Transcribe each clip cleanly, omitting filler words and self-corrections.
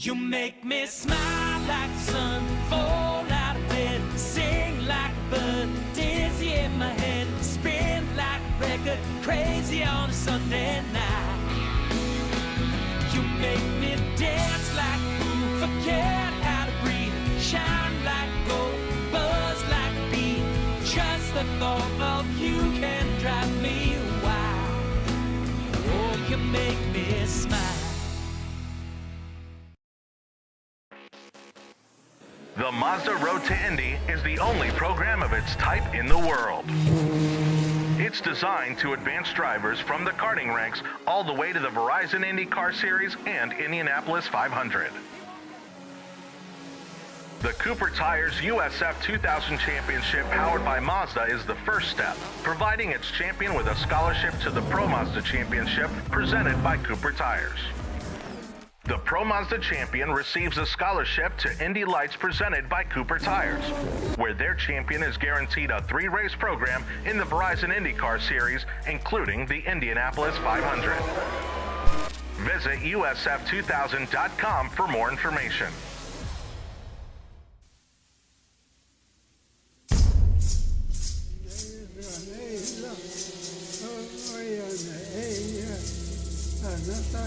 You make me smile like the sun, fall out of bed, sing like a bird, dizzy in my head, spin like a record, crazy on a Sunday night. You make me dance like a fool, forget how to breathe, shine like gold, buzz like a bee. Just the thought of you can drive me wild. Oh, you make me smile. The Mazda Road to Indy is the only program of its type in the world. It's designed to advance drivers from the karting ranks all the way to the Verizon IndyCar Series and Indianapolis 500. The Cooper Tires USF 2000 Championship powered by Mazda is the first step, providing its champion with a scholarship to the Pro Mazda Championship presented by Cooper Tires. The Pro Mazda champion receives a scholarship to Indy Lights presented by Cooper Tires, where their champion is guaranteed a 3-race program in the Verizon IndyCar Series, including the Indianapolis 500. Visit usf2000.com for more information.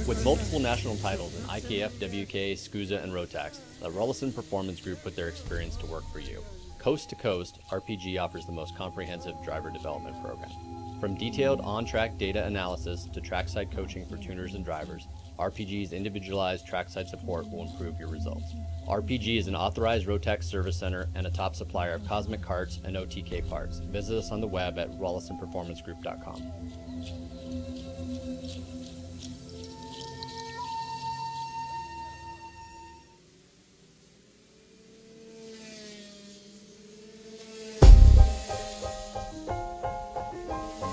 With multiple national titles in IKF, WK, SCUSA, and Rotax, the Rullison Performance Group put their experience to work for you. Coast to coast, RPG offers the most comprehensive driver development program. From detailed on-track data analysis to trackside coaching for tuners and drivers, RPG's individualized trackside support will improve your results. RPG is an authorized Rotax service center and a top supplier of Cosmic Carts and OTK parts. Visit us on the web at RullisonPerformanceGroup.com.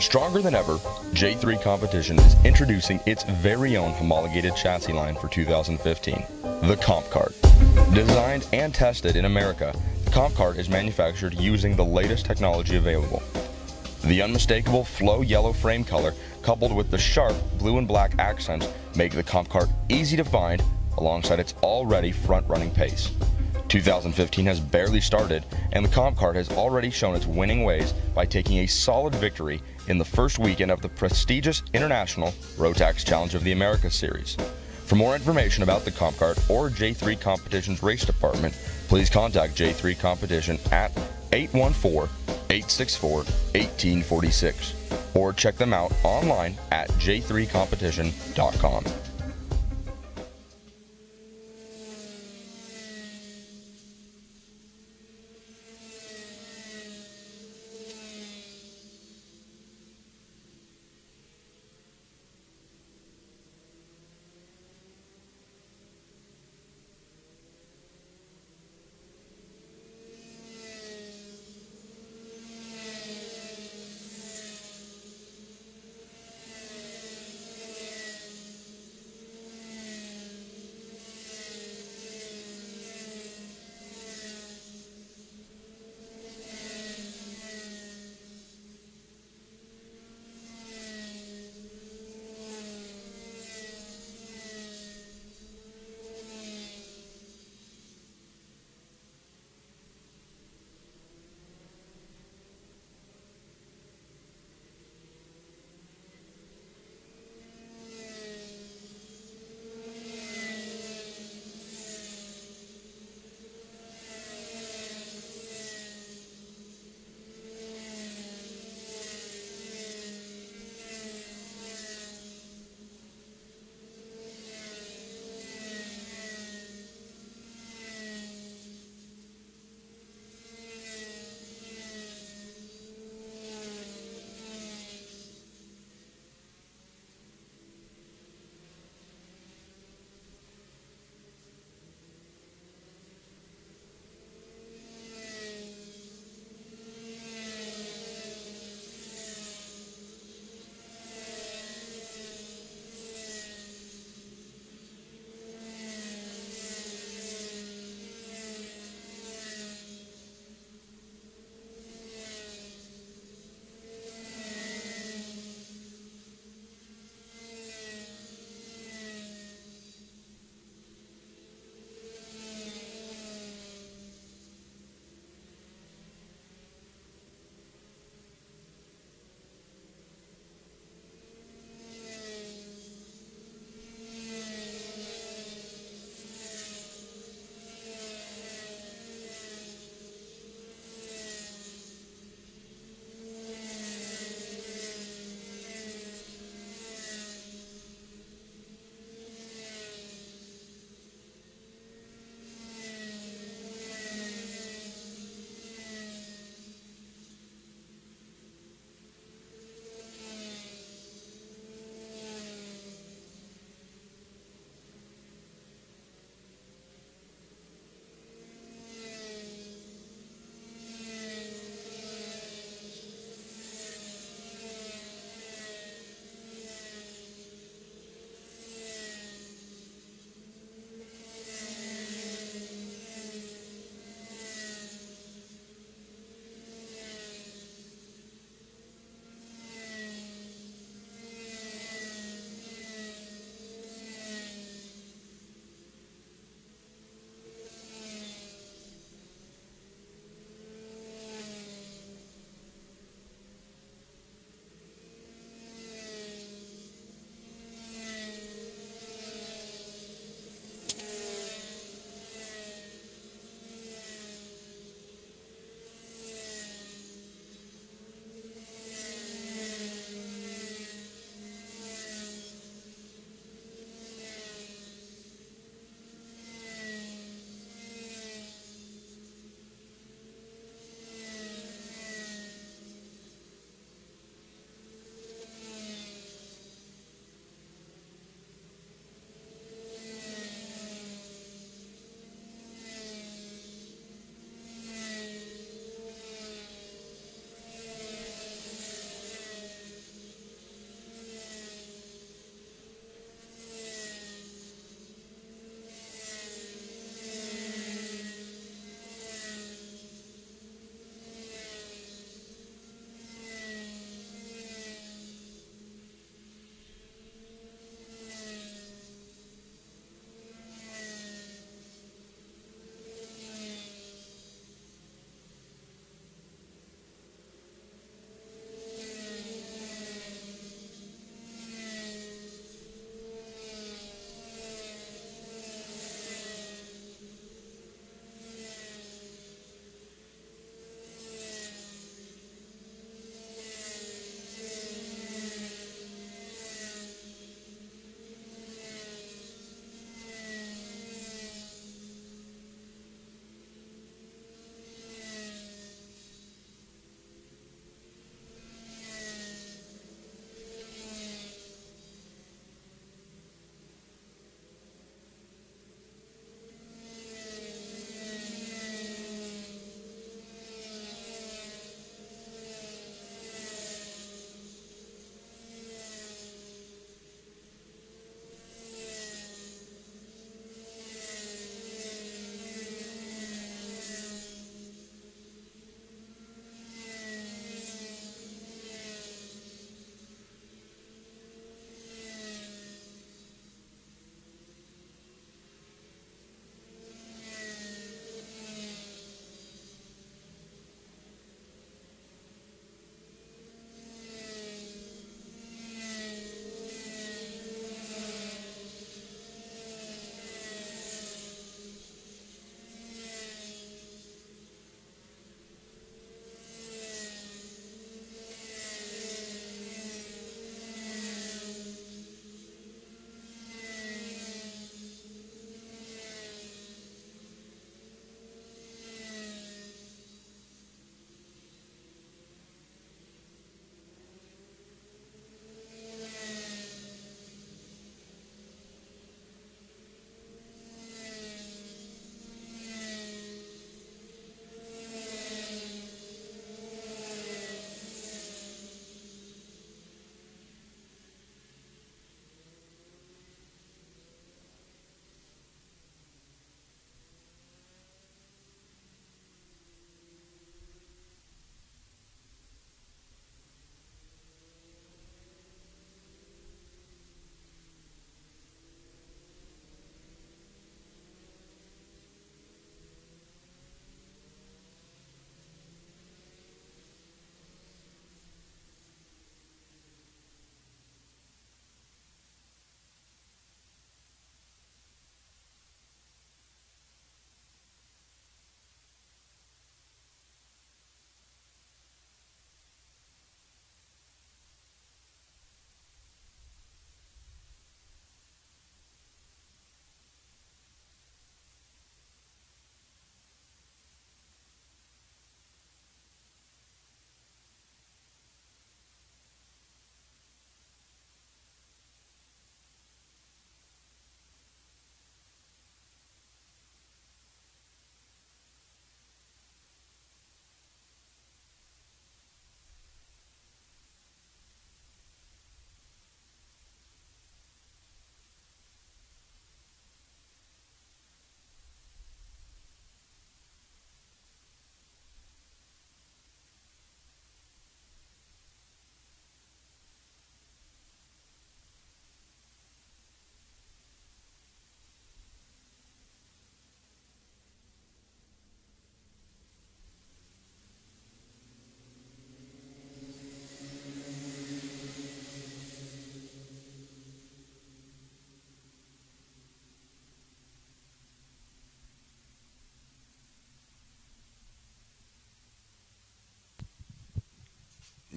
Stronger than ever, J3 Competition is introducing its very own homologated chassis line for 2015, the Comp Cart. Designed and tested in America, the Comp Cart is manufactured using the latest technology available. The unmistakable flow yellow frame color coupled with the sharp blue and black accents make the Comp Cart easy to find alongside its already front-running pace. 2015 has barely started, and the Comp Cart has already shown its winning ways by taking a solid victory in the first weekend of the prestigious International Rotax Challenge of the Americas Series. For more information about the Comp Cart or J3 Competition's race department, please contact J3 Competition at 814-864-1846 or check them out online at j3competition.com.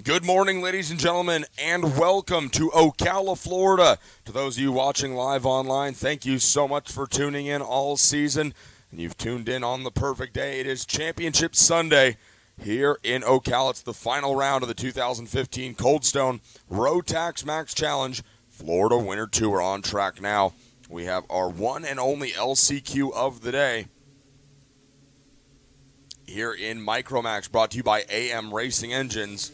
Good morning, ladies and gentlemen, and welcome to Ocala, Florida. To those of you watching live online, thank you so much for tuning in all season. And you've tuned in on the perfect day. It is Championship Sunday here in Ocala. It's the final round of the 2015 Cold Stone Rotax Max Challenge Florida Winter Tour on track now. We have our one and only LCQ of the day here in Micromax, brought to you by AM Racing Engines.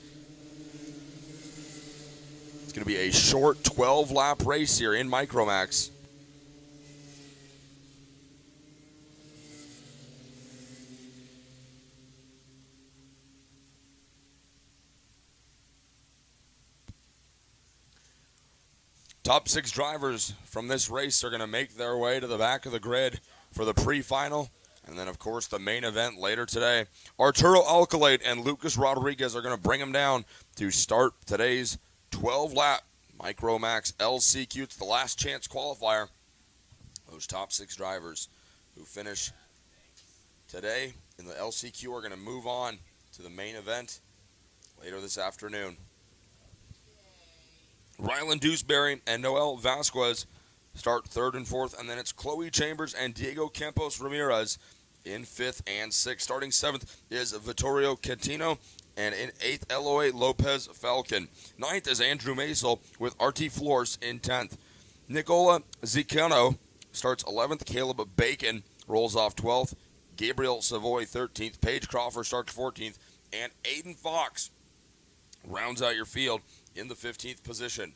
It's going to be a short 12-lap race here in Micromax. Top 6 drivers from this race are going to make their way to the back of the grid for the pre-final. And then, of course, the main event later today. Arturo Alcalade and Lucas Rodriguez are going to bring them down to start today's 12-lap Micromax LCQ. It's the last chance qualifier. Those top 6 drivers who finish today in the LCQ are going to move on to the main event later this afternoon. Rylan Dewsbury and Noel Vasquez start 3rd and 4th, and then it's Chloe Chambers and Diego Campos Ramirez in 5th and 6th. Starting 7th is Vittorio Catino, and in 8th, Eloy Lopez Falcon. 9th is Andrew Masel with Artie Flores in 10th. Nicola Zicano starts 11th. Caleb Bacon rolls off 12th. Gabriel Savoy 13th. Paige Crawford starts 14th. And Aiden Fox rounds out your field in the 15th position.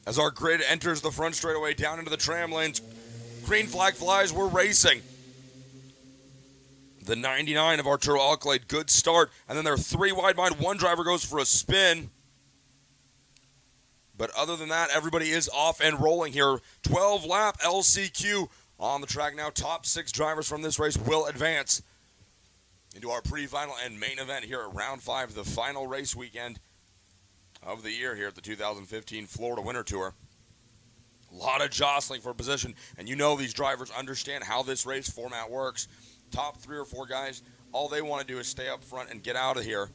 As our grid enters the front straightaway down into the tram lanes, green flag flies, we're racing. The 99 of Arturo Alcalade, good start. And then they're 3 wide behind. One driver goes for a spin. But other than that, everybody is off and rolling here. 12-lap LCQ on the track now. Top 6 drivers from this race will advance into our pre-final and main event here at Round 5, the final race weekend of the year here at the 2015 Florida Winter Tour. A lot of jostling for position, and you know these drivers understand how this race format works. Top 3 or 4 guys, all they want to do is stay up front and get out of here.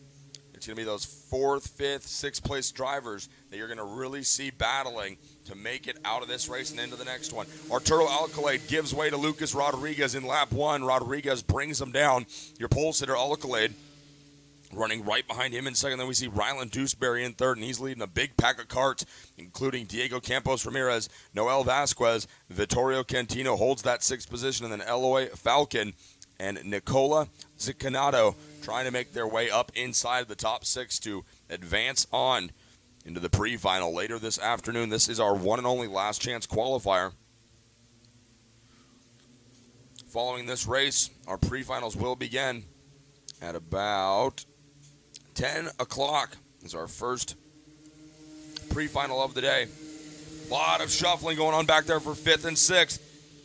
It's going to be those 4th, 5th, 6th place drivers that you're going to really see battling to make it out of this race and into the next one. Arturo Alcalade gives way to Lucas Rodriguez in lap 1. Rodriguez brings him down. Your pole sitter, Alcalade, running right behind him in second. Then we see Rylan Dewsbury in 3rd, and he's leading a big pack of carts, including Diego Campos Ramirez, Noel Vasquez, Vittorio Cantino holds that 6th position, and then Eloy Falcon and Nicola Zicanato trying to make their way up inside the top 6 to advance on into the pre-final later this afternoon. This is our one and only last chance qualifier. Following this race, our pre-finals will begin at about 10 o'clock. Is our first pre-final of the day. A lot of shuffling going on back there for 5th and 6th.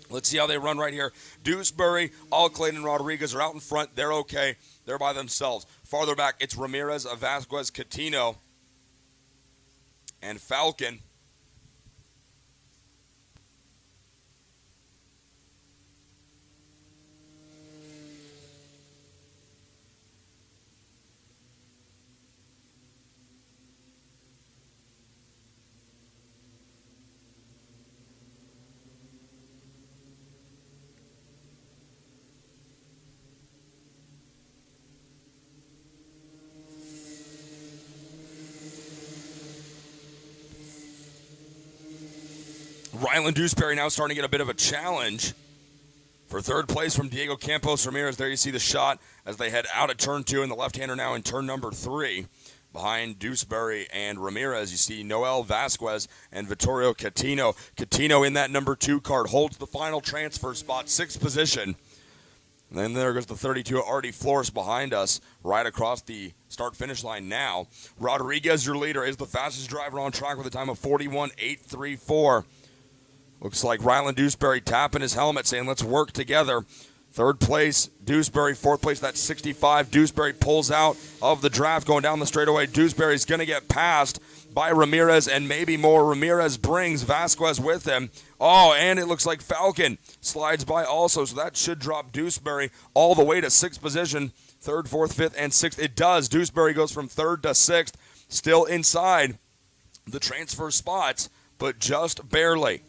Let's see how they run right here. Dewsbury, Alcalade, and Rodriguez are out in front. They're okay. They're by themselves. Farther back, it's Ramirez, Vasquez, Catino, and Falcon. Rylan Dewsbury now starting to get a bit of a challenge for 3rd place from Diego Campos Ramirez. There you see the shot as they head out of turn 2, and the left-hander now in turn number 3. Behind Dewsbury and Ramirez, you see Noel Vasquez and Vittorio Catino. Catino in that number 2 card holds the final transfer spot, 6th position. And then there goes the 32, Artie Flores behind us, right across the start-finish line now. Rodriguez, your leader, is the fastest driver on track with a time of 41.834. Looks like Rylan Dewsbury tapping his helmet, saying, let's work together. Third place, Dewsbury. Fourth place, that's 65. Dewsbury pulls out of the draft going down the straightaway. Dewsbury's going to get passed by Ramirez and maybe more. Ramirez brings Vasquez with him. Oh, and it looks like Falcon slides by also, so that should drop Dewsbury all the way to 6th position. 3rd, 4th, 5th, and 6th. It does. Dewsbury goes from 3rd to 6th, still inside the transfer spots, but just barely.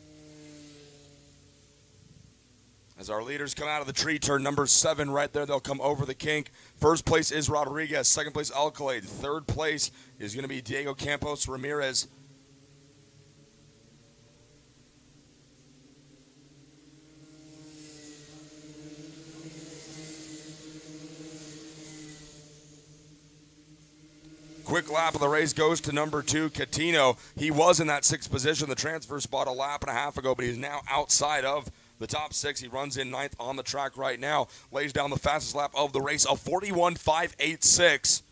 As our leaders come out of the tree, turn number 7 right there. They'll come over the kink. First place is Rodriguez. Second place, Alcalade. Third place is going to be Diego Campos Ramirez. Quick lap of the race goes to number 2, Catino. He was in that 6th position, the transfer spot a lap and a half ago, but he's now outside of the top 6. He runs in 9th on the track right now. Lays down the fastest lap of the race, a 41.586.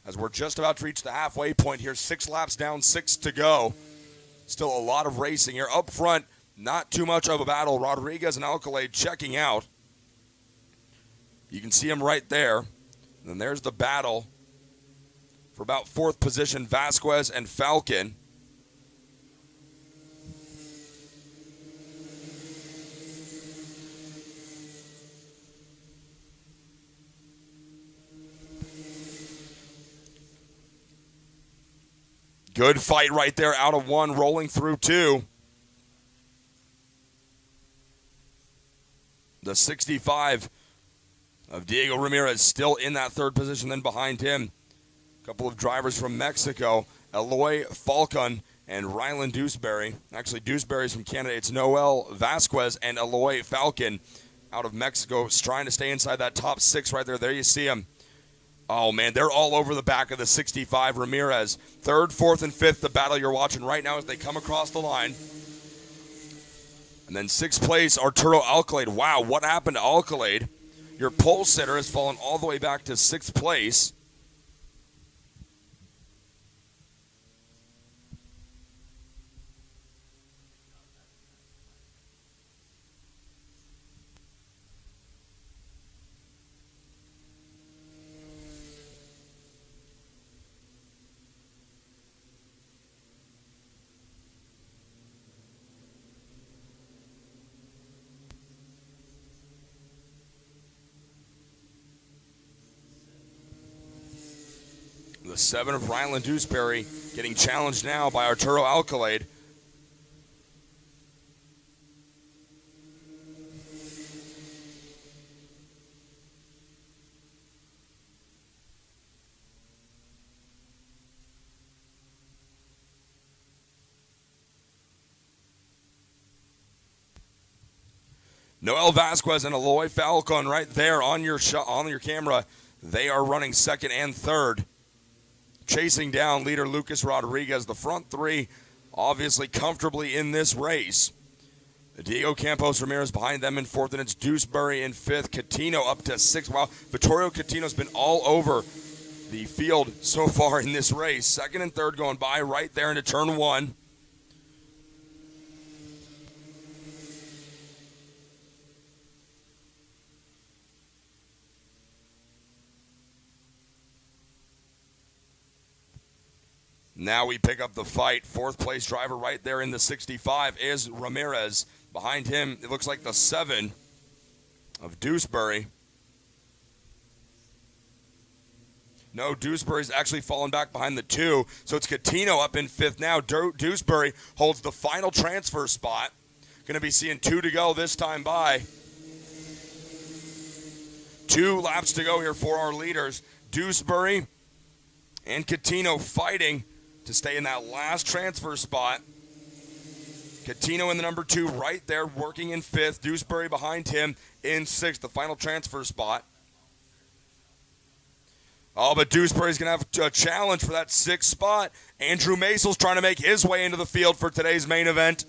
As we're just about to reach the halfway point here. 6 laps down, 6 to go. Still a lot of racing here. Up front, not too much of a battle. Rodriguez and Alcalade checking out. You can see him right there. And then there's the battle for about 4th position, Vasquez and Falcon. Good fight right there out of 1, rolling through 2. The 65 of Diego Ramirez still in that 3rd position, then behind him, a couple of drivers from Mexico, Eloy Falcon and Ryland Dewsbury. Actually, Dewsbury's from Canada. It's Noel Vasquez and Eloy Falcon out of Mexico, trying to stay inside that top 6 right there. There you see them. Oh, man, they're all over the back of the 65 Ramirez. 3rd, 4th, and 5th, the battle you're watching right now as they come across the line. And then 6th place, Arturo Alcalade. Wow, what happened to Alcalade? Your pole sitter has fallen all the way back to 6th place. The 7 of Ryland Dewsbury getting challenged now by Arturo Alcalade. Noel Vasquez and Eloy Falcon right there on your camera. They are running 2nd and 3rd. Chasing down leader Lucas Rodriguez. The front 3 obviously comfortably in this race. Diego Campos Ramirez behind them in 4th, and it's Dewsbury in 5th. Catino up to 6th. Wow, Vittorio Catino's been all over the field so far in this race. 2nd and 3rd going by right there into turn 1. Now we pick up the fight. 4th place driver right there in the 65 is Ramirez. Behind him, it looks like the 7 of Dewsbury. No, Dewsbury's actually fallen back behind the 2, so it's Catino up in 5th now. Dewsbury holds the final transfer spot. Going to be seeing 2 to go this time by. 2 laps to go here for our leaders. Dewsbury and Catino fighting to stay in that last transfer spot. Catino in the number 2 right there, working in 5th. Dewsbury behind him in 6th, the final transfer spot. Oh, but Dewsbury's going to have a challenge for that 6th spot. Andrew Masel's trying to make his way into the field for today's main event.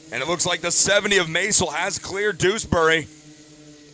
And it looks like the 70 of Masel has cleared Dewsbury.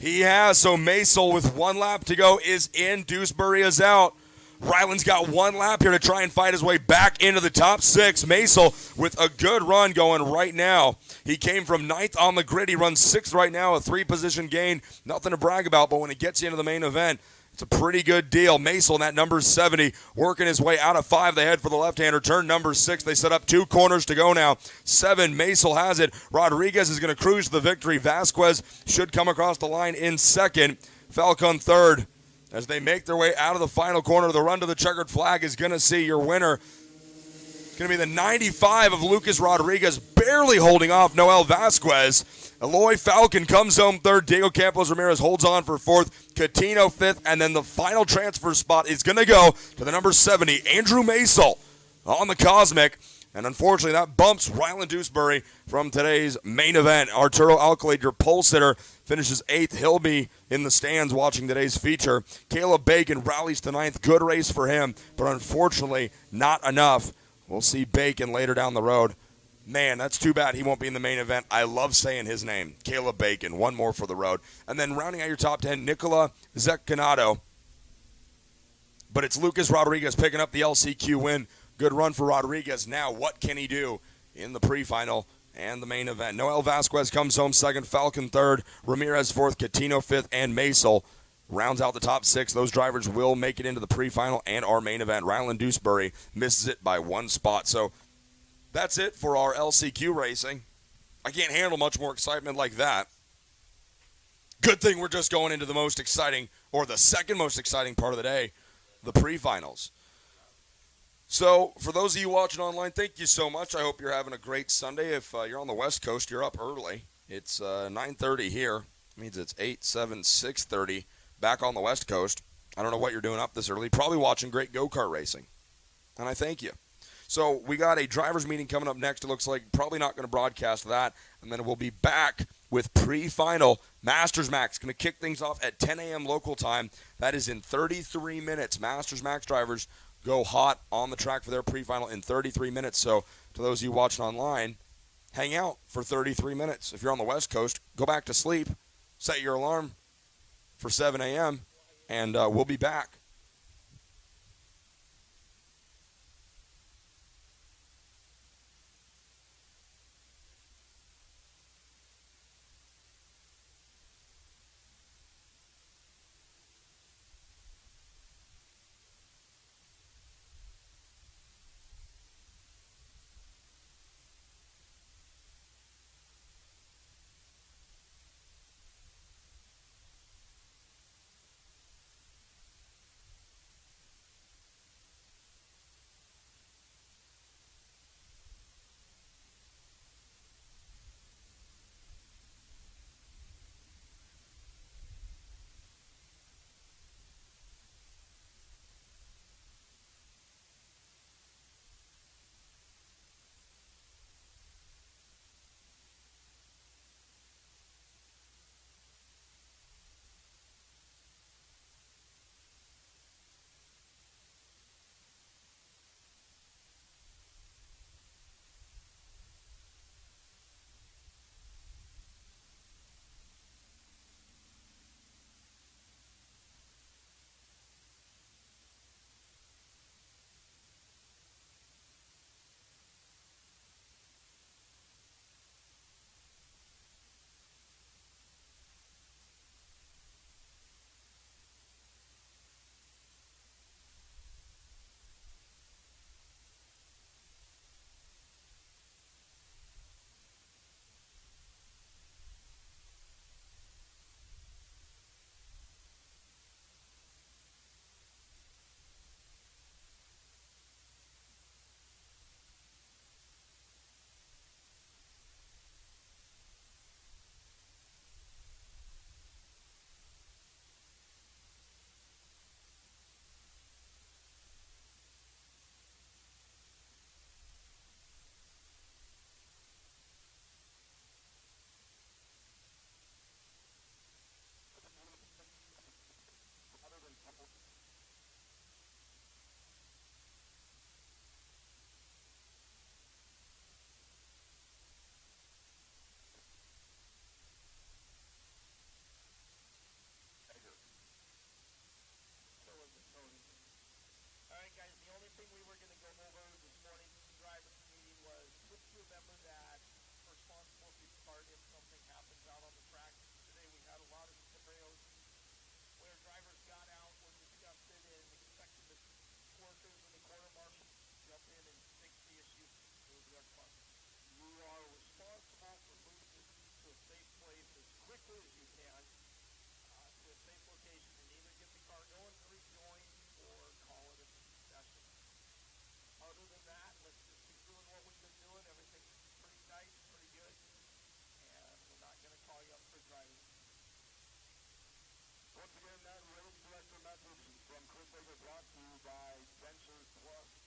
He has. So Maisel with 1 lap to go is in. Dewsbury is out. Ryland's got 1 lap here to try and fight his way back into the top 6. Maisel with a good run going right now. He came from 9th on the grid. He runs 6th right now, a 3-position gain. Nothing to brag about, but when it gets you into the main event, it's a pretty good deal. Maisel in that number 70, working his way out of 5. They head for the left-hander. Turn number 6. They set up 2 corners to go now. 7, Maisel has it. Rodriguez is going to cruise to the victory. Vasquez should come across the line in 2nd. Falcon 3rd. As they make their way out of the final corner, the run to the checkered flag is going to see your winner. It's going to be the 95 of Lucas Rodriguez, barely holding off Noel Vasquez. Eloy Falcon comes home 3rd. Diego Campos Ramirez holds on for 4th. Catino 5th. And then the final transfer spot is going to go to the number 70, Andrew Maisel on the Cosmic. And unfortunately, that bumps Ryland Dewsbury from today's main event. Arturo Alcalade, your pole sitter, finishes 8th. He'll be in the stands watching today's feature. Caleb Bacon rallies to 9th. Good race for him, but unfortunately not enough. We'll see Bacon later down the road. Man, that's too bad he won't be in the main event. I love saying his name, Caleb Bacon. 1 more for the road. And then rounding out your top 10, Nicola Zecchinato. But it's Lucas Rodriguez picking up the LCQ win. Good run for Rodriguez. Now, what can he do in the pre-final and the main event? Noel Vasquez comes home 2nd, Falcon 3rd, Ramirez 4th, Catino 5th, and Maisel rounds out the top 6. Those drivers will make it into the pre-final and our main event. Ryland Dewsbury misses it by 1 spot. So that's it for our LCQ racing. I can't handle much more excitement like that. Good thing we're just going into the most exciting, or the second most exciting part of the day, the pre-finals. So, for those of you watching online, thank you so much. I hope you're having a great Sunday. If you're on the West Coast, you're up early. It's 9:30 here. It means it's 8, 7, 6:30 back on the West Coast. I don't know what you're doing up this early. Probably watching great go-kart racing. And I thank you. So, we got a driver's meeting coming up next. It looks like probably not going to broadcast that. And then we'll be back with pre-final Masters Max. Going to kick things off at 10 a.m. local time. That is in 33 minutes. Masters Max drivers go hot on the track for their pre-final in 33 minutes. So to those of you watching online, hang out for 33 minutes. If you're on the West Coast, go back to sleep, set your alarm for 7 a.m., and we'll be back. are brought to you by Sensors Plus.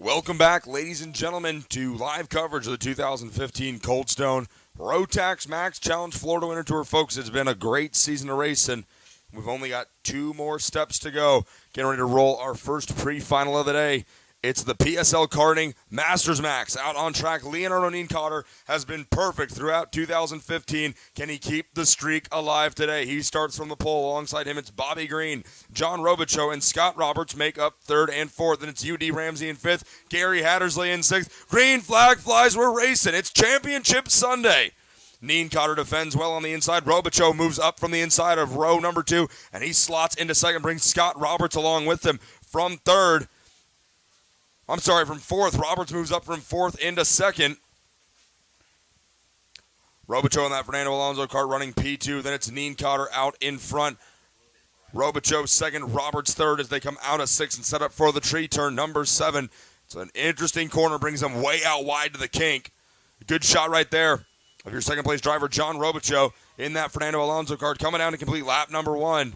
Welcome back, ladies and gentlemen, to live coverage of the 2015 Cold Stone Rotax Max Challenge Florida Winter Tour. Folks, it's been a great season of racing. We've only got 2 more steps to go. Getting ready to roll our first pre-final of the day. It's the PSL Karting Masters Max out on track. Leonardo Nienkotter has been perfect throughout 2015. Can he keep the streak alive today? He starts from the pole. Alongside him, it's Bobby Green, John Robichaux, and Scott Roberts make up 3rd and 4th. Then it's UD Ramsey in 5th, Gary Hattersley in 6th. Green flag flies. We're racing. It's Championship Sunday. Nienkotter defends well on the inside. Robichaux moves up from the inside of row number 2, and he slots into 2nd, brings Scott Roberts along with him from 3rd. From 4th. Roberts moves up from 4th into 2nd. Robichaux in that Fernando Alonso kart running P2. Then it's Nienkotter out in front. Robichaux 2nd, Roberts 3rd as they come out of 6th and set up for the tree turn number 7. It's an interesting corner, brings them way out wide to the kink. Good shot right there of your 2nd place driver, John Robichaux, in that Fernando Alonso kart, coming down to complete lap number 1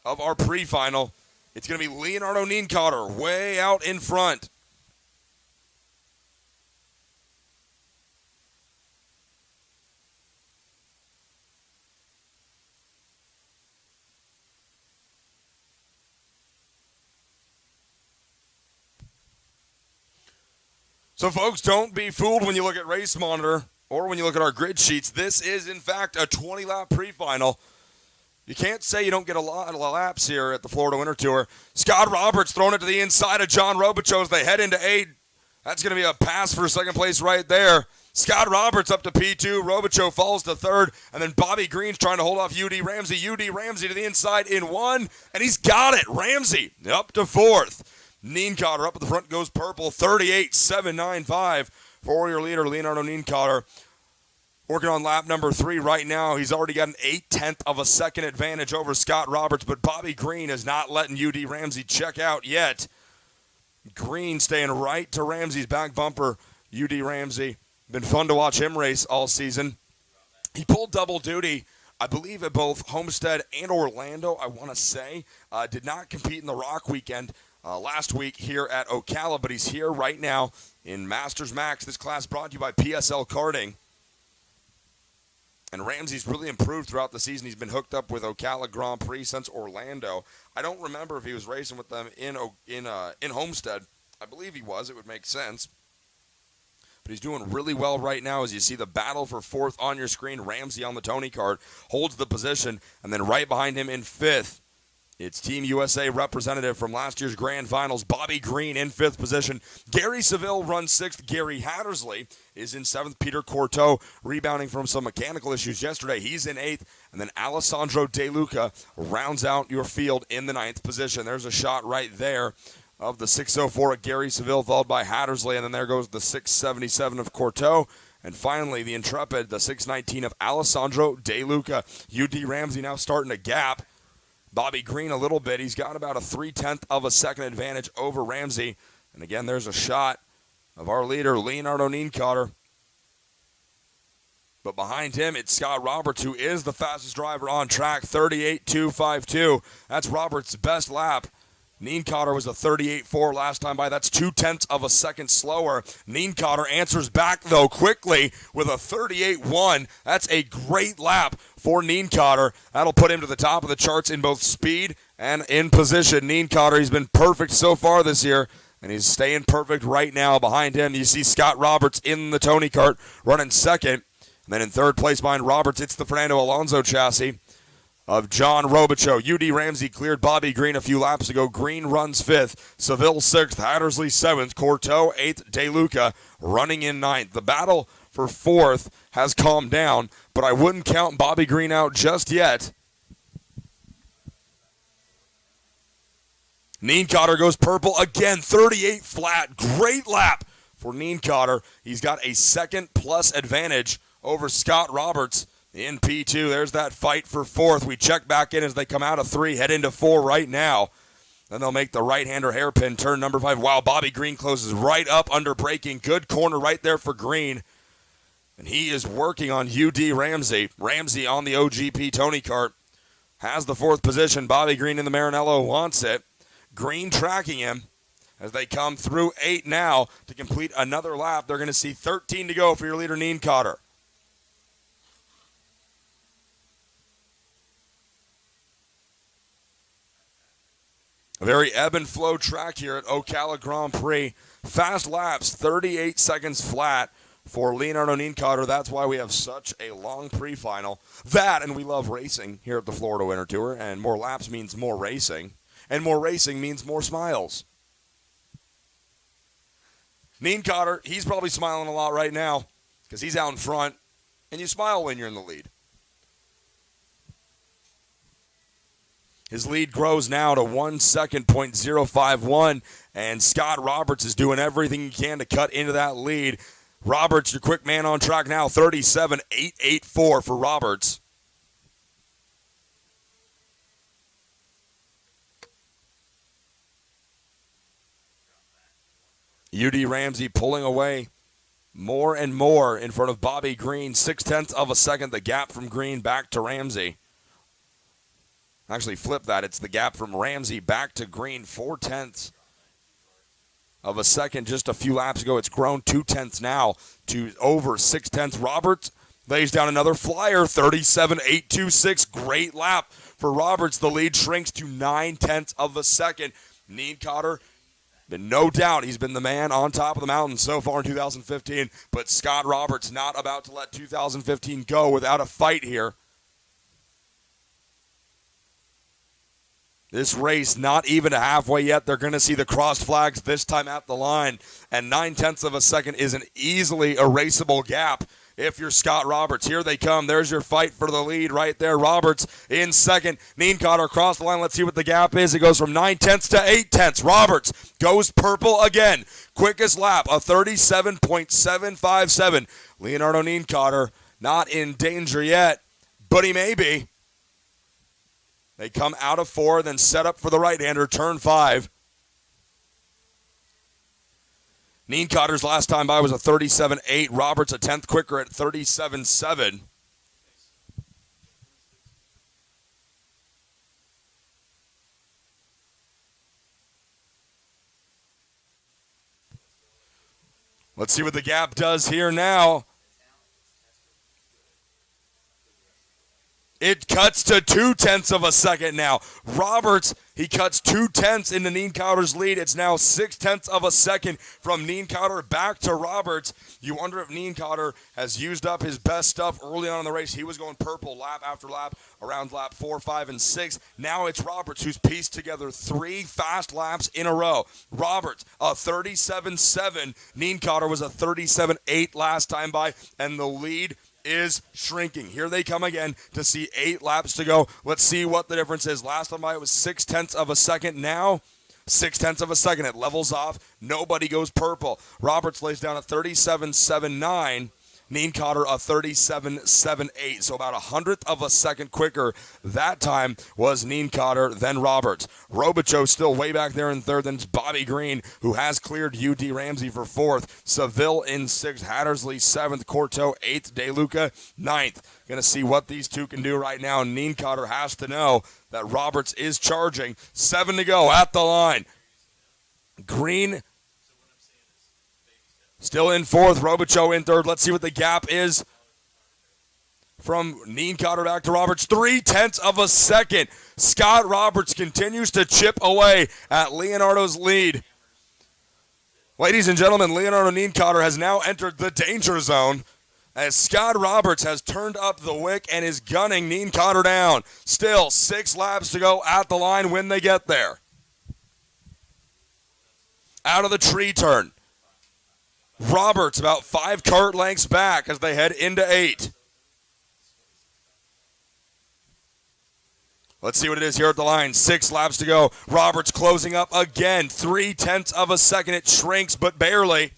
of our pre-final. It's going to be Leonardo Nienkotter way out in front. So, folks, don't be fooled when you look at Race Monitor or when you look at our grid sheets. This is, in fact, a 20-lap pre-final. You can't say you don't get a lot of laps here at the Florida Winter Tour. Scott Roberts throwing it to the inside of John Robichaux as they head into 8. That's going to be a pass for 2nd place right there. Scott Roberts up to P2. Robichaux falls to 3rd. And then Bobby Green's trying to hold off UD Ramsey. UD Ramsey to the inside in 1. And he's got it. Ramsey up to 4th. Nienkotter up at the front goes purple. 38.795 for your leader, Leonardo Nienkotter. Working on lap number 3 right now. He's already got an 0.8 of a second advantage over Scott Roberts, but Bobby Green is not letting UD Ramsey check out yet. Green staying right to Ramsey's back bumper. UD Ramsey, been fun to watch him race all season. He pulled double duty, I believe, at both Homestead and Orlando, I want to say. Did not compete in the Rock weekend last week here at Ocala, but he's here right now in Masters Max. This class brought to you by PSL Karting. And Ramsey's really improved throughout the season. He's been hooked up with Ocala Grand Prix since Orlando. I don't remember if he was racing with them in Homestead. I believe he was. It would make sense. But he's doing really well right now as you see the battle for 4th on your screen. Ramsey on the Tony kart holds the position. And then right behind him in 5th, it's Team USA representative from last year's Grand Finals, Bobby Green in 5th position. Gary Seville runs 6th. Gary Hattersley is in 7th. Peter Courteau rebounding from some mechanical issues yesterday. He's in 8th. And then Alessandro De Luca rounds out your field in the 9th position. There's a shot right there of the 604 at Gary Seville, followed by Hattersley. And then there goes the 677 of Courteau. And finally, the Intrepid, the 619 of Alessandro De Luca. UD Ramsey now starting to gap Bobby Green a little bit. He's got about a 0.3 of a second advantage over Ramsey. And again, there's a shot of our leader, Leonardo Nienkotter. But behind him, it's Scott Roberts, who is the fastest driver on track, 38.252. That's Roberts' best lap. Nienkotter was a 38.4 last time by. That's 0.2 of a second slower. Nienkotter answers back, though, quickly with a 38.1. That's a great lap for Nienkotter. That'll put him to the top of the charts in both speed and in position. Nienkotter, he's been perfect so far this year, and he's staying perfect right now. Behind him, you see Scott Roberts in the Tony kart running 2nd. And then in 3rd place behind Roberts, it's the Fernando Alonso chassis of John Robichaux. UD Ramsey cleared Bobby Green a few laps ago. Green runs 5th. Seville 6th. Hattersley 7th. Courteau 8th. De Luca running in 9th. The battle for 4th has calmed down, but I wouldn't count Bobby Green out just yet. Nienkotter goes purple again. 38 flat. Great lap for Nienkotter. He's got a 2nd plus advantage over Scott Roberts in P2. There's that fight for 4th. We check back in as they come out of 3, head into 4 right now. Then they'll make the right-hander hairpin turn number 5. Wow, Bobby Green closes right up under braking. Good corner right there for Green. And he is working on UD Ramsey. Ramsey on the OGP Tony kart has the 4th position. Bobby Green in the Maranello wants it. Green tracking him As they come through 8 now to complete another lap, they're going to see 13 to go for your leader, Neen Cotter. A very ebb and flow track here at Ocala Grand Prix. Fast laps, 38 seconds flat for Leonardo Neen Cotter. That's why we have such a long pre-final. That, and we love racing here at the Florida Winter Tour, and more laps means more racing, and more racing means more smiles. Neen Cotter, he's probably smiling a lot right now because he's out in front, and you smile when you're in the lead. His lead grows now to 1 second, .051, and Scott Roberts is doing everything he can to cut into that lead. Roberts, your quick man on track now, 37.884 for Roberts. UD Ramsey pulling away more and more in front of Bobby Green. 0.6 of a second, the gap from Green back to Ramsey. Actually, flip that. It's the gap from Ramsey back to Green. 0.4 of a second just a few laps ago. It's grown 0.2 now to over 0.6. Roberts lays down another flyer, 37.826. Great lap for Roberts. The lead shrinks to 0.9 of a second. Neen Cotter, been no doubt he's been the man on top of the mountain so far in 2015, but Scott Roberts not about to let 2015 go without a fight here. This race not even halfway yet. They're going to see the crossed flags this time at the line, and 0.9 of a second is an easily erasable gap if you're Scott Roberts. Here they come. There's your fight for the lead right there. Roberts in second. Neen Cotter across the line. Let's see what the gap is. It goes from 0.9 to 0.8. Roberts goes purple again. Quickest lap, a 37.757. Leonardo Neen Cotter not in danger yet, but he may be. They come out of 4, then set up for the right-hander, turn 5. Neen Cotter's last time by was a 37.8. Roberts a 10th quicker at 37.7. Let's see what the gap does here now. It cuts to 0.2 of a second now. Roberts, he cuts 0.2 into Neen Cotter's lead. It's now 0.6 of a second from Neen Cotter back to Roberts. You wonder if Neen Cotter has used up his best stuff early on in the race. He was going purple lap after lap, around lap 4, 5, and 6. Now it's Roberts who's pieced together 3 fast laps in a row. Roberts, a 37.7. Neen Cotter was a 37.8 last time by, and the lead is shrinking. Here they come again to see 8 laps to go. Let's see what the difference is. Last time by it was 0.6 of a second. Now 0.6 of a second. It levels off. Nobody goes purple. Roberts lays down a 37.79. Neen Cotter a 37.78. So about 100th of a second quicker. That time was Neen Cotter, then Roberts. Robichaux still way back there in 3rd. Then it's Bobby Green, who has cleared UD Ramsey for 4th. Seville in 6th. Hattersley 7th. Courteau 8th. DeLuca 9th. Going to see what these two can do right now. Neen Cotter has to know that Roberts is charging. 7 to go at the line. Green still in 4th, Robichaux in 3rd. Let's see what the gap is from Neen Cotter back to Roberts. 0.3 of a second. Scott Roberts continues to chip away at Leonardo's lead. Ladies and gentlemen, Leonardo Neen Cotter has now entered the danger zone as Scott Roberts has turned up the wick and is gunning Neen Cotter down. Still 6 laps to go at the line when they get there. Out of the tree turn. Roberts about 5 kart lengths back as they head into 8. Let's see what it is here at the line. 6 laps to go. Roberts closing up again. 0.3 of a second. It shrinks, but barely.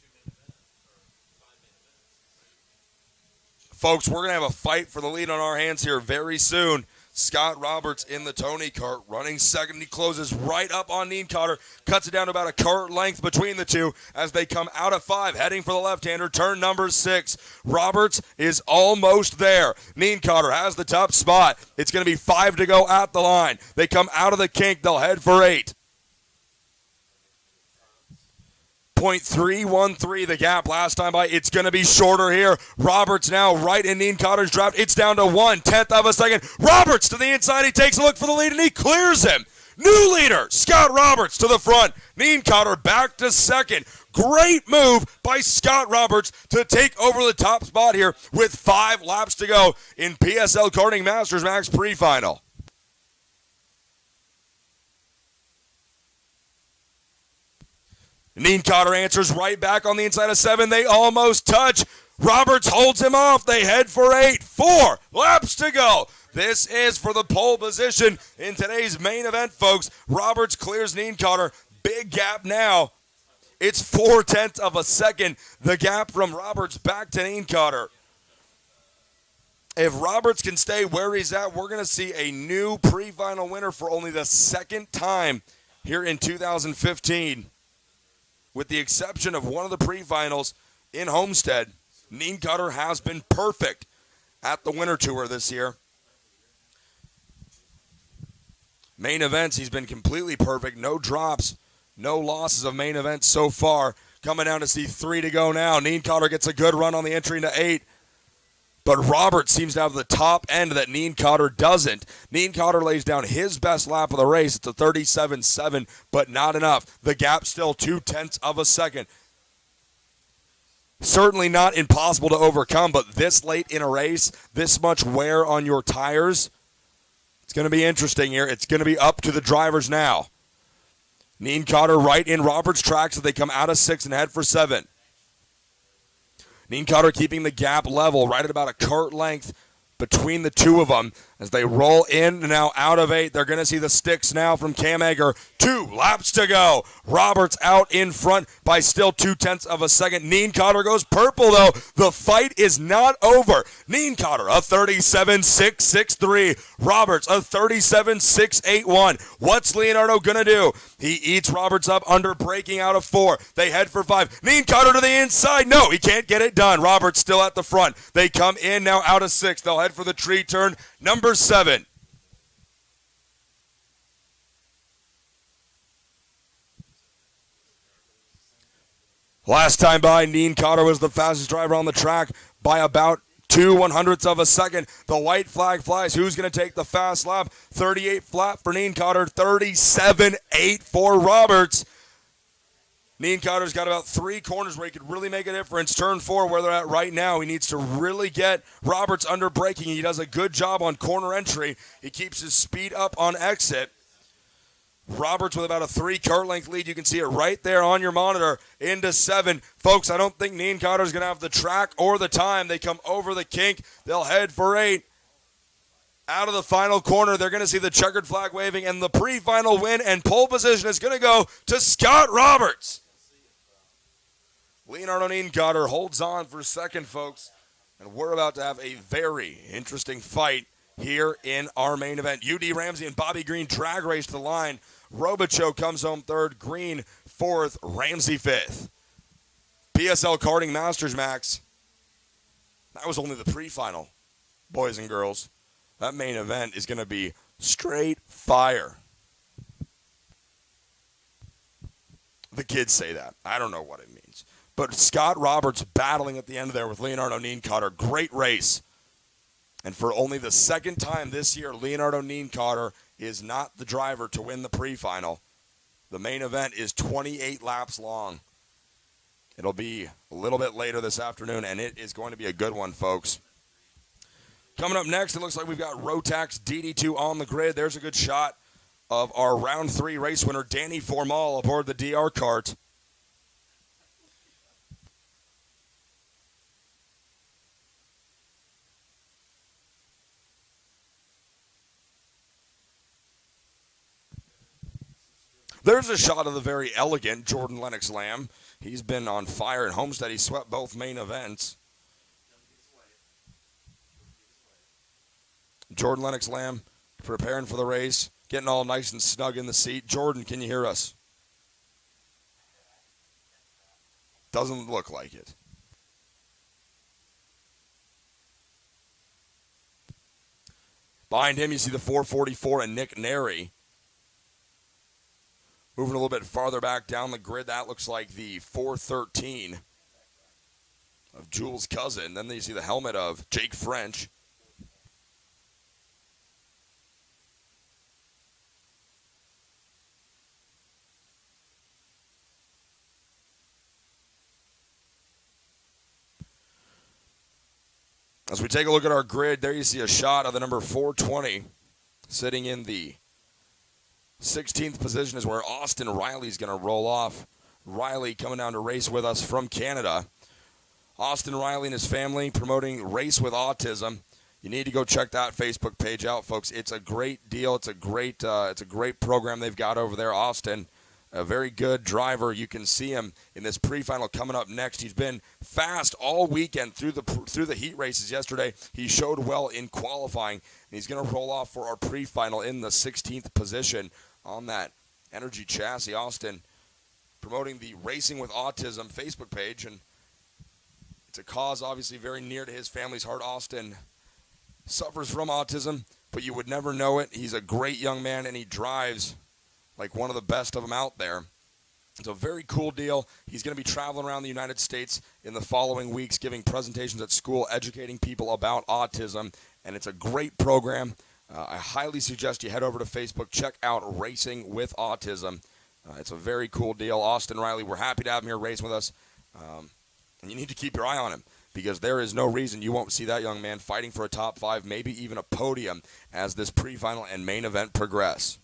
Folks, we're going to have a fight for the lead on our hands here very soon. Scott Roberts in the Tony kart, running second. He closes right up on Neen Cotter, cuts it down to about a kart length between the two as they come out of 5, heading for the left-hander, turn number 6. Roberts is almost there. Neen Cotter has the top spot. It's going to be 5 to go at the line. They come out of the kink. They'll head for 8. .313 the gap last time by. It's going to be shorter here. Roberts now right in Neen Cotter's draft. It's down to 1/10 of a second. Roberts to the inside. He takes a look for the lead, and he clears him. New leader, Scott Roberts to the front. Neen Cotter back to second. Great move by Scott Roberts to take over the top spot here with 5 laps to go in PSL Karting Masters Max pre-final. Neen Cotter answers right back on the inside of 7. They almost touch. Roberts holds him off. They head for 8. 4 laps to go. This is for the pole position in today's main event, folks. Roberts clears Neen Cotter. Big gap now. It's 0.4 of a second. The gap from Roberts back to Neen Cotter. If Roberts can stay where he's at, we're going to see a new pre-final winner for only the second time here in 2015. With the exception of one of the pre-finals in Homestead, Neen Cotter has been perfect at the Winter Tour this year. Main events, he's been completely perfect. No drops, no losses of main events so far. Coming down to see 3 to go now. Neen Cotter gets a good run on the entry into 8. But Roberts seems to have the top end that Neen Cotter doesn't. Neen Cotter lays down his best lap of the race. It's a 37.7, but not enough. The gap still 0.2 of a second. Certainly not impossible to overcome, but this late in a race, this much wear on your tires, it's going to be interesting here. It's going to be up to the drivers now. Neen Cotter right in Roberts' tracks as they come out of 6 and head for 7. Neen Cotter keeping the gap level right at about a kart length between the two of them as they roll in and now out of 8. They're going to see the sticks now from Cam Egger. 2 laps to go. Roberts out in front by still 0.2 of a second. Neen Cotter goes purple, though. The fight is not over. Neen Cotter, a 37.663. Roberts, a 37.681. What's Leonardo going to do? He eats Roberts up under braking out of 4. They head for 5. Neen Cotter to the inside. No, he can't get it done. Roberts still at the front. They come in now out of 6. They'll head for the tree turn. Number 7. Last time by, Neen Cotter was the fastest driver on the track by about 0.02 of a second. The white flag flies. Who's going to take the fast lap? 38 flat for Neen Cotter, 37.8 for Roberts. Neen Cotter's got about 3 corners where he could really make a difference. Turn 4, where they're at right now. He needs to really get Roberts under braking. He does a good job on corner entry. He keeps his speed up on exit. Roberts with about a 3 kart length lead. You can see it right there on your monitor into 7. Folks, I don't think Neen Cotter's going to have the track or the time. They come over the kink. They'll head for 8. Out of the final corner, they're going to see the checkered flag waving, and the pre-final win and pole position is going to go to Scott Roberts. Leonardo Neen Cotter holds on for second, folks, and we're about to have a very interesting fight here in our main event. UD Ramsey and Bobby Green drag race to the line. Robichaux comes home 3rd, Green 4th, Ramsey 5th. PSL Karting Masters Max. That was only the pre-final, boys and girls. That main event is going to be straight fire. The kids say that. I don't know what it means. But Scott Roberts battling at the end there with Leonardo Neen Cotter. Great race. And for only the second time this year, Leonardo Neen Cotter is not the driver to win the pre-final. The main event is 28 laps long. It'll be a little bit later this afternoon, and it is going to be a good one, folks. Coming up next, it looks like we've got Rotax DD2 on the grid. There's a good shot of our round 3 race winner, Danny Formal, aboard the DR kart. There's a shot of the very elegant Jordan Lennox Lamb. He's been on fire in Homestead. He swept both main events. Jordan Lennox Lamb preparing for the race, getting all nice and snug in the seat. Jordan, can you hear us? Doesn't look like it. Behind him, you see the 444 and Nick Neri. Moving a little bit farther back down the grid, that looks like the 413 of Jules' cousin. Then you see the helmet of Jake French. As we take a look at our grid, there you see a shot of the number 420 sitting in the 16th position is where Austin Riley's going to roll off. Riley coming down to race with us from Canada. Austin Riley and his family promoting Race with Autism. You need to go check that Facebook page out, folks. It's a great deal. It's a great program they've got over there. Austin, a very good driver. You can see him in this pre-final coming up next. He's been fast all weekend through the heat races yesterday. He showed well in qualifying, and he's going to roll off for our pre-final in the 16th position on that Energy chassis. Austin promoting the Racing with Autism Facebook page, and it's a cause obviously very near to his family's heart. Austin suffers from autism, but you would never know it. He's a great young man, and he drives like one of the best of them out there. It's a very cool deal. He's going to be traveling around the United States in the following weeks, giving presentations at school, educating people about autism, and it's a great program. I highly suggest you head over to Facebook, check out Racing with Autism. It's a very cool deal. Austin Riley, we're happy to have him here racing with us, and you need to keep your eye on him, because there is no reason you won't see that young man fighting for a top 5, maybe even a podium as this pre-final and main event progress.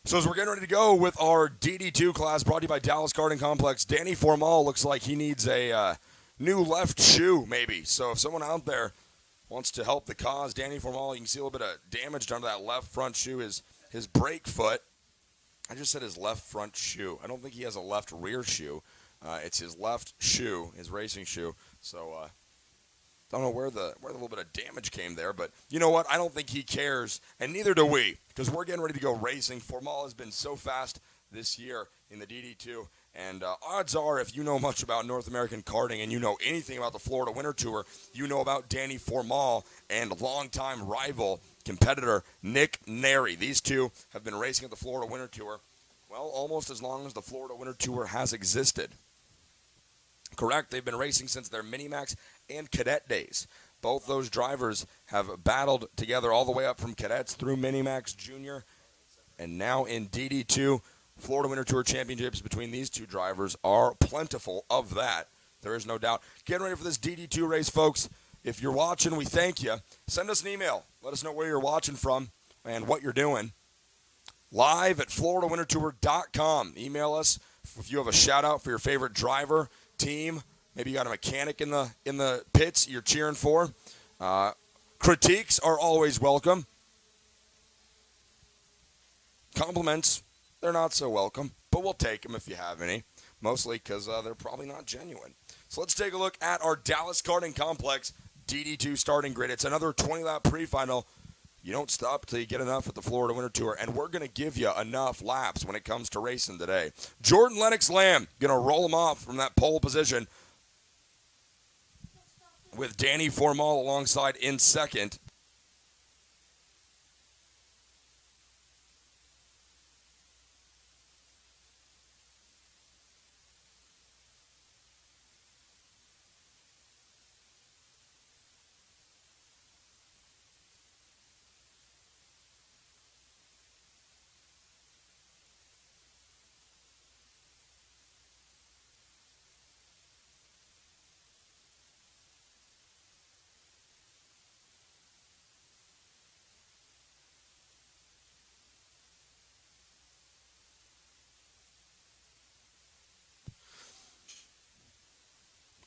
So as we're getting ready to go with our DD2 class brought to you by Dallas Karting Complex, Danny Formal looks like he needs a new left shoe maybe. So if someone out there wants to help the cause, Danny Formal, you can see a little bit of damage done to that left front shoe, his brake foot. I just said his left front shoe. I don't think he has a left rear shoe. It's his left shoe, his racing shoe. So don't know where the little bit of damage came there, but you know what? I don't think he cares, and neither do we, because we're getting ready to go racing. Formal has been so fast this year in the DD2, and odds are, if you know much about North American karting and you know anything about the Florida Winter Tour, you know about Danny Formal and longtime rival competitor Nick Neri. These two have been racing at the Florida Winter Tour, well, almost as long as the Florida Winter Tour has existed. Correct, they've been racing since their Minimax and Cadet days. Both those drivers have battled together all the way up from Cadets through Minimax Junior, and now in DD2. Florida Winter Tour Championships between these two drivers are plentiful of that. There is no doubt. Getting ready for this DD2 race, folks. If you're watching, we thank you. Send us an email. Let us know where you're watching from and what you're doing. Live at FloridaWinterTour.com. Email us if you have a shout-out for your favorite driver, team. Maybe you got a mechanic in the pits you're cheering for. Critiques are always welcome. Compliments, they're not so welcome, but we'll take them if you have any, mostly because they're probably not genuine. So let's take a look at our Dallas Karting Complex DD2 starting grid. It's another 20-lap pre-final You don't stop until you get enough at the Florida Winter Tour, and we're going to give you enough laps when it comes to racing today. Jordan Lennox Lamb going to roll him off from that pole position with Danny Formal alongside in second.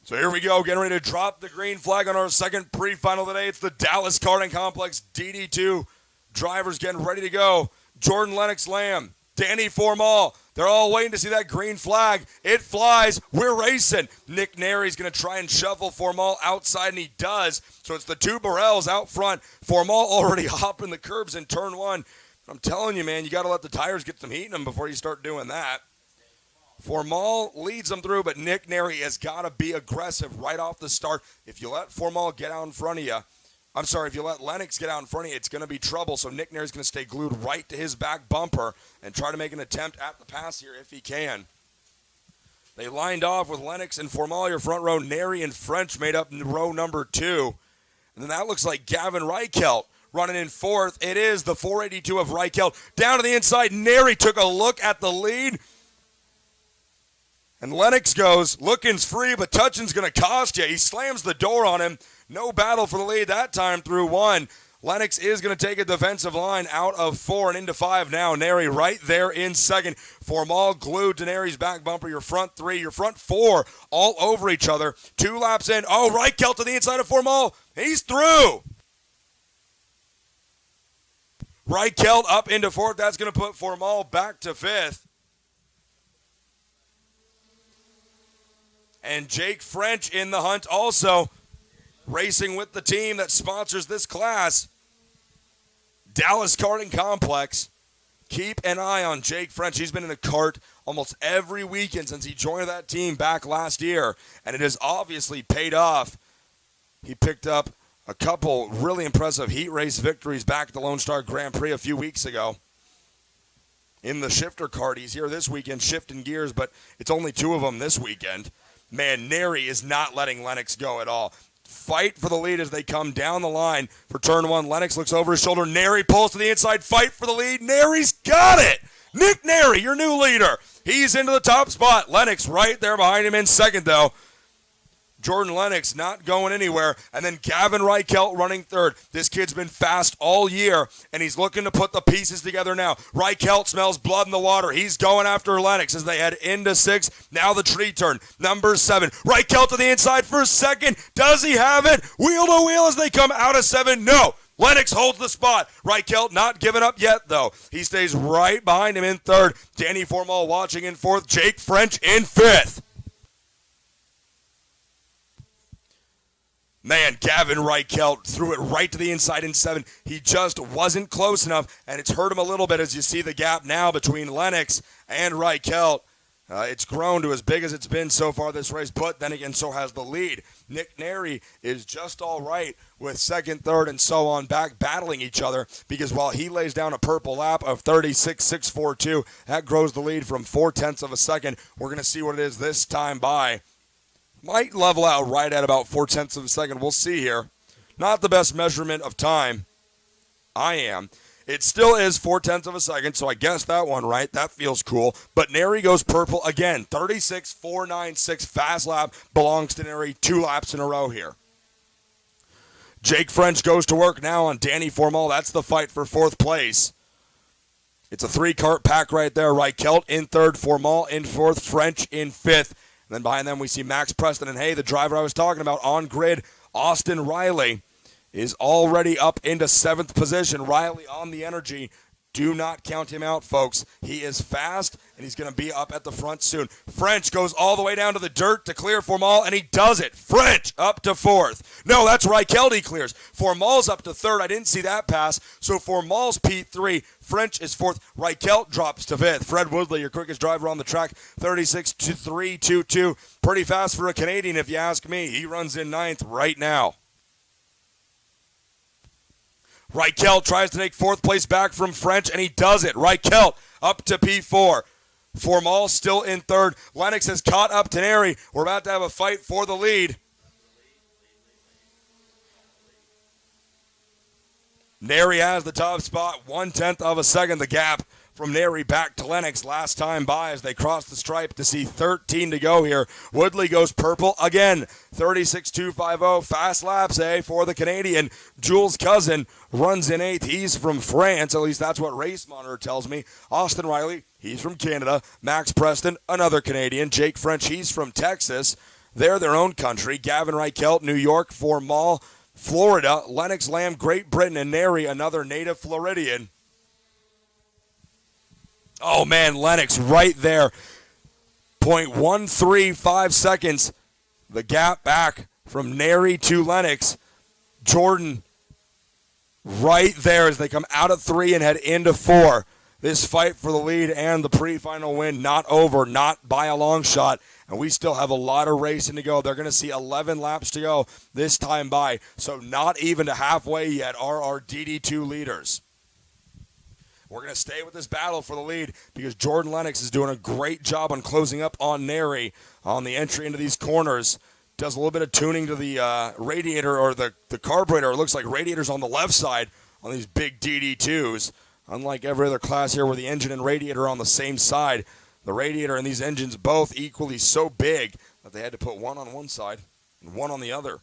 So here we go, getting ready to drop the green flag on our second pre-final today. It's the Dallas Karting Complex DD2 drivers getting ready to go. Jordan Lennox Lamb, Danny Formal, they're all waiting to see that green flag. It flies. We're racing. Nick Nary's going to try and shuffle Formal outside, and he does. So it's the two Burrells out front. Formal already hopping the curbs in turn one. I'm telling you, man, you got to let the tires get some heat in them before you start doing that. Formal leads them through, but Nick Nary has got to be aggressive right off the start. If you let Formal get out in front of you, if you let Lennox get out in front of you, it's going to be trouble. So Nick Nary's going to stay glued right to his back bumper and try to make an attempt at the pass here if he can. They lined off with Lennox and Formal, your front row. Nary and French made up row number 2. And then that looks like Gavin Reichelt running in fourth. It is the 482 of Reichelt. Down to the inside, Nary took a look at the lead. And Lennox goes, looking's free, but touching's going to cost you. He slams the door on him. No battle for the lead that time through 1. Lennox is going to take a defensive line out of 4 and into 5 now. Nary right there in second. Formal glued to Nary's back bumper. Your front 3, your front 4 all over each other. 2 laps in. Oh, Reichelt to the inside of Formal. He's through. Reichelt up into 4th. That's going to put Formal back to 5th. And Jake French in the hunt also, racing with the team that sponsors this class, Dallas Karting Complex. Keep an eye on Jake French. He's been in a kart almost every weekend since he joined that team back last year, and it has obviously paid off. He picked up a couple really impressive heat race victories back at the Lone Star Grand Prix a few weeks ago. In the shifter kart, he's here this weekend shifting gears, but it's only 2 of them this weekend. Man, Nary is not letting Lennox go at all. Fight for the lead as they come down the line for turn 1. Lennox looks over his shoulder. Nary pulls to the inside. Fight for the lead. Nary's got it. Nick Nary, your new leader. He's into the top spot. Lennox right there behind him in second, though. Jordan Lennox not going anywhere. And then Gavin Reichelt running third. This kid's been fast all year, and he's looking to put the pieces together now. Reichelt smells blood in the water. He's going after Lennox as they head into 6. Now the tree turn. Number 7. Reichelt to the inside for second. Does he have it? Wheel to wheel as they come out of 7. No. Lennox holds the spot. Reichelt not giving up yet, though. He stays right behind him in 3rd. Danny Formal watching in 4th. Jake French in 5th. Man, Gavin Reichelt threw it right to the inside in 7. He just wasn't close enough, and it's hurt him a little bit as you see the gap now between Lennox and Reichelt. It's grown to as big as it's been so far this race, but then again, so has the lead. Nick Nary is just all right with 2nd, 3rd, and so on back battling each other because while he lays down a purple lap of 36.642, that grows the lead from 0.4 of a second. We're going to see what it is this time by. Might level out right at about 0.4 of a second. We'll see here. Not the best measurement of time. I am. It still is 0.4 of a second, so I guessed that one right. That feels cool. But Nary goes purple again. 36.496 fast lap belongs to Nary 2 laps in a row here. Jake French goes to work now on Danny Formal. That's the fight for 4th place. It's a 3-kart pack right there. Reichelt in 3rd, Formal in 4th, French in 5th. And then behind them we see Max Preston and, hey, the driver I was talking about on grid, Austin Riley, is already up into 7th position. Riley on the energy, Do not count him out, folks. He is fast, and he's going to be up at the front soon. French goes all the way down to the dirt to clear Formal, and he does it. French up to fourth. No, that's Reichelde clears. Formal's up to third. I didn't see that pass. So Formal's P3. French is fourth. Reichelt drops to fifth. Fred Woodley, your quickest driver on the track, 36.322. Pretty fast for a Canadian, if you ask me. He runs in ninth right now. Reichelt tries to take fourth place back from French, and he does it. Reichelt up to P4. Formal still in third. Lennox has caught up to Neri. We're about to have a fight for the lead. Neri has the top spot, 1/10 of a second. The gap from Neri back to Lennox last time by as they cross the stripe to see 13 to go here. Woodley goes purple again, 36.250. Fast laps, for the Canadian. Jules' cousin runs in eighth. He's from France, at least that's what Race Monitor tells me. Austin Riley, he's from Canada. Max Preston, another Canadian. Jake French, he's from Texas. They're their own country. Gavin Reichelt, New York. Formal, Florida. Lennox Lamb, Great Britain. And Neri, another native Floridian. Oh, man, Lennox right there. 0.135 seconds. The gap back from Neri to Lennox. Jordan right there as they come out of 3 and head into 4. This fight for the lead and the pre-final win not over, not by a long shot. And we still have a lot of racing to go. They're going to see 11 laps to go this time by. So not even to halfway yet are our DD2 leaders. We're going to stay with this battle for the lead because Jordan Lennox is doing a great job on closing up on Neri on the entry into these corners. Does a little bit of tuning to the radiator or the carburetor. It looks like radiators on the left side on these big DD2s. Unlike every other class here where the engine and radiator are on the same side, the radiator and these engines both equally so big that they had to put one on one side and one on the other.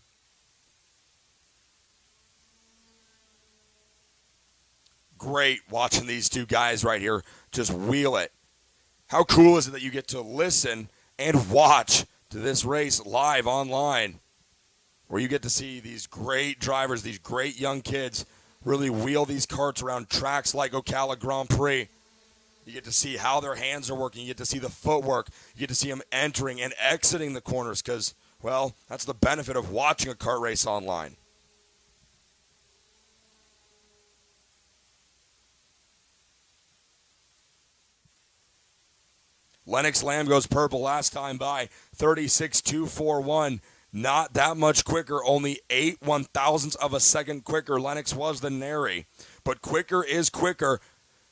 Great watching these two guys right here just wheel it. How cool is it that you get to listen and watch to this race live online, where you get to see these great drivers, these great young kids really wheel these carts around tracks like Ocala Grand Prix. You get to see how their hands are working. You get to see the footwork. You get to see them entering and exiting the corners because, well, that's the benefit of watching a kart race online. Lennox Lamb goes purple last time by, 36.241. Not that much quicker, only 8/1000ths of a second quicker Lennox was than Neri. But quicker is quicker.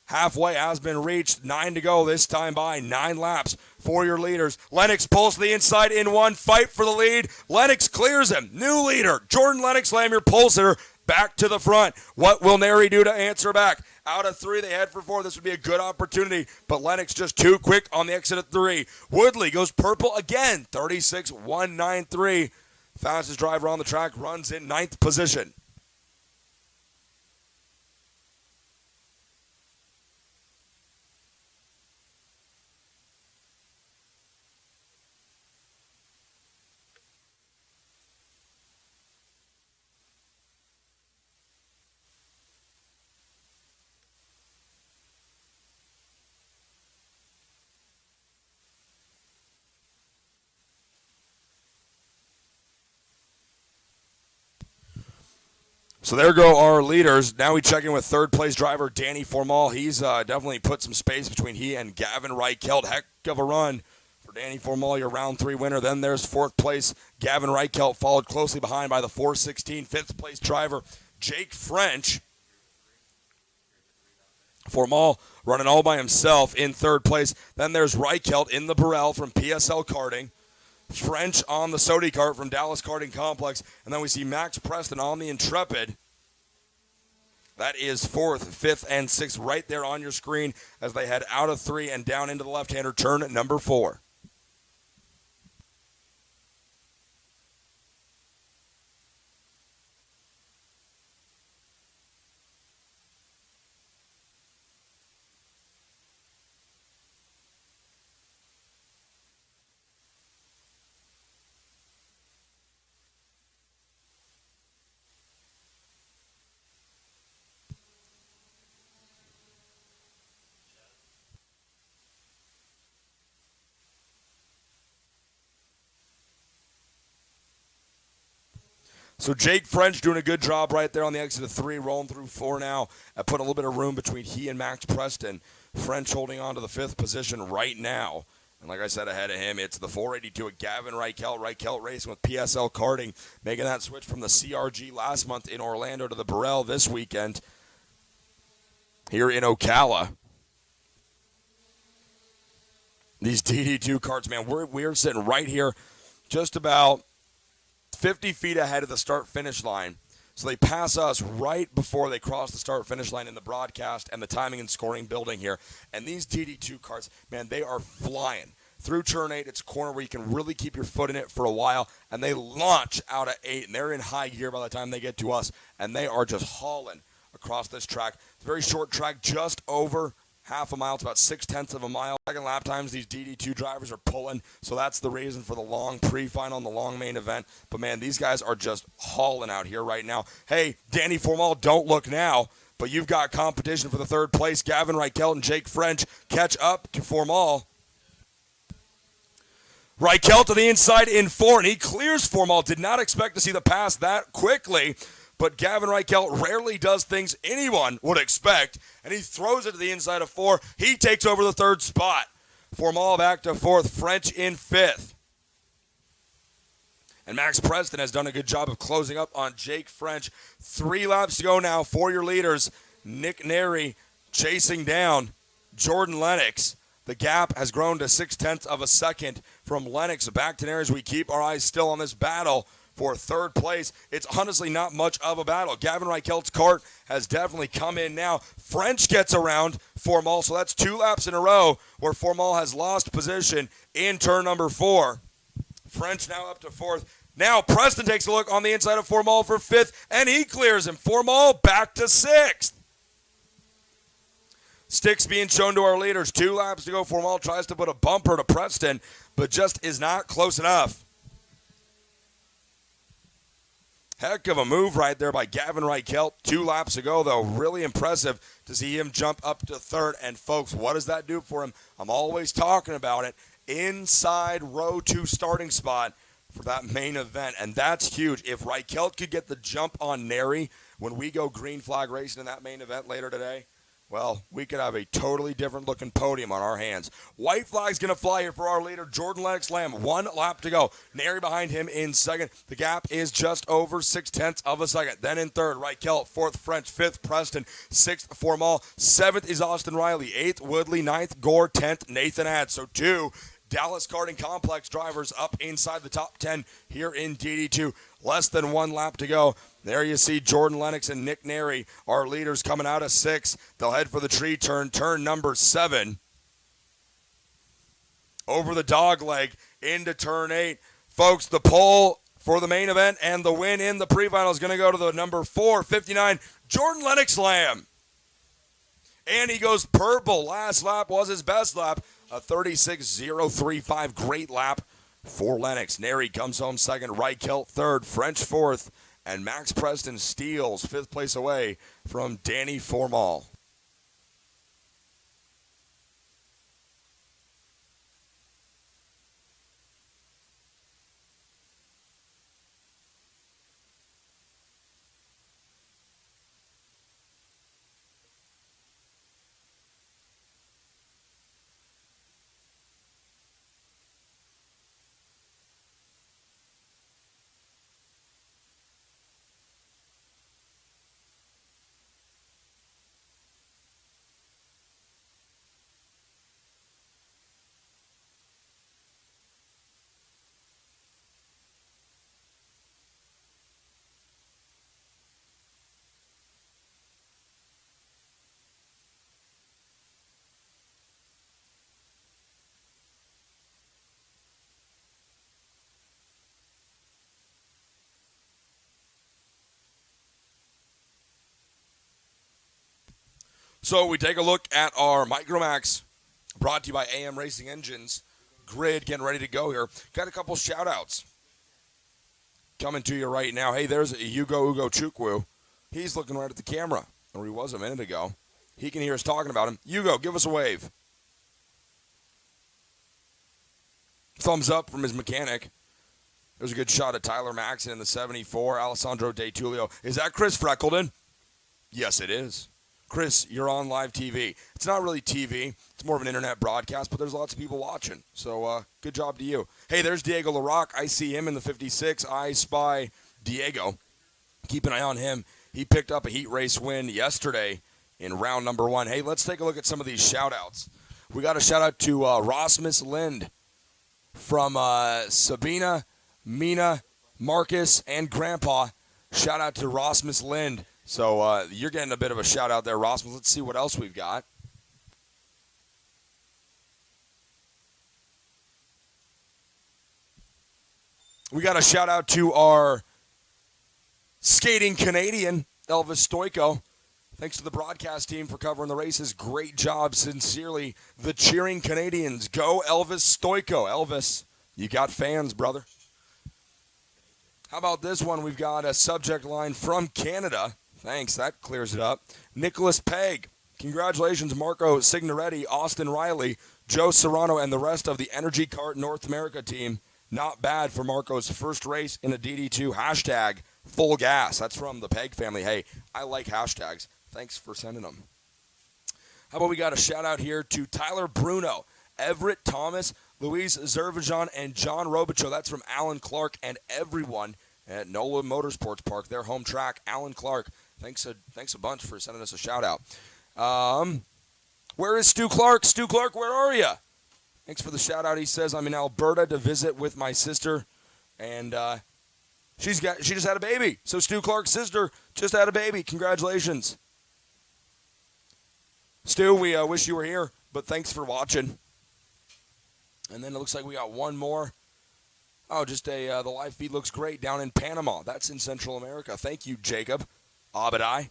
Halfway has been reached. 9 to go this time by. 9 laps for your leaders. Lennox pulls to the inside in 1. Fight for the lead. Lennox clears him. New leader. Jordan Lennox Lamb, your pole sitter, back to the front. What will Neri do to answer back? Out of 3, they head for 4. This would be a good opportunity, but Lennox just too quick on the exit at 3. Woodley goes purple again, 36.193. Fastest driver on the track, runs in 9th position. So there go our leaders. Now we check in with third place driver Danny Formal. He's definitely put some space between he and Gavin Reichelt. Heck of a run for Danny Formal, your round 3 winner. Then there's fourth place Gavin Reichelt, followed closely behind by the 416 fifth place driver Jake French. Formal running all by himself in third place. Then there's Reichelt in the Burrell from PSL Karting. French on the Sodi kart from Dallas Karting Complex. And then we see Max Preston on the Intrepid. That is 4th, 5th, and 6th right there on your screen as they head out of 3 and down into the left-hander turn at number 4. So Jake French doing a good job right there on the exit of 3, rolling through 4 now, putting a little bit of room between he and Max Preston. French holding on to the 5th position right now. And like I said, ahead of him, it's the 482 at Gavin Reichelt. Reichelt racing with PSL Karting, making that switch from the CRG last month in Orlando to the Burrell this weekend here in Ocala. These DD2 karts, man, we're sitting right here just about 50 feet ahead of the start-finish line. So they pass us right before they cross the start-finish line in the broadcast and the timing and scoring building here. And these DD2 karts, man, they are flying. Through turn 8, it's a corner where you can really keep your foot in it for a while, and they launch out of 8, and they're in high gear by the time they get to us, and they are just hauling across this track. It's a very short track, just over half a mile. It's about 0.6 of a mile. Second lap times, these DD2 drivers are pulling, so that's the reason for the long pre-final and the long main event. But, man, these guys are just hauling out here right now. Hey, Danny Formal, don't look now, but you've got competition for the 3rd place. Gavin Reichelt and Jake French catch up to Formal. Reichelt to the inside in 4, and he clears Formal. Did not expect to see the pass that quickly. But Gavin Reichelt rarely does things anyone would expect, and he throws it to the inside of 4. He takes over the 3rd spot. Formal back to 4th, French in 5th. And Max Preston has done a good job of closing up on Jake French. 3 laps to go now for your leaders. Nick Neri chasing down Jordan Lennox. The gap has grown to 0.6 of a second from Lennox back to Neri as we keep our eyes still on this battle for 3rd place. It's honestly not much of a battle. Gavin Reichelt's kart has definitely come in now. French gets around Formal, so that's 2 laps in a row where Formal has lost position in turn number 4. French now up to 4th. Now Preston takes a look on the inside of Formal for 5th, and he clears him. Formal back to 6th. Sticks being shown to our leaders. 2 laps to go. Formal tries to put a bumper to Preston, but just is not close enough. Heck of a move right there by Gavin Reichelt 2 laps ago, though. Really impressive to see him jump up to 3rd. And, folks, what does that do for him? I'm always talking about it. Inside row 2 starting spot for that main event, and that's huge. If Reichelt could get the jump on Neri when we go green flag racing in that main event later today, well, we could have a totally different looking podium on our hands. White flag's going to fly here for our leader, Jordan Lennox Lamb. 1 lap to go. Neri behind him in 2nd. The gap is just over 0.6 of a second. Then in 3rd, Reichelt. 4th, French. 5th, Preston. 6th, Formal. 7th is Austin Riley. 8th, Woodley. 9th, Gore. 10th, Nathan Add. So 2 Dallas Karting Complex drivers up inside the top 10 here in DD2. Less than 1 lap to go. There you see Jordan Lennox and Nick Neri, our leaders, coming out of 6. They'll head for the tree turn number 7. Over the dog leg into turn 8. Folks, the pole for the main event and the win in the pre-final is going to go to the number 459, Jordan Lennox Lamb. And he goes purple. Last lap was his best lap. A 36.035. Great lap for Lennox. Neri comes home 2nd. Reichelt 3rd. French 4th. And Max Preston steals 5th place away from Danny Formal. So we take a look at our Micromax, brought to you by AM Racing Engines grid, getting ready to go here. Got a couple shout-outs coming to you right now. Hey, there's Ugo Chukwu. He's looking right at the camera, or he was a minute ago. He can hear us talking about him. Ugo, give us a wave. Thumbs up from his mechanic. There's a good shot of Tyler Maxon in the 74. Alessandro De Tullio. Is that Chris Freckleton? Yes, it is. Chris, you're on live TV. It's not really TV. It's more of an internet broadcast, but there's lots of people watching. So good job to you. Hey, there's Diego LaRocque. I see him in the 56. I spy Diego. Keep an eye on him. He picked up a heat race win yesterday in round number 1. Hey, let's take a look at some of these shout-outs. We got a shout-out to Rasmus Lind from Sabina, Mina, Marcus, and Grandpa. Shout-out to Rasmus Lind. So you're getting a bit of a shout-out there, Rasmus. Let's see what else we've got. We got a shout-out to our skating Canadian, Elvis Stoico. Thanks to the broadcast team for covering the races. Great job. Sincerely, the cheering Canadians. Go Elvis Stoico. Elvis, you got fans, brother. How about this one? We've got a subject line from Canada. Thanks, that clears it up. Nicholas Pegg. Congratulations, Marco Signoretti, Austin Riley, Joe Serrano, and the rest of the Energy Cart North America team. Not bad for Marco's first race in a DD2. Hashtag full gas. That's from the Pegg family. Hey, I like hashtags. Thanks for sending them. How about we got a shout-out here to Tyler Bruno, Everett Thomas, Luis Zervajan, and John Robichaud. That's from Alan Clark and everyone at NOLA Motorsports Park, their home track. Alan Clark, thanks a bunch for sending us a shout-out. Where is Stu Clark? Stu Clark, where are you? Thanks for the shout-out. He says, I'm in Alberta to visit with my sister, and she just had a baby. So Stu Clark's sister just had a baby. Congratulations. Stu, we wish you were here, but thanks for watching. And then it looks like we got one more. Oh, just the live feed looks great down in Panama. That's in Central America. Thank you, Jacob Abadai.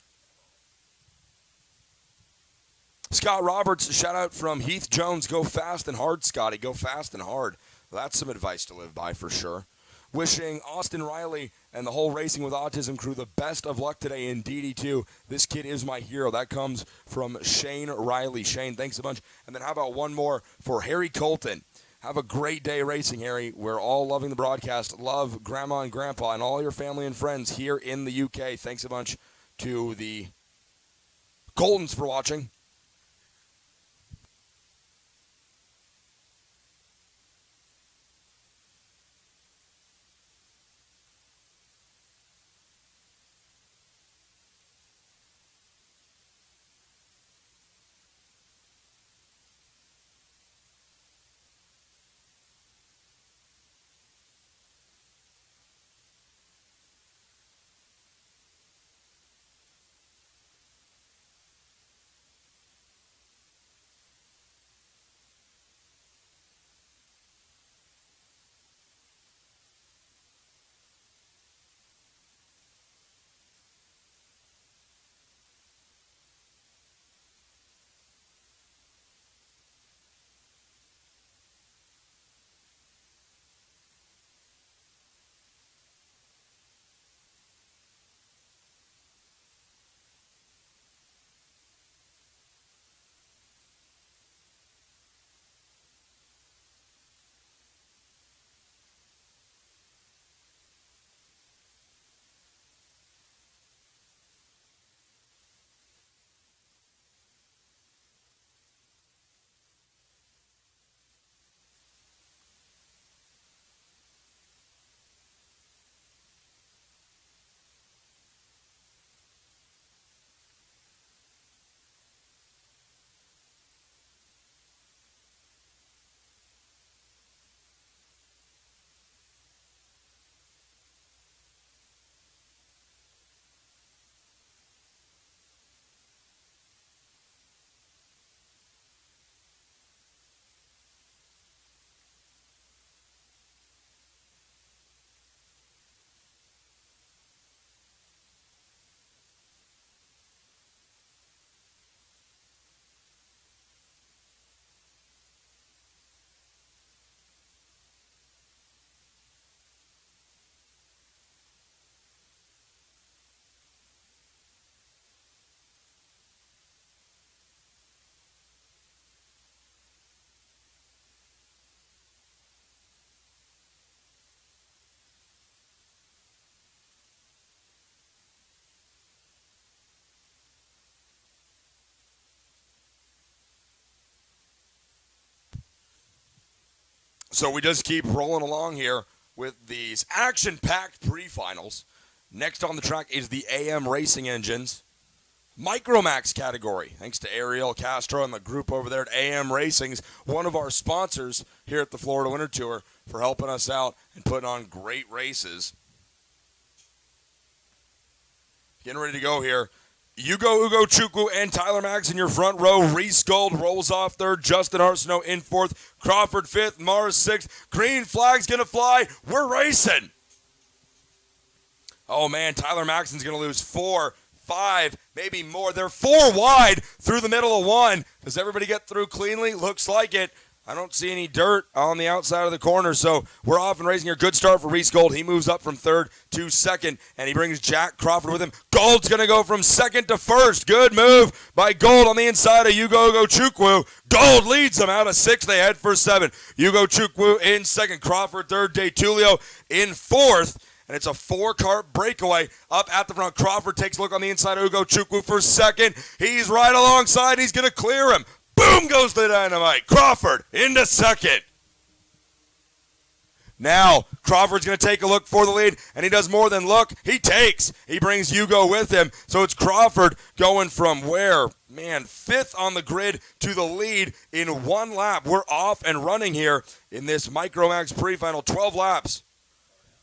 Scott Roberts, a shout out from Heath Jones. Go fast and hard, Scotty. Go fast and hard. That's some advice to live by for sure. Wishing Austin Riley and the whole Racing with Autism crew the best of luck today in DD2. This kid is my hero. That comes from Shane Riley. Shane, thanks a bunch. And then how about one more for Harry Colton? Have a great day racing, Harry. We're all loving the broadcast. Love Grandma and Grandpa and all your family and friends here in the UK. Thanks a bunch to the Coltons for watching. So we just keep rolling along here with these action-packed pre-finals. Next on the track is the AM Racing Engines Micromax category. Thanks to Ariel Castro and the group over there at AM Racing's, one of our sponsors here at the Florida Winter Tour, for helping us out and putting on great races. Getting ready to go here. Ugo Chukwu and Tyler Max in your front row. Reese Gold rolls off third. Justin Arsenault in fourth. Crawford fifth. Mars sixth. Green flag's going to fly. We're racing. Oh, man, Tyler Maxon's going to lose 4, 5, maybe more. They're 4 wide through the middle of one. Does everybody get through cleanly? Looks like it. I don't see any dirt on the outside of the corner, so we're off and racing here. Good start for Reese Gold. He moves up from third to second, and he brings Jack Crawford with him. Gold's going to go from second to first. Good move by Gold on the inside of Ugo Chukwu. Gold leads them out of 6th. They head for 7. Ugo Chukwu in second. Crawford third. DeTulio in fourth. And it's a 4-cart breakaway up at the front. Crawford takes a look on the inside of Ugo Chukwu for second. He's right alongside. He's going to clear him. Boom goes the dynamite. Crawford into second. Now, Crawford's going to take a look for the lead, and he does more than look. He takes. He brings Ugo with him. So it's Crawford going from where? Man, 5th on the grid to the lead in 1 lap. We're off and running here in this Micromax pre-final. 12 laps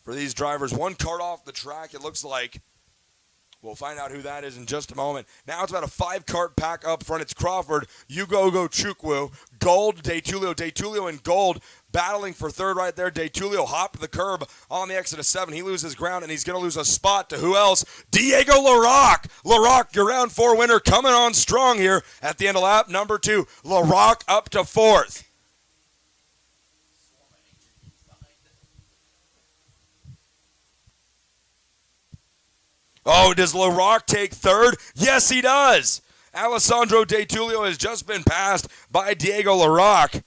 for these drivers. 1 cart off the track, it looks like. We'll find out who that is in just a moment. Now it's about a 5-cart pack up front. It's Crawford, Ugo Chukwu, Gold, DeTulio and Gold battling for third right there. DeTulio hopped the curb on the exit of 7. He loses ground, and he's going to lose a spot to who else? Diego LaRock. LaRock, your round 4 winner, coming on strong here at the end of lap number 2. LaRock up to 4th. Oh, does LaRock take third? Yes, he does. Alessandro DeTulio has just been passed by Diego LaRock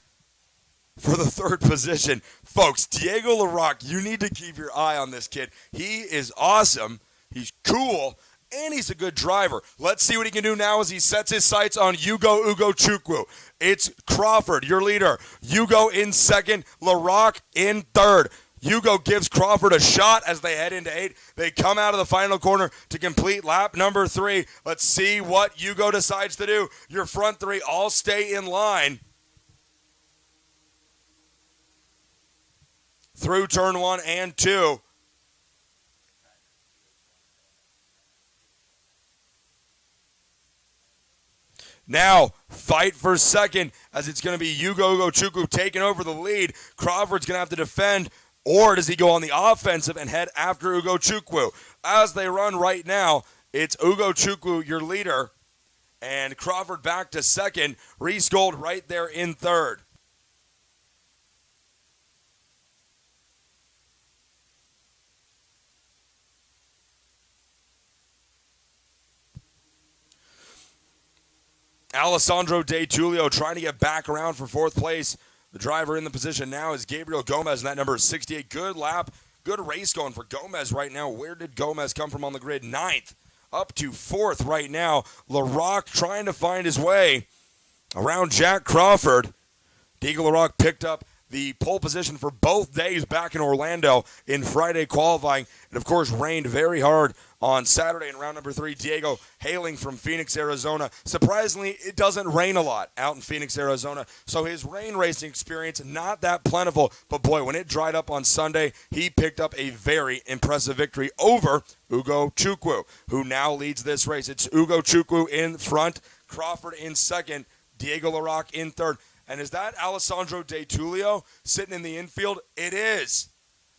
for the 3rd position. Folks, Diego LaRock, you need to keep your eye on this kid. He is awesome. He's cool, and he's a good driver. Let's see what he can do now as he sets his sights on Ugo Chukwu. It's Crawford, your leader. Ugo in second, LaRock in third. Ugo gives Crawford a shot as they head into 8. They come out of the final corner to complete lap number 3. Let's see what Ugo decides to do. Your front 3 all stay in line through turn 1 and 2. Now, fight for second as it's going to be Ugo Chukwu taking over the lead. Crawford's going to have to defend. Or does he go on the offensive and head after Ugo Chukwu? As they run right now, it's Ugo Chukwu, your leader, and Crawford back to second. Reese Gold right there in third. Alessandro DeTulio trying to get back around for 4th place. The driver in the position now is Gabriel Gomez, and that number is 68. Good lap, good race going for Gomez right now. Where did Gomez come from on the grid? 9th, up to 4th right now. LaRock trying to find his way around Jack Crawford. Diego LaRock picked up the pole position for both days back in Orlando in Friday qualifying. It, of course, rained very hard on Saturday in round number 3. Diego hailing from Phoenix, Arizona. Surprisingly, it doesn't rain a lot out in Phoenix, Arizona, so his rain racing experience not that plentiful. But, boy, when it dried up on Sunday, he picked up a very impressive victory over Ugo Chukwu, who now leads this race. It's Ugo Chukwu in front, Crawford in second, Diego LaRock in third. And is that Alessandro DeTulio sitting in the infield? It is.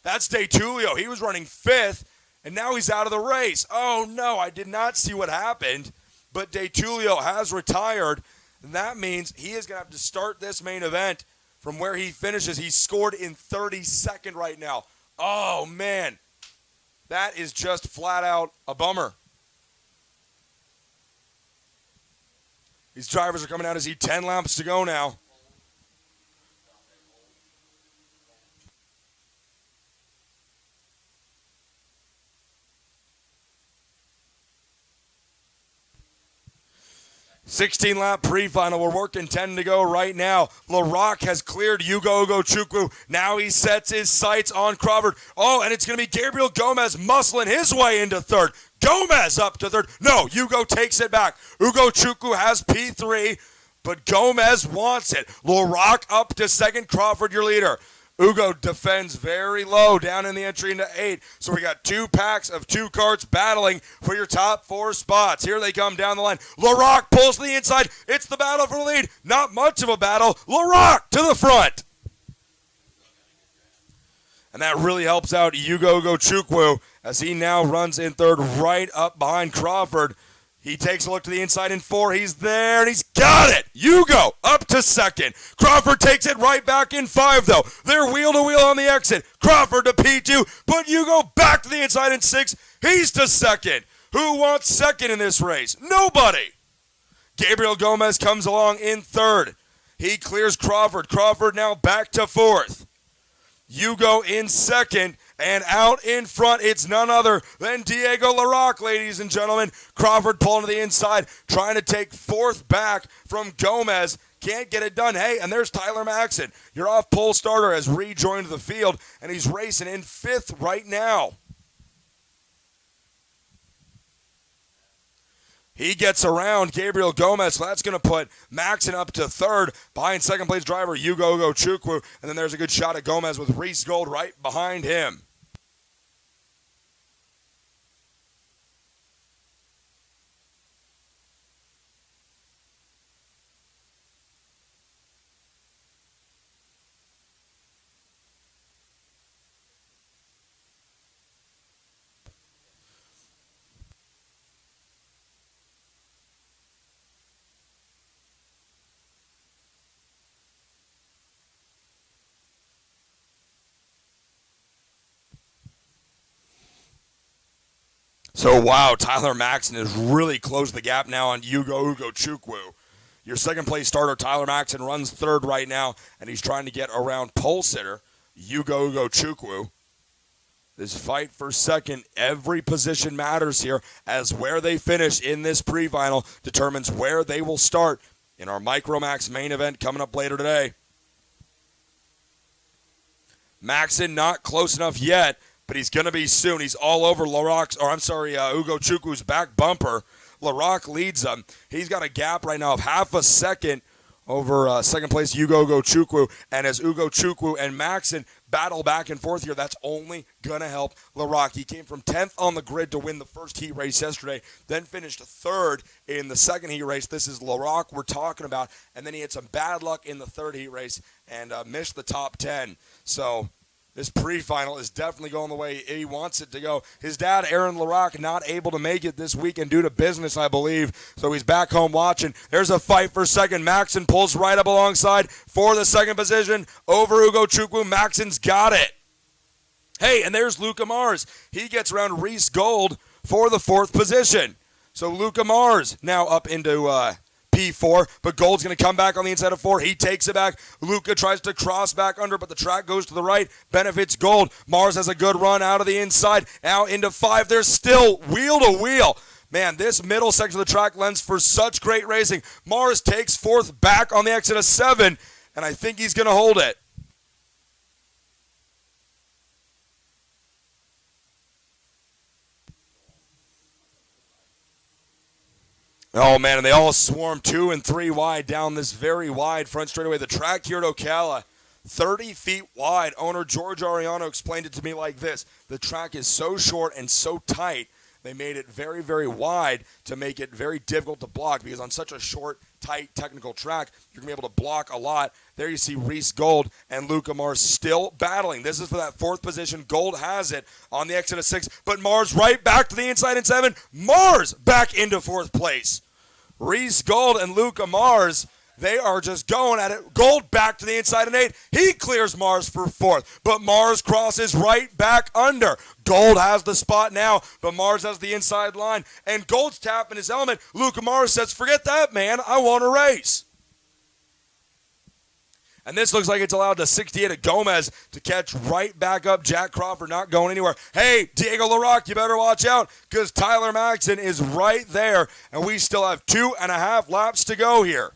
That's DeTulio. He was running 5th, and now he's out of the race. Oh, no, I did not see what happened. But DeTulio has retired, and that means he is going to have to start this main event from where he finishes. He scored in 32nd right now. Oh, man. That is just flat out a bummer. These drivers are coming out as 10 laps to go now. 16-lap pre-final. We're working 10 to go right now. LaRock has cleared Ugo Chukwu. Now he sets his sights on Crawford. Oh, and it's going to be Gabriel Gomez muscling his way into third. Gomez up to third. No, Ugo takes it back. Ugo Chukwu has P3, but Gomez wants it. LaRock up to second. Crawford, your leader. Ugo defends very low down in the entry into 8. So we got 2 packs of 2 carts battling for your top 4 spots. Here they come down the line. LaRock pulls to the inside. It's the battle for the lead. Not much of a battle. LaRock to the front. And that really helps out Ugo Chukwu as he now runs in third right up behind Crawford. He takes a look to the inside in 4. He's there, and he's got it. Ugo up to second. Crawford takes it right back in 5, though. They're wheel to wheel on the exit. Crawford to P2. Put Ugo back to the inside in 6. He's to second. Who wants second in this race? Nobody. Gabriel Gomez comes along in third. He clears Crawford. Crawford now back to 4th. Ugo in second. And out in front, it's none other than Diego LaRock, ladies and gentlemen. Crawford pulling to the inside, trying to take 4th back from Gomez. Can't get it done. Hey, and there's Tyler Maxson. Your off-pole starter has rejoined the field, and he's racing in 5th right now. He gets around Gabriel Gomez, so that's going to put Maxson up to 3rd behind second-place driver Ugo Chukwu. And then there's a good shot at Gomez with Reese Gold right behind him. So, wow, Tyler Maxson has really closed the gap now on Ugo Chukwu. Your second-place starter, Tyler Maxson, runs 3rd right now, and he's trying to get around pole sitter, Ugo Chukwu. This fight for second, every position matters here, as where they finish in this pre-final determines where they will start in our Micromax main event coming up later today. Maxson not close enough yet, but he's going to be soon. He's all over Ugo Chukwu's back bumper. LaRock leads him. He's got a gap right now of half a second over second place Ugo Chukwu. And as Ugo Chukwu and Maxson battle back and forth here, that's only going to help LaRock. He came from 10th on the grid to win the first heat race yesterday, then finished 3rd in the second heat race. This is LaRock we're talking about. And then he had some bad luck in the 3rd heat race and missed the top 10. So this pre-final is definitely going the way he wants it to go. His dad, Aaron LaRock, not able to make it this weekend due to business, I believe. So he's back home watching. There's a fight for second. Maxson pulls right up alongside for the second position over Ugo Chukwu. Maxson's got it. Hey, and there's Luca Mars. He gets around Reese Gold for the 4th position. So Luca Mars now up into P4, but Gold's going to come back on the inside of 4. He takes it back. Luca tries to cross back under, but the track goes to the right. Benefits Gold. Mars has a good run out of the inside. Now into 5. There's still wheel to wheel. Man, this middle section of the track lends for such great racing. Mars takes 4th back on the exit of 7, and I think he's going to hold it. Oh, man, and they all swarm 2 and 3 wide down this very wide front straightaway. The track here at Ocala, 30 feet wide. Owner George Ariano explained it to me like this. The track is so short and so tight, they made it very, very wide to make it very difficult to block because on such a short, tight, technical track, you're going to be able to block a lot. There you see Reese Gold and Luca Mars still battling. This is for that 4th position. Gold has it on the exit of 6, but Mars right back to the inside in 7. Mars back into 4th place. Reese Gold and Luca Mars, they are just going at it. Gold back to the inside in 8. He clears Mars for 4th, but Mars crosses right back under. Gold has the spot now, but Mars has the inside line, and Gold's tapping his helmet. Luca Mars says, forget that, man. I want to race. And this looks like it's allowed to 68 of Gomez to catch right back up. Jack Crawford not going anywhere. Hey, Diego LaRocque, you better watch out because Tyler Maxson is right there, and we still have 2.5 laps to go here.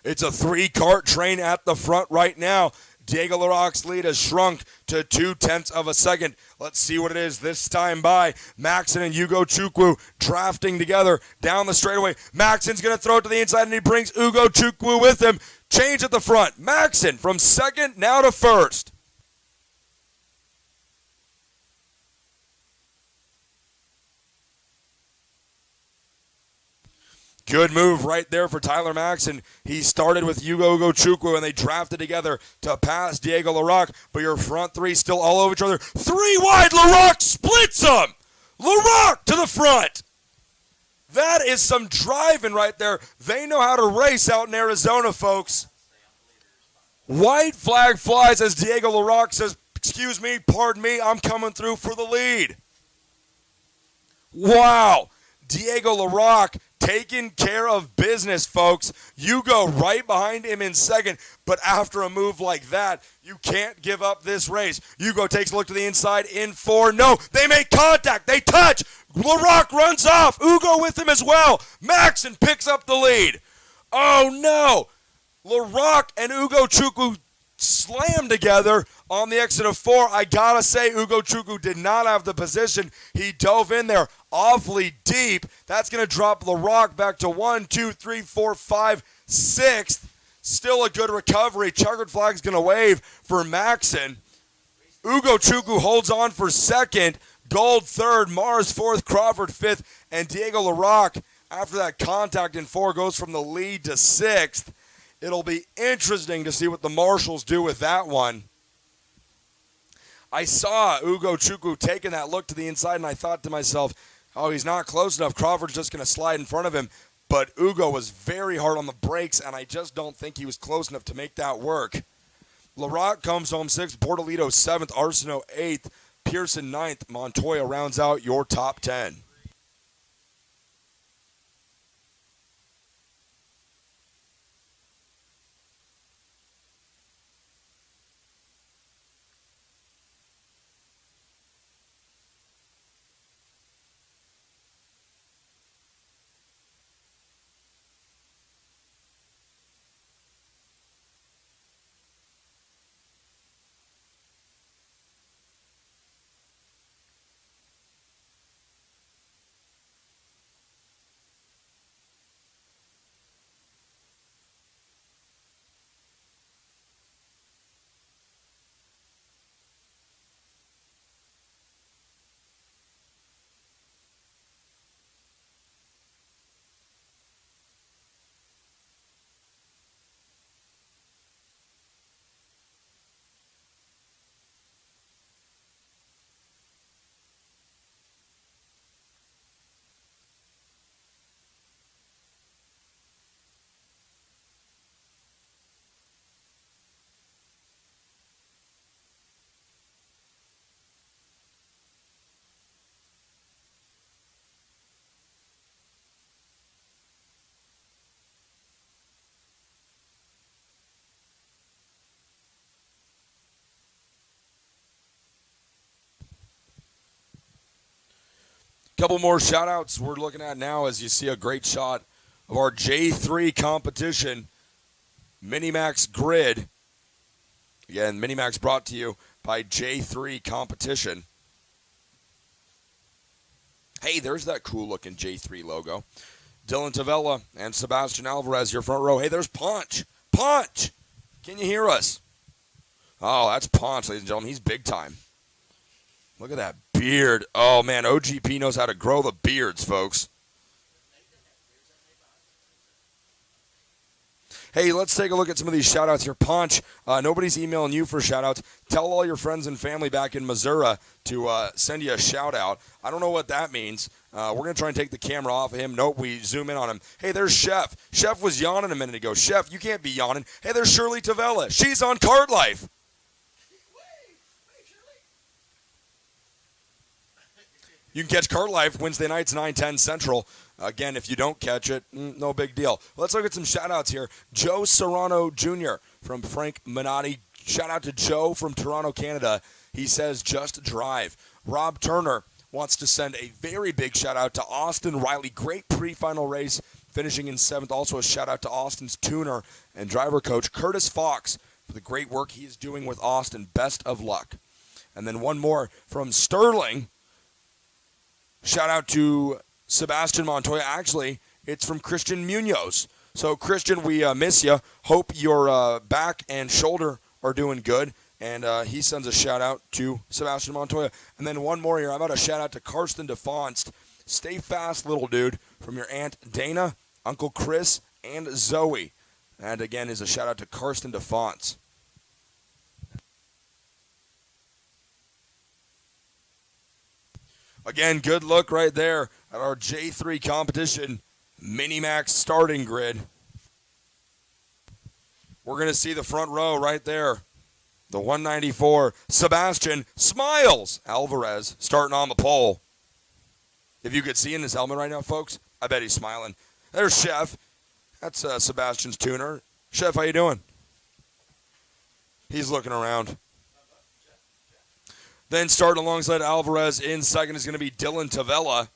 It's a 3-cart train at the front right now. Diego LaRocque's lead has shrunk to 0.2 of a second. Let's see what it is this time by. Maxson and Ugo Chukwu drafting together down the straightaway. Maxson's going to throw it to the inside, and he brings Ugo Chukwu with him. Change at the front. Maxson from second now to first. Good move right there for Tyler Maxson. He started with Ugo Chukwu, and they drafted together to pass Diego LaRocque, but your front three still all over each other. 3 wide, LaRocque splits them! LaRocque to the front! That is some driving right there. They know how to race out in Arizona, folks. White flag flies as Diego LaRocque says, excuse me, pardon me, I'm coming through for the lead. Wow. Diego LaRocque taking care of business, folks. You go right behind him in second, but after a move like that, you can't give up this race. Ugo takes a look to the inside in 4. No, they make contact. They touch. LaRocque runs off. Ugo with him as well. Maxson picks up the lead. Oh, no. LaRocque and Ugo Chukwu slammed together on the exit of 4. I gotta say, Ugo Chukwu did not have the position. He dove in there awfully deep. That's gonna drop LaRocque back to 1, 2, 3, 4, 5, 6th. Still a good recovery. Checkered flag's gonna wave for Maxson. Ugo Chukwu holds on for second. Gold third. Mars fourth. Crawford fifth. And Diego LaRocque, after that contact in 4, goes from the lead to 6th. It'll be interesting to see what the marshals do with that one. I saw Ugo Chukwu taking that look to the inside, and I thought to myself, oh, he's not close enough. Crawford's just going to slide in front of him. But Ugo was very hard on the brakes, and I just don't think he was close enough to make that work. LaRocque comes home 6th, Bortolito 7th, Arsenault 8th, Pearson 9th. Montoya rounds out your top 10. Couple more shout-outs we're looking at now as you see a great shot of our J3 competition, Minimax Grid. Again, Minimax brought to you by J3 Competition. Hey, there's that cool-looking J3 logo. Dylan Tavella and Sebastian Alvarez, your front row. Hey, there's Ponch. Ponch! Can you hear us? Oh, that's Ponch, ladies and gentlemen. He's big time. Look at that beard. Oh, man, OGP knows how to grow the beards, folks. Hey, let's take a look at some of these shout-outs here. Ponch, nobody's emailing you for shout-outs. Tell all your friends and family back in Missouri to send you a shout-out. I don't know what that means. We're going to try and take the camera off of him. Nope, we zoom in on him. Hey, there's Chef. Chef was yawning a minute ago. Chef, you can't be yawning. Hey, there's Shirley Tavella. She's on Cart Life. You can catch Kart Life Wednesday nights, 9:10 Central. Again, if you don't catch it, no big deal. Let's look at some shout-outs here. Joe Serrano Jr. from Frank Minotti. Shout out to Joe from Toronto, Canada. He says, just drive. Rob Turner wants to send a very big shout-out to Austin Riley. Great pre-final race, finishing in 7th. Also a shout-out to Austin's tuner and driver coach, Curtis Fox, for the great work he is doing with Austin. Best of luck. And then one more from Sterling. Shout out to Sebastian Montoya. Actually, it's from Christian Munoz. So, Christian, we miss you. Hope your back and shoulder are doing good. And he sends a shout out to Sebastian Montoya. And then one more here. How about a shout out to Karsten DeFonst. Stay fast, little dude, from your Aunt Dana, Uncle Chris, and Zoe. And again, is a shout out to Karsten DeFonst. Again, good look right there at our J3 competition Minimax starting grid. We're going to see the front row right there. The 194, Sebastian Smiles Alvarez starting on the pole. If you could see in his helmet right now, folks, I bet he's smiling. There's Chef. That's Sebastian's tuner. Chef, how you doing? He's looking around. Then starting alongside Alvarez in second is going to be Dylan Tavella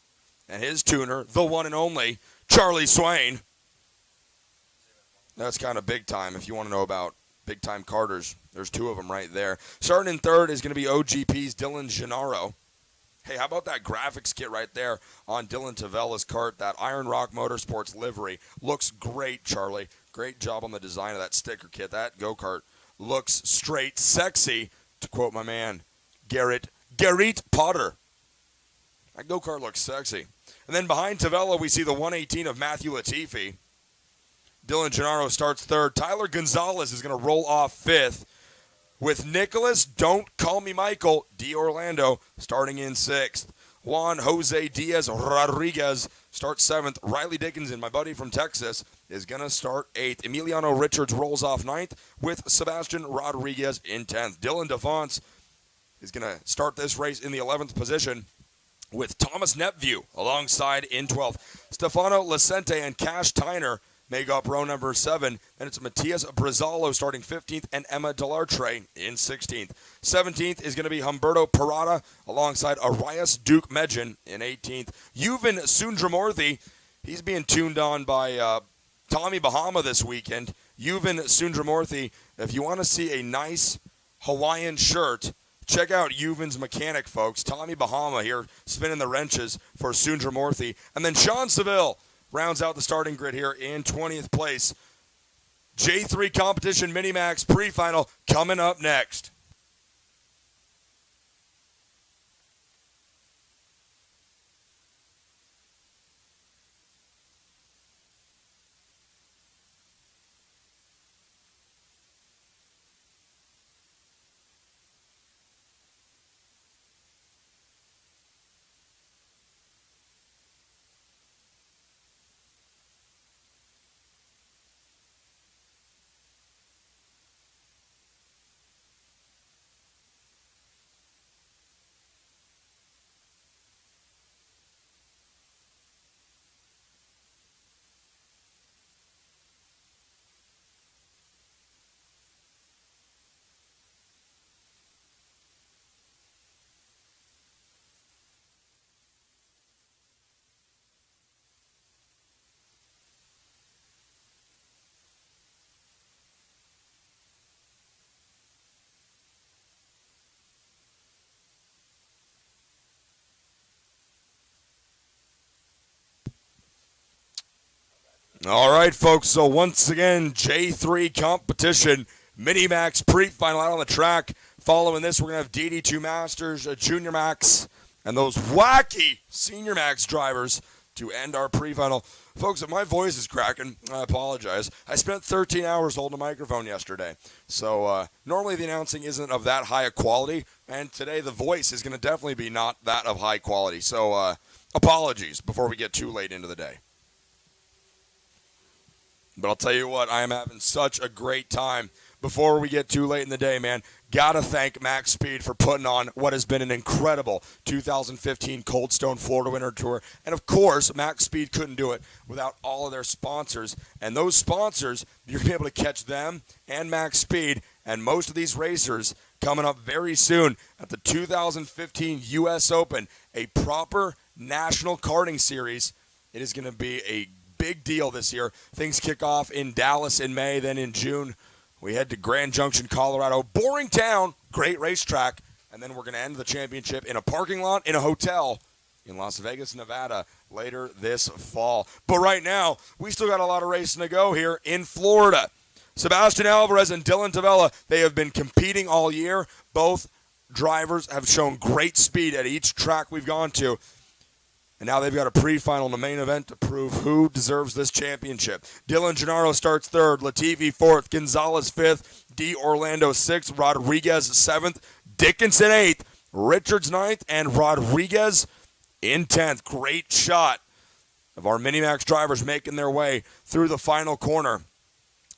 and his tuner, the one and only Charlie Swain. That's kind of big time if you want to know about big time karters. There's two of them right there. Starting in third is going to be OGP's Dylan Gennaro. Hey, how about that graphics kit right there on Dylan Tavella's kart? That Iron Rock Motorsports livery. Looks great, Charlie. Great job on the design of that sticker kit. That go-kart looks straight sexy, to quote my man, Garrett Potter. That go-kart looks sexy. And then behind Tavella, we see the 118 of Matthew Latifi. Dylan Gennaro starts third. Tyler Gonzalez is going to roll off fifth, with Nicholas, don't call me Michael, D'Orlando, starting in sixth. Juan Jose Diaz Rodriguez starts seventh. Riley Dickinson, my buddy from Texas, is going to start eighth. Emiliano Richards rolls off ninth, with Sebastian Rodriguez in 10th. Dylan DeFonts is going to start this race in the 11th position, with Thomas Nepview alongside in 12th. Stefano Licente and Cash Tyner make up row number 7. Then it's Matias Brizalo starting 15th and Emma Delartre in 16th. 17th is going to be Humberto Parada alongside Arias Duke Medjin in 18th. Yuvan Sundramorthy, he's being tuned on by Tommy Bahama this weekend. Yuvan Sundramorthy, if you want to see a nice Hawaiian shirt, check out Yuvan's mechanic, folks. Tommy Bahama here spinning the wrenches for Sundramorthy. And then Sean Seville rounds out the starting grid here in 20th place. J3 competition Minimax pre-final coming up next. All right, folks, so once again, J3 competition, Minimax pre-final out on the track. Following this, we're going to have DD2 Masters, Junior Max, and those wacky Senior Max drivers to end our pre-final. Folks, if my voice is cracking, I apologize. I spent 13 hours holding a microphone yesterday, so normally the announcing isn't of that high a quality, and today the voice is going to definitely be not that of high quality. So apologies before we get too late into the day. But I'll tell you what, I am having such a great time. before we get too late in the day, man, got to thank Max Speed for putting on what has been an incredible 2015 Cold Stone Florida Winter Tour. And, of course, Max Speed couldn't do it without all of their sponsors. And those sponsors, you're going to be able to catch them and Max Speed and most of these racers coming up very soon at the 2015 U.S. Open, a proper national karting series. It is going to be a big deal this year. Things kick off in Dallas in May, then in June we head to Grand Junction, Colorado. Boring town, great racetrack. And then we're going to end the championship in a parking lot in a hotel in Las Vegas, Nevada later this fall. But right now, we still got a lot of racing to go here in Florida. Sebastian Alvarez and Dylan Tavella, they have been competing all year. Both drivers have shown great speed at each track we've gone to. And now they've got a pre-final in the main event to prove who deserves this championship. Dylan Gennaro starts third, Latifi fourth, Gonzalez fifth, D. Orlando sixth, Rodriguez seventh, Dickinson eighth, Richards ninth, and Rodriguez in 10th. Great shot of our Minimax drivers making their way through the final corner.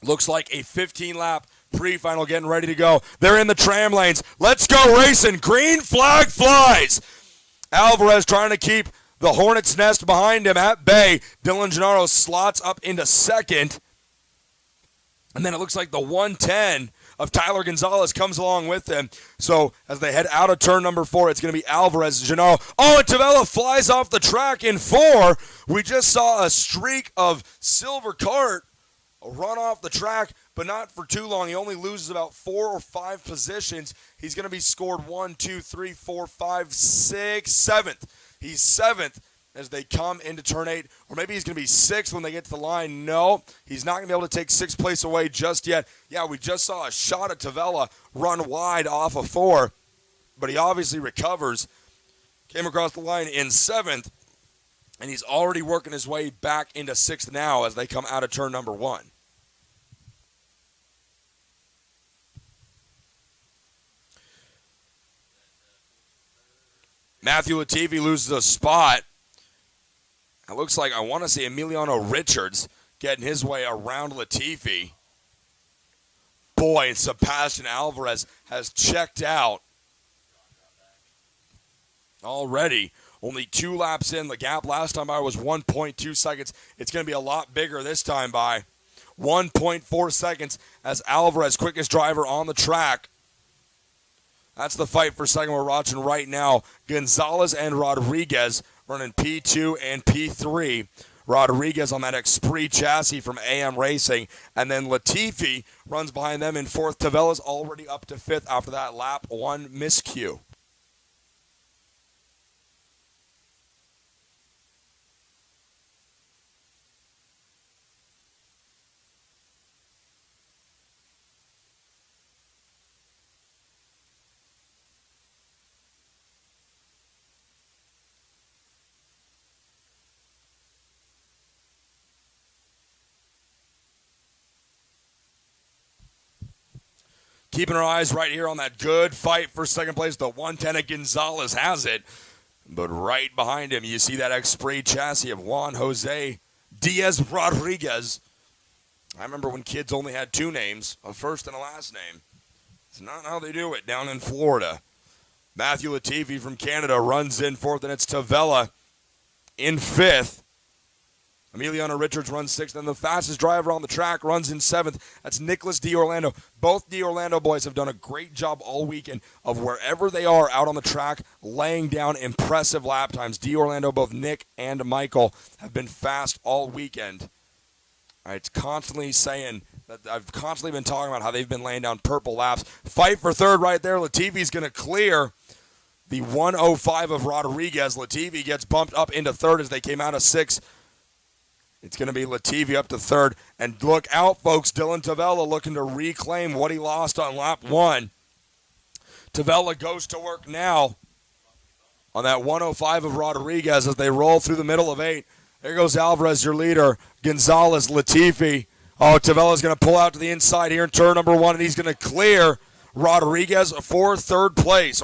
Looks like a 15-lap pre-final getting ready to go. They're in the tram lanes. Let's go racing. Green flag flies. Alvarez trying to keep the Hornet's Nest behind him at bay. Dylan Gennaro slots up into second. And then it looks like the 110 of Tyler Gonzalez comes along with him. So as they head out of turn number 4, it's going to be Alvarez, Gennaro. Oh, and Tavella flies off the track in 4. We just saw a streak of silver cart run off the track, but not for too long. He only loses about 4 or 5 positions. He's going to be scored 1, 2, 3, 4, 5, 6, 7th. He's 7th as they come into turn 8, or maybe he's going to be 6th when they get to the line. No, he's not going to be able to take 6th place away just yet. Yeah, we just saw a shot at Tavella run wide off of 4, but he obviously recovers. Came across the line in 7th, and he's already working his way back into 6th now as they come out of turn number 1. Matthew Latifi loses a spot. It looks like, I want to say, Emiliano Richards getting his way around Latifi. Boy, Sebastian Alvarez has checked out already. Only 2 laps in. The gap last time by was 1.2 seconds. It's going to be a lot bigger this time by 1.4 seconds as Alvarez, quickest driver on the track. That's the fight for second we're watching right now. Gonzalez and Rodriguez running P2 and P3. Rodriguez on that Prix chassis from AM Racing. And then Latifi runs behind them in 4th. Tavella's already up to 5th after that lap 1 miscue. Keeping our eyes right here on that good fight for second place. The 110 of Gonzalez has it. But right behind him, you see that X-Spray chassis of Juan Jose Diaz Rodriguez. I remember when kids only had 2 names, a first and a last name. It's not how they do it down in Florida. Matthew Latifi from Canada runs in 4th, and it's Tavella in 5th. Emiliano Richards runs 6th, and the fastest driver on the track runs in 7th. That's Nicholas D. Orlando. Both D. Orlando boys have done a great job all weekend of wherever they are out on the track, laying down impressive lap times. D. Orlando, both Nick and Michael, have been fast all weekend. All right, it's constantly saying that I've constantly been talking about how they've been laying down purple laps. Fight for 3rd right there. Latifi's going to clear the 105 of Rodriguez. Latifi gets bumped up into 3rd as they came out of 6th. It's going to be Latifi up to 3rd. And look out, folks. Dylan Tavella looking to reclaim what he lost on lap 1. Tavella goes to work now on that 105 of Rodriguez as they roll through the middle of 8. There goes Alvarez, your leader. Gonzalez, Latifi. Oh, Tavella's going to pull out to the inside here in turn number 1, and he's going to clear Rodriguez for 4th place.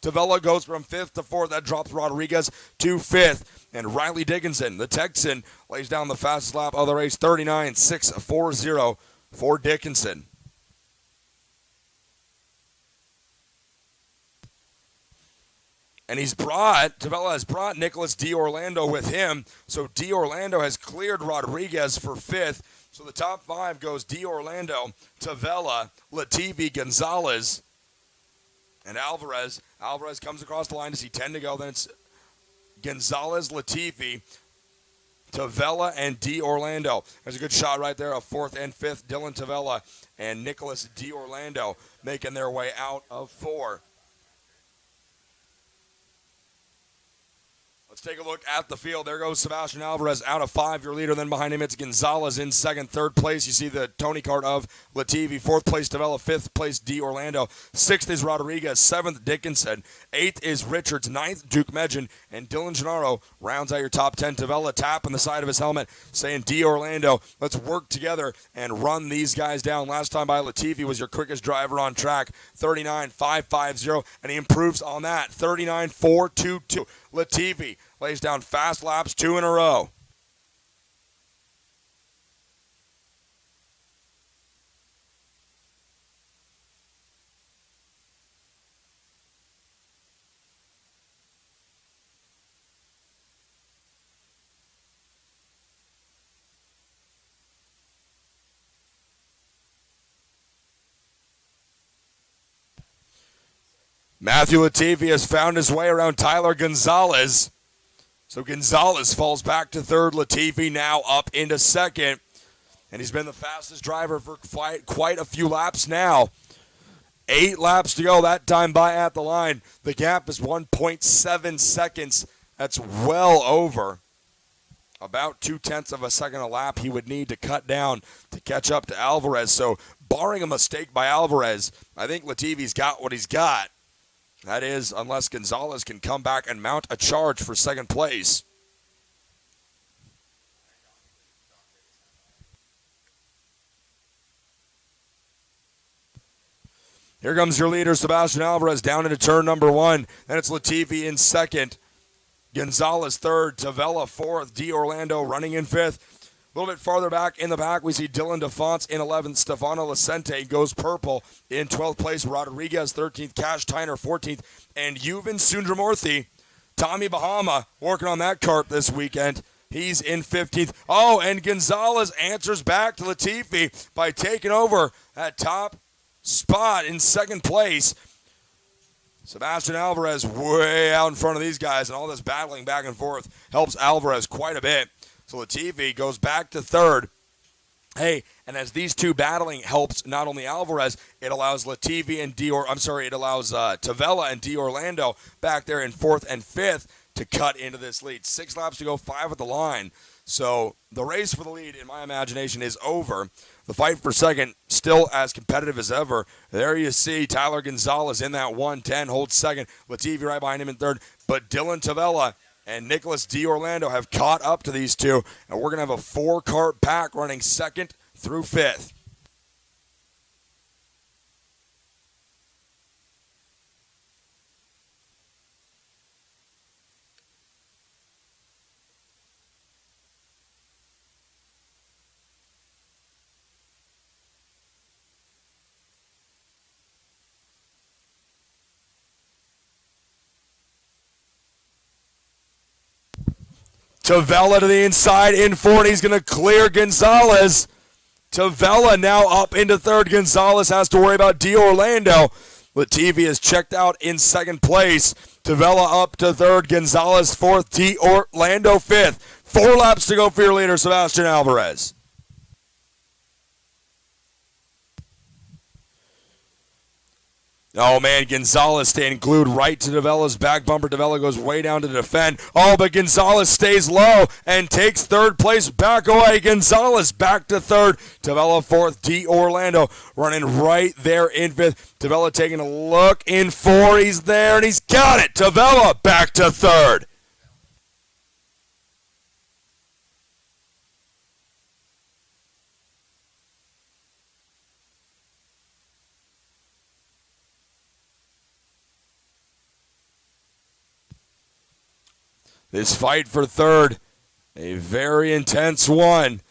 Tavella goes from 5th to 4th. That drops Rodriguez to 5th. And Riley Dickinson, the Texan, lays down the fastest lap of the race, 39.640 for Dickinson. And Tavella has brought Nicholas D'Orlando with him. So D'Orlando has cleared Rodriguez for 5th. So the top 5 goes D'Orlando, Tavella, Latifi, Gonzalez, and Alvarez. Alvarez comes across the line to see 10 to go. Then it's Gonzalez, Latifi, Tavella, and D'Orlando. There's a good shot right there of 4th and 5th. Dylan Tavella and Nicholas D'Orlando making their way out of 4. Let's take a look at the field. There goes Sebastian Alvarez out of 5, your leader. Then behind him, it's Gonzalez in 2nd. 3rd place, you see the Tony card of Latifi. 4th place, Tavella. 5th place, D'Orlando. 6th is Rodriguez. 7th, Dickinson. 8th is Richards. 9th, Duke Medjin. And Dylan Gennaro rounds out your top 10. Tavella tapping the side of his helmet, saying, D'Orlando, let's work together and run these guys down. Last time by Latifi was your quickest driver on track, 39.550, and he improves on that, 39.422. Latifi lays down fast laps 2 in a row. Matthew Latifi has found his way around Tyler Gonzalez. So Gonzalez falls back to 3rd. Latifi now up into 2nd. And he's been the fastest driver for quite a few laps now. 8 laps to go that time by at the line. The gap is 1.7 seconds. That's well over about 0.2 of a second a lap he would need to cut down to catch up to Alvarez. So barring a mistake by Alvarez, I think Latifi's got what he's got. That is, unless Gonzalez can come back and mount a charge for 2nd place. Here comes your leader, Sebastian Alvarez, down into turn number 1. Then it's Latifi in 2nd. Gonzalez 3rd. Tavella 4th. D'Orlando running in 5th. A little bit farther back in the back, we see Dylan DeFonts in 11th. Stefano Licente goes purple in 12th place. Rodriguez 13th. Cash Tyner 14th. And Yuvan Sundramurthy, Tommy Bahama, working on that cart this weekend. He's in 15th. Oh, and Gonzalez answers back to Latifi by taking over that top spot in 2nd place. Sebastian Alvarez way out in front of these guys, and all this battling back and forth helps Alvarez quite a bit. So Latifi goes back to 3rd. Hey, and as these two battling helps not only Alvarez, it allows Latifi and it allows Tavella and D'Orlando back there in 4th and 5th to cut into this lead. 6 laps to go, 5 at the line. So the race for the lead, in my imagination, is over. The fight for 2nd, still as competitive as ever. There you see Tyler Gonzalez in that 110, holds 2nd. Latifi right behind him in 3rd. But Dylan Tavella and Nicholas D'Orlando have caught up to these two, and we're going to have a 4-cart pack running 2nd through 5th. Tavella to the inside in 4th. He's going to clear Gonzalez. Tavella now up into 3rd. Gonzalez has to worry about D'Orlando. Latifi is checked out in 2nd place. Tavella up to 3rd. Gonzalez 4th. D'Orlando 5th. 4 laps to go for your leader, Sebastian Alvarez. Oh, man, Gonzalez staying glued right to Tavella's back bumper. Tavella goes way down to defend. Oh, but Gonzalez stays low and takes 3rd place back away. Gonzalez back to 3rd. Tavella 4th. D'Orlando running right there in 5th. Tavella taking a look in 4. He's there, and he's got it. Tavella back to 3rd. This fight for 3rd, a very intense one.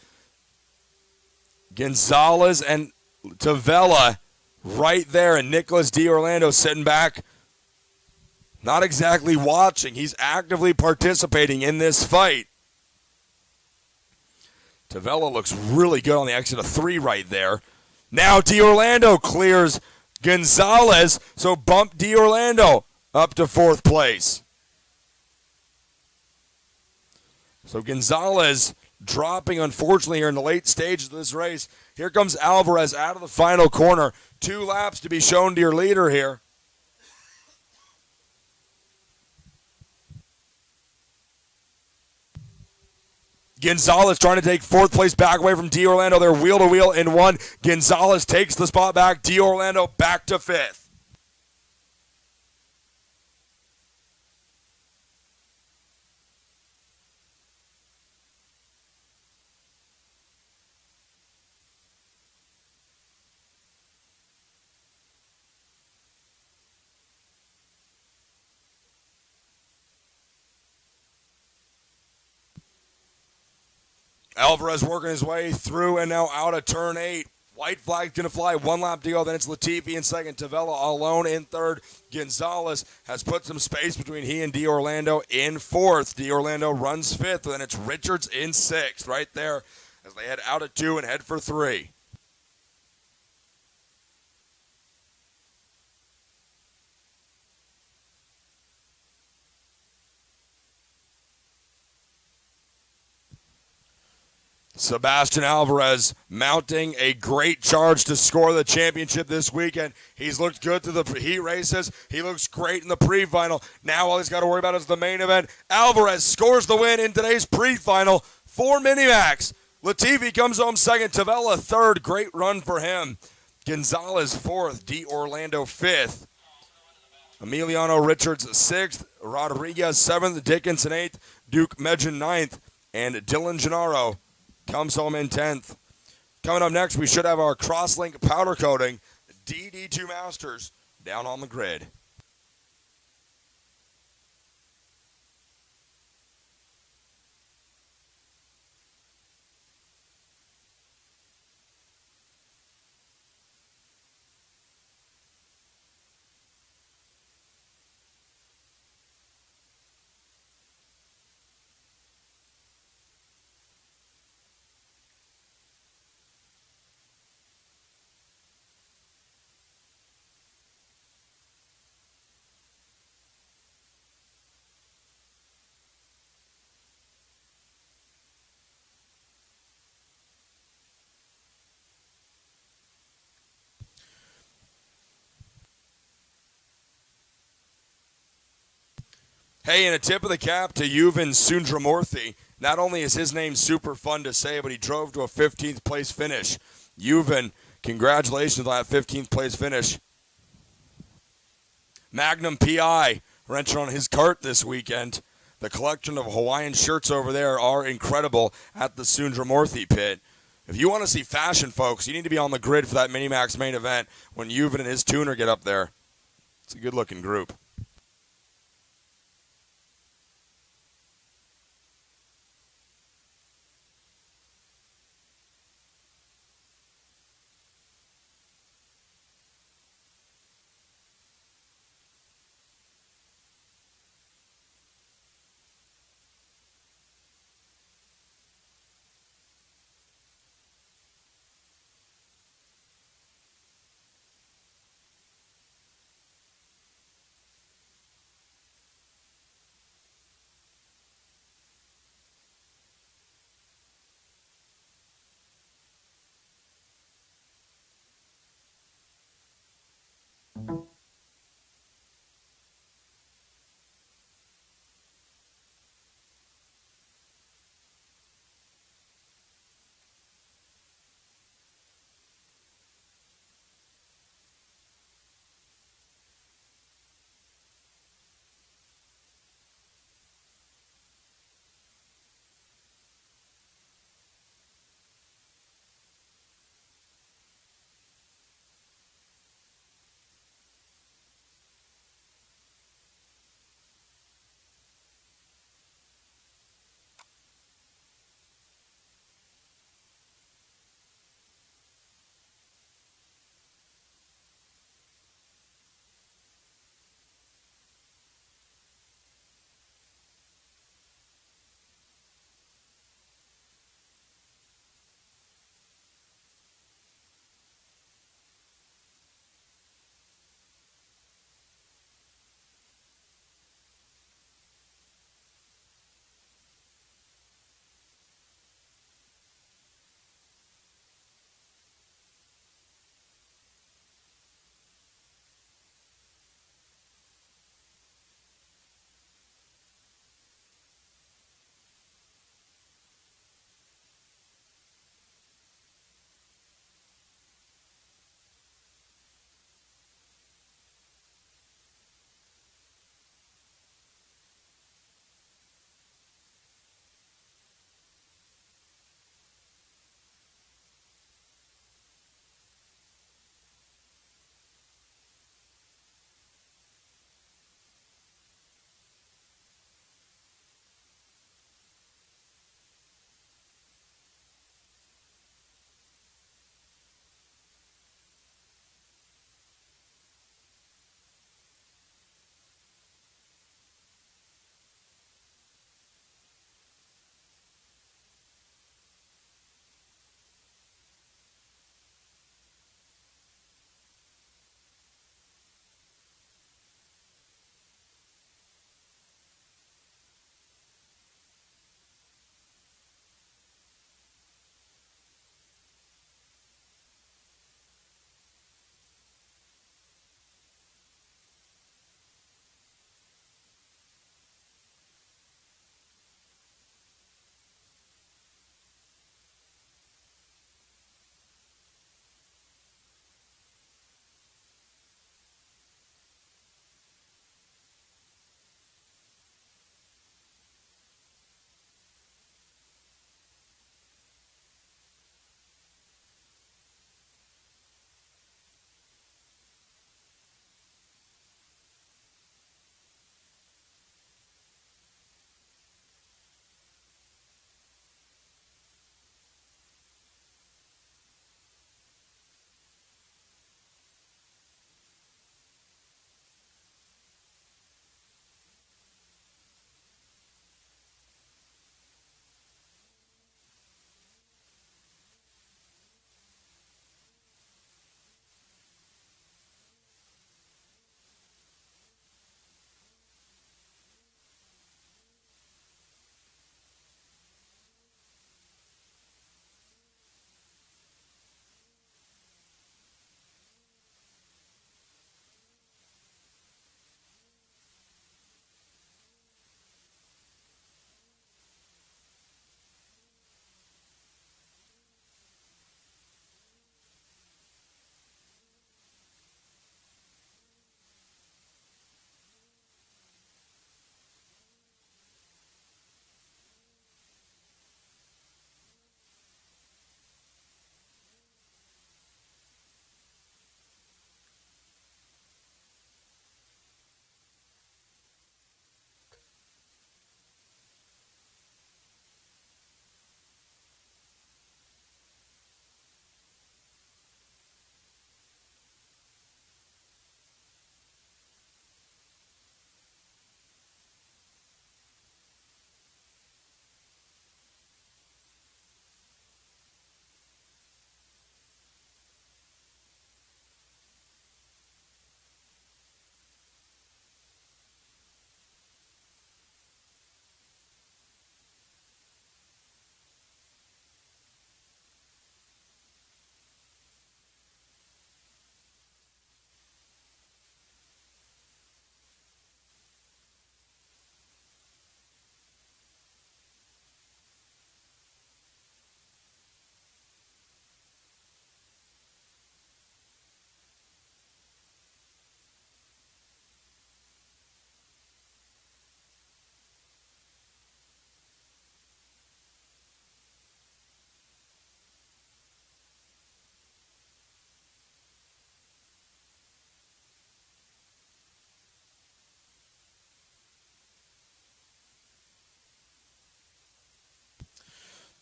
Gonzalez and Tavella right there, and Nicholas D'Orlando sitting back not exactly watching. He's actively participating in this fight. Tavella looks really good on the exit of 3 right there. Now D'Orlando clears Gonzalez, so bump D'Orlando up to 4th place. So Gonzalez dropping, unfortunately, here in the late stages of this race. Here comes Alvarez out of the final corner. 2 laps to be shown to your leader here. Gonzalez trying to take 4th place back away from D'Orlando. They're wheel to wheel in 1. Gonzalez takes the spot back. D'Orlando back to 5th. Alvarez working his way through and now out of turn 8. White flag's going to fly. 1 lap to go. Then it's Latifi in 2nd. Tavella alone in 3rd. Gonzalez has put some space between he and D'Orlando in 4th. D'Orlando runs 5th. Then it's Richards in 6th right there as they head out at 2 and head for 3. Sebastian Alvarez mounting a great charge to score the championship this weekend. He's looked good through the heat races. He looks great in the pre-final. Now all he's got to worry about is the main event. Alvarez scores the win in today's pre-final for Minimax. Latifi comes home 2nd. Tavella 3rd. Great run for him. Gonzalez 4th. D'Orlando 5th. Emiliano Richards 6th. Rodriguez 7th. Dickinson 8th. Duke Medjin 9th. And Dylan Gennaro comes home in 10th. Coming up next, we should have our crosslink powder coating DD2 Masters down on the grid. Hey, and a tip of the cap to Yuvan Sundramurthy. Not only is his name super fun to say, but he drove to a 15th place finish. Yuvan, congratulations on that 15th place finish. Magnum PI wrenching on his cart this weekend. The collection of Hawaiian shirts over there are incredible at the Sundramurthy pit. If you want to see fashion, folks, you need to be on the grid for that Minimax main event when Yuvan and his tuner get up there. It's a good-looking group.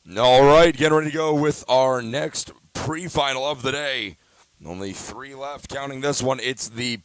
All right, getting ready to go with our next pre-final of the day. Only 3 left, counting this one. It's the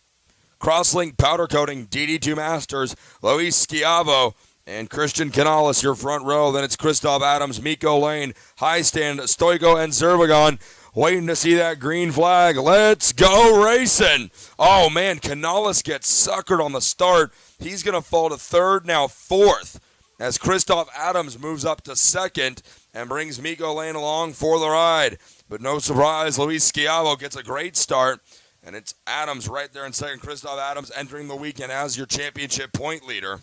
Crosslink Powder Coating DD2 Masters, Luis Schiavo and Christian Canales, your front row. Then it's Christoph Adams, Miko Lane, High Stand, Stoico, and Zervagon. Waiting to see that green flag. Let's go racing. Oh, man, Canales gets suckered on the start. He's going to fall to third, now fourth, as Christoph Adams moves up to second and brings Miko Lane along for the ride. But no surprise, Luis Schiavo gets a great start, and it's Adams right there in second. Christoph Adams entering the weekend as your championship point leader.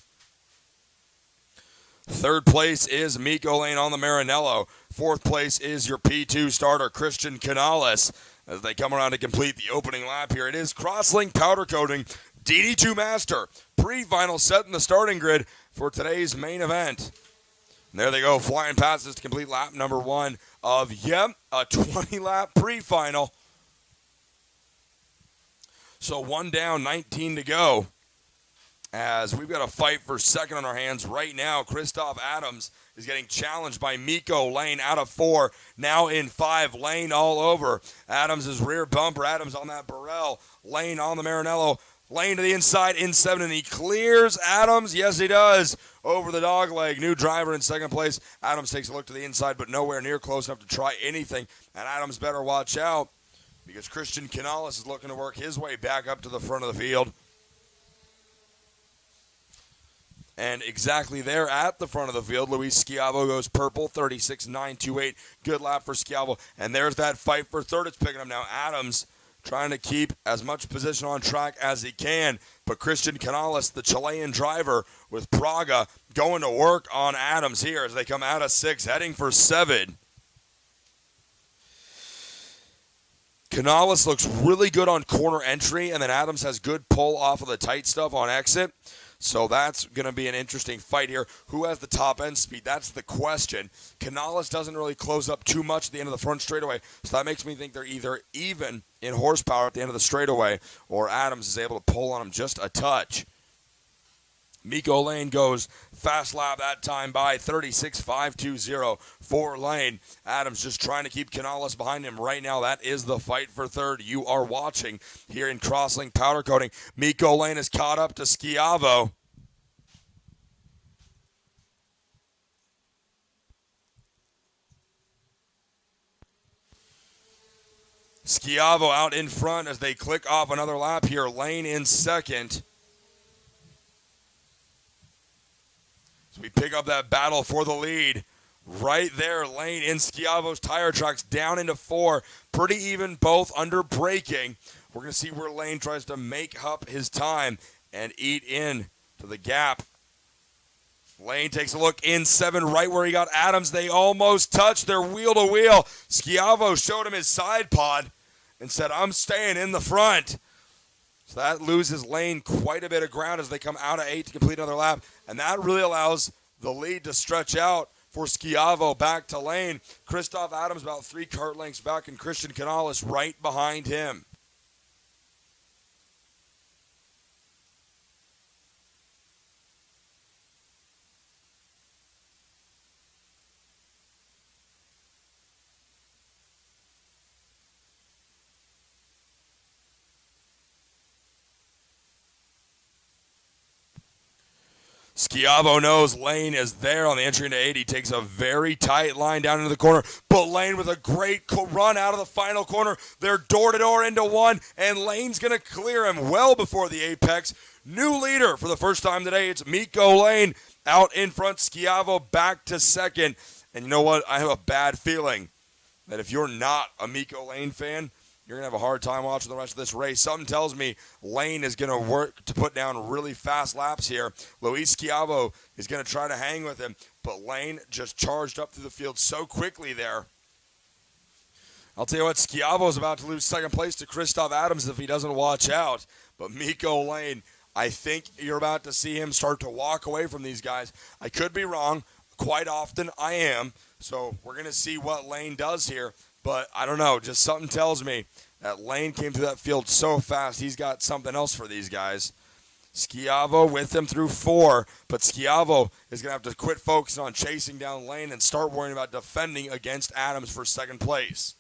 Third place is Miko Lane on the Maranello. Fourth place is your P2 starter, Christian Canales, as they come around to complete the opening lap here. It is Crosslink Powder Coating DD2 Master, pre-final set in the starting grid for today's main event. And there they go, flying past us to complete lap number 1 of, a 20-lap pre-final. So 1 down, 19 to go, as we've got a fight for second on our hands right now. Christoph Adams is getting challenged by Miko Lane out of 4, now in 5. Lane all over Adams' rear bumper. Adams on that Burrell. Lane on the Maranello. Lane to the inside in 7, and he clears Adams. Yes, he does. Over the dog leg. New driver in second place. Adams takes a look to the inside, but nowhere near close enough to try anything. And Adams better watch out, because Christian Canales is looking to work his way back up to the front of the field. And exactly there at the front of the field, Luis Schiavo goes purple, 36.928. Good lap for Schiavo. And there's that fight for third. It's picking up now. Adams trying to keep as much position on track as he can. But Christian Canales, the Chilean driver with Praga, going to work on Adams here as they come out of 6, heading for 7. Canales looks really good on corner entry, and then Adams has good pull off of the tight stuff on exit. So that's going to be an interesting fight here. Who has the top end speed? That's the question. Canales doesn't really close up too much at the end of the front straightaway, so that makes me think they're either even in horsepower at the end of the straightaway, or Adams is able to pull on him just a touch. Miko Lane goes fast lap that time by 36.520 for Lane. Adams just trying to keep Canales behind him right now. That is the fight for third you are watching here in Crosslink Powder Coating. Miko Lane is caught up to Schiavo. Schiavo out in front as they click off another lap here. Lane in second. So we pick up that battle for the lead. Right there, Lane in Schiavo's tire tracks down into 4. Pretty even, both under braking. We're going to see where Lane tries to make up his time and eat in to the gap. Lane takes a look in 7, right where he got Adams. They almost touched. They're wheel to wheel. Schiavo showed him his side pod and said, I'm staying in the front. So that loses Lane quite a bit of ground as they come out of 8 to complete another lap. And that really allows the lead to stretch out for Schiavo back to Lane. Christoph Adams about 3 kart lengths back, and Christian Canales right behind him. Schiavo knows Lane is there on the entry into 8. He takes a very tight line down into the corner, but Lane with a great run out of the final corner. They're door-to-door into 1, and Lane's going to clear him well before the apex. New leader for the first time today. It's Miko Lane out in front. Schiavo back to second. And you know what? I have a bad feeling that if you're not a Miko Lane fan, you're going to have a hard time watching the rest of this race. Something tells me Lane is going to work to put down really fast laps here. Luis Schiavo is going to try to hang with him, but Lane just charged up through the field so quickly there. I'll tell you what, Schiavo is about to lose second place to Christoph Adams if he doesn't watch out. But Miko Lane, I think you're about to see him start to walk away from these guys. I could be wrong. Quite often I am. So we're going to see what Lane does here. But I don't know, just something tells me that Lane came through that field so fast, he's got something else for these guys. Schiavo with him through 4, but Schiavo is going to have to quit focusing on chasing down Lane and start worrying about defending against Adams for second place.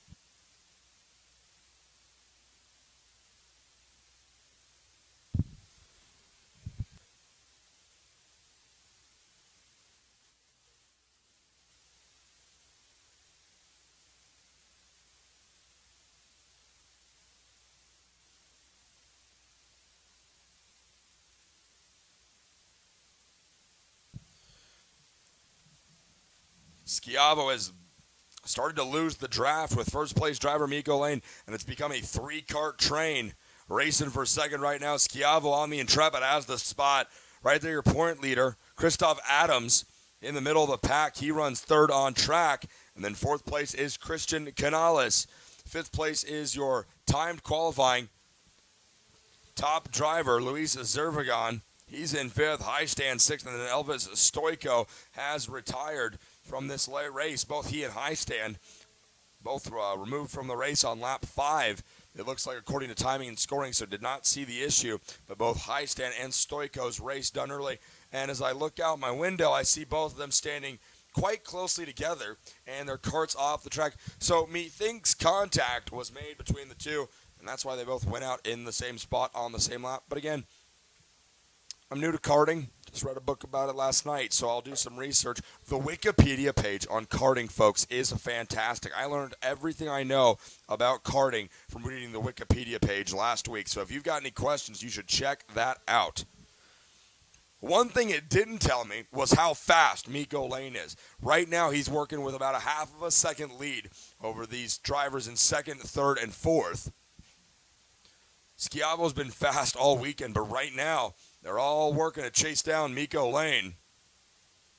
Schiavo has started to lose the draft with first place driver Mikko Lane, and it's become a 3-cart train racing for second right now. Schiavo on the Intrepid has the spot. Right there, your point leader, Christoph Adams, in the middle of the pack. He runs third on track. And then fourth place is Christian Canales. Fifth place is your timed qualifying top driver, Luis Zervagan. He's in fifth. High stand sixth. And then Elvis Stoico has retired from this race. Both he and High stand both removed from the race on lap 5. It looks like according to timing and scoring, so did not see the issue. But both High stand and Stoico's race done early. And as I look out my window, I see both of them standing quite closely together, and their carts off the track. So methinks contact was made between the two, and that's why they both went out in the same spot on the same lap. But again, I'm new to karting. Just read a book about it last night, so I'll do some research. The Wikipedia page on karting, folks, is fantastic. I learned everything I know about karting from reading the Wikipedia page last week. So if you've got any questions, you should check that out. One thing it didn't tell me was how fast Mikko Lane is. Right now, he's working with about a half of a second lead over these drivers in second, third, and fourth. Schiavo's been fast all weekend, but right now, they're all working to chase down Mikko Lane,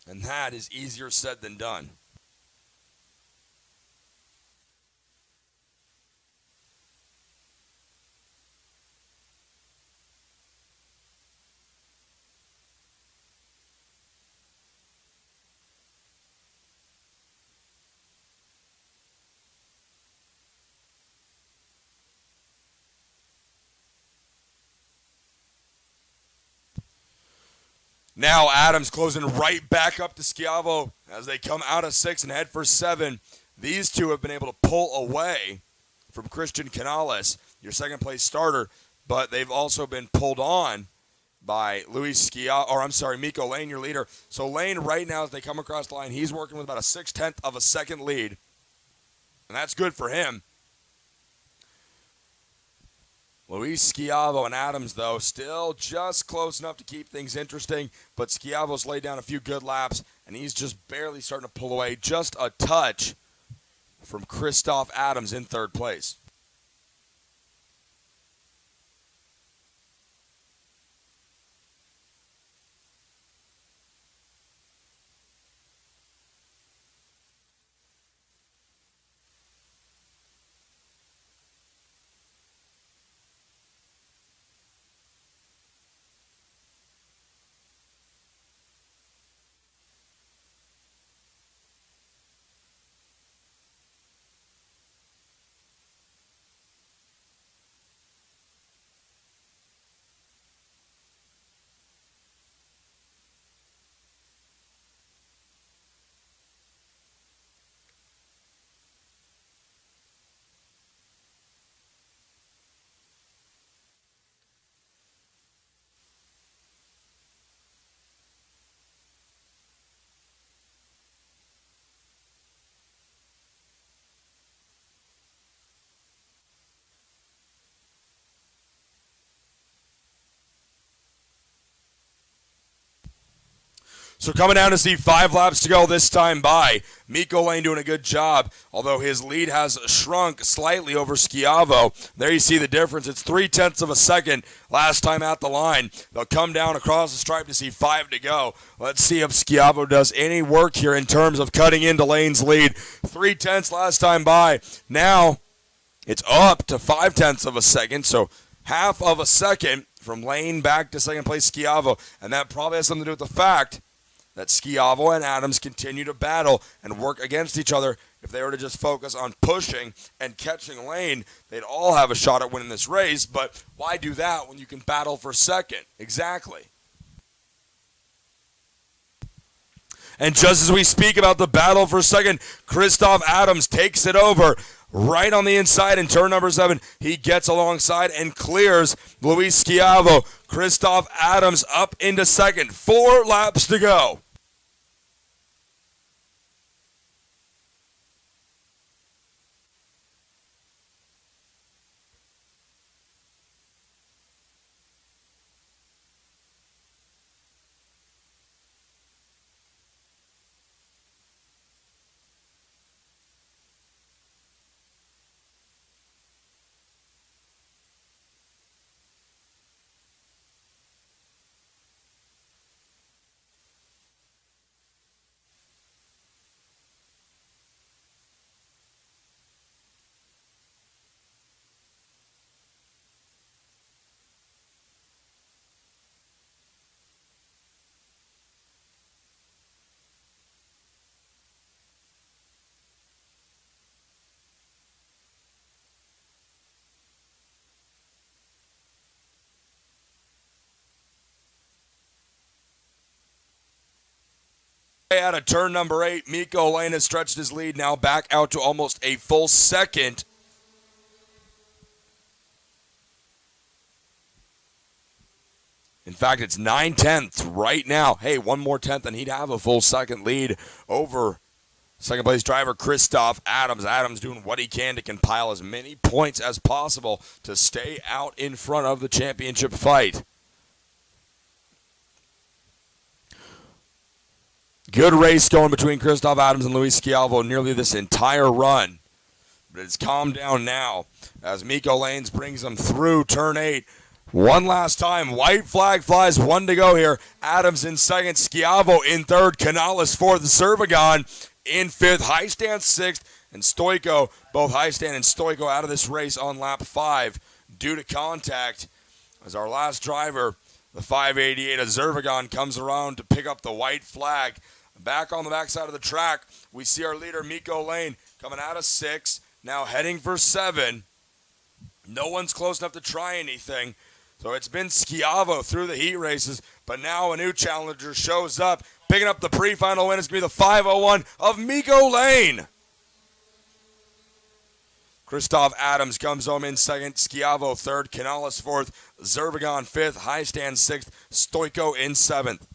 and that is easier said than done. Now Adams closing right back up to Schiavo as they come out of 6 and head for 7. These two have been able to pull away from Christian Canales, your second place starter, but they've also been pulled on by Mikko Lane, your leader. So Lane right now, as they come across the line, he's working with about a 6/10 of a second lead, and that's good for him. Luis Schiavo and Adams, though, still just close enough to keep things interesting, but Schiavo's laid down a few good laps, and he's just barely starting to pull away just a touch from Christoph Adams in third place. So coming down to see 5 laps to go this time by. Mikko Lane doing a good job, although his lead has shrunk slightly over Schiavo. There you see the difference. It's 0.3 of a second last time at the line. They'll come down across the stripe to see 5 to go. Let's see if Schiavo does any work here in terms of cutting into Lane's lead. 0.3 last time by. Now it's up to 0.5 of a second, so half of a second from Lane back to second place Schiavo, and that probably has something to do with the fact that Schiavo and Adams continue to battle and work against each other if they were to just focus on pushing and catching lane, they'd all have a shot at winning this race. But why do that when you can battle for second? Exactly. And just as we speak about the battle for second, Christoph Adams takes it over right on the inside in turn number 7. He gets alongside and clears Luis Schiavo. Christoph Adams up into second. 4 laps to go. Out of turn number 8, Mikko Lane has stretched his lead now back out to almost a full second. In fact, it's 9/10 right now. Hey, one more tenth and he'd have a full second lead over second place driver Christoph Adams. Adams doing what he can to compile as many points as possible to stay out in front of the championship fight. Good race going between Christoph Adams and Luis Schiavo nearly this entire run. But it's calmed down now as Mikko Lanes brings them through turn 8. One last time. White flag flies. 1 to go here. Adams in second. Schiavo in third. Canales fourth. Zervigon in 5th. Highstand 6th. And Stoico, both Highstand and Stoico out of this race on lap 5 due to contact as our last driver, the 588 of Zervigon, comes around to pick up the white flag. Back on the backside of the track, we see our leader, Mikko Lane, coming out of 6, now heading for 7. No one's close enough to try anything. So it's been Schiavo through the heat races, but now a new challenger shows up. Picking up the pre-final win is going to be the 501 of Mikko Lane. Christoph Adams comes home in second, Schiavo third, Canales fourth, Zervigon 5th, Highstand 6th, Stoico in 7th.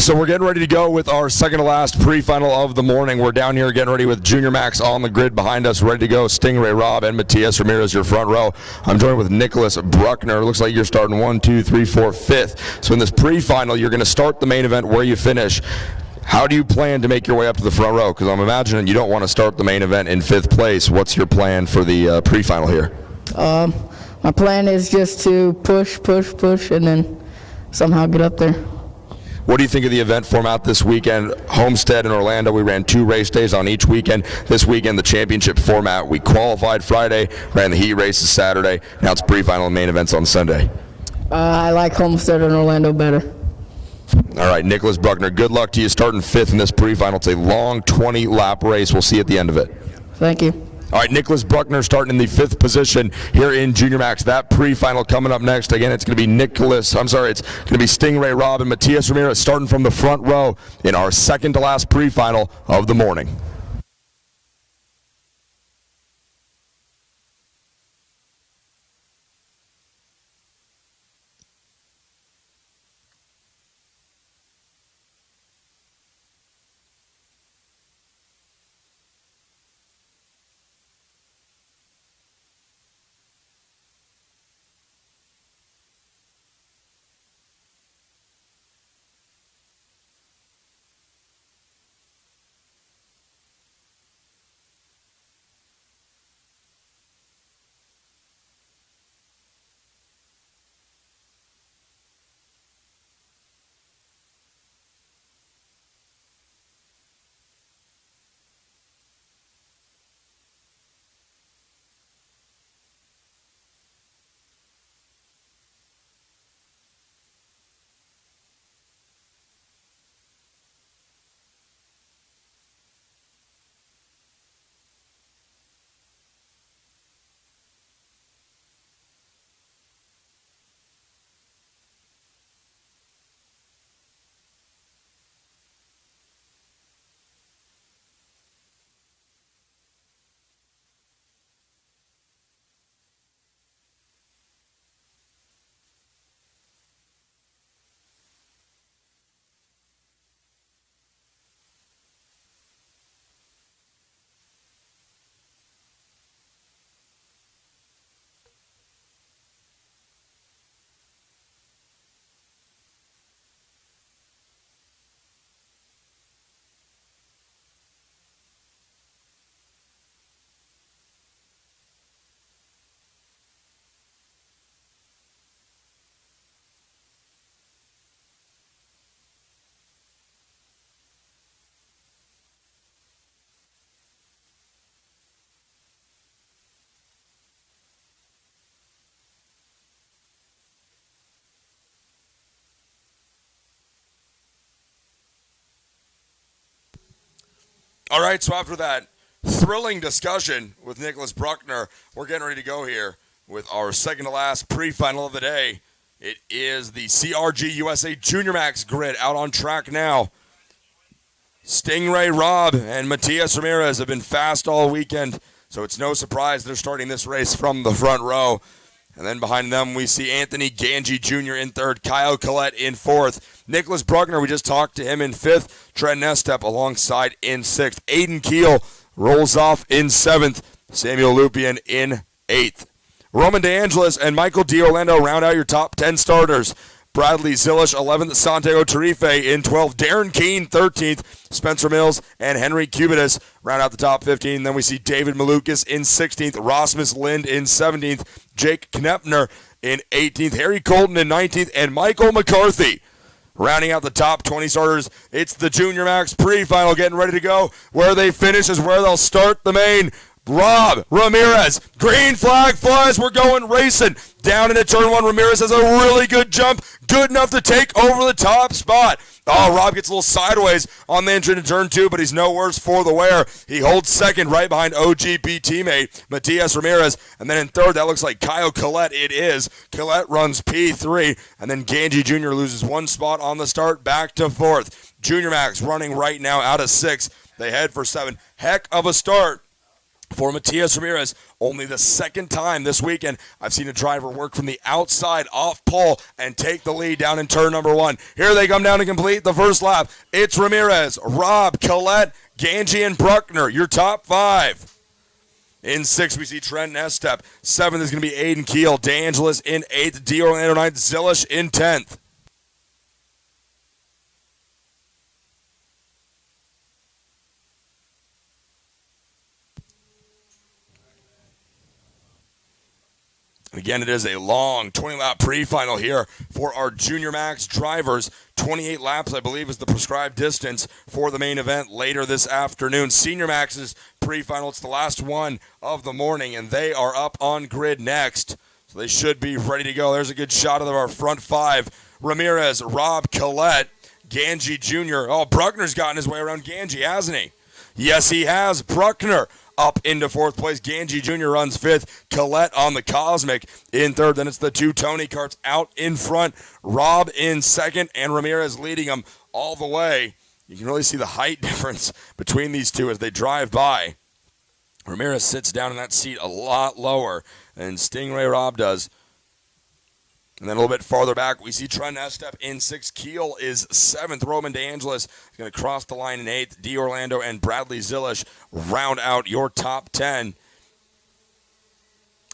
So we're getting ready to go with our second to last pre-final of the morning. We're down here getting ready with Junior Max on the grid behind us, ready to go. Stingray Rob and Matias Ramirez, your front row. I'm joined with Nicholas Bruckner. Looks like you're starting 1, 2, 3, 4, 5th. So in this pre-final, you're going to start the main event where you finish. How do you plan to make your way up to the front row? Because I'm imagining you don't want to start the main event in 5th place. What's your plan for the pre-final here? My plan is just to push, and then somehow get up there. What do you think of the event format this weekend? Homestead and Orlando, we ran 2 race days on each weekend. This weekend, the championship format. We qualified Friday, ran the heat races Saturday. Now it's pre-final and main events on Sunday. I like Homestead and Orlando better. All right, Nicholas Bruckner, good luck to you starting 5th in this pre-final. It's a long 20-lap race. We'll see you at the end of it. Thank you. All right, Nicholas Bruckner starting in the 5th position here in Junior Max. That pre-final coming up next. Again, it's going to be it's going to be Stingray Rob and Matias Ramirez starting from the front row in our second to last pre-final of the morning. All right, so after that thrilling discussion with Nicholas Bruckner, we're getting ready to go here with our second to last pre-final of the day. It is the CRG USA Junior Max grid out on track now. Stingray Rob and Matias Ramirez have been fast all weekend, so it's no surprise they're starting this race from the front row. And then behind them, we see Anthony Ganji Jr. in 3rd, Kyle Collette in 4th. Nicholas Bruckner, we just talked to him in 5th. Trent Nestep alongside in 6th. Aiden Keel rolls off in 7th. Samuel Lupian in 8th. Roman DeAngelis and Michael D'Orlando round out your top 10 starters. Bradley Zilish, 11th, Santiago Tarife in 12th, Darren Keene, 13th, Spencer Mills and Henry Cubitus round out the top 15. Then we see David Malukas in 16th, Rasmus Lind in 17th, Jake Knepner in 18th, Harry Colton in 19th, and Michael McCarthy rounding out the top 20 starters. It's the Junior Max pre-final getting ready to go. Where they finish is where they'll start the main. Rob Ramirez, green flag flies, we're going racing. Down into turn 1, Ramirez has a really good jump, good enough to take over the top spot. Oh, Rob gets a little sideways on the entry into turn 2, but he's no worse for the wear. He holds second right behind OGP teammate Matias Ramirez. And then in 3rd, that looks like Kyle Collette. It is. Collette runs P3, and then Ganji Jr. loses 1 spot on the start, back to 4th. Junior Max running right now out of 6th. They head for 7. Heck of a start For Matias Ramirez, only the second time this weekend I've seen a driver work from the outside off pole and take the lead down in turn number 1. Here they come down to complete the first lap. It's Ramirez, Robb, Collette, Ganji, and Bruckner, your top 5. In 6th, we see Trent Estep. 7th is going to be Aiden Keel. DeAngelis in 8th. D. Orlando 9th. Zilish in 10th. Again, it is a long 20-lap pre-final here for our Junior Max drivers. 28 laps, I believe, is the prescribed distance for the main event later this afternoon. Senior Max's pre-final, it's the last one of the morning, and they are up on grid next. So they should be ready to go. There's a good shot of our front 5. Ramirez, Robb, Collette, Ganji Jr. Oh, Bruckner's gotten his way around Ganji, hasn't he? Yes, he has. Bruckner up into 4th place. Ganji Jr. runs 5th. Collette on the Cosmic in 3rd. Then it's the 2 Tony karts out in front. Robb in 2nd, and Ramirez leading them all the way. You can really see the height difference between these two as they drive by. Ramirez sits down in that seat a lot lower than Stingray Robb does. And then a little bit farther back, we see Trent Estep in 6th. Keel is 7th. Roman DeAngelis is going to cross the line in 8th. D. Orlando and Bradley Zilish round out your top 10.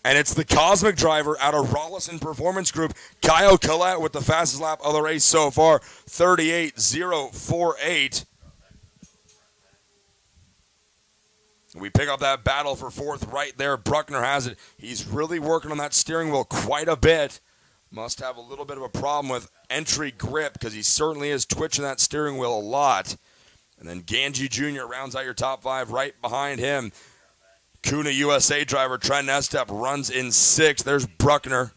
And it's the Cosmic driver out of Rollison Performance Group, Kyle Collette, with the fastest lap of the race so far, 38.048. We pick up that battle for 4th right there. Bruckner has it. He's really working on that steering wheel quite a bit. Must have a little bit of a problem with entry grip because he certainly is twitching that steering wheel a lot. And then Ganji Jr. rounds out your top 5 right behind him. Kuna USA driver Trent Estep runs in 6th. There's Bruckner.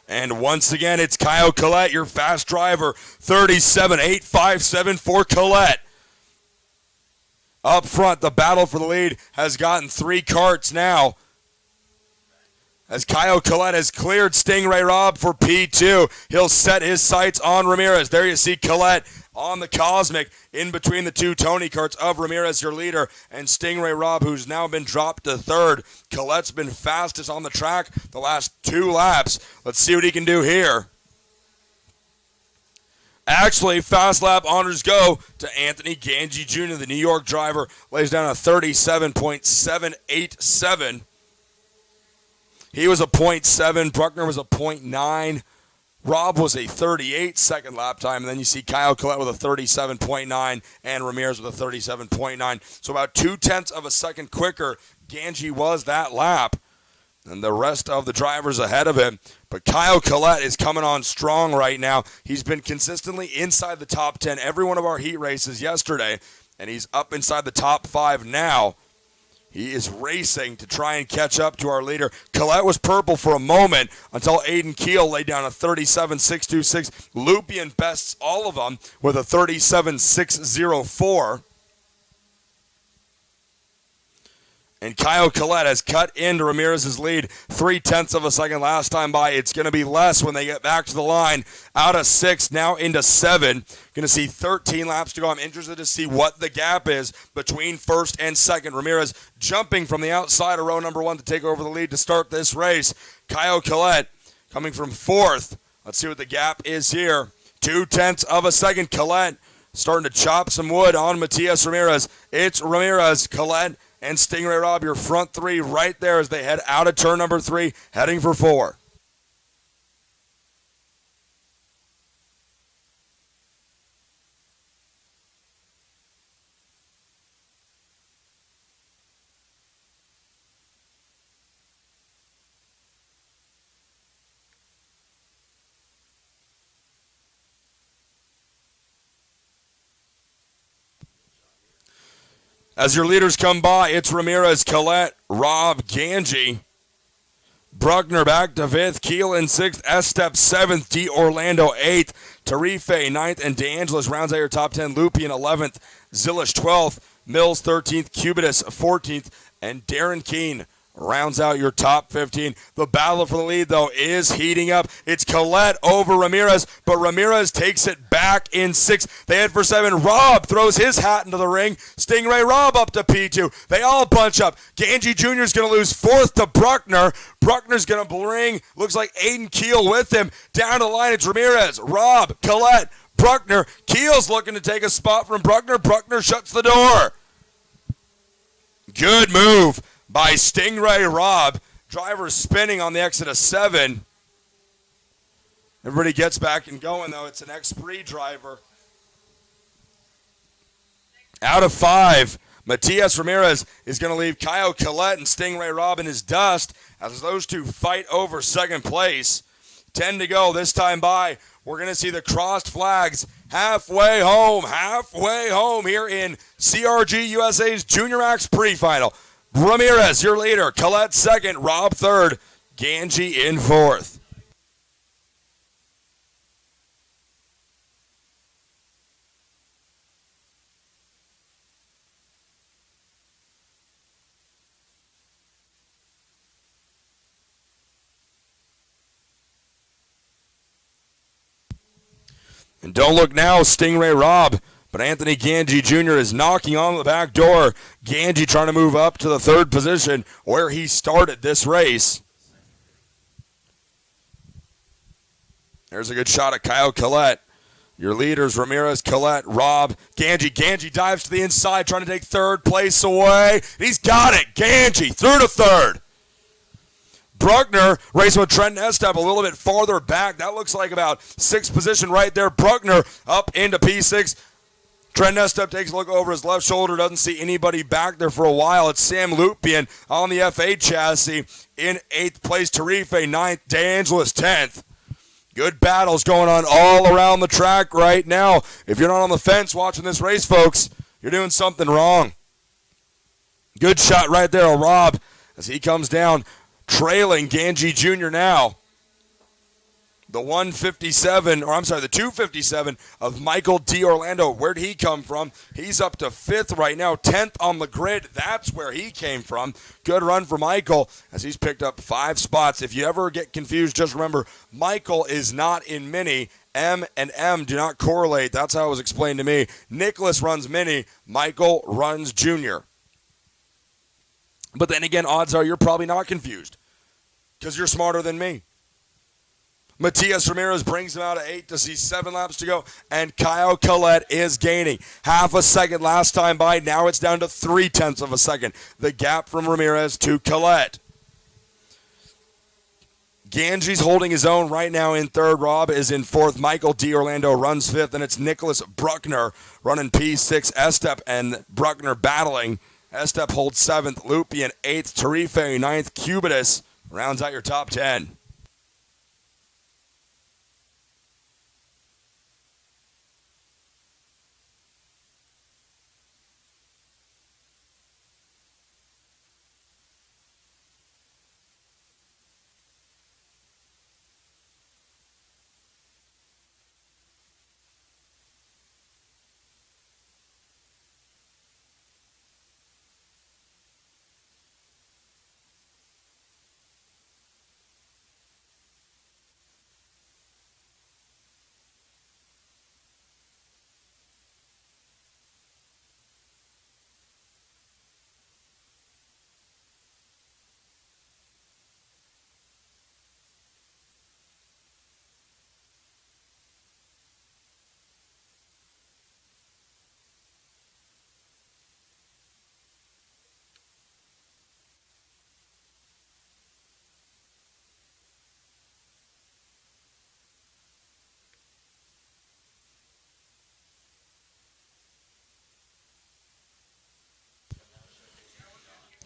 And once again, it's Kyle Collette, your fast driver. 37.857 for Collette. Up front, the battle for the lead has gotten 3 karts now, as Kyle Collette has cleared Stingray Robb for P2. He'll set his sights on Ramirez. There you see Collette on the Cosmic in between the 2 Tony karts of Ramirez, your leader, and Stingray Robb, who's now been dropped to 3rd. Collette's been fastest on the track the last 2 laps. Let's see what he can do here. Actually, fast lap honors go to Anthony Ganji Jr., the New York driver, lays down a 37.787. He was a 0.7. Bruckner was a 0.9. Robb was a 38 second lap time. And then you see Kyle Collette with a 37.9 and Ramirez with a 37.9. So about 0.2 of a second quicker, Ganji was that lap. And the rest of the drivers ahead of him. But Kyle Collette is coming on strong right now. He's been consistently inside the top 10 every one of our heat races yesterday, and he's up inside the top 5 now. He is racing to try and catch up to our leader. Collette was purple for a moment until Aiden Keel laid down a 37.626. Lupien bests all of them with a 37.604. And Kyle Collette has cut into Ramirez's lead 0.3 of a second last time by. It's going to be less when they get back to the line. Out of 6, now into 7. Going to see 13 laps to go. I'm interested to see what the gap is between 1st and 2nd. Ramirez jumping from the outside of row number 1 to take over the lead to start this race. Kyle Collette coming from 4th. Let's see what the gap is here. 0.2 of a second. Collette starting to chop some wood on Matias Ramirez. It's Ramirez, Collette, and Stingray Robb, your front 3 right there as they head out of turn number 3, heading for 4. As your leaders come by, it's Ramirez, Collette, Robb, Ganji. Bruckner back to 5th, Keel in 6th, Estep 7th, D. Orlando 8th, Tarife 9th, and DeAngelis rounds out your top 10. Lupien 11th, Zilish 12th, Mills 13th, Cubitus 14th, and Darren Keene rounds out your top 15. The battle for the lead, though, is heating up. It's Colette over Ramirez, but Ramirez takes it back in 6. They head for 7. Rob throws his hat into the ring. Stingray Rob up to P2. They all bunch up. Ganji Jr. is going to lose 4th to Bruckner. Bruckner's going to bring, looks like Aiden Keel with him. Down the line, it's Ramirez, Rob, Colette, Bruckner. Keel's looking to take a spot from Bruckner. Bruckner shuts the door. Good move by Stingray Rob. Driver spinning on the exit of 7. Everybody gets back and going, though. It's an Prix driver. Out of 5, Matias Ramirez is going to leave Kyle Collette and Stingray Rob in his dust as those two fight over second place. 10 to go this time by. We're going to see the crossed flags halfway home here in CRG USA's Junior Max Prix-Final. Ramirez, your leader. Collette second. Rob third. Ganji in 4th. And don't look now, Stingray Rob. But Anthony Ganji Jr. is knocking on the back door. Ganji trying to move up to the 3rd position where he started this race. There's a good shot at Kyle Collette. Your leaders, Ramirez, Collette, Rob, Ganji. Ganji dives to the inside trying to take 3rd place away. He's got it. Ganji through to 3rd. Bruckner racing with Trent Estep a little bit farther back. That looks like about 6th position right there. Bruckner up into P6. Trent Estep takes a look over his left shoulder. Doesn't see anybody back there for a while. It's Sam Lupian on the F8 chassis. In 8th place, Tarife 9th. DeAngelis 10th. Good battles going on all around the track right now. If you're not on the fence watching this race, folks, you're doing something wrong. Good shot right there, Rob, as he comes down. Trailing Ganji Jr. now. The 257 of Michael D. Orlando. Where'd he come from? He's up to 5th right now, 10th on the grid. That's where he came from. Good run for Michael as he's picked up 5 spots. If you ever get confused, just remember, Michael is not in Mini. M and M do not correlate. That's how it was explained to me. Nicholas runs Mini. Michael runs Junior. But then again, odds are you're probably not confused because you're smarter than me. Matias Ramirez brings him out at 8 to see 7 laps to go, and Kyle Collette is gaining half a second last time by. Now it's down to 0.3 of a second. The gap from Ramirez to Collette. Ganji's holding his own right now in 3rd. Rob is in 4th. Michael D. Orlando runs 5th, and it's Nicholas Bruckner running P6. Estep and Bruckner battling. Estep holds 7th. Lupian 8th. Tarife 9th. Cubitus rounds out your top 10.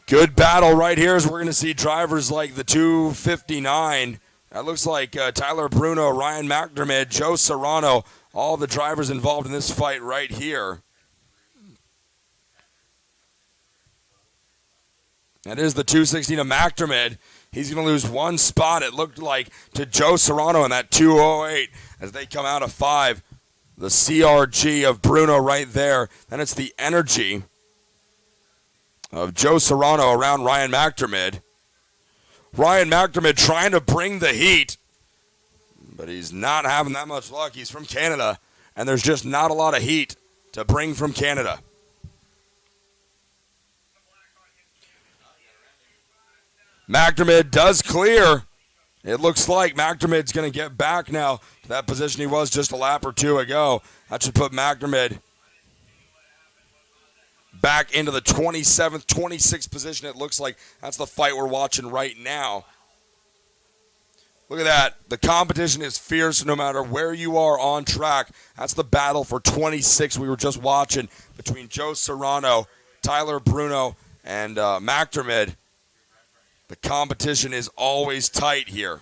Good battle right here as we're going to see drivers like the 259. That looks like Tyler Bruno, Ryan McDermott, Joe Serrano, all the drivers involved in this fight right here. That is the 216 of McDermott. He's going to lose 1 spot, it looked like, to Joe Serrano in that 208 as they come out of 5. The CRG of Bruno right there. Then it's the energy of Joe Serrano around Ryan McDermott. Ryan McDermott trying to bring the heat, but he's not having that much luck. He's from Canada, and there's just not a lot of heat to bring from Canada. McDermott does clear. It looks like McDermott's going to get back now to that position he was just a lap or two ago. That should put McDermott back into the 27th, 26th position. It looks like that's the fight we're watching right now. Look at that. The competition is fierce no matter where you are on track. That's the battle for 26 we were just watching between Joe Serrano, Tyler Bruno, and McDermott. The competition is always tight here.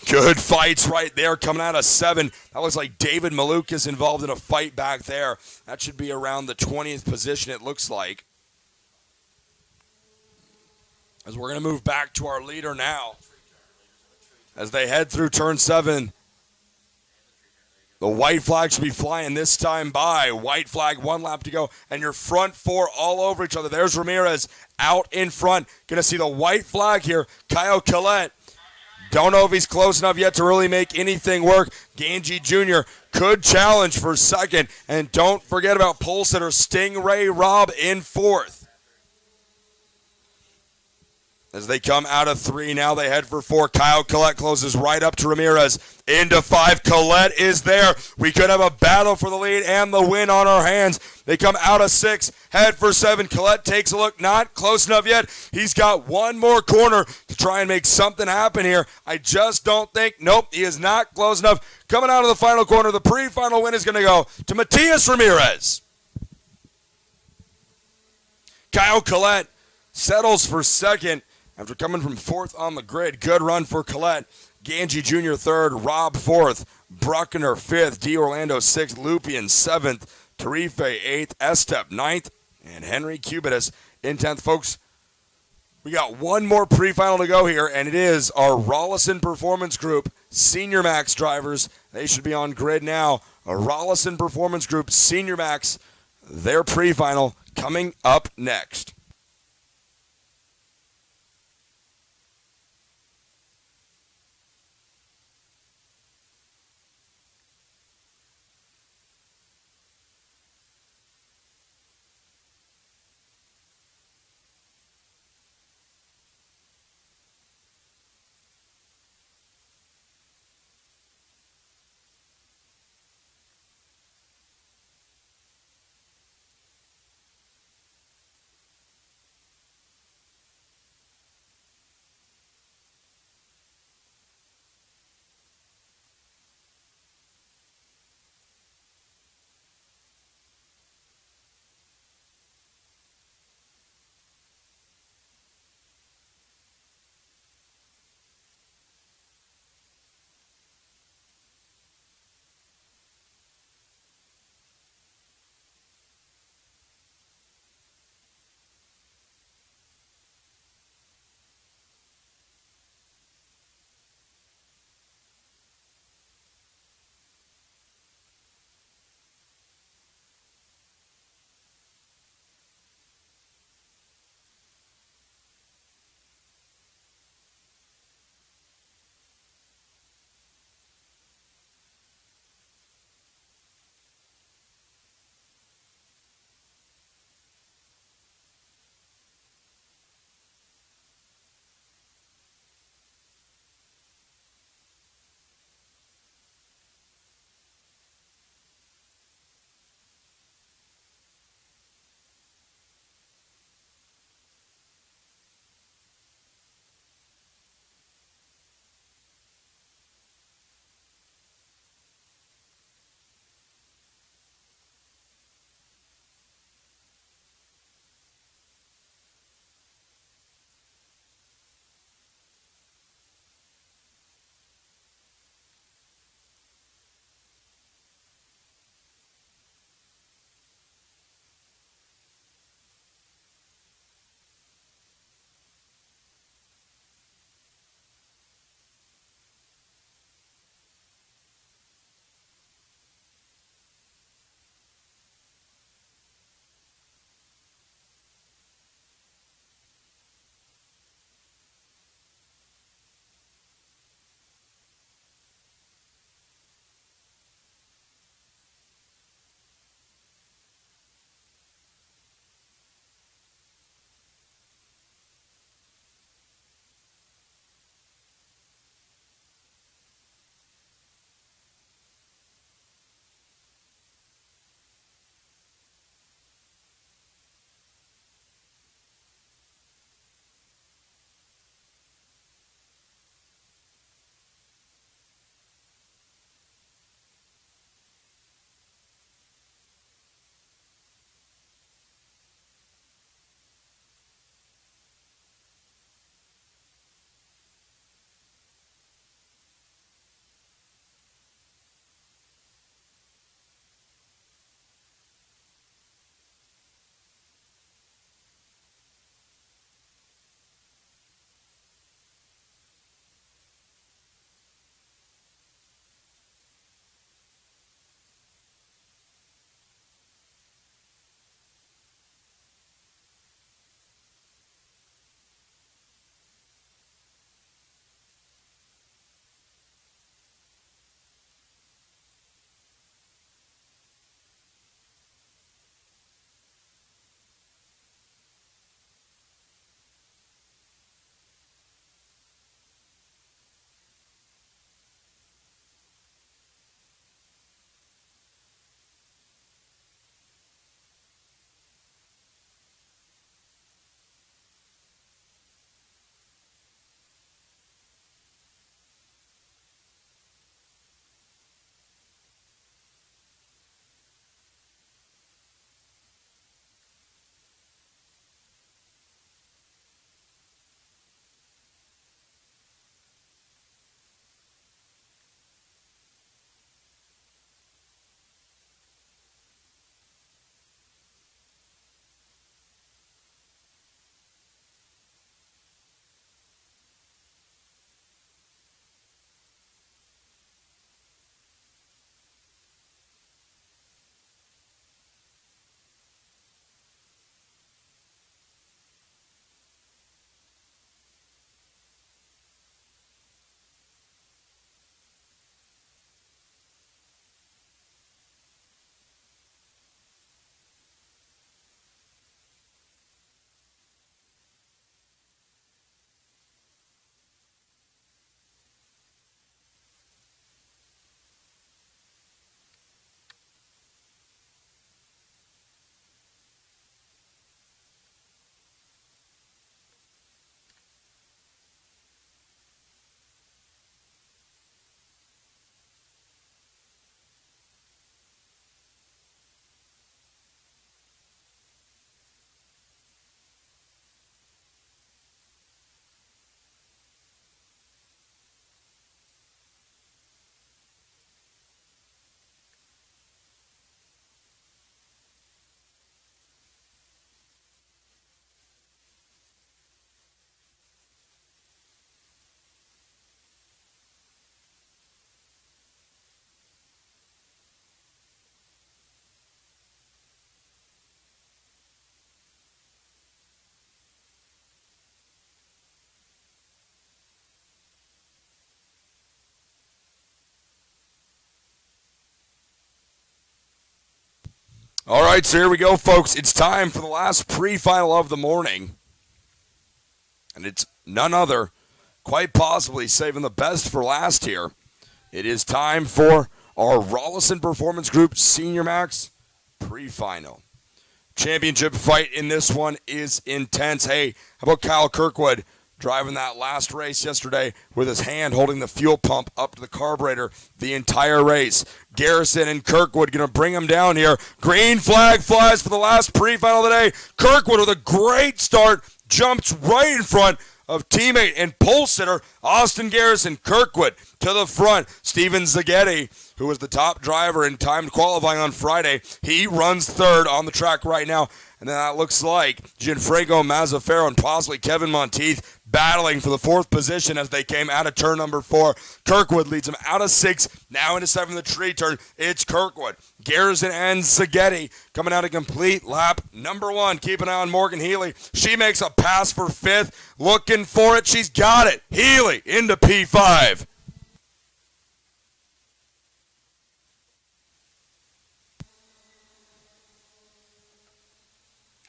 Good fights right there coming out of 7. That looks like David Maluk is involved in a fight back there. That should be around the 20th position, it looks like. As we're going to move back to our leader now. As they head through turn 7. The white flag should be flying this time by. White flag, 1 lap to go. And your front 4 all over each other. There's Ramirez out in front. Going to see the white flag here. Kyle Collette. Don't know if he's close enough yet to really make anything work. Ganji Jr. could challenge for second. And don't forget about pole sitter Stingray Robb in 4th. As they come out of 3, now they head for 4. Kyle Collette closes right up to Ramirez. Into 5, Collette is there. We could have a battle for the lead and the win on our hands. They come out of 6, head for 7. Collette takes a look, not close enough yet. He's got one more corner to try and make something happen here. I just don't think, nope, he is not close enough. Coming out of the final corner, the pre-final win is going to go to Matias Ramirez. Kyle Collette settles for second. After coming from 4th on the grid, good run for Collette. Ganji Jr. 3rd, Robb 4th, Bruckner 5th, D. Orlando 6th, Lupien 7th, Tarife 8th, Estep 9th, and Henry Cubitus in 10th. Folks, we got one more pre-final to go here, and it is our Rollison Performance Group Senior Max drivers. They should be on grid now. A Rollison Performance Group Senior Max, their pre-final coming up next. All right, so here we go, folks. It's time for the last pre-final of the morning. And it's none other, quite possibly saving the best for last here. It is time for our Rollison Performance Group Senior Max pre-final. Championship fight in this one is intense. Hey, how about Kyle Kirkwood driving that last race yesterday with his hand holding the fuel pump up to the carburetor the entire race. Garrison and Kirkwood going to bring him down here. Green flag flies for the last pre-final of the day. Kirkwood with a great start, jumps right in front of teammate and pole sitter Austin Garrison. Kirkwood to the front. Steven Zaghetti, who was the top driver in timed qualifying on Friday, he runs third on the track right now. And then that looks like Gianfranco Mazzaferro and possibly Kevin Monteith battling for the fourth position as they came out of turn number 4. Kirkwood leads him out of 6, now into 7 the tree turn. It's Kirkwood. Garrison and Zaghetti coming out of complete lap number 1. Keep an eye on Morgan Healy. She makes a pass for 5th. Looking for it. She's got it. Healy into P5.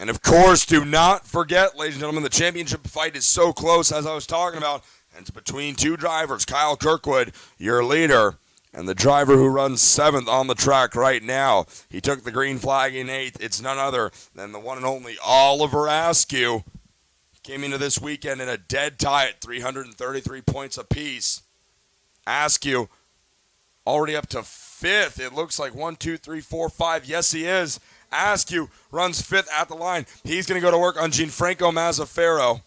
And of course, do not forget, ladies and gentlemen, the championship fight is so close, as I was talking about. And it's between two drivers, Kyle Kirkwood, your leader, and the driver who runs 7th on the track right now. He took the green flag in 8th. It's none other than the one and only Oliver Askew. Came into this weekend in a dead tie at 333 points apiece. Askew already up to 5th. It looks like 1, 2, 3, 4, 5. Yes, he is. Askew runs 5th at the line. He's going to go to work on Gianfranco Mazzaferro.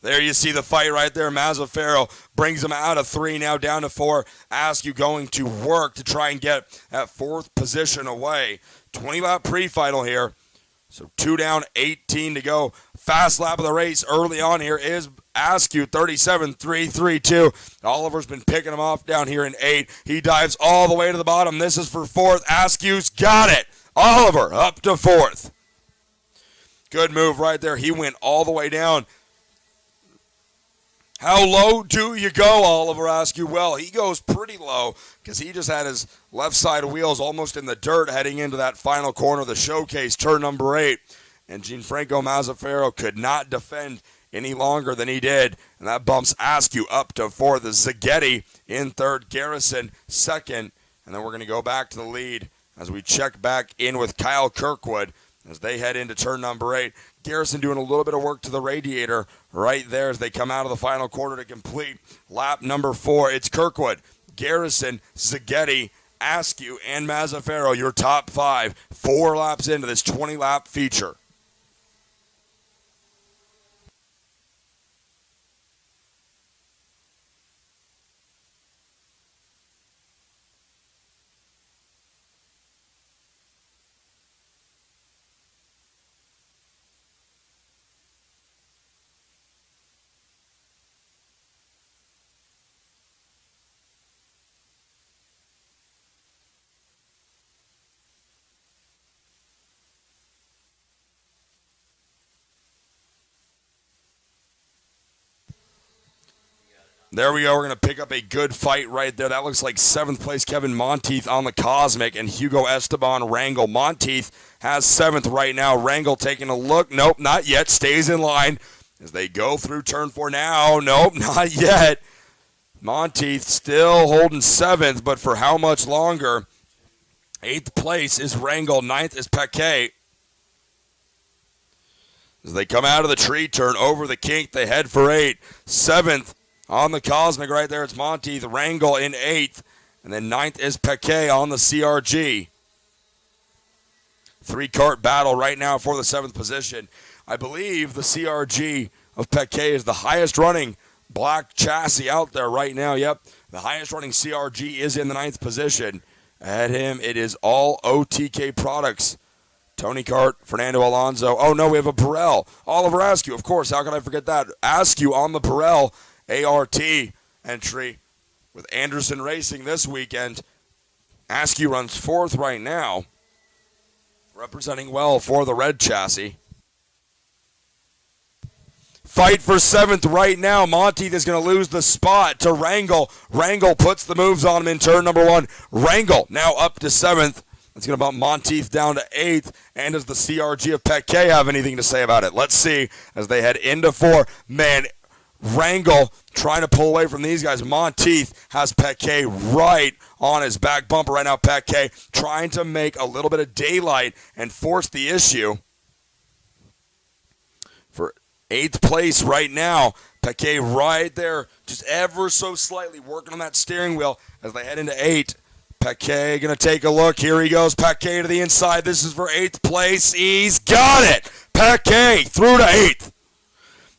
There you see the fight right there. Mazzaferro brings him out of 3, now down to 4. Askew going to work to try and get that 4th position away. 20-lap pre-final here. So 2 down, 18 to go. Fast lap of the race early on here is Askew, 37.332. Oliver's been picking him off down here in 8. He dives all the way to the bottom. This is for 4th. Askew's got it. Oliver up to 4th. Good move right there. He went all the way down. How low do you go, Oliver Askew? Well, he goes pretty low because he just had his left side wheels almost in the dirt heading into that final corner of the showcase, turn number 8. And Gianfranco Mazzaferro could not defend any longer than he did. And that bumps Askew up to 4th. Zaghetti in 3rd, Garrison 2nd. And then we're going to go back to the lead as we check back in with Kyle Kirkwood as they head into turn number 8. Garrison doing a little bit of work to the radiator right there as they come out of the final quarter to complete lap number 4. It's Kirkwood, Garrison, Zaghetti, Askew, and Mazzaferro, your top 5, 4 laps into this 20-lap feature. There we go. We're going to pick up a good fight right there. That looks like 7th place Kevin Monteith on the Cosmic and Hugo Esteban Rangel. Monteith has 7th right now. Rangel taking a look. Nope, not yet. Stays in line as they go through turn 4 now. Nope, not yet. Monteith still holding 7th, but for how much longer? 8th place is Rangel. 9th is Paquet. As they come out of the tree turn over the kink, they head for 8. 7th. On the Cosmic right there, it's Monteith, Rangel in 8th. And then 9th is Paquet on the CRG. 3-cart battle right now for the 7th position. I believe the CRG of Paquet is the highest running black chassis out there right now. Yep, the highest running CRG is in the 9th position. At him, it is all OTK products. Tony Kart, Fernando Alonso. Oh, no, we have a Burrell. Oliver Askew, of course. How can I forget that? Askew on the Burrell ART entry with Anderson Racing this weekend. Askew runs 4th right now, representing well for the red chassis. Fight for 7th right now. Monteith is going to lose the spot to Rangel. Rangel puts the moves on him in turn number 1. Rangel now up to 7th. That's going to bump Monteith down to 8th. And does the CRG of Peque have anything to say about it? Let's see as they head into 4. Man, Rangel trying to pull away from these guys. Monteith has Peque right on his back bumper right now. Peque trying to make a little bit of daylight and force the issue. For 8th place right now. Peque right there, just ever so slightly working on that steering wheel as they head into 8. Peque going to take a look. Here he goes. Peque to the inside. This is for 8th place. He's got it. Peque through to 8th.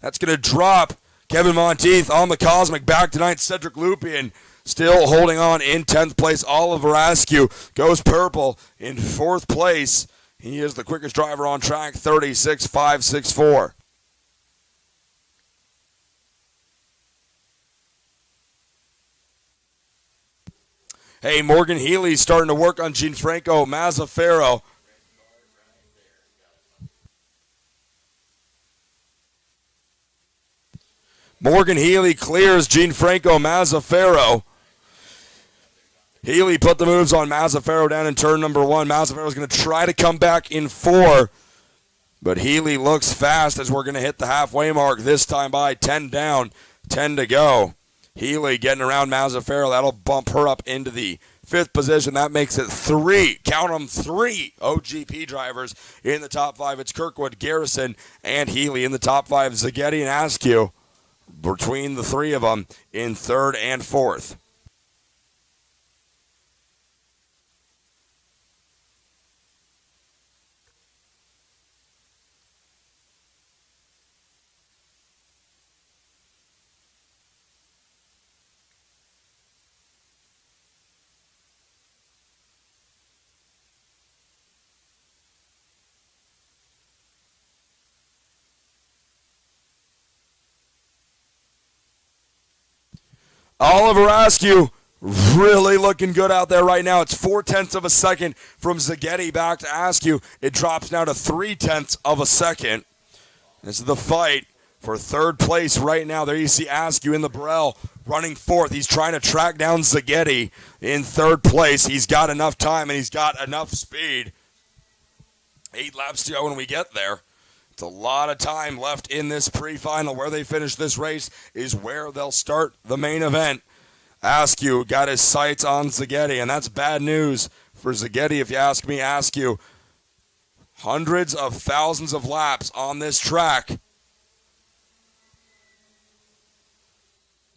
That's going to drop Kevin Monteith on the Cosmic. Back to 9th. Cedric Lupien still holding on in 10th place. Oliver Askew goes purple in 4th place. He is the quickest driver on track, 36.564. Hey, Morgan Healy's starting to work on Gianfranco Mazzaferro. Morgan Healy clears Gianfranco Mazzaferro. Healy put the moves on Mazzaferro down in turn number 1. Mazzaferro's going to try to come back in 4. But Healy looks fast as we're going to hit the halfway mark. This time by 10 down, 10 to go. Healy getting around Mazzaferro. That'll bump her up into the 5th position. That makes it 3, count them, 3 OGP drivers in the top 5. It's Kirkwood, Garrison, and Healy in the top 5. Zaghetti and Askew between the 3 of them in 3rd and 4th. Oliver Askew really looking good out there right now. It's 0.4 of a second from Zaghetti back to Askew. It drops now to 0.3 of a second. This is the fight for 3rd place right now. There you see Askew in the Burrell running 4th. He's trying to track down Zaghetti in 3rd place. He's got enough time and he's got enough speed. 8 laps to go when we get there. It's a lot of time left in this pre-final. Where they finish this race is where they'll start the main event. Askew got his sights on Zaghetti, and that's bad news for Zaghetti if you ask me. Askew, hundreds of thousands of laps on this track.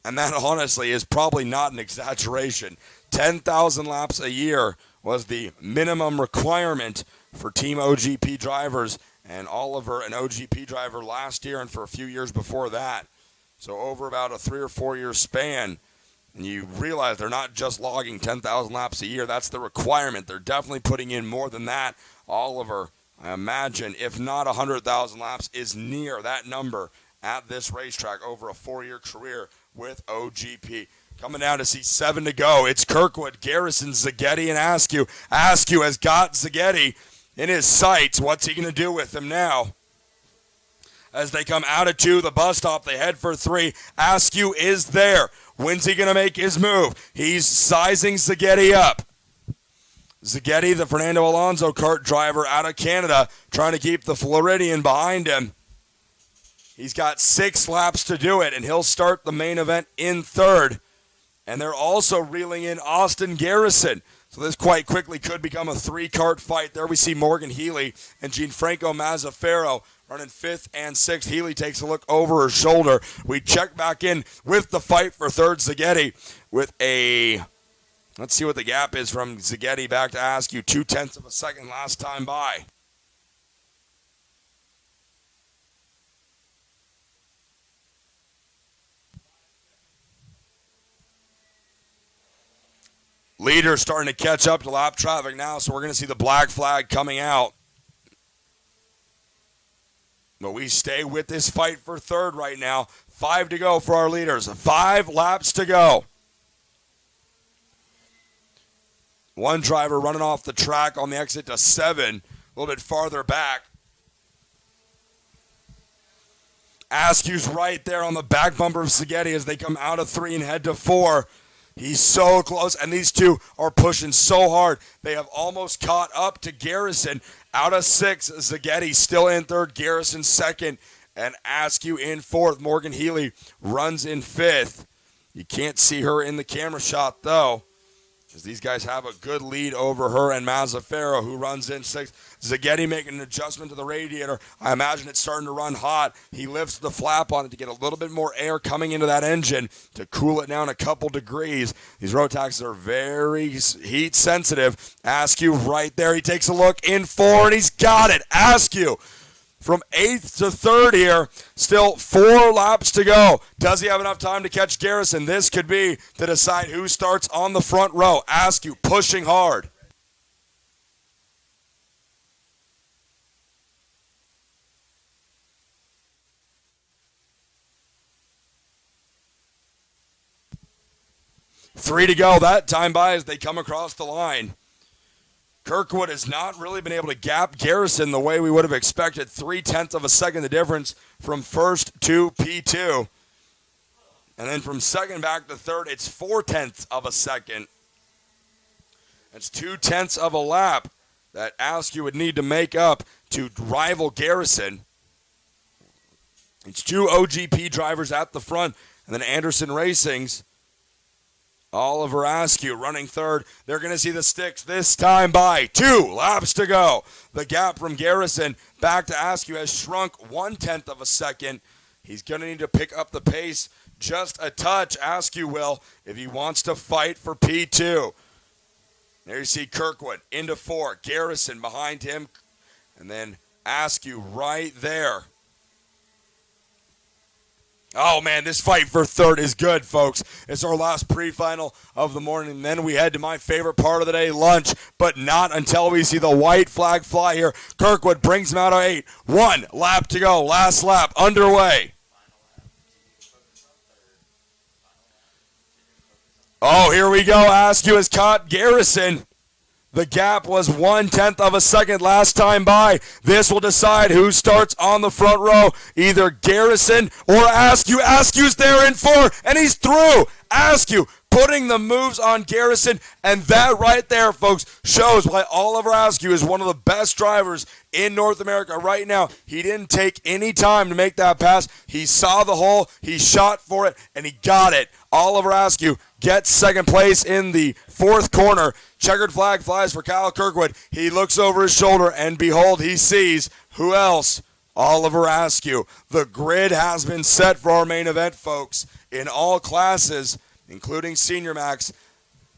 And that honestly is probably not an exaggeration. 10,000 laps a year was the minimum requirement for Team OGP drivers. And Oliver, an OGP driver last year and for a few years before that. So over about a 3 or 4 year span. And you realize they're not just logging 10,000 laps a year. That's the requirement. They're definitely putting in more than that. Oliver, I imagine, if not 100,000 laps, is near that number at this racetrack over a 4-year career with OGP. Coming down to see 7 to go. It's Kirkwood, Garrison, Zaghetti, and Askew. Askew has got Zaghetti in his sights. What's he going to do with him now? As they come out of 2, the bus stop, they head for 3. Askew is there. When's he going to make his move? He's sizing Zaghetti up. Zaghetti, the Fernando Alonso kart driver out of Canada, trying to keep the Floridian behind him. He's got 6 laps to do it, and he'll start the main event in 3rd. And they're also reeling in Austin Garrison. So this quite quickly could become a 3-kart fight. There we see Morgan Healy and Gianfranco Mazzaferro running 5th and 6th. Healy takes a look over her shoulder. We check back in with the fight for 3rd. Zaghetti with a, let's see what the gap is from Zaghetti back to Askew. 0.2 of a second last time by. Leaders starting to catch up to lap traffic now, so we're going to see the black flag coming out. But we stay with this fight for 3rd right now. 5 to go for our leaders. 5 laps to go. One driver running off the track on the exit to 7, a little bit farther back. Askew's right there on the back bumper of Szigeti as they come out of 3 and head to 4. He's so close, and these two are pushing so hard. They have almost caught up to Garrison. Out of 6, Szigeti still in 3rd, Garrison 2nd, and Askew in 4th. Morgan Healy runs in 5th. You can't see her in the camera shot, though, because these guys have a good lead over her and Mazzaferro, who runs in 6th. Szigeti making an adjustment to the radiator. I imagine it's starting to run hot. He lifts the flap on it to get a little bit more air coming into that engine to cool it down a couple degrees. These Rotaxes are very heat sensitive. Askew right there. He takes a look in 4, and he's got it. Askew from 8th to 3rd here. Still 4 laps to go. Does he have enough time to catch Garrison? This could be to decide who starts on the front row. Askew pushing hard. Three to go. That time by as they come across the line. Kirkwood has not really been able to gap Garrison the way we would have expected. 0.3 of a second the difference from 1st to P2. And then from 2nd back to 3rd, it's 0.4 of a second. That's 0.2 of a lap that Askew would need to make up to rival Garrison. It's 2 OGP drivers at the front, and then Anderson Racing's Oliver Askew running 3rd. They're going to see the sticks this time by 2 laps to go. The gap from Garrison back to Askew has shrunk 0.1 of a second. He's going to need to pick up the pace just a touch, Askew will, if he wants to fight for P2. There you see Kirkwood into 4. Garrison behind him. And then Askew right there. Oh, man, this fight for 3rd is good, folks. It's our last pre-final of the morning. And then we head to my favorite part of the day, lunch. But not until we see the white flag fly here. Kirkwood brings him out of 8. 1 lap to go. Last lap underway. Oh, here we go. Askew has caught Garrison. The gap was 0.1 of a second last time by. This will decide who starts on the front row. Either Garrison or Askew. Askew's there in 4, and he's through. Askew putting the moves on Garrison, and that right there, folks, shows why Oliver Askew is one of the best drivers in North America right now. He didn't take any time to make that pass. He saw the hole, he shot for it, and he got it. Oliver Askew gets 2nd place in the 4th corner. Checkered flag flies for Kyle Kirkwood. He looks over his shoulder, and behold, he sees who else? Oliver Askew. The grid has been set for our main event, folks. In all classes, including Senior Max,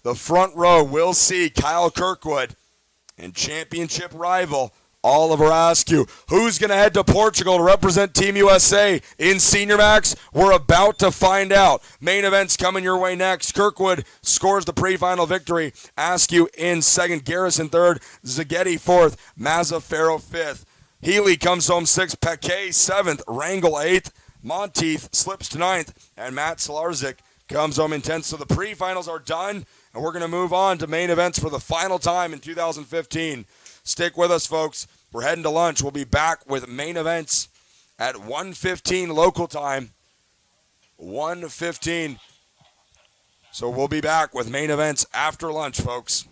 the front row will see Kyle Kirkwood and championship rival Oliver Askew. Who's going to head to Portugal to represent Team USA in Senior Max? We're about to find out. Main events coming your way next. Kirkwood scores the pre-final victory. Askew in 2nd, Garrison 3rd, Szigeti 4th, Mazzaferro 5th. Healy comes home 6th, Paquet 7th, Wrangle 8th, Monteith slips to 9th, and Matt Solarzik comes home in 10th. So the pre-finals are done, and we're going to move on to main events for the final time in 2015. Stick with us, folks. We're heading to lunch. We'll be back with main events at 1:15 local time. 1:15. So we'll be back with main events after lunch, folks.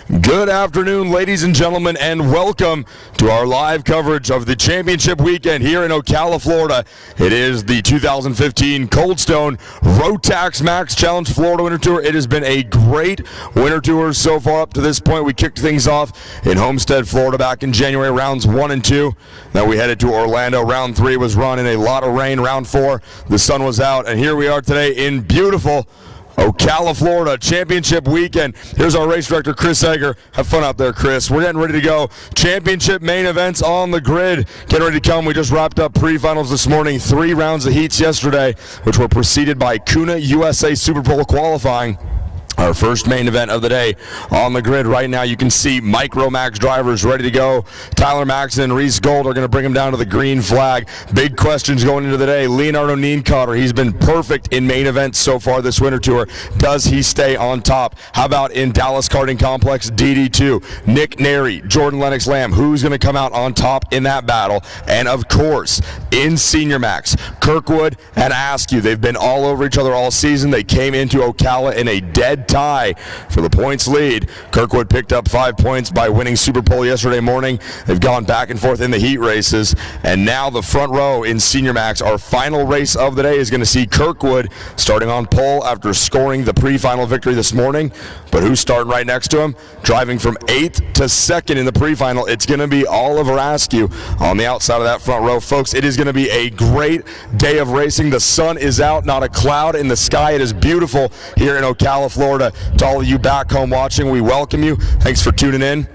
Good afternoon, ladies and gentlemen, and welcome to our live coverage of the championship weekend here in Ocala, Florida. It is the 2015 Cold Stone Rotax Max Challenge Florida Winter Tour. It has been a great winter tour so far up to this point. We kicked things off in Homestead, Florida back in January, rounds 1 and 2. Then we headed to Orlando. Round 3 was run in a lot of rain. Round 4, the sun was out, and here we are today in beautiful Ocala, Florida, championship weekend. Here's our race director, Chris Egger. Have fun out there, Chris. We're getting ready to go. Championship main events on the grid. Getting ready to come. We just wrapped up pre-finals this morning. 3 rounds of heats yesterday, which were preceded by Kuna USA Super Bowl qualifying. Our first main event of the day on the grid right now. You can see Micromax drivers ready to go. Tyler Maxon and Reese Gold are going to bring them down to the green flag. Big questions going into the day. Leonardo Nienkotter, he's been perfect in main events so far this winter tour. Does he stay on top? How about in Dallas Karting Complex, DD2? Nick Neri, Jordan Lennox Lamb, who's going to come out on top in that battle? And of course, in Senior Max, Kirkwood and Askew, they've been all over each other all season. They came into Ocala in a dead tie for the points lead. Kirkwood picked up 5 points by winning Super Pole yesterday morning. They've gone back and forth in the heat races, and now the front row in Senior Max, our final race of the day, is going to see Kirkwood starting on pole after scoring the pre-final victory this morning. But who's starting right next to him? Driving from 8th to 2nd in the pre-final, it's going to be Oliver Askew on the outside of that front row. Folks, it is going to be a great day of racing. The sun is out, not a cloud in the sky. It is beautiful here in Ocala, Florida. To all of you back home watching, we welcome you. Thanks for tuning in.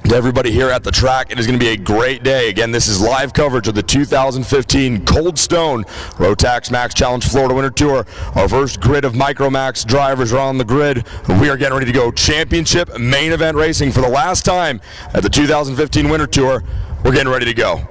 To everybody here at the track, it is going to be a great day. Again, this is live coverage of the 2015 Cold Stone Rotax Max Challenge Florida Winter Tour. Our first grid of Micromax drivers are on the grid. We are getting ready to go championship main event racing for the last time at the 2015 Winter Tour. We're getting ready to go.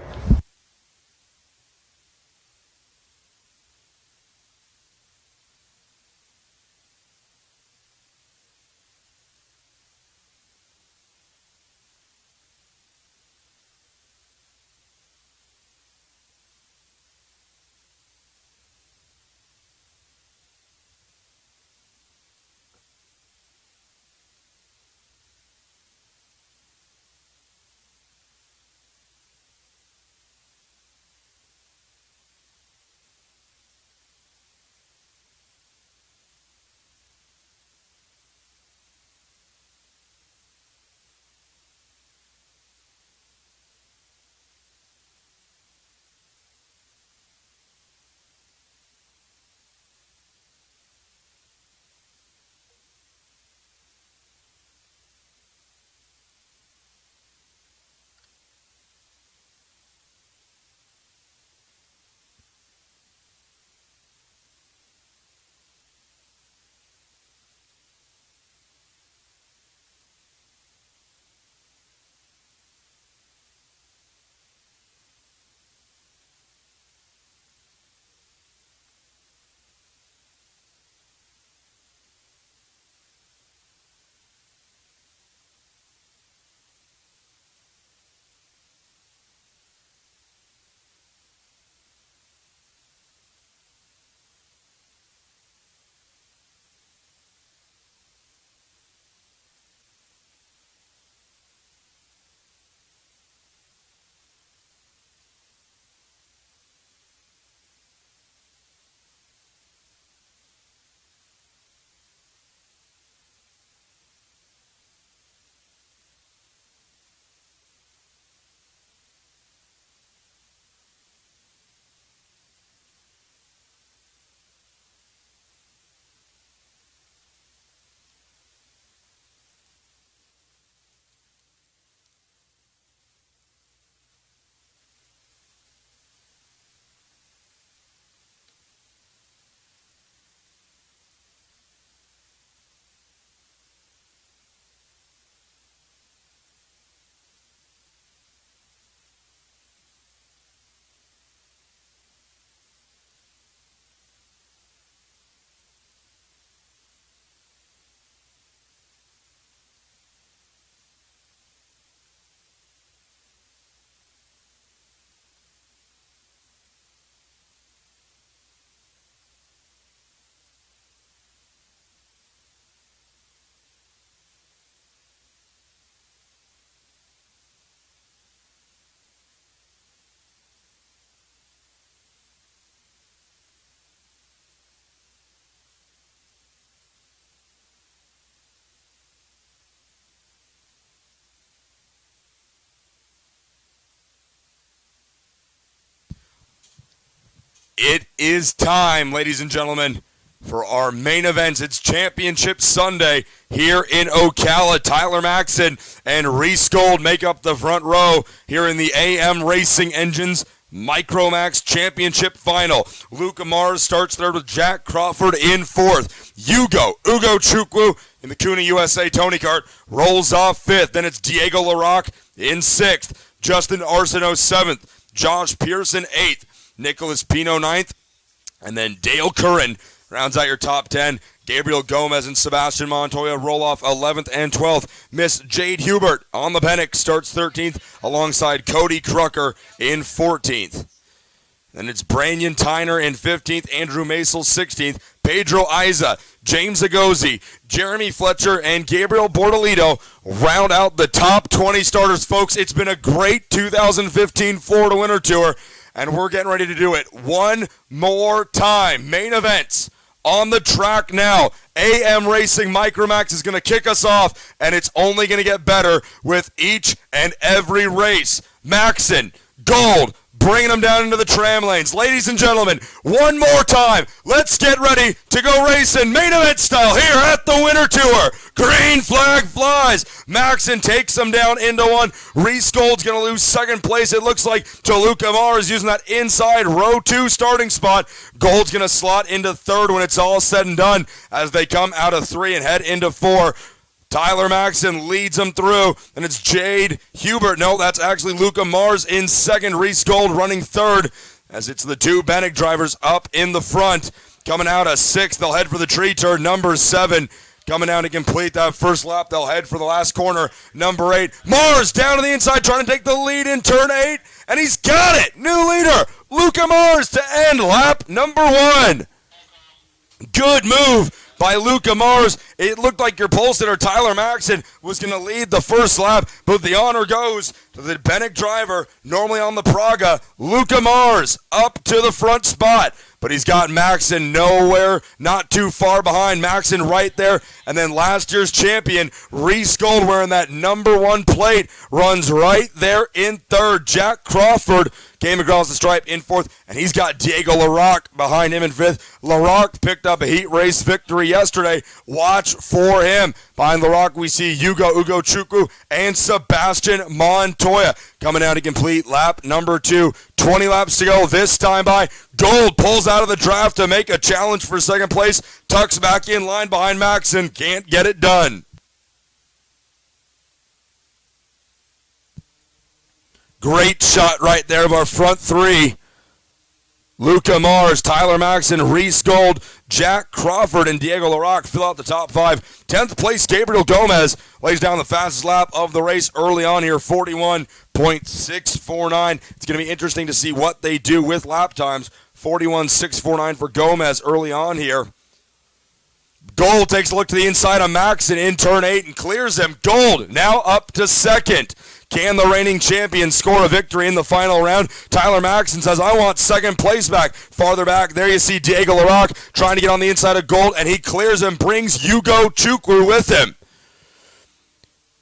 it is time, ladies and gentlemen, for our main events. It's Championship Sunday here in Ocala. Tyler Maxson and Reese Gold make up the front row here in the AM Racing Engines Micromax Championship Final. Luca Mars starts third with Jack Crawford in fourth. Ugo Chukwu in the Kuna USA Tony Kart rolls off fifth. Then it's Diego LaRock in sixth. Justin Arsenault seventh. Josh Pearson eighth. Nicholas Pino ninth. And then Dale Curran rounds out your top 10. Gabriel Gomez and Sebastian Montoya roll off 11th and 12th. Miss Jade Hubert on the Pennick starts 13th alongside Cody Crucker in 14th. Then it's Branyan Tyner in 15th, Andrew Masel 16th, Pedro Aiza, James Agozi, Jeremy Fletcher, and Gabriel Bordolito round out the top 20 starters. Folks, it's been a great 2015 Florida Winter Tour, and we're getting ready to do it one more time. Main events on the track now. AM Racing Micromax is going to kick us off, and it's only going to get better with each and every race. Maxson, Gold, bringing them down into the tram lanes. Ladies and gentlemen, one more time, let's get ready to go racing main event style here at the Winter Tour. Green flag flies. Maxson takes them down into one. Reese Gold's going to lose second place, it looks like, to Luca Mars using that inside row 2 starting spot. Gold's going to slot into third when it's all said and done as they come out of 3 and head into 4. Tyler Maxson leads them through, and it's Jade Hubert. No, that's actually Luca Mars in second. Reese Gold running third, as it's the two Bennick drivers up in the front. Coming out of 6th, they'll head for the tree turn. Number 7 coming down to complete that first lap. They'll head for the last corner. Number 8, Mars down to the inside, trying to take the lead in turn 8, and he's got it. New leader, Luca Mars to end lap number 1. Good move by Luca Mars. It looked like your pole sitter Tyler Maxson was going to lead the first lap, but the honor goes to the Bennick driver, normally on the Praga, Luca Mars, up to the front spot. But he's got Maxson nowhere, not too far behind. Maxson right there. And then last year's champion, Reese Gold, wearing that number 1 plate, runs right there in third. Jack Crawford came across the stripe in fourth, and he's got Diego LaRock behind him in fifth. LaRock picked up a heat race victory yesterday. Watch for him. Behind LaRock, we see Ugo Chukwu and Sebastian Montoya coming out to complete lap number 2. 20 laps to go this time by. Gold pulls out of the draft to make a challenge for second place. Tucks back in line behind Maxson. Can't get it done. Great shot right there of our front 3. Luca Mars, Tyler Maxson, Reese Gold, Jack Crawford, and Diego LaRock fill out the top 5. 10th place, Gabriel Gomez lays down the fastest lap of the race early on here, 41.649. It's going to be interesting to see what they do with lap times. 41.649 for Gomez early on here. Gold takes a look to the inside of Maxson in turn 8 and clears him. Gold now up to second. Can the reigning champion score a victory in the final round? Tyler Maxson says, I want second place back. Farther back, there you see Diego LaRock trying to get on the inside of Gold, and he clears him, brings Ugo Chukwu with him.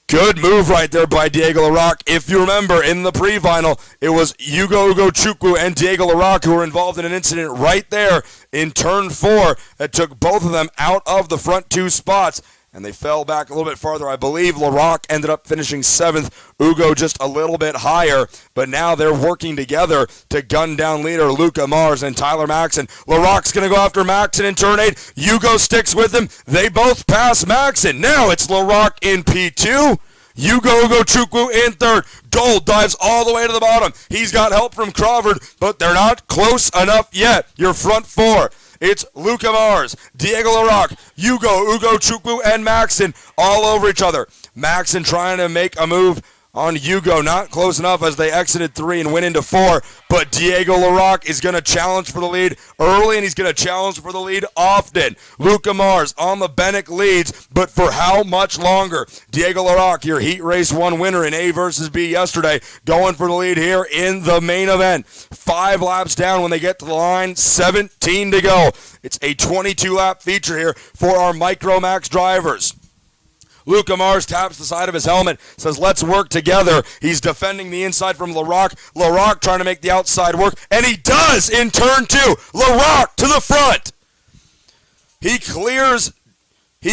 Good move right there by Diego LaRock. If you remember, in the pre-final, it was Ugo Chukwu and Diego LaRock who were involved in an incident right there in turn 4 that took both of them out of the front 2 spots. And they fell back a little bit farther. I believe LaRock ended up finishing 7th. Ugo just a little bit higher. But now they're working together to gun down leader Luca Mars and Tyler Maxson. LaRock's going to go after Maxson in turn 8. Ugo sticks with him. They both pass Maxson. Now it's LaRock in P2. Ugo Chukwu in third. Gold dives all the way to the bottom. He's got help from Crawford, but they're not close enough yet. Your front 4. It's Luca Mars, Diego LaRock, Ugo Chukwu, and Maxson all over each other. Maxson trying to make a move on Ugo, not close enough as they exited 3 and went into 4. But Diego LaRock is going to challenge for the lead early, and he's going to challenge for the lead often. Luca Mars on the Bennick leads, but for how much longer? Diego LaRock, your Heat Race 1 winner in A versus B yesterday, going for the lead here in the main event. 5 laps down when they get to the line, 17 to go. It's a 22-lap feature here for our Micromax drivers. Luca Mars taps the side of his helmet, says, let's work together. He's defending the inside from LaRock. LaRock trying to make the outside work, and he does in turn 2. LaRock to the front. He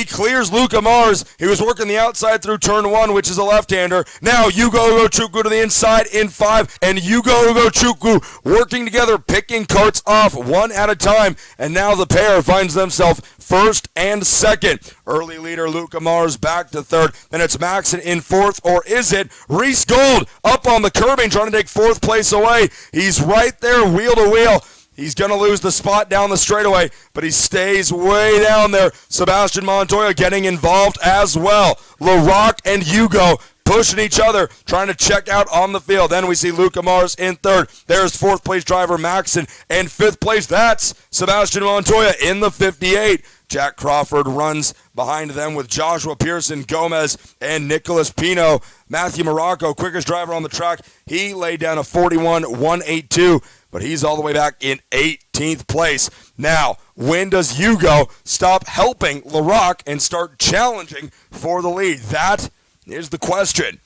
clears Luca Mars. He was working the outside through turn 1, which is a left-hander. Now Yugo Chukwu to the inside in 5, and Yugo Chukwu working together, picking carts off one at a time, and now the pair finds themselves first and second. Early leader Luca Mars back to third. Then it's Maxon in fourth, or is it Reese Gold up on the curbing trying to take fourth place away? He's right there wheel to wheel. He's going to lose the spot down the straightaway, but he stays way down there. Sebastian Montoya getting involved as well. LaRock and Hugo pushing each other, trying to check out on the field. Then we see Luca Mars in third. There's fourth place driver Maxon. And fifth place, that's Sebastian Montoya in the 58. Jack Crawford runs behind them with Joshua Pearson, Gomez, and Nicholas Pino. Matthew Morocco, quickest driver on the track. He laid down a 41.182, but he's all the way back in 18th place. Now, when does Hugo stop helping LaRock and start challenging for the lead? That is the question.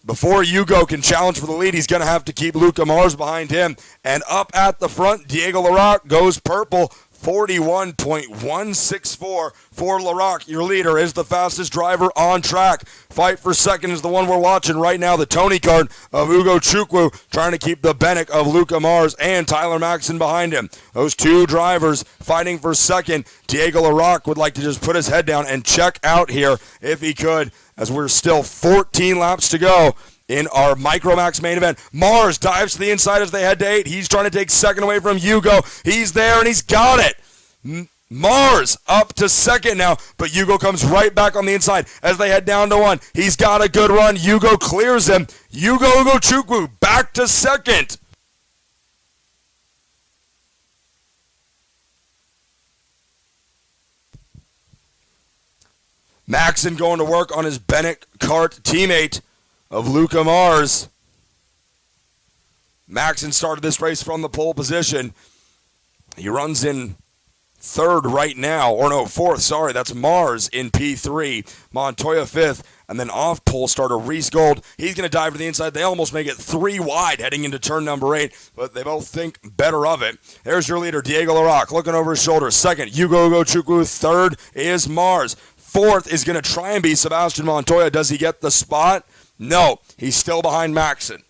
Before Hugo can challenge for the lead, he's going to have to keep Luca Mars behind him. And up at the front, Diego LaRock goes purple. 41.164 for LaRock. Your leader is the fastest driver on track. Fight for second is the one we're watching right now, the Tony card of Ugo Chukwu, trying to keep the Bennett of Luca Mars and Tyler Maxon behind him. Those two drivers fighting for second. Diego LaRock would like to just put his head down and check out here if he could, as we're still 14 laps to go in our Micromax main event. Mars dives to the inside as they head to 8. He's trying to take second away from Hugo. He's there, and he's got it. Mars up to second now, but Hugo comes right back on the inside as they head down to 1. He's got a good run. Hugo clears him. Ugo Chukwu back to second. Maxon going to work on his Bennett kart teammate of Luca Mars. Maxon started this race from the pole position. He runs in third right now, or no, fourth, sorry, that's Mars in P3, Montoya fifth, and then off pole starter Reese Gold. He's going to dive to the inside. They almost make it 3 wide heading into turn number 8, but they both think better of it. There's your leader, Diego LaRock, looking over his shoulder. Second, Hugo Chukwu. Third is Mars. Fourth is going to try and be Sebastian Montoya. Does he get the spot? No, he's still behind Maxon.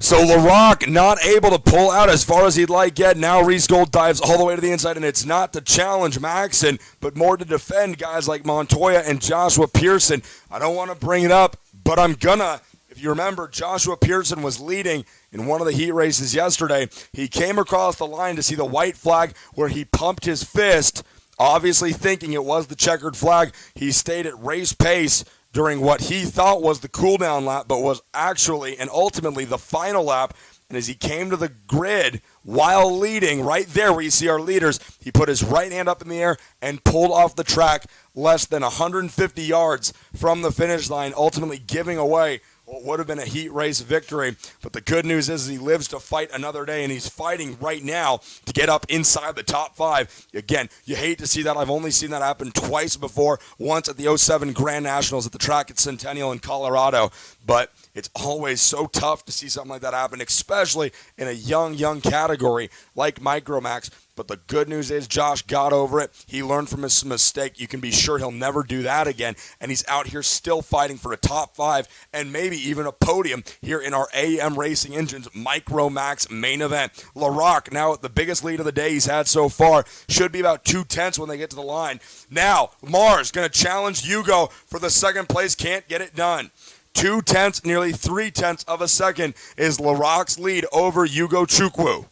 So LaRock not able to pull out as far as he'd like yet. Now Reese Gold dives all the way to the inside, and it's not to challenge Maxon, but more to defend guys like Montoya and Joshua Pearson. I don't want to bring it up, but I'm gonna. If you remember, Joshua Pearson was leading in one of the heat races yesterday. He came across the line to see the white flag where he pumped his fist, obviously thinking it was the checkered flag. He stayed at race pace during what he thought was the cool-down lap, but was actually and ultimately the final lap. And as he came to the grid while leading, right there where you see our leaders, he put his right hand up in the air and pulled off the track less than 150 yards from the finish line, ultimately giving away what would have been a heat race victory. But the good news is he lives to fight another day, and he's fighting right now to get up inside the top 5. Again, you hate to see that. I've only seen that happen twice before, once at the 07 Grand Nationals at the track at Centennial in Colorado. But it's always so tough to see something like that happen, especially in a young category like Micromax. But the good news is Josh got over it. He learned from his mistake. You can be sure he'll never do that again. And he's out here still fighting for a top 5 and maybe even a podium here in our AM Racing Engines Micromax main event. LaRock now at the biggest lead of the day he's had so far. Should be about 2/10 when they get to the line. Now, Mars going to challenge Hugo for the second place. Can't get it done. 2/10, nearly 3/10 of a second is LaRock's lead over Hugo Chukwu.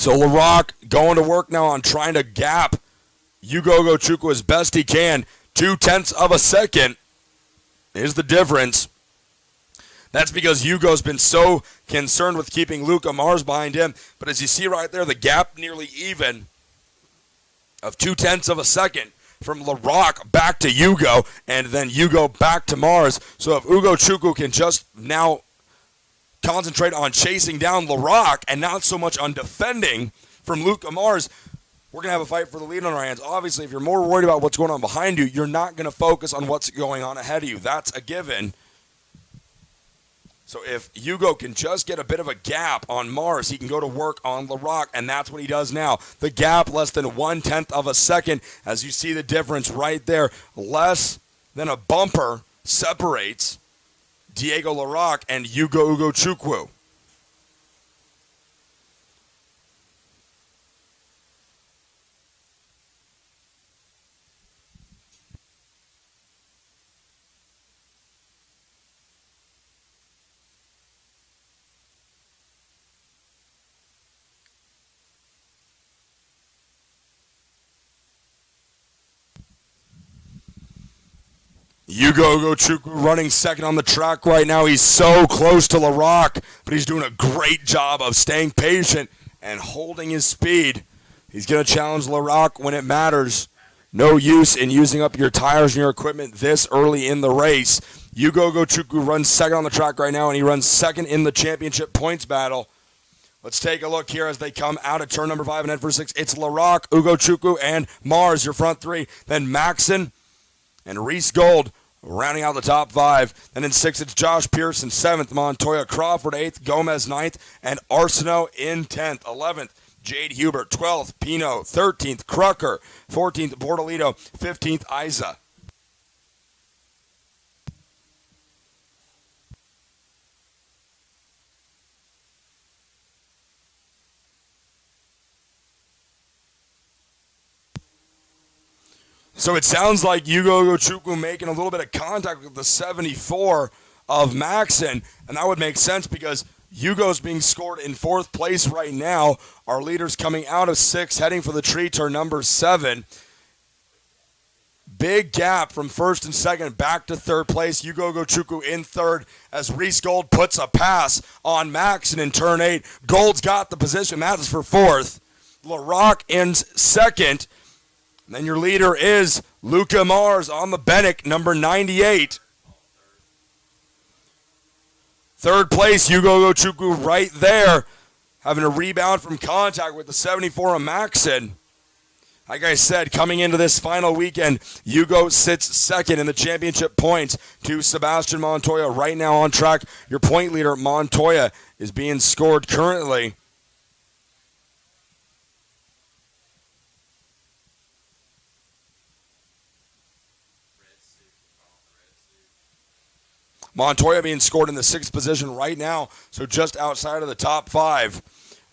So LaRock going to work now on trying to gap Hugo Chukwu as best he can. 0.2 of a second is the difference. That's because Hugo's been so concerned with keeping Luca Mars behind him. But as you see right there, the gap nearly even of 0.2 of a second from LaRock back to Hugo, and then Hugo back to Mars. So if Hugo Chukwu can just now concentrate on chasing down LaRock and not so much on defending from Luca Mars, we're going to have a fight for the lead on our hands. Obviously, if you're more worried about what's going on behind you, you're not going to focus on what's going on ahead of you. That's a given. So if Hugo can just get a bit of a gap on Mars, he can go to work on LaRock, and that's what he does now. The gap less than 1/10 of a second, as you see the difference right there. Less than a bumper separates Diego LaRock and Hugo Chukwu. Hugo Chukwu running second on the track right now. He's so close to LaRock, but he's doing a great job of staying patient and holding his speed. He's going to challenge LaRock when it matters. No use in using up your tires and your equipment this early in the race. Hugo Chukwu runs second on the track right now, and he runs second in the championship points battle. Let's take a look here as they come out of turn number 5 and head for 6. It's LaRock, Hugo Chukwu, and Mars, your front three. Then Maxon and Reese Gold rounding out the top 5. Then in 6, it's Josh Pearson, 7th. Montoya Crawford, 8th. Gomez, 9th. And Arsenault in 10th. 11th, Jade Hubert. 12th, Pino. 13th, Crucker. 14th, Bordolito. 15th, Isa. So it sounds like Hugo Chukwu making a little bit of contact with the 74 of Maxon, and that would make sense because Hugo's being scored in 4th place right now. Our leaders coming out of 6, heading for the tree turn number 7. Big gap from 1st and 2nd back to 3rd place. Hugo Chukwu in 3rd as Reese Gold puts a pass on Maxon in turn 8. Gold's got the position. That is for 4th. LaRock ends 2nd. Then your leader is Luca Mars on the Bennett, number 98. 3rd place, Hugo Chukwu right there, having a rebound from contact with the 74 of Maxon. Like I said, coming into this final weekend, Hugo sits 2nd in the championship points to Sebastian Montoya right now on track. Your point leader, Montoya, is being scored currently. Montoya being scored in the 6th position right now, so just outside of the top 5.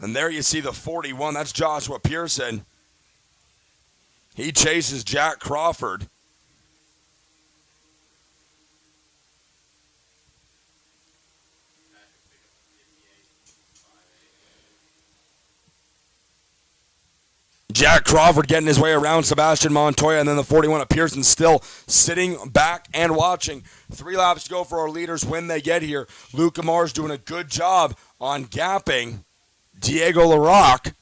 And there you see the 41. That's Joshua Pearson. He chases Jack Crawford. Jack Crawford getting his way around Sebastian Montoya, and then the 41 of Pearson still sitting back and watching. 3 laps to go for our leaders when they get here. Luca Mars doing a good job on gapping Diego LaRock.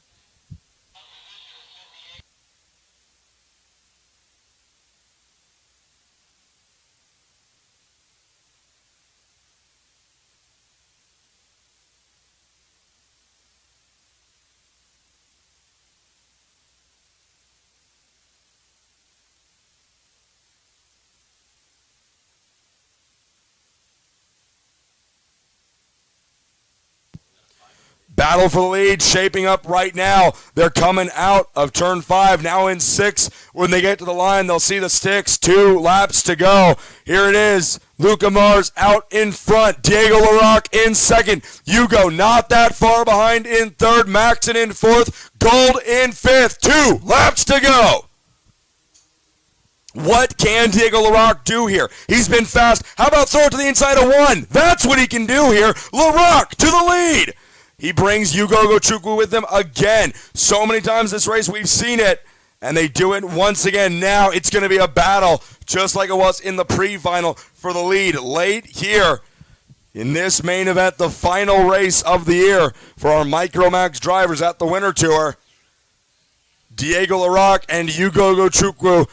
Battle for the lead shaping up right now. They're coming out of turn 5, now in 6. When they get to the line, they'll see the sticks. 2 laps to go. Here it is. Luca Mars out in front. Diego LaRock in 2nd. Hugo not that far behind in 3rd. Maxon in 4th. Gold in 5th. 2 laps to go. What can Diego LaRock do here? He's been fast. How about throw it to the inside of 1? That's what he can do here. LaRock to the lead. He brings Yugo Gochukwu with him again. So many times this race we've seen it, and they do it once again. Now it's going to be a battle, just like it was in the pre-final for the lead. Late here in this main event, the final race of the year for our Micromax drivers at the Winter Tour. Diego Larocque and Yugo Gochukwu.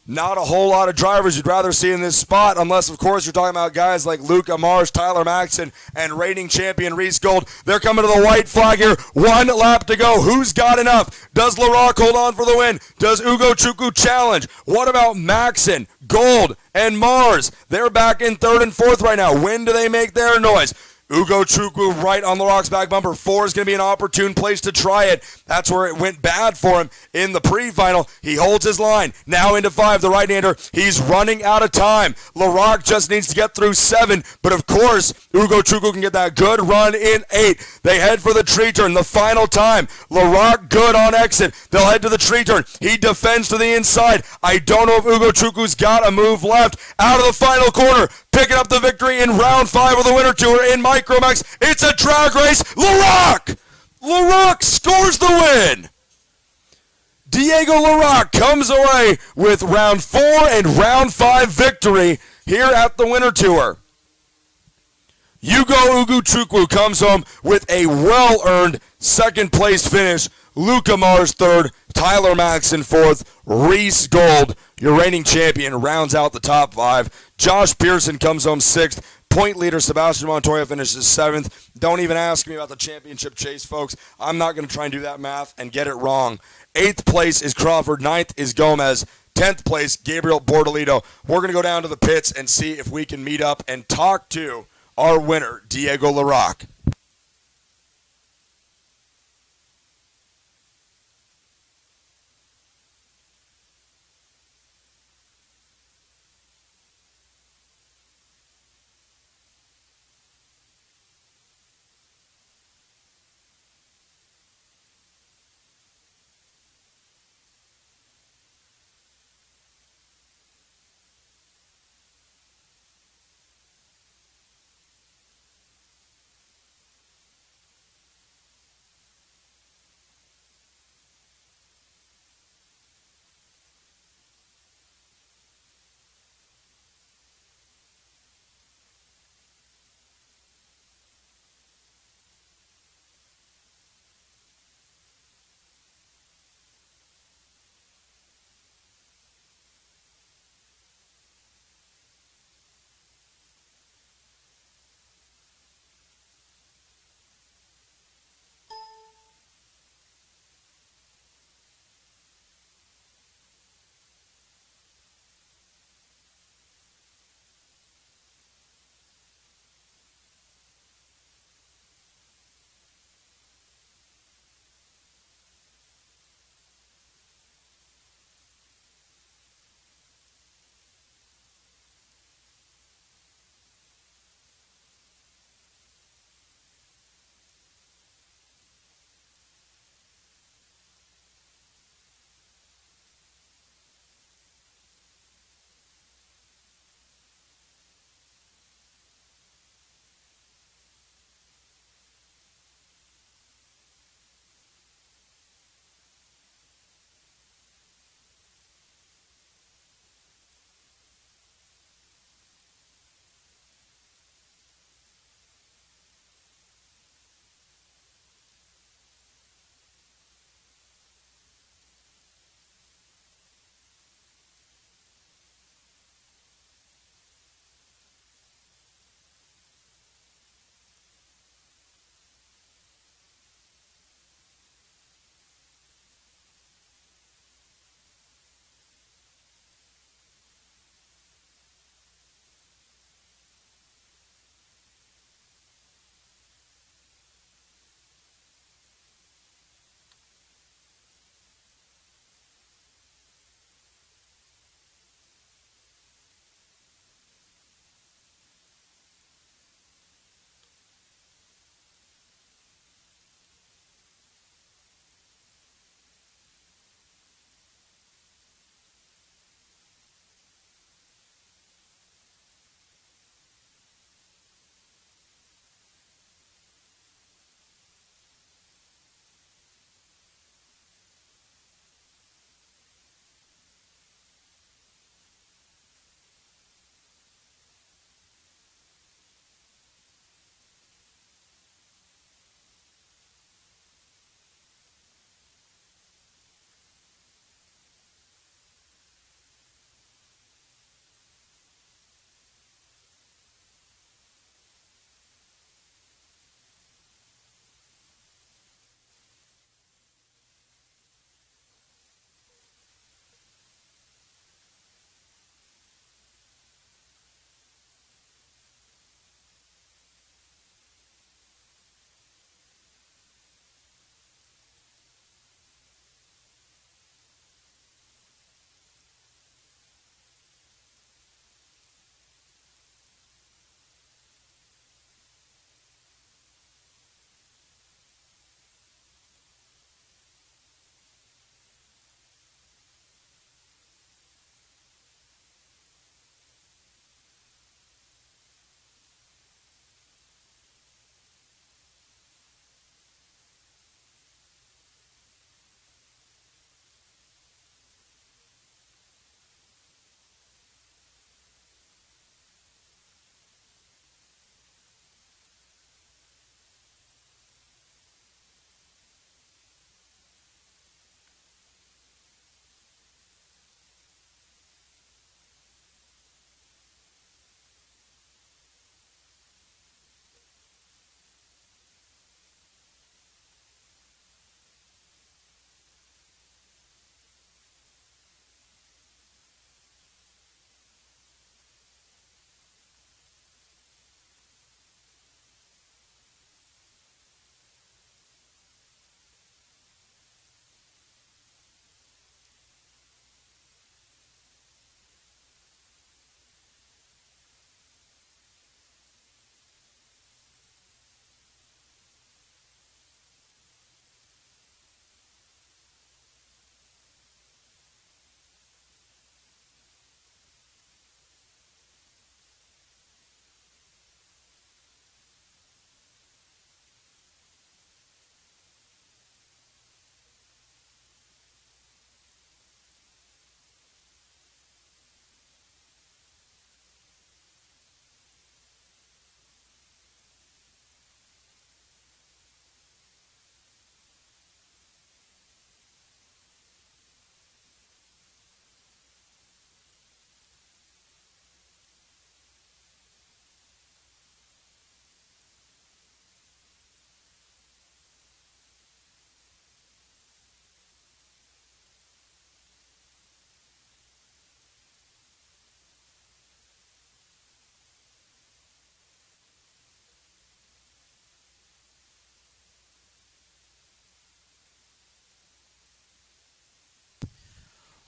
Not a whole lot of drivers you'd rather see in this spot, unless, of course, you're talking about guys like Luca Mars, Tyler Maxson, and reigning champion Reese Gold. They're coming to the white flag here. 1 lap to go. Who's got enough? Does Larocque hold on for the win? Does Ugo Chukwu challenge? What about Maxson, Gold, and Mars? They're back in 3rd and 4th right now. When do they make their noise? Ugo Chukwu right on Larocque's back bumper. 4 is going to be an opportune place to try it. That's where it went bad for him in the pre-final. He holds his line. Now into 5, the right-hander. He's running out of time. Larocque just needs to get through 7. But, of course, Ugo Chukwu can get that good run in 8. They head for the tree turn. The final time. Larocque good on exit. They'll head to the tree turn. He defends to the inside. I don't know if Ugo Chukwu's got a move left. Out of the final corner. Picking up the victory in round 5 of the Winter Tour in Micromax. It's a drag race. Larocque! Larocque scores the win. Diego Larocque comes away with round 4 and round 5 victory here at the Winter Tour. Ugo Chukwu comes home with a well-earned second place finish. Luca Mars 3rd, Tyler Maxson 4th, Reese Gold, your reigning champion, rounds out the top 5. Josh Pearson comes home 6th. Point leader Sebastian Montoya finishes 7th. Don't even ask me about the championship chase, folks. I'm not going to try and do that math and get it wrong. 8th place is Crawford. 9th is Gomez. 10th place, Gabriel Bordolito. We're going to go down to the pits and see if we can meet up and talk to our winner, Diego Larocque.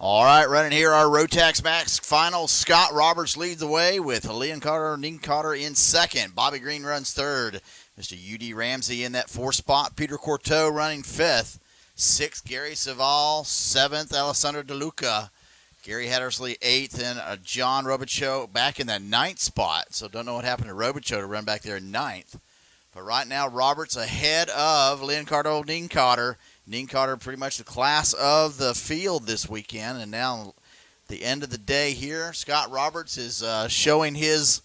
All right, running here our Rotax Max final. Scott Roberts leads the way with Leon Carter in second. Bobby Green runs third. Mr. U.D. Ramsey in that fourth spot. Peter Corteau running fifth. Sixth, Gary Saval. Seventh, Alessandro DeLuca. Gary Hattersley eighth, and John Robichaux back in that ninth spot. So don't know what happened to Robichaux to run back there in ninth. But right now, Roberts ahead of Leon Carter, Dean Cotter. Dean Cotter pretty much the class of the field this weekend. And now at the end of the day here, Scott Roberts is showing his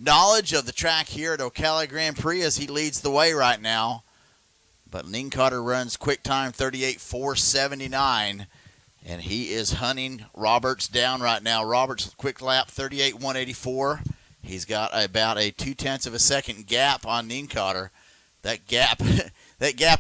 knowledge of the track here at Ocala Grand Prix as he leads the way right now. But Dean Cotter runs quick time 38.479. And he is hunting Roberts down right now. Roberts quick lap 38.184. He's got about a 0.2 of a second gap on Nienkotter. That gap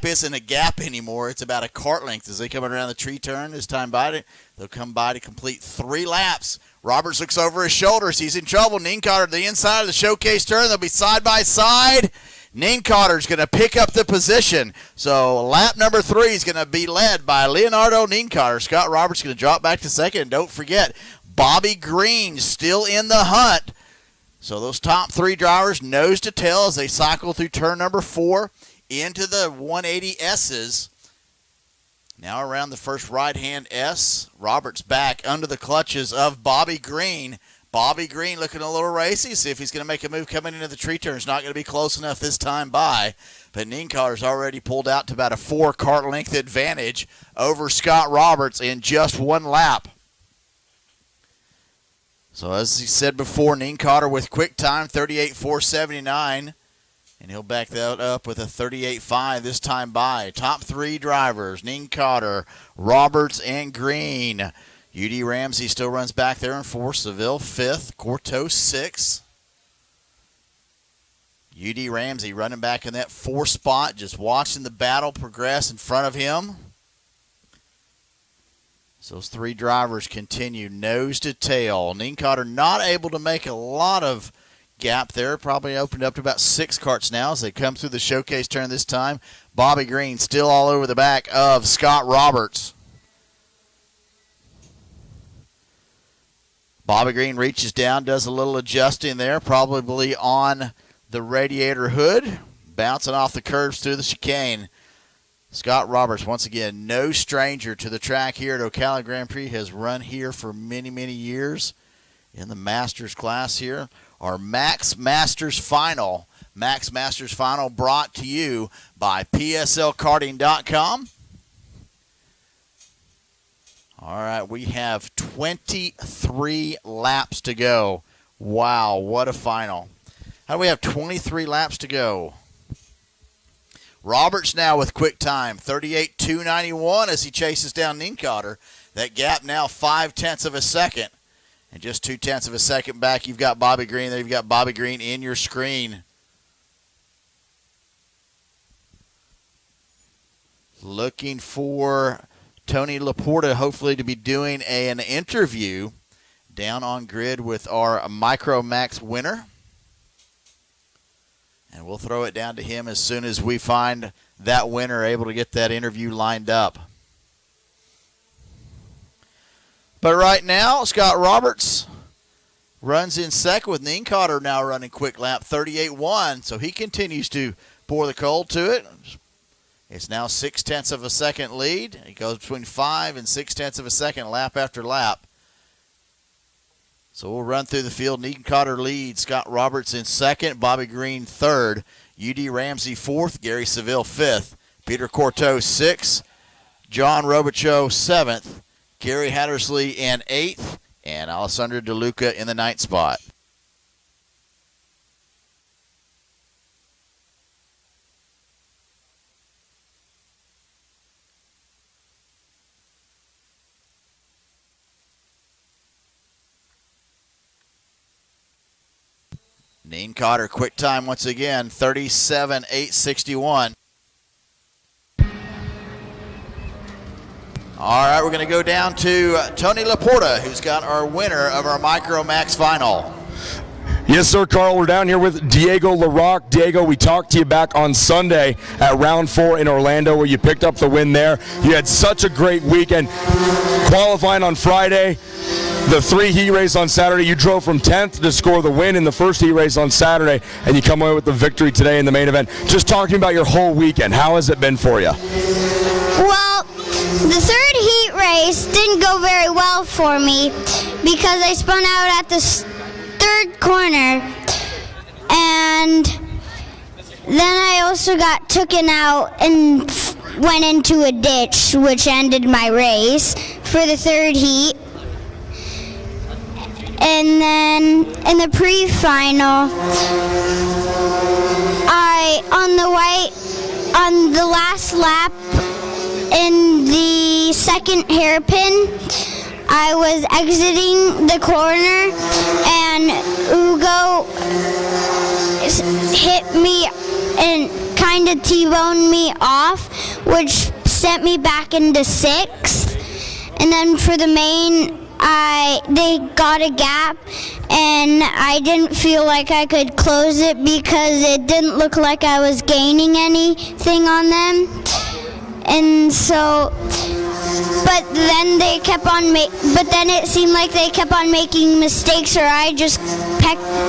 isn't a gap anymore. It's about a cart length as they come around the tree turn. This time by they'll come by to complete 3 laps. Roberts looks over his shoulders. He's in trouble. Nienkotter to the inside of the showcase turn. They'll be side by side. Nienkotter's going to pick up the position. So lap number 3 is going to be led by Leonardo Nienkotter. Scott Roberts going to drop back to second. And don't forget, Bobby Green still in the hunt. So those top 3 drivers nose to tail as they cycle through turn number 4 into the 180Ss. Now around the first right-hand S. Roberts back under the clutches of Bobby Green. Bobby Green looking a little racy. See if he's going to make a move coming into the tree turn. It's not going to be close enough this time by. But Nienkotter's already pulled out to about a 4 cart length advantage over Scott Roberts in just 1 lap. So as he said before, Nienkotter with quick time, 38.479. And he'll back that up with a 38.5 this time by. Top 3 drivers, Nienkotter, Roberts, and Green. U.D. Ramsey still runs back there in 4th. Seville 5th. Corteau 6th. U.D. Ramsey running back in that 4th spot, just watching the battle progress in front of him. So those 3 drivers continue nose to tail. Nienkotter not able to make a lot of gap there. Probably opened up to about 6 carts now as they come through the showcase turn this time. Bobby Green still all over the back of Scott Roberts. Bobby Green reaches down, does a little adjusting there, probably on the radiator hood, bouncing off the curbs through the chicane. Scott Roberts, once again, no stranger to the track here at Ocala Grand Prix, has run here for many, many years in the Masters class here. Our Max Masters Final. Max Masters Final brought to you by PSLkarting.com. All right, we have 23 laps to go. Wow, what a final. How do we have 23 laps to go? Roberts now with quick time, 38.291 as he chases down Nienkotter. That gap now 0.5 of a second. And just 0.2 of a second back, you've got Bobby Green there. You've got Bobby Green in your screen. Looking for Tony Laporta hopefully to be doing an interview down on grid with our Micromax winner. And we'll throw it down to him as soon as we find that winner, able to get that interview lined up. But right now, Scott Roberts runs in second with Nienkotter now running quick lap 38.1. So he continues to pour the coal to it. It's now 0.6 of a second lead. It goes between 5 and 0.6 of a second lap after lap. So we'll run through the field. Nienkotter leads. Scott Roberts in second. Bobby Green third. U.D. Ramsey fourth. Gary Seville fifth. Peter Corteau sixth. John Robichaux seventh. Gary Hattersley in eighth. And Alessandro DeLuca in the ninth spot. Nienkotter quick time once again, 37.861. All right, we're going to go down to Tony Laporta, who's got our winner of our Micromax final. Yes, sir, Carl. We're down here with Diego LaRock. Diego, we talked to you back on Sunday at round 4 in Orlando where you picked up the win there. You had such a great weekend. Qualifying on Friday, the 3 heat race on Saturday, you drove from 10th to score the win in the first heat race on Saturday, and you come away with the victory today in the main event. Just talking about your whole weekend, how has it been for you? Well, the 3rd heat race didn't go very well for me because I spun out at the 3rd corner, and then I also got taken out and went into a ditch, which ended my race for the 3rd heat. And then in the pre-final, on the last lap in the 2nd hairpin, I was exiting the corner and Ugo hit me and kind of T-boned me off, which sent me back into 6th. And then for the main, they got a gap, and I didn't feel like I could close it because it didn't look like I was gaining anything on them. And so, but then it seemed like they kept on making mistakes, or I just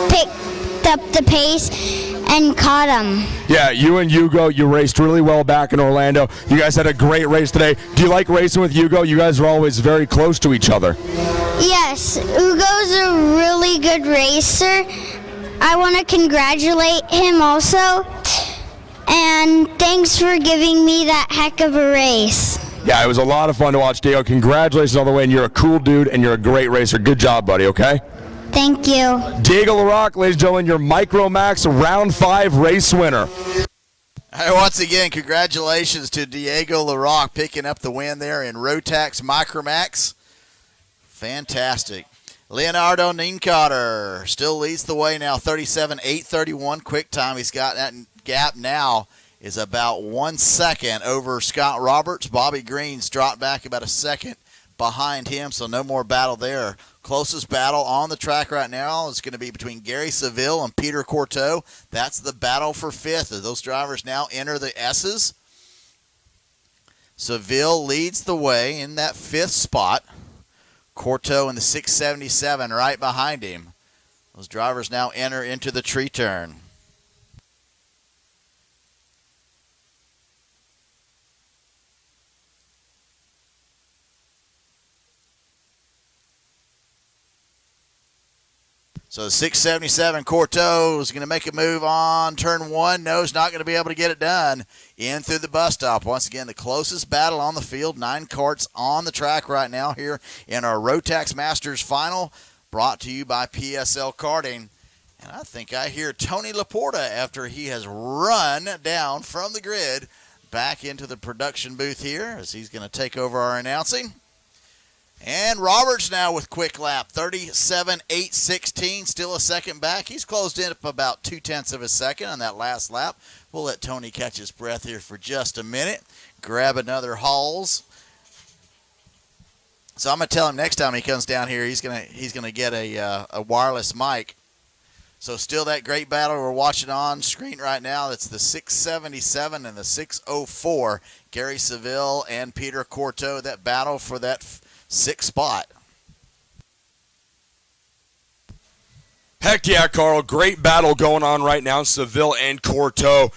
picked up the pace and caught them. Yeah, you and Hugo, you raced really well back in Orlando. You guys had a great race today. Do you like racing with Hugo? You guys are always very close to each other. Yes, Ugo's a really good racer. I want to congratulate him also. And thanks for giving me that heck of a race. Yeah, it was a lot of fun to watch, Diego. Congratulations all the way, and you're a cool dude, and you're a great racer. Good job, buddy, okay? Thank you. Diego LaRock, ladies and gentlemen, your Micromax round 5 race winner. Hey, once again, congratulations to Diego LaRock picking up the win there in Rotax Micromax. Fantastic. Leonardo Nienkotter still leads the way now, 37.831 quick time. He's got that gap now is about 1 second over Scott Roberts. Bobby Green's dropped back about a second behind him, so no more battle there. Closest battle on the track right now is going to be between Gary Seville and Peter Courteau. That's the battle for 5th. As those drivers now enter the S's. Seville leads the way in that 5th spot. Courteau in the 677 right behind him. Those drivers now enter into the tree turn. So 677 Courteau is going to make a move on turn 1. No, he's not going to be able to get it done. In through the bus stop. Once again, the closest battle on the field. 9 carts on the track right now here in our Rotax Masters final. Brought to you by PSL Karting. And I think I hear Tony Laporta after he has run down from the grid back into the production booth here as he's going to take over our announcing. And Roberts now with quick lap, 37.816, still a second back. He's closed in up about 0.2 of a second on that last lap. We'll let Tony catch his breath here for just a minute, grab another Halls. So I'm going to tell him next time he comes down here he's gonna get a wireless mic. So still that great battle we're watching on screen right now. That's the 677 and the 604. Gary Seville and Peter Courteau, that battle for that 6th spot. Heck yeah, Carl. Great battle going on right now, Seville and Courteau.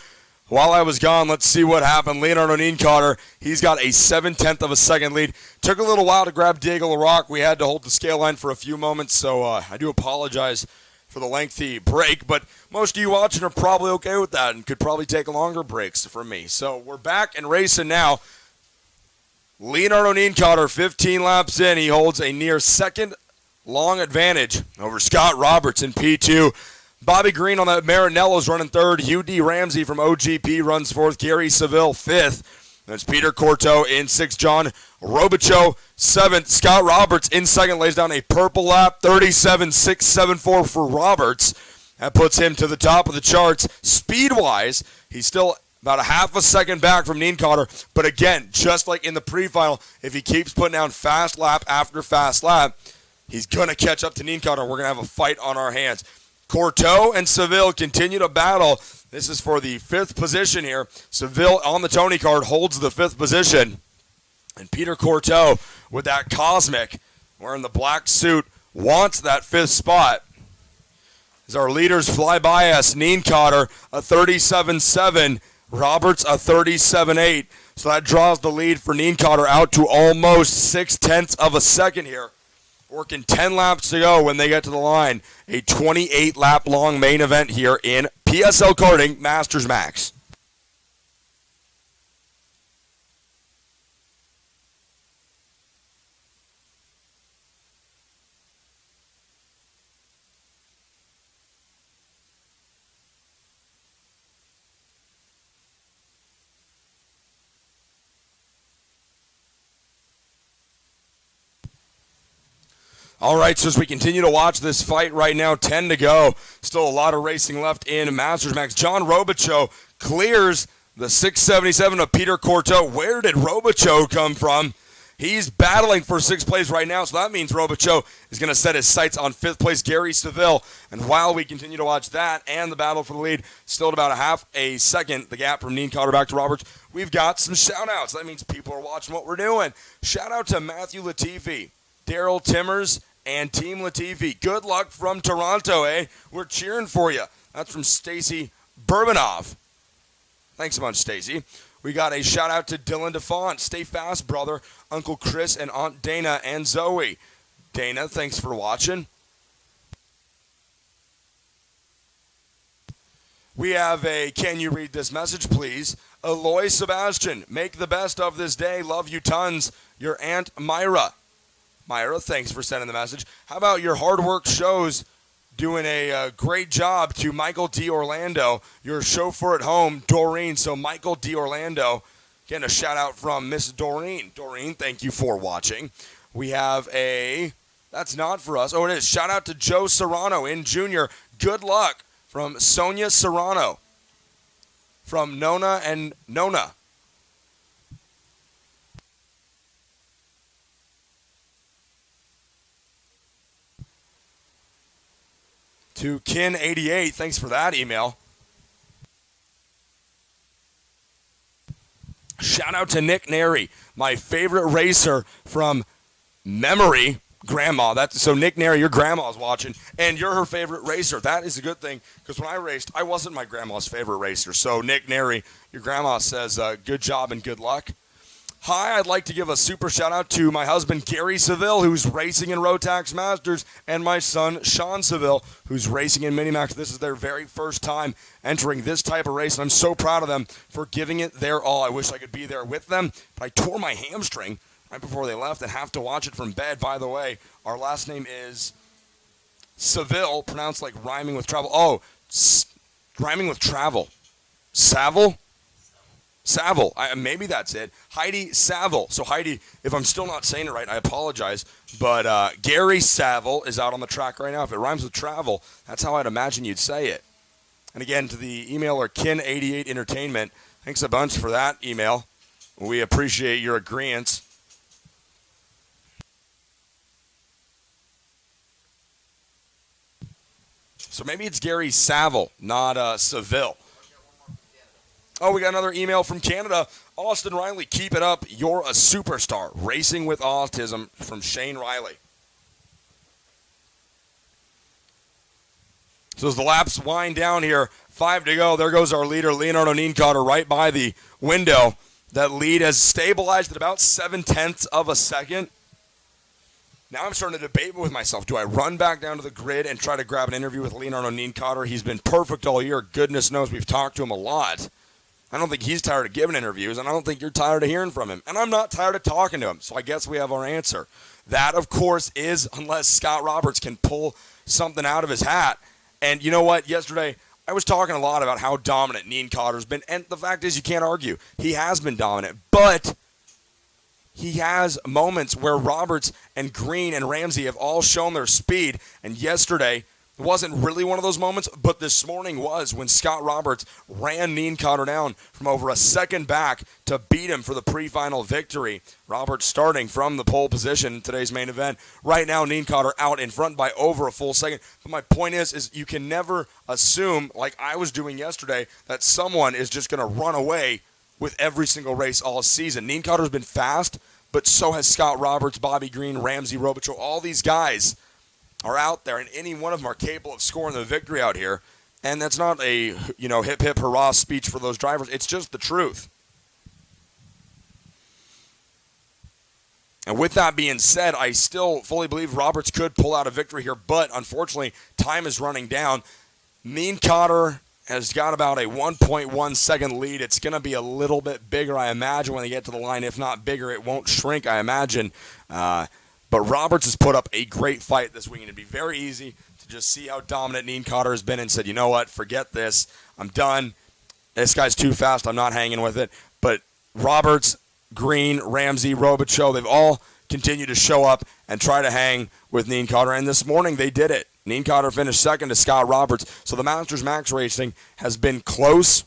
While I was gone, let's see what happened. Leonardo Nienkotter, he's got a 0.7 of a second lead. Took a little while to grab Diego LaRock. We had to hold the scale line for a few moments, so I do apologize for the lengthy break, but most of you watching are probably okay with that and could probably take longer breaks from me. So we're back and racing now. Leonardo Nienkotter, 15 laps in, he holds a near second long advantage over Scott Roberts in P2. Bobby Green on that Marinello's running 3rd. UD Ramsey from OGP runs 4th. Gary Seville 5th. That's Peter Courteau in 6th. John Robichaud 7th. Scott Roberts in 2nd lays down a purple lap, 37.674 for Roberts. That puts him to the top of the charts. Speed-wise, he's still about a half a second back from Nienkotter. But again, just like in the pre-final, if he keeps putting down fast lap after fast lap, he's going to catch up to Nienkotter. We're going to have a fight on our hands. Courteau and Seville continue to battle. This is for the 5th position here. Seville on the Tony card holds the 5th position. And Peter Courteau with that Cosmic, wearing the black suit, wants that 5th spot. As our leaders fly by us, Nienkotter a 37.7, Roberts a 37.8. So that draws the lead for Nienkotter out to almost 0.6 of a second here. Working 10 laps to go when they get to the line. A 28-lap long main event here in PSL Karting Masters Max. All right, so as we continue to watch this fight right now, 10 to go. Still a lot of racing left in Masters Max. John Robichaux clears the 677 of Peter Courteau. Where did Robichaux come from? He's battling for 6th place right now, so that means Robichaux is going to set his sights on 5th place, Gary Seville. And while we continue to watch that and the battle for the lead, still at about a half a second, the gap from Nienkotter back to Roberts, we've got some shout-outs. That means people are watching what we're doing. Shout-out to Matthew Latifi, Daryl Timmers, and Team Latifi. Good luck from Toronto, eh? We're cheering for you. That's from Stacy Bourbonov. Thanks a bunch, Stacy. We got a shout-out to Dylan DeFont. Stay fast, brother. Uncle Chris and Aunt Dana and Zoe. Dana, thanks for watching. We have a can you read this message, please? Eloy Sebastian, make the best of this day. Love you tons. Your Aunt Myra. Myra, thanks for sending the message. How about your hard work shows doing a great job to Michael D. Orlando, your chauffeur at home, Doreen. So Michael D. Orlando, getting a shout out from Miss Doreen. Doreen, thank you for watching. We have a, that's not for us. Oh, it is. Shout out to Joe Serrano in Junior. Good luck from Sonia Serrano. From Nona and Nona. To Kin88, thanks for that email. Shout out to Nick Neri, my favorite racer from memory, Grandma. So Nick Neri, your grandma's watching, and you're her favorite racer. That is a good thing, because when I raced, I wasn't my grandma's favorite racer. So Nick Neri, your grandma says good job and good luck. Hi, I'd like to give a super shout out to my husband, Gary Seville, who's racing in Rotax Masters, and my son, Sean Seville, who's racing in Minimax. This is their very first time entering this type of race, and I'm so proud of them for giving it their all. I wish I could be there with them, but I tore my hamstring right before they left and have to watch it from bed. By the way, our last name is Seville, pronounced like rhyming with travel. Oh, rhyming with travel. Saville? Saville, maybe that's it. Heidi Saville. So Heidi, if I'm still not saying it right, I apologize. But Gary Saville is out on the track right now. If it rhymes with travel, that's how I'd imagine you'd say it. And again, to the emailer, Kin88 Entertainment, thanks a bunch for that email. We appreciate your agreeance. So maybe it's Gary Saville, not Seville. Oh, we got another email from Canada. Austin Riley, keep it up. You're a superstar. Racing with Autism from Shane Riley. So as the laps wind down here, 5 to go. There goes our leader, Leonardo Nienkotter, right by the window. That lead has stabilized at about 0.7 of a second. Now I'm starting to debate with myself. Do I run back down to the grid and try to grab an interview with Leonardo Nienkotter? He's been perfect all year. Goodness knows we've talked to him a lot. I don't think he's tired of giving interviews, and I don't think you're tired of hearing from him. And I'm not tired of talking to him, so I guess we have our answer. That, of course, is unless Scott Roberts can pull something out of his hat. And you know what? Yesterday, I was talking a lot about how dominant Nienkotter's been, and the fact is you can't argue. He has been dominant, but he has moments where Roberts and Green and Ramsey have all shown their speed, and yesterday It wasn't really one of those moments, but this morning was when Scott Roberts ran Nienkotter down from over a second back to beat him for the pre-final victory. Roberts starting from the pole position in today's main event. Right now, Nienkotter out in front by over a full second. But my point is you can never assume, like I was doing yesterday, that someone is just going to run away with every single race all season. Nienkotter's been fast, but so has Scott Roberts, Bobby Green, Ramsey, Robichaux. All these guys are out there, and any one of them are capable of scoring the victory out here. And that's not a, hip, hip, hurrah speech for those drivers. It's just the truth. And with that being said, I still fully believe Roberts could pull out a victory here, but unfortunately, time is running down. Nienkotter has got about a 1.1 second lead. It's going to be a little bit bigger, I imagine, when they get to the line. If not bigger, it won't shrink, I imagine. But Roberts has put up a great fight this week, and it'd be very easy to just see how dominant Nienkotter has been and said, you know what, forget this. I'm done. This guy's too fast. I'm not hanging with it. But Roberts, Green, Ramsey, Robichaux, they've all continued to show up and try to hang with Nienkotter, and this morning they did it. Nienkotter finished second to Scott Roberts. So the Masters Max racing has been close.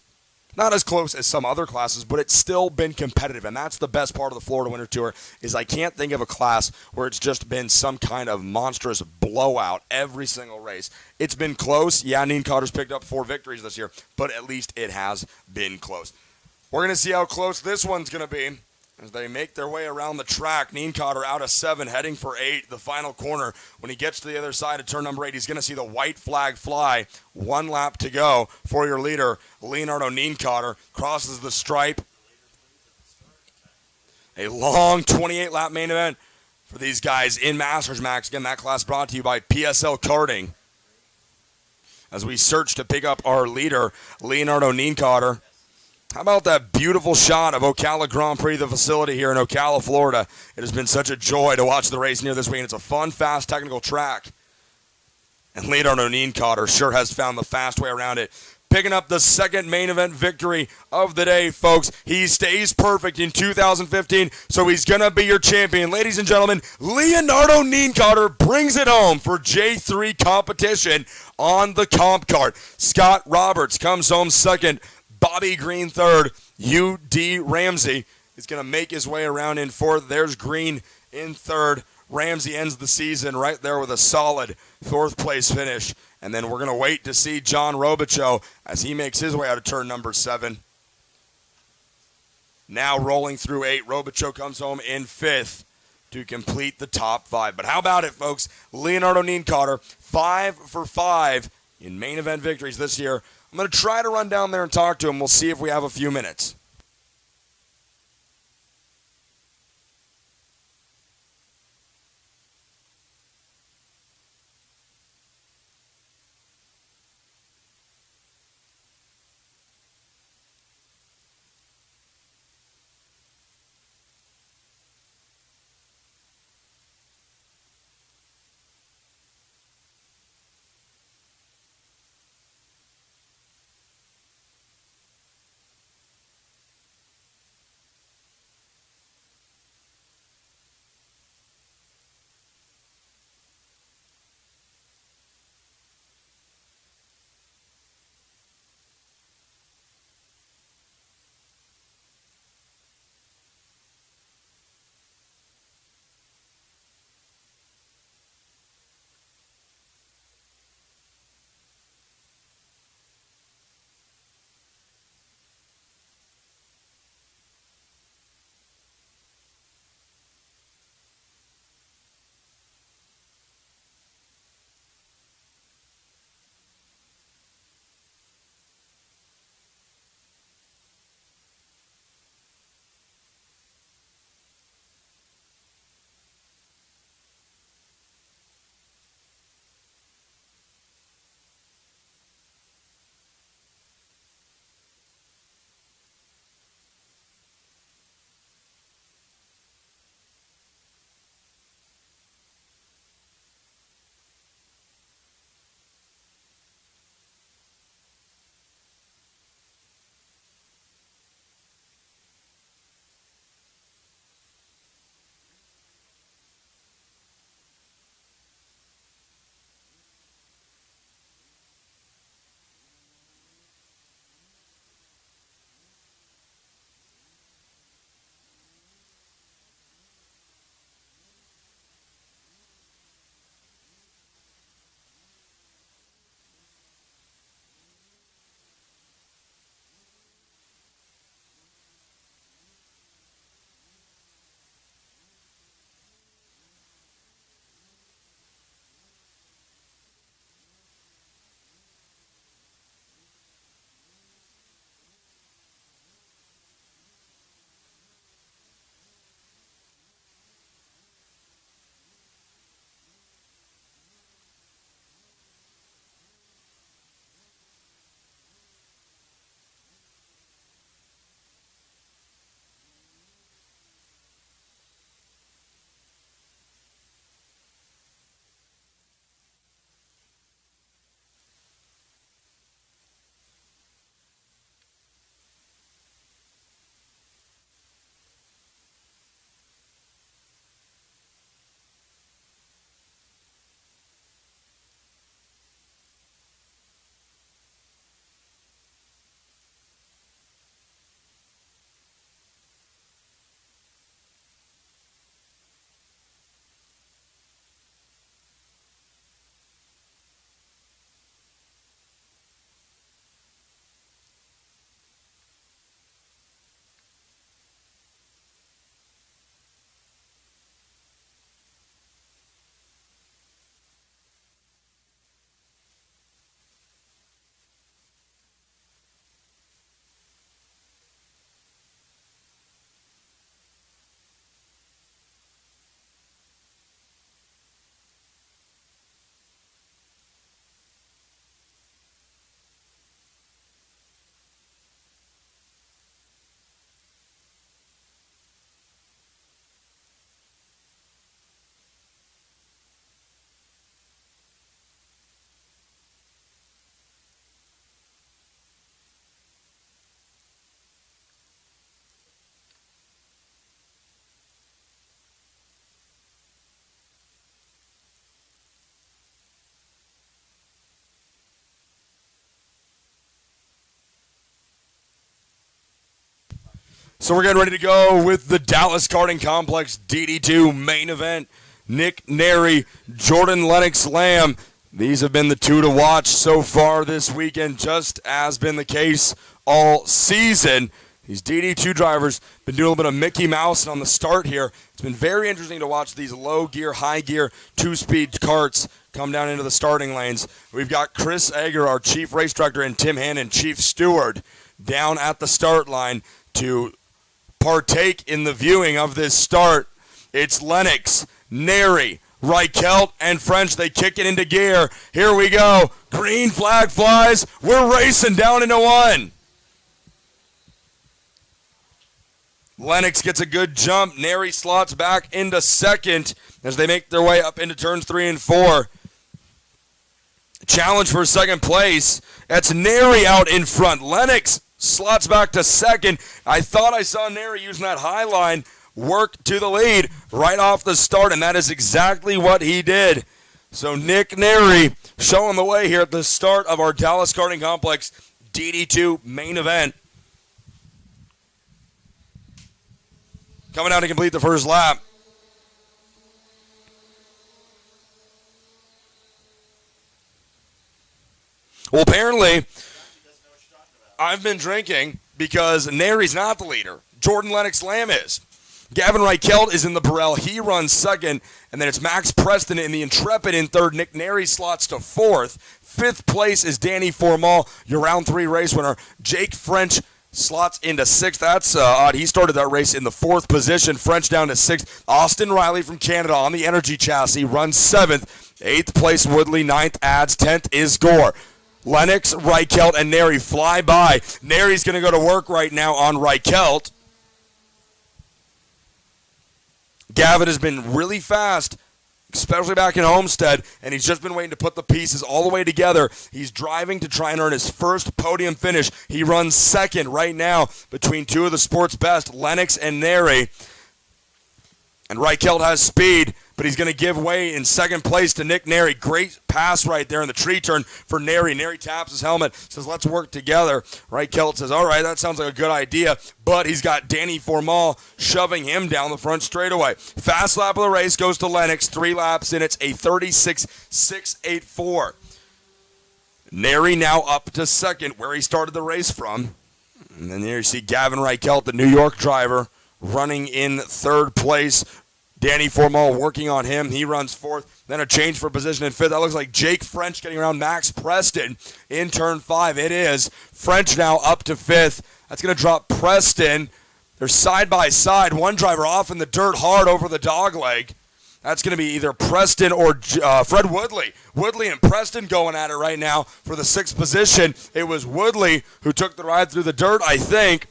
Not as close as some other classes, but it's still been competitive. And that's the best part of the Florida Winter Tour is I can't think of a class where it's just been some kind of monstrous blowout every single race. It's been close. Yeah, Nienkotter's picked up 4 victories this year, but at least it has been close. We're going to see how close this one's going to be as they make their way around the track. Nienkotter out of 7, heading for 8, the final corner. When he gets to the other side of turn number 8, he's going to see the white flag fly. 1 lap to go for your leader, Leonardo Nienkotter. Crosses the stripe. A long 28-lap main event for these guys in Masters Max. Again, that class brought to you by PSL Karting. As we search to pick up our leader, Leonardo Nienkotter. How about that beautiful shot of Ocala Grand Prix, the facility here in Ocala, Florida? It has been such a joy to watch the race near this week. It's a fun, fast, technical track. And Leonardo Nienkotter sure has found the fast way around it. Picking up the second main event victory of the day, folks. He stays perfect in 2015, so he's going to be your champion. Ladies and gentlemen, Leonardo Nienkotter brings it home for J3 competition on the comp card. Scott Roberts comes home second. Bobby Green third. U.D. Ramsey is going to make his way around in fourth. There's Green in third. Ramsey ends the season right there with a solid 4th place finish. And then we're going to wait to see John Robichaux as he makes his way out of turn number 7. Now rolling through 8. Robichaux comes home in 5th to complete the top 5. But how about it, folks? Leonardo Nienkotter, 5 for 5 in main event victories this year. I'm going to try to run down there and talk to him. We'll see if we have a few minutes. So we're getting ready to go with the Dallas Karting Complex DD2 main event. Nick Neri, Jordan Lennox Lamb. These have been the two to watch so far this weekend, just as been the case all season. These DD2 drivers been doing a little bit of Mickey Mouse on the start here. It's been very interesting to watch these low gear, high gear, two-speed karts come down into the starting lanes. We've got Chris Egger, our chief race director, and Tim Hannon, chief steward, down at the start line to partake in the viewing of this start. It's Lennox, Neri, Reichelt, and French. They kick it into gear. Here we go. Green flag flies. We're racing down into one. Lennox gets a good jump. Neri slots back into second as they make their way up into turns 3 and 4. Challenge for second place. That's Neri out in front. Lennox slots back to second. I thought I saw Neri using that high line work to the lead right off the start, and that is exactly what he did. So Nick Neri showing the way here at the start of our Dallas Karting Complex DD2 main event. Coming out to complete the first lap. Well, apparently, I've been drinking because Neri's not the leader. Jordan Lennox Lamb is. Gavin Reichelt is in the Burrell. He runs second. And then it's Max Preston in the Intrepid in third. Nick Neri slots to fourth. Fifth place is Danny Formal, your round 3 race winner. Jake French slots into sixth. That's odd. He started that race in the 4th position. French down to sixth. Austin Riley from Canada on the Energy Chassis runs 7th. 8th place Woodley. 9th Ads. 10th is Gore. Lennox, Reichelt, and Neri fly by. Neri's going to go to work right now on Reichelt. Gavin has been really fast, especially back in Homestead, and he's just been waiting to put the pieces all the way together. He's driving to try and earn his first podium finish. He runs second right now between two of the sport's best, Lennox and Neri. And Reichelt has speed, but he's going to give way in second place to Nick Neri. Great pass right there in the tree turn for Neri. Neri taps his helmet, says, let's work together. Reichelt says, all right, that sounds like a good idea, but he's got Danny Formal shoving him down the front straightaway. Fast lap of the race goes to Lennox. 3 laps in, it's a 36.684. Neri now up to second, where he started the race from. And then there you see Gavin Reichelt, the New York driver, running in third place. Danny Formal working on him. He runs 4th. Then a change for position in 5th. That looks like Jake French getting around Max Preston in turn 5. It is. French now up to 5th. That's going to drop Preston. They're side by side. One driver off in the dirt hard over the dog leg. That's going to be either Preston or Fred Woodley. Woodley and Preston going at it right now for the 6th position. It was Woodley who took the ride through the dirt, I think.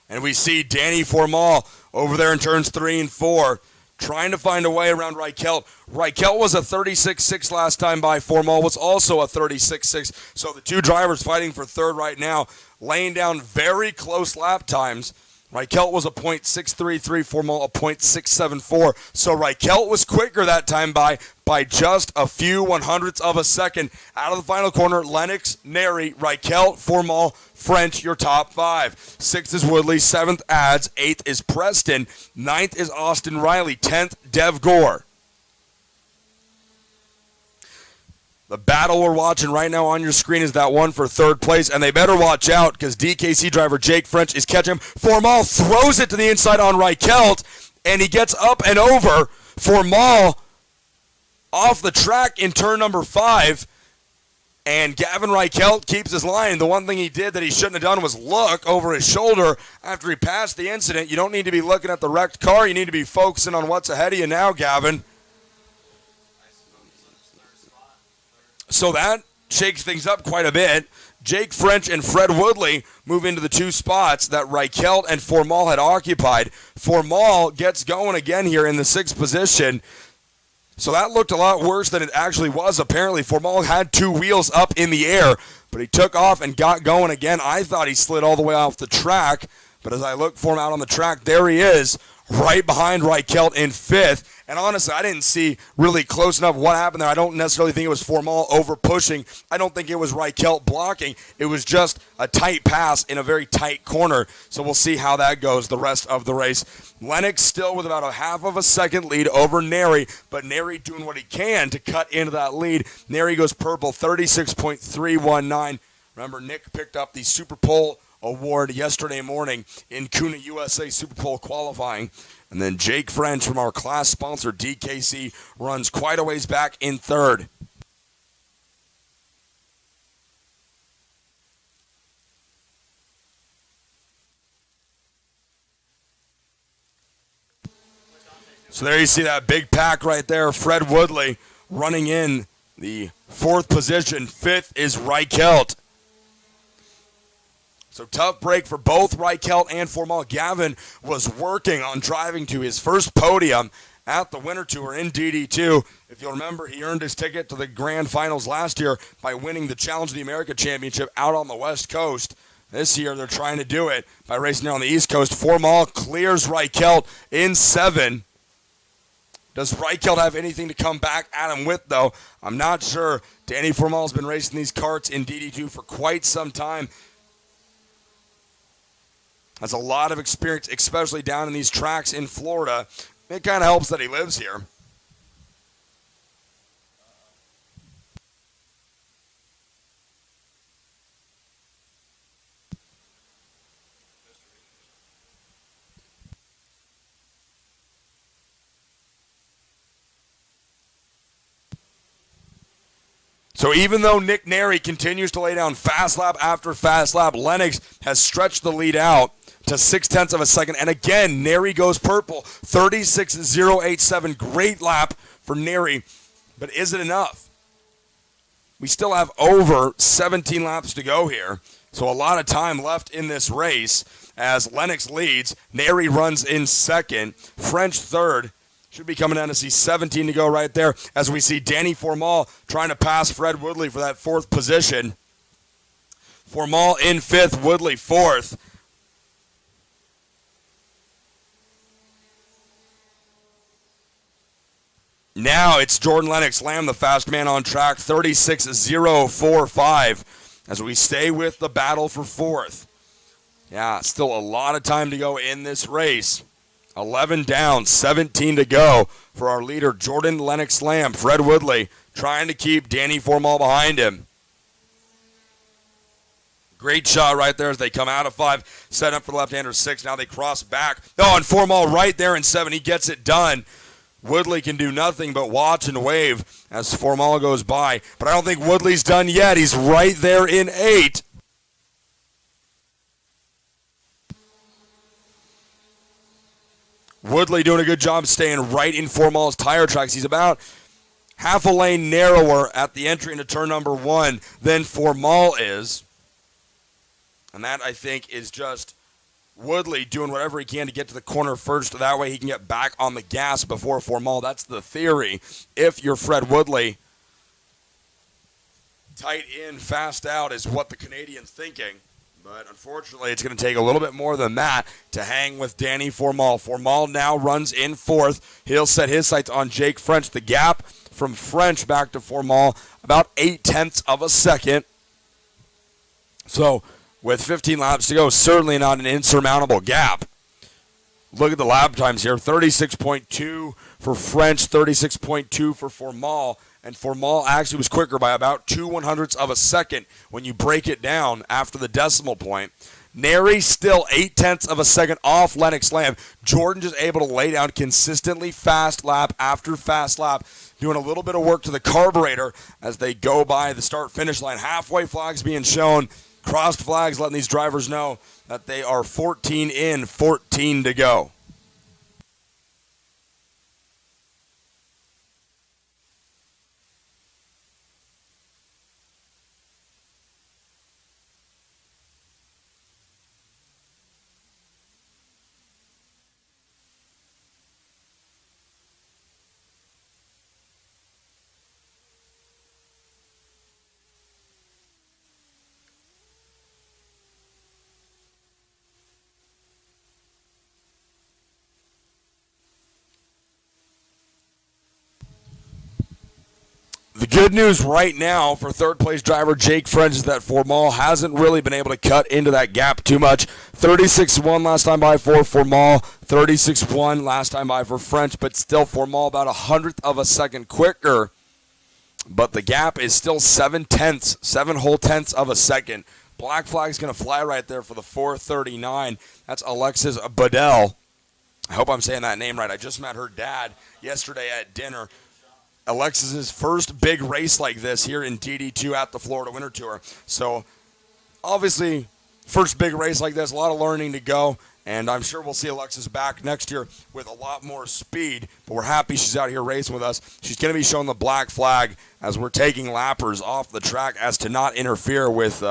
And we see Danny Formal over there in turns 3 and 4, trying to find a way around Reichelt. Reichelt was a 36.6 last time by. Formal was also a 36.6. So the two drivers fighting for third right now, laying down very close lap times. Reichelt was a .633, Formal a .674. So Reichelt was quicker that time by just a few 100ths of a second. Out of the final corner, Lennox, Neri, Reichelt, Formal, French, your top 5. 6th is Woodley, 7th Ads, 8th is Preston, 9th is Austin Riley, 10th Dev Gore. The battle we're watching right now on your screen is that one for third place, and they better watch out because DKC driver Jake French is catching him. Formal throws it to the inside on Reichelt, and he gets up and over. Formal off the track in turn number 5, and Gavin Reichelt keeps his line. The one thing he did that he shouldn't have done was look over his shoulder after he passed the incident. You don't need to be looking at the wrecked car. You need to be focusing on what's ahead of you now, Gavin. So that shakes things up quite a bit. Jake French and Fred Woodley move into the 2 spots that Reichelt and Formal had occupied. Formal gets going again here in the 6th position. So that looked a lot worse than it actually was. Apparently, Formal had 2 wheels up in the air, but he took off and got going again. I thought he slid all the way off the track, but as I look for him out on the track, there he is, right behind Reichelt in 5th. And honestly, I didn't see really close enough what happened there. I don't necessarily think it was Formal over pushing. I don't think it was Reichelt blocking. It was just a tight pass in a very tight corner. So we'll see how that goes the rest of the race. Lennox still with about a half of a second lead over Neri, but Neri doing what he can to cut into that lead. Neri goes purple, 36.319. Remember, Nick picked up the Super Pole award yesterday morning in Kuna USA Super Pole qualifying. And then Jake French from our class sponsor, DKC, runs quite a ways back in 3rd. So there you see that big pack right there. Fred Woodley running in the 4th position. 5th is Reichelt. So tough break for both Reichelt and Formal. Gavin was working on driving to his first podium at the Winter Tour in DD2. If you'll remember, he earned his ticket to the Grand Finals last year by winning the Challenge of the America Championship out on the West Coast. This year, they're trying to do it by racing there on the East Coast. Formal clears Reichelt in 7. Does Reichelt have anything to come back at him with, though? I'm not sure. Danny Formal's been racing these karts in DD2 for quite some time. Has a lot of experience, especially down in these tracks in Florida. It kind of helps that he lives here. So even though Nick Neri continues to lay down fast lap after fast lap, Lennox has stretched the lead out to 0.6 of a second. And again, Neri goes purple, 36.087. Great lap for Neri, but is it enough? We still have over 17 laps to go here, so a lot of time left in this race as Lennox leads. Neri runs in 2nd, French 3rd. Should be coming down to see 17 to go right there as we see Danny Formal trying to pass Fred Woodley for that 4th position. Formal in 5th, Woodley 4th. Now it's Jordan Lennox Lamb, the fast man on track, 36.045 as we stay with the battle for 4th. Yeah, still a lot of time to go in this race. 11 down, 17 to go for our leader, Jordan Lennox Lamb. Fred Woodley trying to keep Danny Formal behind him. Great shot right there as they come out of 5, set up for the left-hander 6. Now they cross back. Oh, and Formal right there in 7. He gets it done. Woodley can do nothing but watch and wave as Formal goes by. But I don't think Woodley's done yet. He's right there in 8. Woodley doing a good job staying right in Formal's tire tracks. He's about half a lane narrower at the entry into turn number 1 than Formal is. And that, I think, is just Woodley doing whatever he can to get to the corner first. That way he can get back on the gas before Formal. That's the theory. If you're Fred Woodley, tight in, fast out is what the Canadian's thinking. But unfortunately, it's going to take a little bit more than that to hang with Danny Formal. Formal now runs in 4th. He'll set his sights on Jake French. The gap from French back to Formal, about 0.8 of a second. So with 15 laps to go, certainly not an insurmountable gap. Look at the lap times here, 36.2 for French, 36.2 for Formal. And Formal actually was quicker by about 0.02 of a second when you break it down after the decimal point. Neri still 0.8 of a second off Lennox Lamb. Jordan just able to lay down consistently fast lap after fast lap, doing a little bit of work to the carburetor as they go by the start-finish line. Halfway flags being shown, crossed flags letting these drivers know that they are 14 in, 14 to go. The good news right now for third-place driver Jake French is that Formal hasn't really been able to cut into that gap too much. 36-1 last time by for Formal, 36-1 last time by for French, but still Formal about 100th of a second quicker. But the gap is still 7 whole tenths of a second. Black flag's going to fly right there for the 439. That's Alexis Bedell. I hope I'm saying that name right. I just met her dad yesterday at dinner. Alexis's first big race like this here in DD2 at the Florida Winter Tour. So, obviously, first big race like this, a lot of learning to go, and I'm sure we'll see Alexis back next year with a lot more speed, but we're happy she's out here racing with us. She's going to be showing the black flag as we're taking lappers off the track as to not interfere with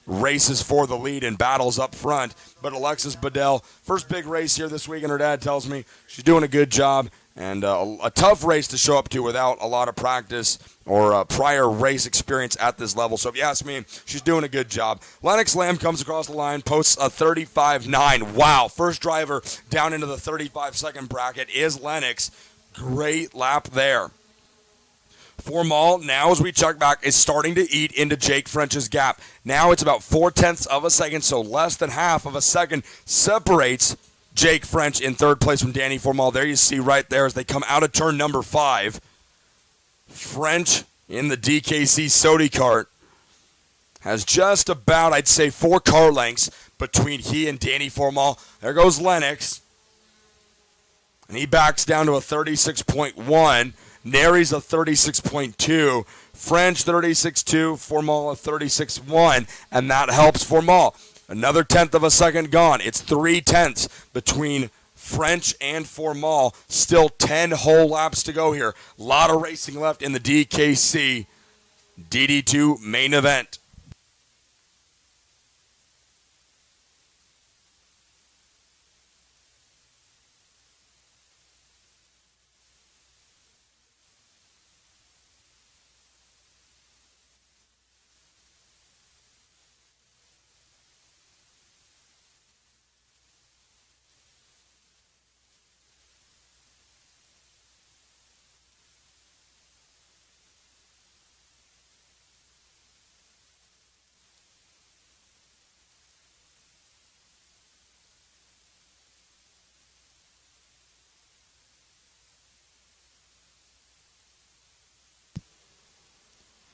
races for the lead and battles up front. But Alexis Bedell, first big race here this week, and her dad tells me she's doing a good job. And a tough race to show up to without a lot of practice or prior race experience at this level. So if you ask me, she's doing a good job. Lennox Lamb comes across the line, posts a 35.9. Wow, first driver down into the 35-second bracket is Lennox. Great lap there. Formal, now as we check back, is starting to eat into Jake French's gap. Now it's about 0.4 of a second, so less than half of a second separates Jake French in third place from Danny Formal. There you see right there as they come out of turn number 5. French in the DKC Sodi cart has just about, I'd say, 4 car lengths between he and Danny Formal. There goes Lennox. And he backs down to a 36.1. Nary's a 36.2. French 36.2. Formal a 36.1. And that helps Formal. Another 1/10 of a second gone. It's 3/10 between French and Formal. Still 10 whole laps to go here. A lot of racing left in the DKC DD2 main event.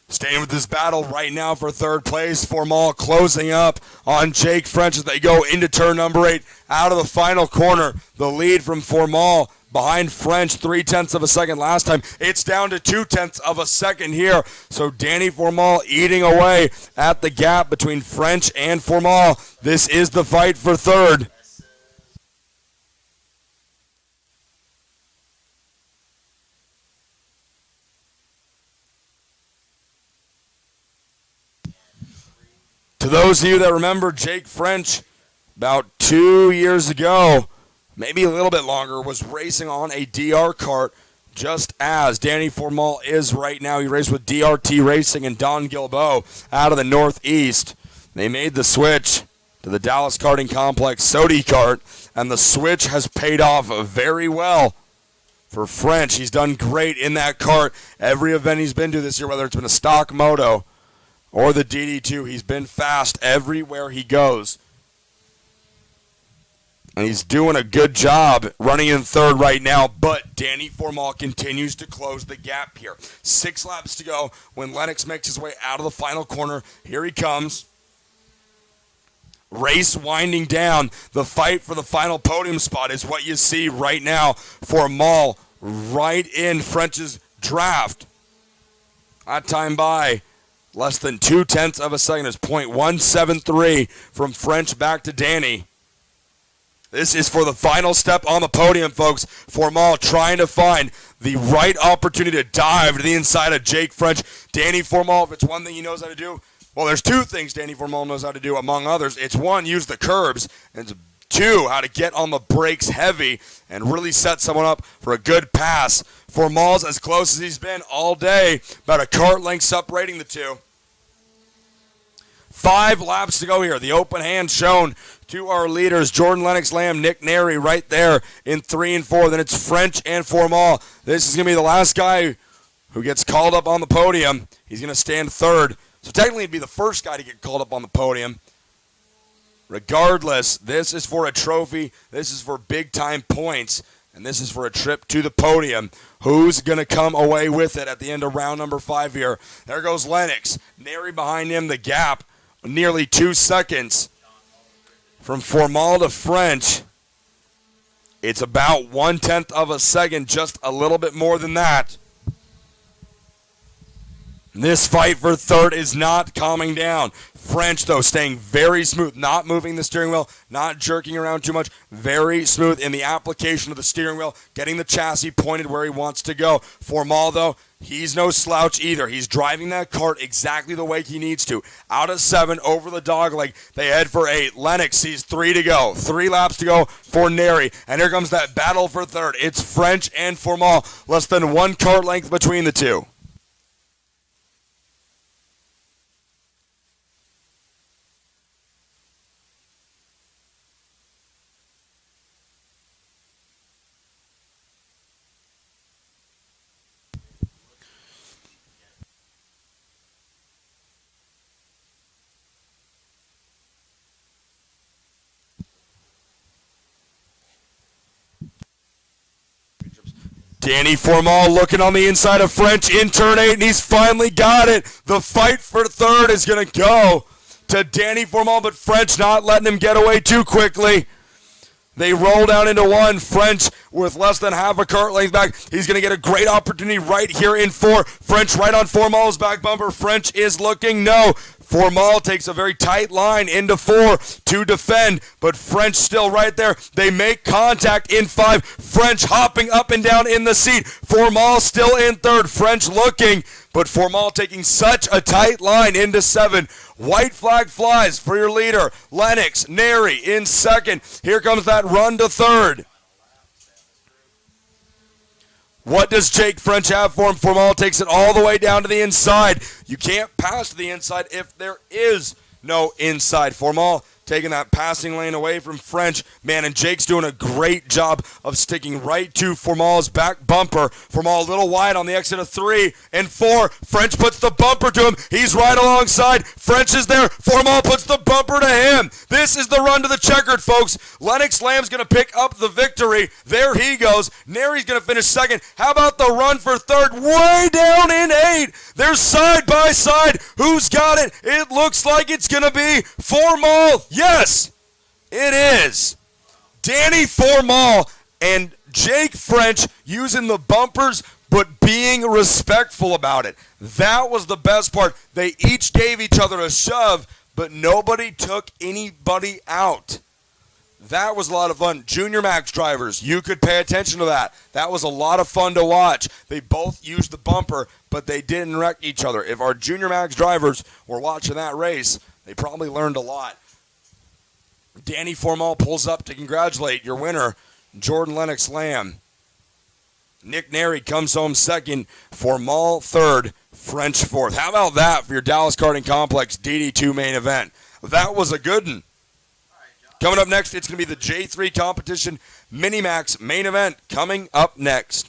Staying with this battle right now for third place. Formal closing up on Jake French as they go into turn number 8. Out of the final corner, the lead from Formal behind French, 0.3 of a second last time. It's down to 0.2 of a second here. So Danny Formal eating away at the gap between French and Formal. This is the fight for third. To those of you that remember Jake French, about 2 years ago, maybe a little bit longer, was racing on a DR kart just as Danny Formal is right now. He raced with DRT Racing and Don Gilbo out of the Northeast. They made the switch to the Dallas Karting Complex Sodi kart, and the switch has paid off very well for French. He's done great in that kart. Every event he's been to this year, whether it's been a stock moto or the DD2, he's been fast everywhere he goes. And he's doing a good job running in third right now, but Danny Formal continues to close the gap here. 6 laps to go when Lennox makes his way out of the final corner. Here he comes. Race winding down. The fight for the final podium spot is what you see right now. Formal right in French's draft. That time by less than 0.2 of a second. It's 0.173 from French back to Danny. This is for the final step on the podium, folks. Formal trying to find the right opportunity to dive to the inside of Jake French. Danny Formal, if it's one thing he knows how to do, well, there's 2 things Danny Formal knows how to do, among others. It's 1, use the curbs, and 2, how to get on the brakes heavy and really set someone up for a good pass. Formal's as close as he's been all day, about a kart length separating the 2. 5 laps to go here. The open hand shown to our leaders, Jordan Lennox Lamb, Nick Nary right there in 3 and 4. Then it's French and Formal. This is going to be the last guy who gets called up on the podium. He's going to stand third. So technically he'd be the first guy to get called up on the podium. Regardless, this is for a trophy. This is for big-time points. And this is for a trip to the podium. Who's going to come away with it at the end of round number 5 here? There goes Lennox. Nary behind him, the gap, nearly 2 seconds. From Formal to French, it's about 1/10 of a second, just a little bit more than that. This fight for third is not calming down. French, though, staying very smooth, not moving the steering wheel, not jerking around too much, very smooth in the application of the steering wheel, getting the chassis pointed where he wants to go. Formal, though, he's no slouch either. He's driving that kart exactly the way he needs to. Out of 7, over the dogleg, they head for 8. Lennox sees 3 to go. 3 laps to go for Neri. And here comes that battle for third. It's French and Formal, less than 1 kart length between the two. Danny Formal looking on the inside of French in turn 8, and he's finally got it. The fight for third is going to go to Danny Formal, but French not letting him get away too quickly. They roll down into 1. French with less than half a kart length back. He's going to get a great opportunity right here in 4. French right on Formal's back bumper. French is looking no. Formal takes a very tight line into 4 to defend, but French still right there. They make contact in 5. French hopping up and down in the seat. Formal still in 3rd. French looking, but Formal taking such a tight line into 7. White flag flies for your leader. Lennox, Neri in 2nd. Here comes that run to 3rd. What does Jake French have for him? Formal takes it all the way down to the inside. You can't pass to the inside if there is no inside. Formal taking that passing lane away from French. Man, and Jake's doing a great job of sticking right to Formal's back bumper. Formal a little wide on the exit of 3 and 4. French puts the bumper to him. He's right alongside. French is there. Formal puts the bumper to him. This is the run to the checkered, folks. Lennox Lamb's going to pick up the victory. There he goes. Neri's going to finish 2nd. How about the run for 3rd? Way down in 8. They're side by side. Who's got it? It looks like it's going to be Formal. Yes, it is. Danny Formal and Jake French using the bumpers, but being respectful about it. That was the best part. They each gave each other a shove, but nobody took anybody out. That was a lot of fun. Junior Max drivers, you could pay attention to that. That was a lot of fun to watch. They both used the bumper, but they didn't wreck each other. If our Junior Max drivers were watching that race, they probably learned a lot. Danny Formal pulls up to congratulate your winner, Jordan Lennox Lamb. Nick Neri comes home 2nd, Formal 3rd, French 4th. How about that for your Dallas Karting Complex DD2 main event? That was a good one. Coming up next, it's going to be the J3 competition Minimax main event coming up next.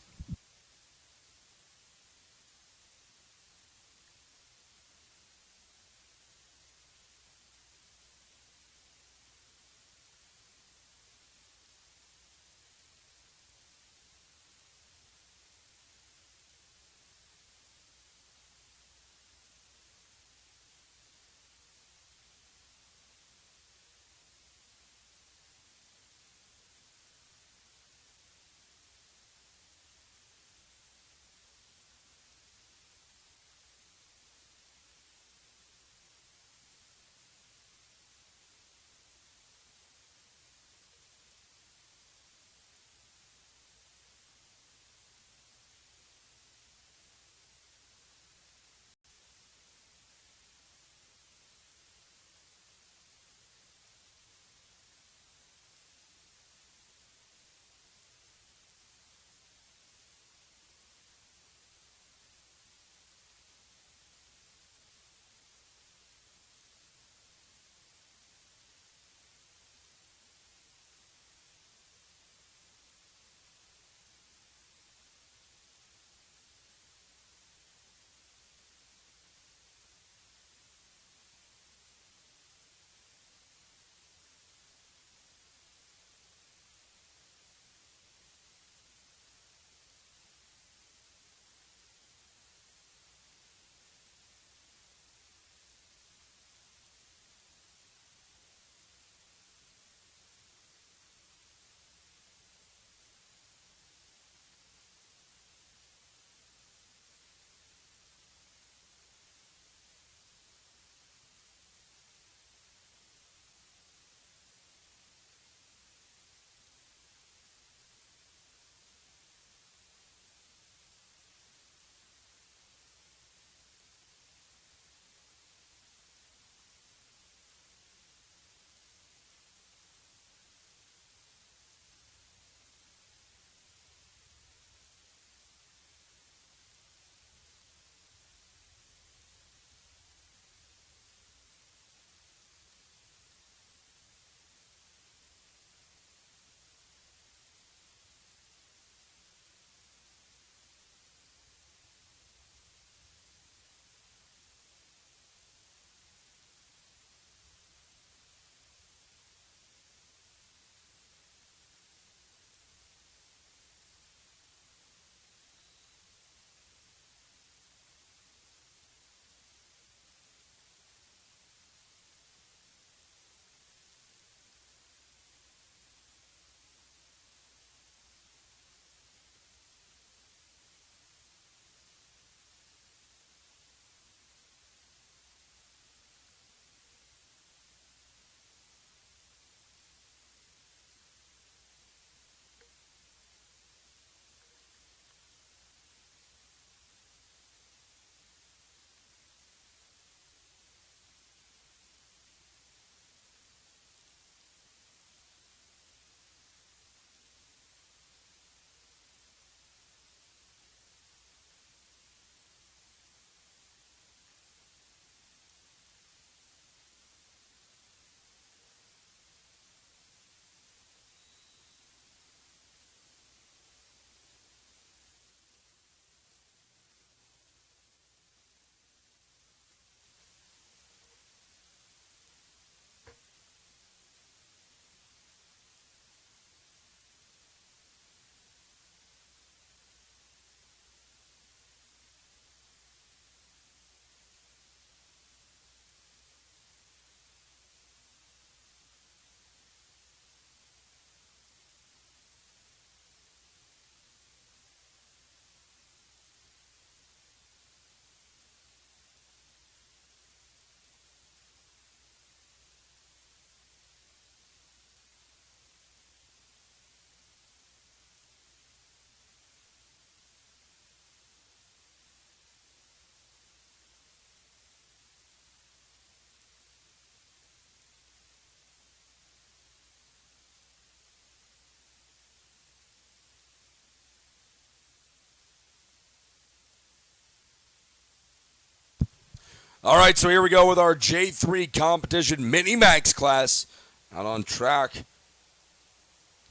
All right, so here we go with our J3 competition Minimax class out on track.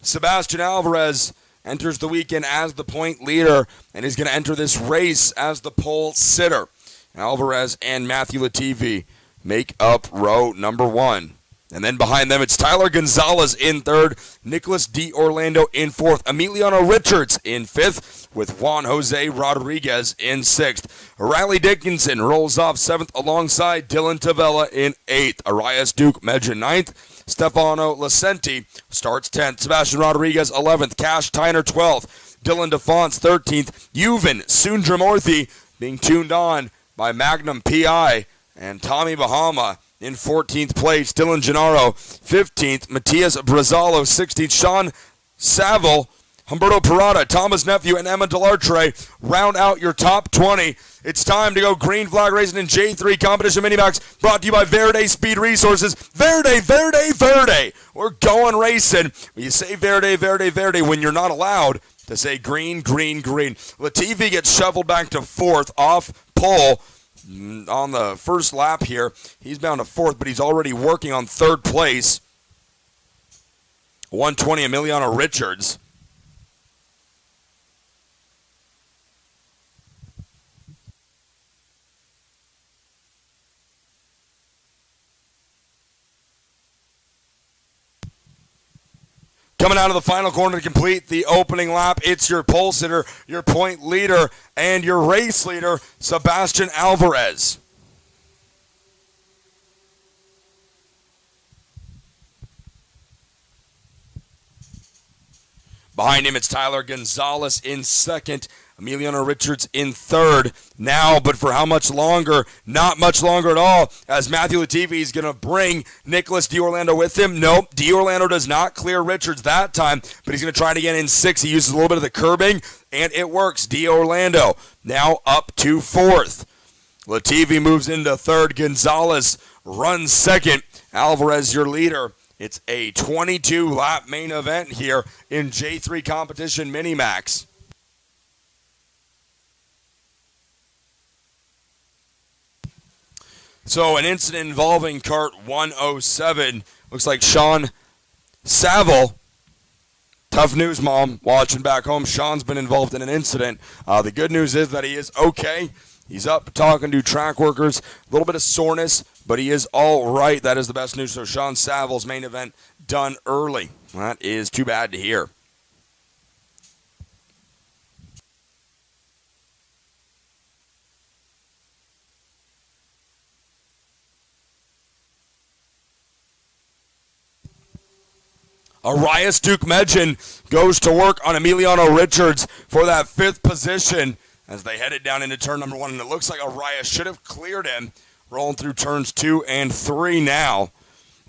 Sebastian Alvarez enters the weekend as the point leader and is going to enter this race as the pole sitter. Alvarez and Matthew Latifi make up row number 1. And then behind them, it's Tyler Gonzalez in 3rd, Nicholas D. Orlando in 4th, Emiliano Richards in 5th, with Juan Jose Rodriguez in 6th. Riley Dickinson rolls off 7th alongside Dylan Tavella in 8th. Arias Duke Medja 9th. Stefano Lasenti starts 10th. Sebastian Rodriguez 11th. Cash Tyner 12th. Dylan DeFonts 13th. Yuvan Sundramurthy being tuned on by Magnum PI. And Tommy Bahama in 14th place. Dylan Gennaro 15th. Matias Brazalo 16th. Sean Saville, Humberto Parada, Thomas Nephew, and Emma Delartre round out your top 20. It's time to go green flag racing in J3 Competition Minimax, brought to you by Verde Speed Resources. Verde, Verde, Verde. We're going racing. You say Verde, Verde, Verde when you're not allowed to say green, green, green. Latifi gets shuffled back to 4th off pole on the first lap here. He's bound to 4th, but he's already working on 3rd place. 120 Emiliano Richards. Coming out of the final corner to complete the opening lap, it's your pole sitter, your point leader, and your race leader, Sebastian Alvarez. Behind him, it's Tyler Gonzalez in 2nd, Emiliano Richards in 3rd. Now, but for how much longer? Not much longer at all, as Matthew Latifi is going to bring Nicholas D'Orlando with him. Nope, D'Orlando does not clear Richards that time, but he's going to try it again in 6. He uses a little bit of the curbing, and it works. D'Orlando now up to 4th. Latifi moves into 3rd. Gonzalez runs 2nd. Alvarez, your leader. It's a 22-lap main event here in J3 Competition Minimax. So an incident involving cart 107. Looks like Sean Saville. Tough news, Mom, watching back home. Sean's been involved in an incident. The good news is that he is okay. He's up talking to track workers. A little bit of soreness, but he is all right. That is the best news. So Sean Saville's main event done early. That is too bad to hear. Arias Duke Medjin goes to work on Emiliano Richards for that 5th position as they headed down into turn number 1. And it looks like Arias should have cleared him, rolling through turns 2 and 3 now.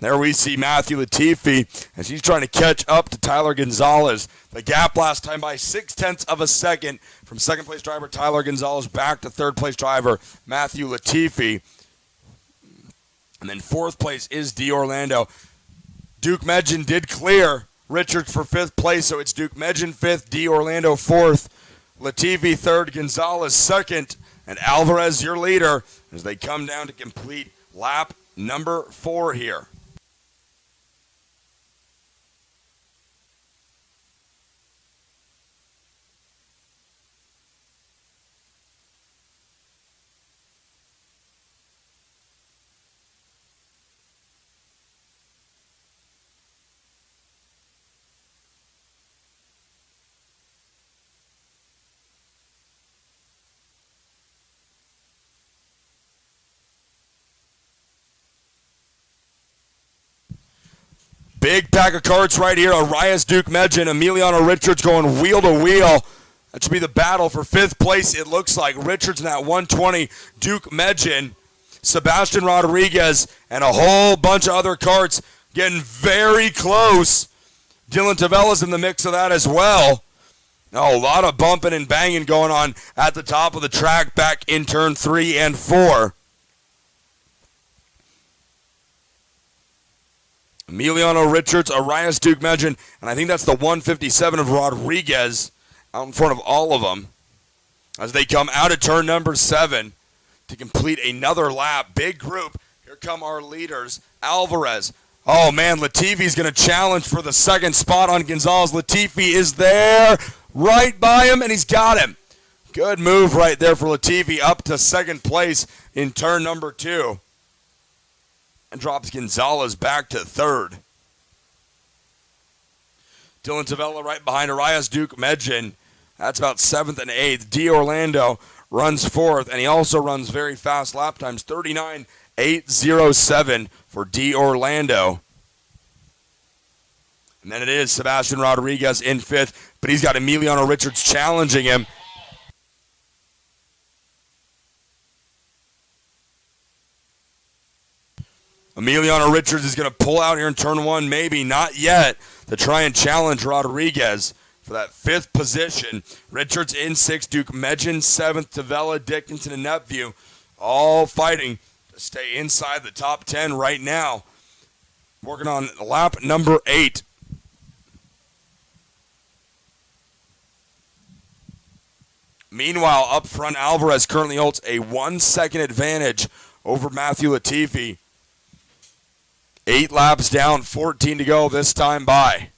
There we see Matthew Latifi as he's trying to catch up to Tyler Gonzalez. The gap last time by 0.6 of a second from 2nd place driver Tyler Gonzalez back to 3rd place driver Matthew Latifi. And then 4th place is D'Orlando. Duke Medjin did clear Richards for 5th place, so it's Duke Medjin 5th, D'Orlando 4th, Latifi 3rd, Gonzalez 2nd, and Alvarez your leader as they come down to complete lap number 4 here. Big pack of carts right here. Arias Duke Medjin, Emiliano Richards going wheel to wheel. That should be the battle for 5th place. It looks like Richards in that 120. Duke Medjin, Sebastian Rodriguez, and a whole bunch of other carts getting very close. Dylan Tavella's in the mix of that as well. Oh, a lot of bumping and banging going on at the top of the track back in turn 3 and 4. Emiliano Richards, Arias Duke Medjin, and I think that's the 157 of Rodriguez out in front of all of them as they come out of turn number 7. to complete another lap. Big group. Here come our leaders. Alvarez. Oh, man, Latifi's going to challenge for the second spot on Gonzalez. Latifi is there, right by him, and he's got him. Good move right there for Latifi, up to second place in turn number 2. And drops Gonzalez back to third. Dylan Tavella right behind Arias Duke Medjin. That's about 7th and 8th. D. Orlando runs 4th, and he also runs very fast lap times, 39.807 for D. Orlando. And then it is Sebastian Rodriguez in 5th, but he's got Emiliano Richards challenging him. Emiliano Richards is going to pull out here in turn 1, maybe, not yet, to try and challenge Rodriguez for that 5th position. Richards in 6th, Duke Medjin 7th, Tavella, Dickinson, and Nepview all fighting to stay inside the top 10 right now. Working on lap number 8. Meanwhile, up front, Alvarez currently holds a 1-second advantage over Matthew Latifi. 8 laps down, 14 to go this time by.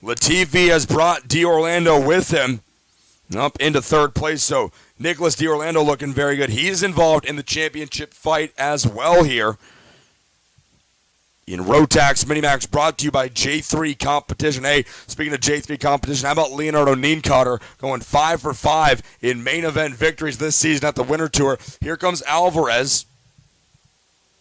Latifi has brought D'Orlando with him up into third place, so Nicholas D'Orlando looking very good. He's involved in the championship fight as well here. In Rotax Minimax, brought to you by J3 Competition. Hey, speaking of J3 Competition, how about Leonardo Nienkotter going 5 for 5 in main event victories this season at the Winter Tour? Here comes Alvarez.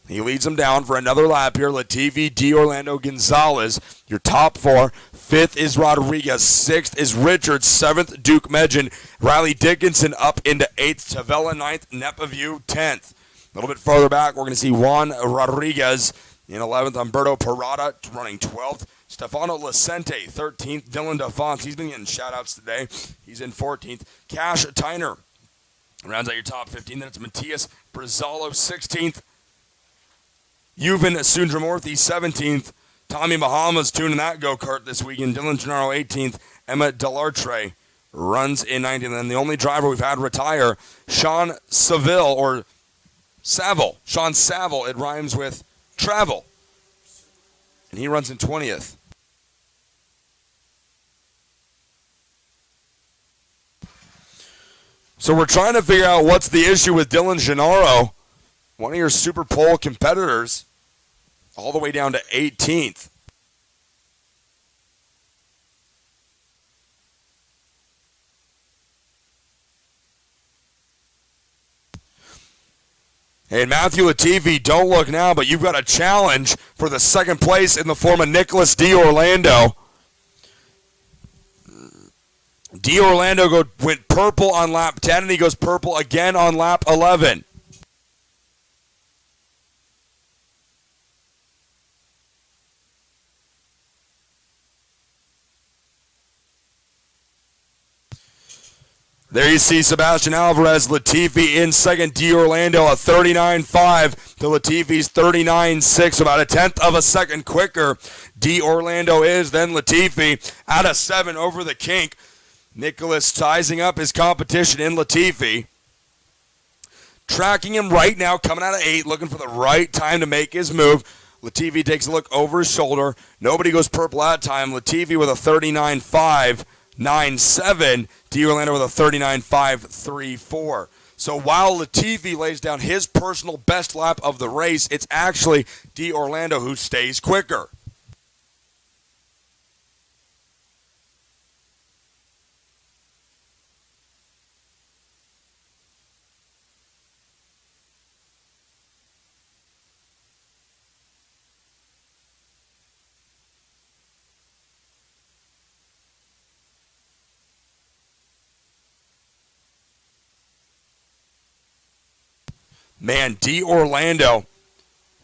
He leads him down for another lap here. Latifi, D'Orlando, Gonzalez, your top 4. 5th is Rodriguez. 6th is Richards. 7th, Duke Medjin. Riley Dickinson up into 8th. Tavella 9th. Nepview 10th. A little bit further back, we're going to see Juan Rodriguez in 11th. Humberto Parada running 12th. Stefano Licente, 13th. Dylan DeFonts, he's been getting shout-outs today. He's in 14th. Cash Tyner rounds out your top 15. Then it's Matias Brazzalo, 16th. Yuvan Sundramurthy, 17th. Tommy Bahama's tuning that go-kart this weekend. Dylan Gennaro, 18th. Emma Delartre runs in 19th. And the only driver we've had retire, Sean Saville, Sean Saville, it rhymes with travel. And he runs in 20th. So we're trying to figure out what's the issue with Dylan Gennaro, one of your Super Pole competitors, all the way down to 18th. And Matthew Latifi, don't look now, but you've got a challenge for the second place in the form of Nicholas D'Orlando. D'Orlando went purple on lap 10, and he goes purple again on lap 11. There you see Sebastian Alvarez, Latifi in second, D'Orlando a 39.5 to Latifi's 39.6, about a tenth of a second quicker. D'Orlando is, then Latifi out of 7 over the kink. Nicholas sizing up his competition in Latifi. Tracking him right now, coming out of 8, looking for the right time to make his move. Latifi takes a look over his shoulder. Nobody goes purple that time. Latifi with a 39.5.97. D'Orlando with a 39.5.34. So while Latifi lays down his personal best lap of the race, it's actually D'Orlando who stays quicker. Man, D'Orlando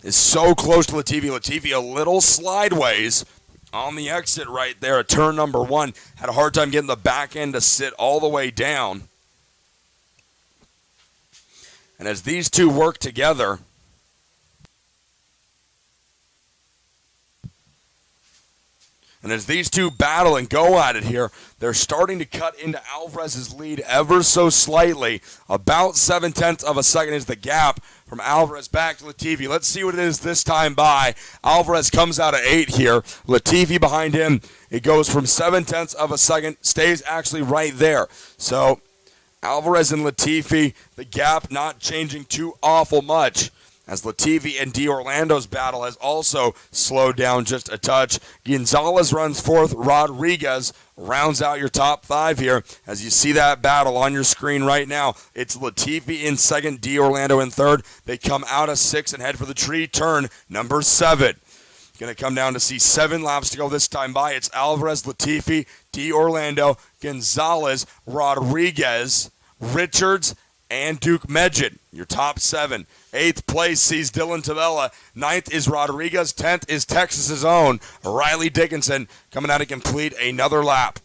is so close to Latifi. Latifi a little slideways on the exit right there at turn number 1. Had a hard time getting the back end to sit all the way down. And as these two work together, and as these two battle and go at it here, they're starting to cut into Alvarez's lead ever so slightly. About 0.7 of a second is the gap from Alvarez back to Latifi. Let's see what it is this time by. Alvarez comes out of 8 here. Latifi behind him. It goes from 0.7 of a second, stays actually right there. So Alvarez and Latifi, the gap not changing too awful much, as Latifi and D'Orlando's battle has also slowed down just a touch. Gonzalez runs 4th. Rodriguez rounds out your top 5 here. As you see that battle on your screen right now, it's Latifi in 2nd, D'Orlando in 3rd. They come out of 6 and head for the tree turn number 7. Going to come down to see 7 laps to go this time by. It's Alvarez, Latifi, D'Orlando, Gonzalez, Rodriguez, Richards, and Duke Medjid, your top 7. 8th place sees Dylan Tavella. 9th is Rodriguez. 10th is Texas's own Riley Dickinson coming out to complete another lap.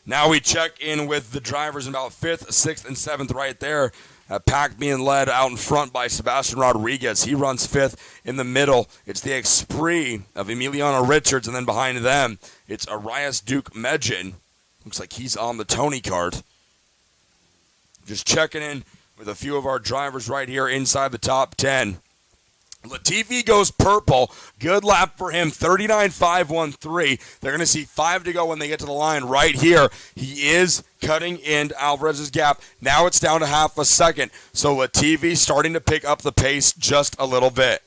Now we check in with the drivers in about 5th, 6th, and 7th right there. Pack being led out in front by Sebastian Rodriguez. He runs 5th. In the middle, it's the Esprit of Emiliano Richards, and then behind them, it's Arias Duke Medjid. Looks like he's on the Tony kart. Just checking in with a few of our drivers right here inside the top 10. Latifi goes purple. Good lap for him, 39.513. They're going to see 5 to go when they get to the line right here. He is cutting into Alvarez's gap. Now it's down to half a second. So Latifi starting to pick up the pace just a little bit.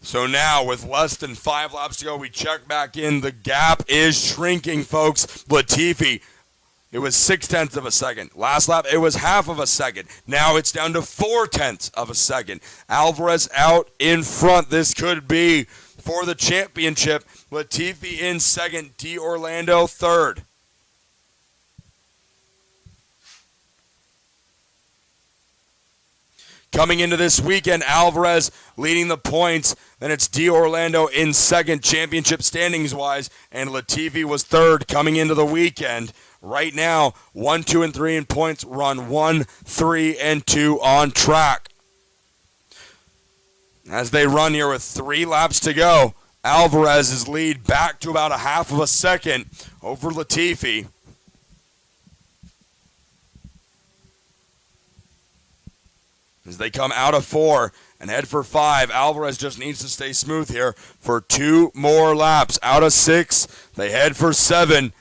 So now, with less than 5 laps to go, we check back in. The gap is shrinking, folks. Latifi, it was 0.6 of a second. Last lap, it was half of a second. Now it's down to 0.4 of a second. Alvarez out in front. This could be for the championship. Latifi in 2nd, D'Orlando 3rd. Coming into this weekend, Alvarez leading the points. Then it's D'Orlando in 2nd, championship standings-wise, and Latifi was 3rd coming into the weekend. Right now, 1, 2, and 3 in points, run 1, 3, and 2 on track. As they run here with 3 laps to go, Alvarez's lead back to about a half of a second over Latifi. As they come out of 4 and head for 5, Alvarez just needs to stay smooth here for 2 more laps. Out of 6, they head for 7.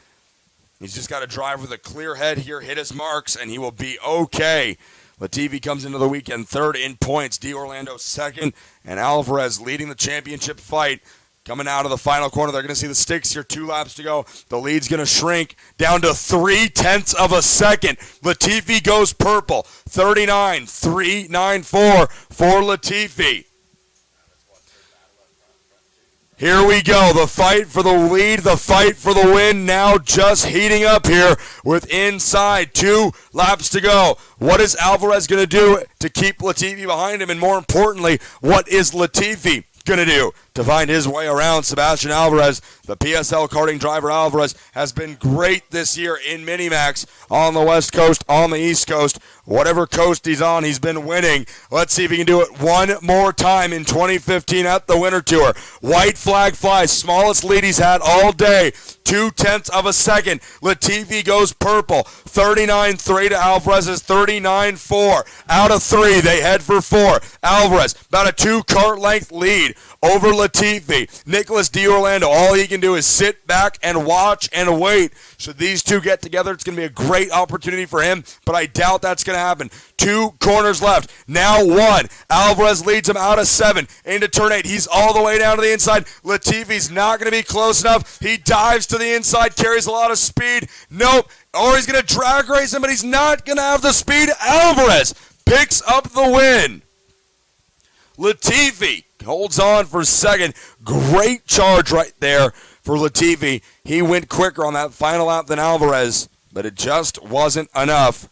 He's just got to drive with a clear head here, hit his marks, and he will be okay. Latifi comes into the weekend 3rd in points, D'Orlando 2nd, and Alvarez leading the championship fight. Coming out of the final corner, they're going to see the sticks here. 2 laps to go. The lead's going to shrink down to 0.3 of a second. Latifi goes purple. 39.394 for Latifi. Here we go. The fight for the lead, the fight for the win now just heating up here with inside 2 laps to go. What is Alvarez going to do to keep Latifi behind him? And more importantly, what is Latifi going to do to find his way around Sebastian Alvarez. The PSL karting driver Alvarez has been great this year in Minimax on the West Coast, on the East Coast. Whatever coast he's on, he's been winning. Let's see if he can do it one more time in 2015 at the Winter Tour. White flag flies, smallest lead he's had all day. 0.2 of a second. Latifi goes purple. 39.3 to Alvarez's 39.4. Out of 3, they head for 4. Alvarez, about a 2-kart length lead over Latifi. Nicholas D'Orlando, all he can do is sit back and watch and wait. Should these two get together, it's going to be a great opportunity for him, but I doubt that's going to happen. 2 corners left. Now 1. Alvarez leads him out of 7 into turn 8. He's all the way down to the inside. Latifi's not going to be close enough. He dives to the inside, carries a lot of speed. Nope. Or he's going to drag race him, but he's not going to have the speed. Alvarez picks up the win. Latifi holds on for second. Great charge right there for Latifi. He went quicker on that final lap than Alvarez, but it just wasn't enough.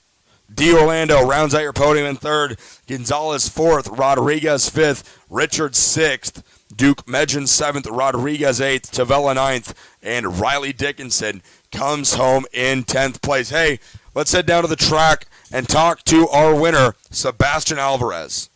D'Orlando rounds out your podium in third. Gonzalez fourth. Rodriguez fifth. Richards sixth. Duke Medjan seventh. Rodriguez eighth. Tavella ninth. And Riley Dickinson comes home in 10th place. Hey, let's head down to the track and talk to our winner, Sebastian Alvarez.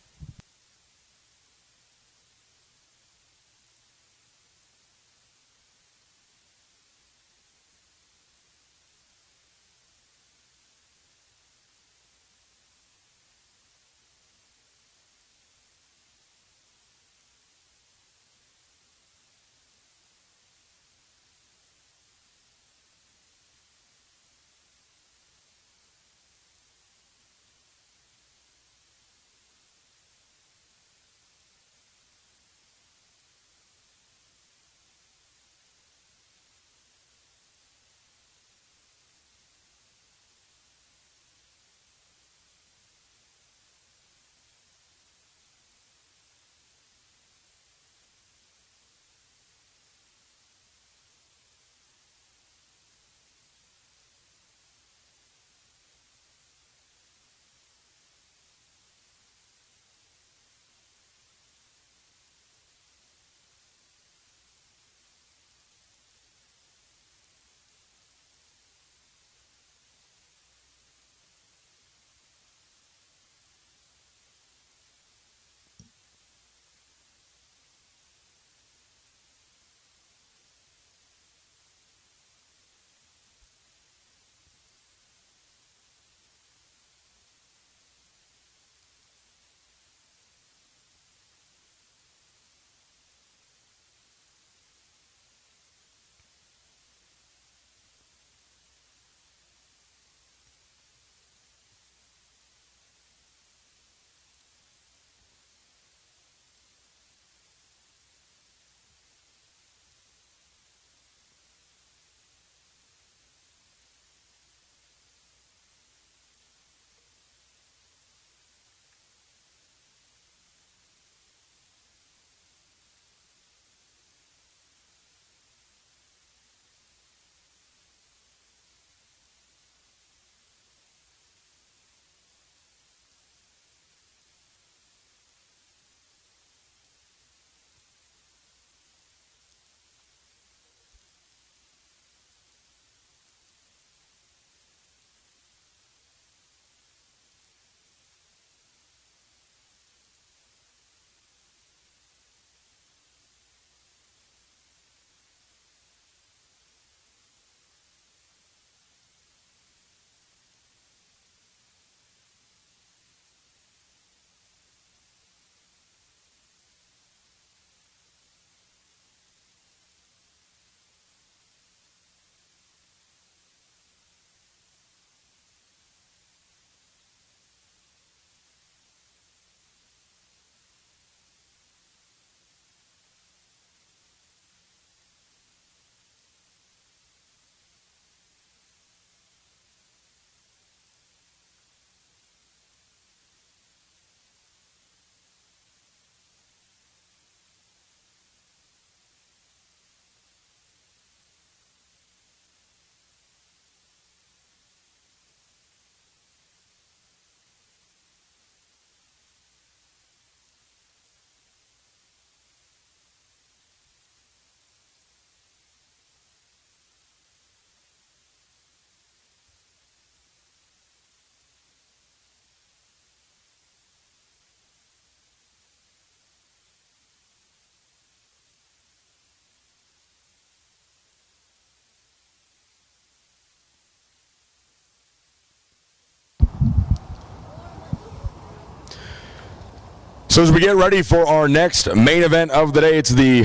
So as we get ready for our next main event of the day, it's the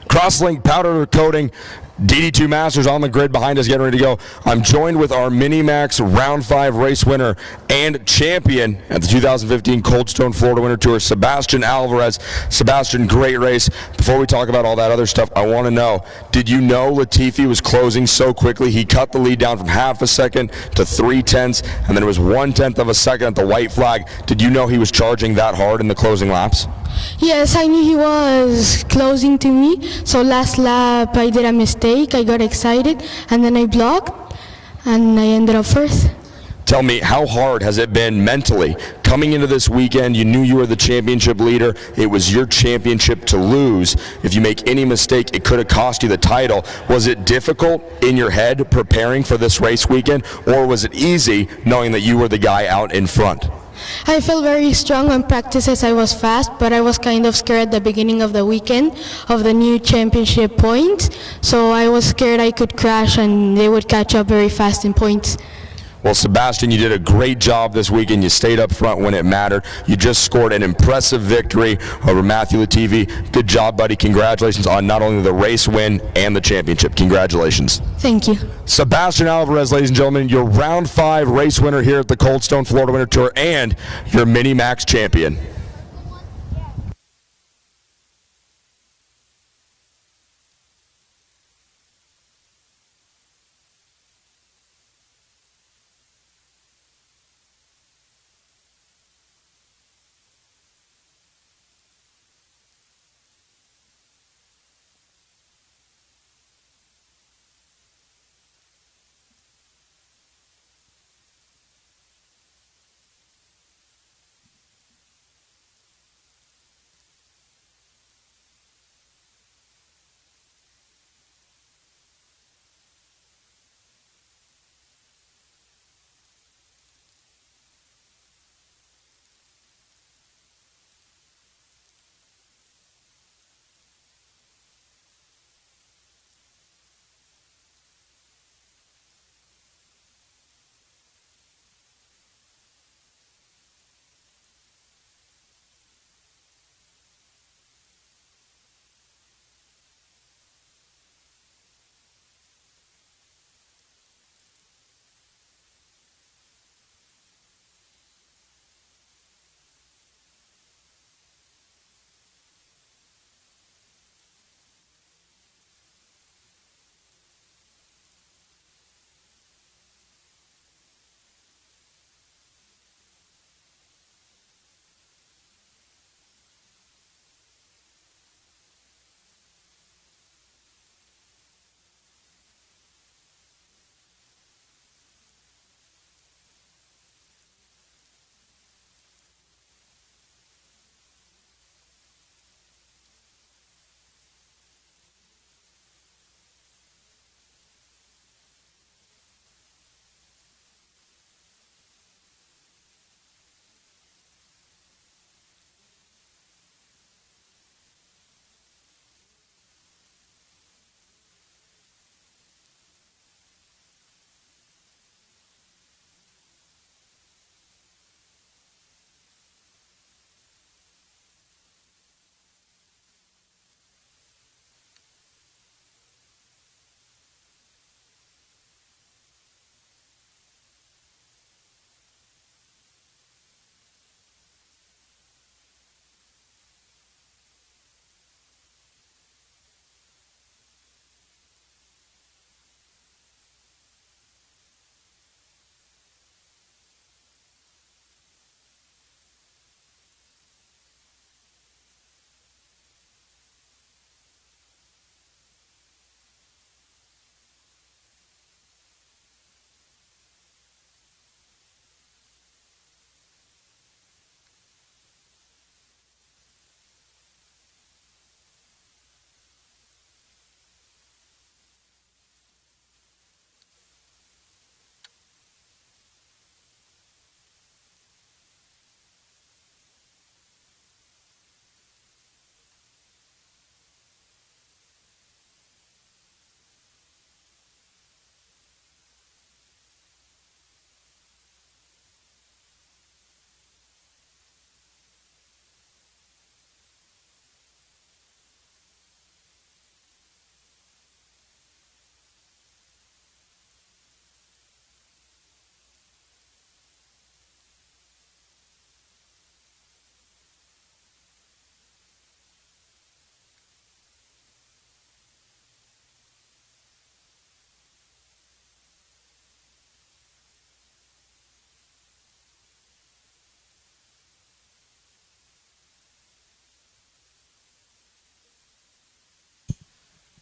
Crosslink powder coating DD2 Masters on the grid behind us, getting ready to go. I'm joined with our Minimax Round 5 race winner and champion at the 2015 Cold Stone Florida Winter Tour, Sebastian Alvarez. Sebastian, great race. Before we talk about all that other stuff, I want to know, did you know Latifi was closing so quickly? He cut the lead down from half a second to 3/10, and then it was 1/10 of a second at the white flag. Did you know he was charging that hard in the closing laps? Yes, I knew he was closing to me, so last lap I did a mistake, I got excited, and then I blocked, and I ended up first. Tell me, how hard has it been mentally? Coming into this weekend, you knew you were the championship leader. It was your championship to lose. If you make any mistake, it could have cost you the title. Was it difficult in your head preparing for this race weekend, or was it easy knowing that you were the guy out in front? I felt very strong on practices. I was fast, but I was kind of scared at the beginning of the weekend of the new championship points. So I was scared I could crash and they would catch up very fast in points. Well, Sebastian, you did a great job this weekend. You stayed up front when it mattered. You just scored an impressive victory over Matthew Latifi. Good job, buddy. Congratulations on not only the race win and the championship. Congratulations. Thank you. Sebastian Alvarez, ladies and gentlemen, your Round 5 race winner here at the Cold Stone Florida Winter Tour and your Minimax champion.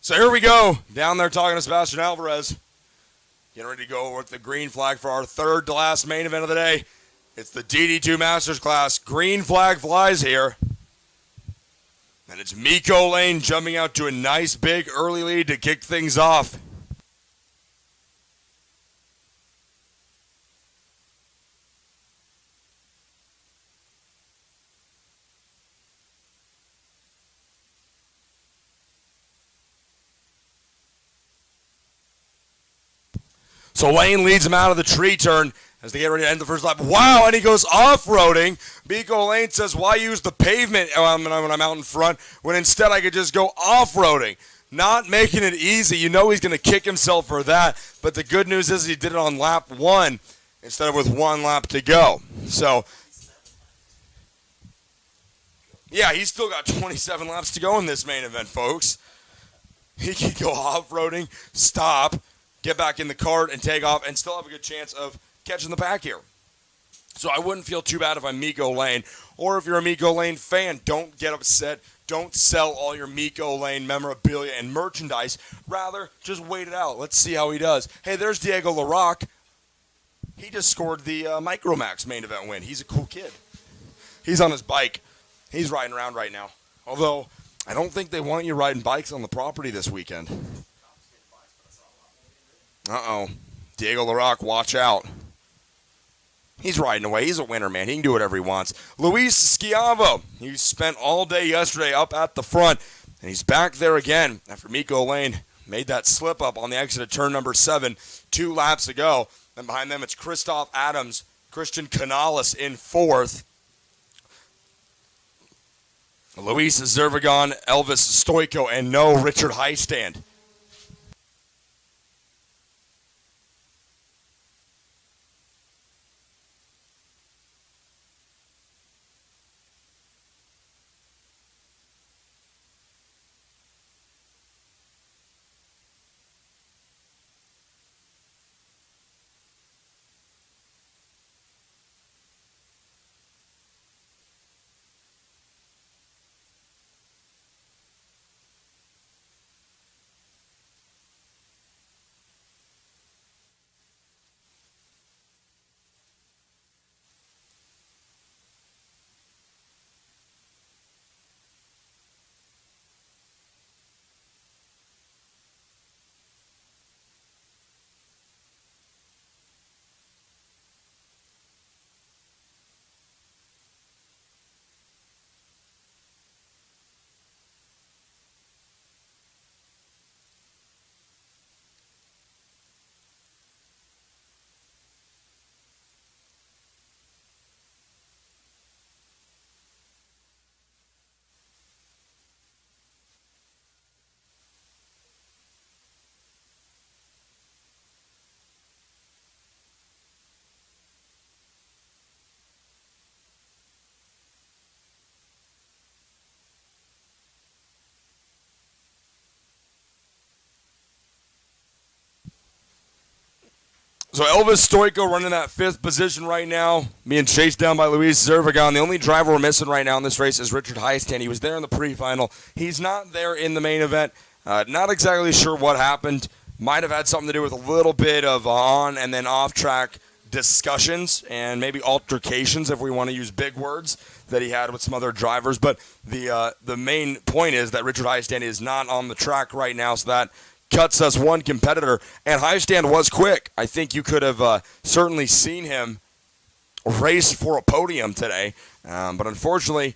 So here we go. Down there talking to Sebastian Alvarez. Getting ready to go with the green flag for our third to last main event of the day. It's the DD2 Masters class. Green flag flies here. And it's Miko Lane jumping out to a nice big early lead to kick things off. So Lane leads him out of the tree turn as they get ready to end the first lap. Wow, and he goes off-roading. Miko Lane says, why use the pavement when I'm out in front when instead I could just go off-roading? Not making it easy. You know he's going to kick himself for that. But the good news is he did it on lap 1 instead of with 1 lap to go. So, yeah, he's still got 27 laps to go in this main event, folks. He could go off-roading, stop, get back in the cart and take off and still have a good chance of catching the pack here. So I wouldn't feel too bad if I'm Miko Lane. Or if you're a Miko Lane fan, don't get upset. Don't sell all your Miko Lane memorabilia and merchandise. Rather, just wait it out. Let's see how he does. Hey, there's Diego LaRocque. He just scored the Micromax main event win. He's a cool kid. He's on his bike. He's riding around right now. Although, I don't think they want you riding bikes on the property this weekend. Uh-oh. Diego LaRocque, watch out. He's riding away. He's a winner, man. He can do whatever he wants. Luis Schiavo. He spent all day yesterday up at the front, and he's back there again after Miko Lane made that slip up on the exit of turn number 7 2 laps ago. And behind them, it's Christoph Adams, Christian Canales in 4th. Luis Zervagon, Elvis Stoico, and no Richard Highstand. So Elvis Stoico running that 5th position right now, being chased down by Luis Zervagon. The only driver we're missing right now in this race is Richard Highstand. He was there in the pre-final. He's not there in the main event. Not exactly sure what happened. Might have had something to do with a little bit of on and then off-track discussions and maybe altercations, if we want to use big words, that he had with some other drivers. But the main point is that Richard Highstand is not on the track right now, so that cuts us one competitor, and Highstand was quick. I think you could have certainly seen him race for a podium today, but unfortunately,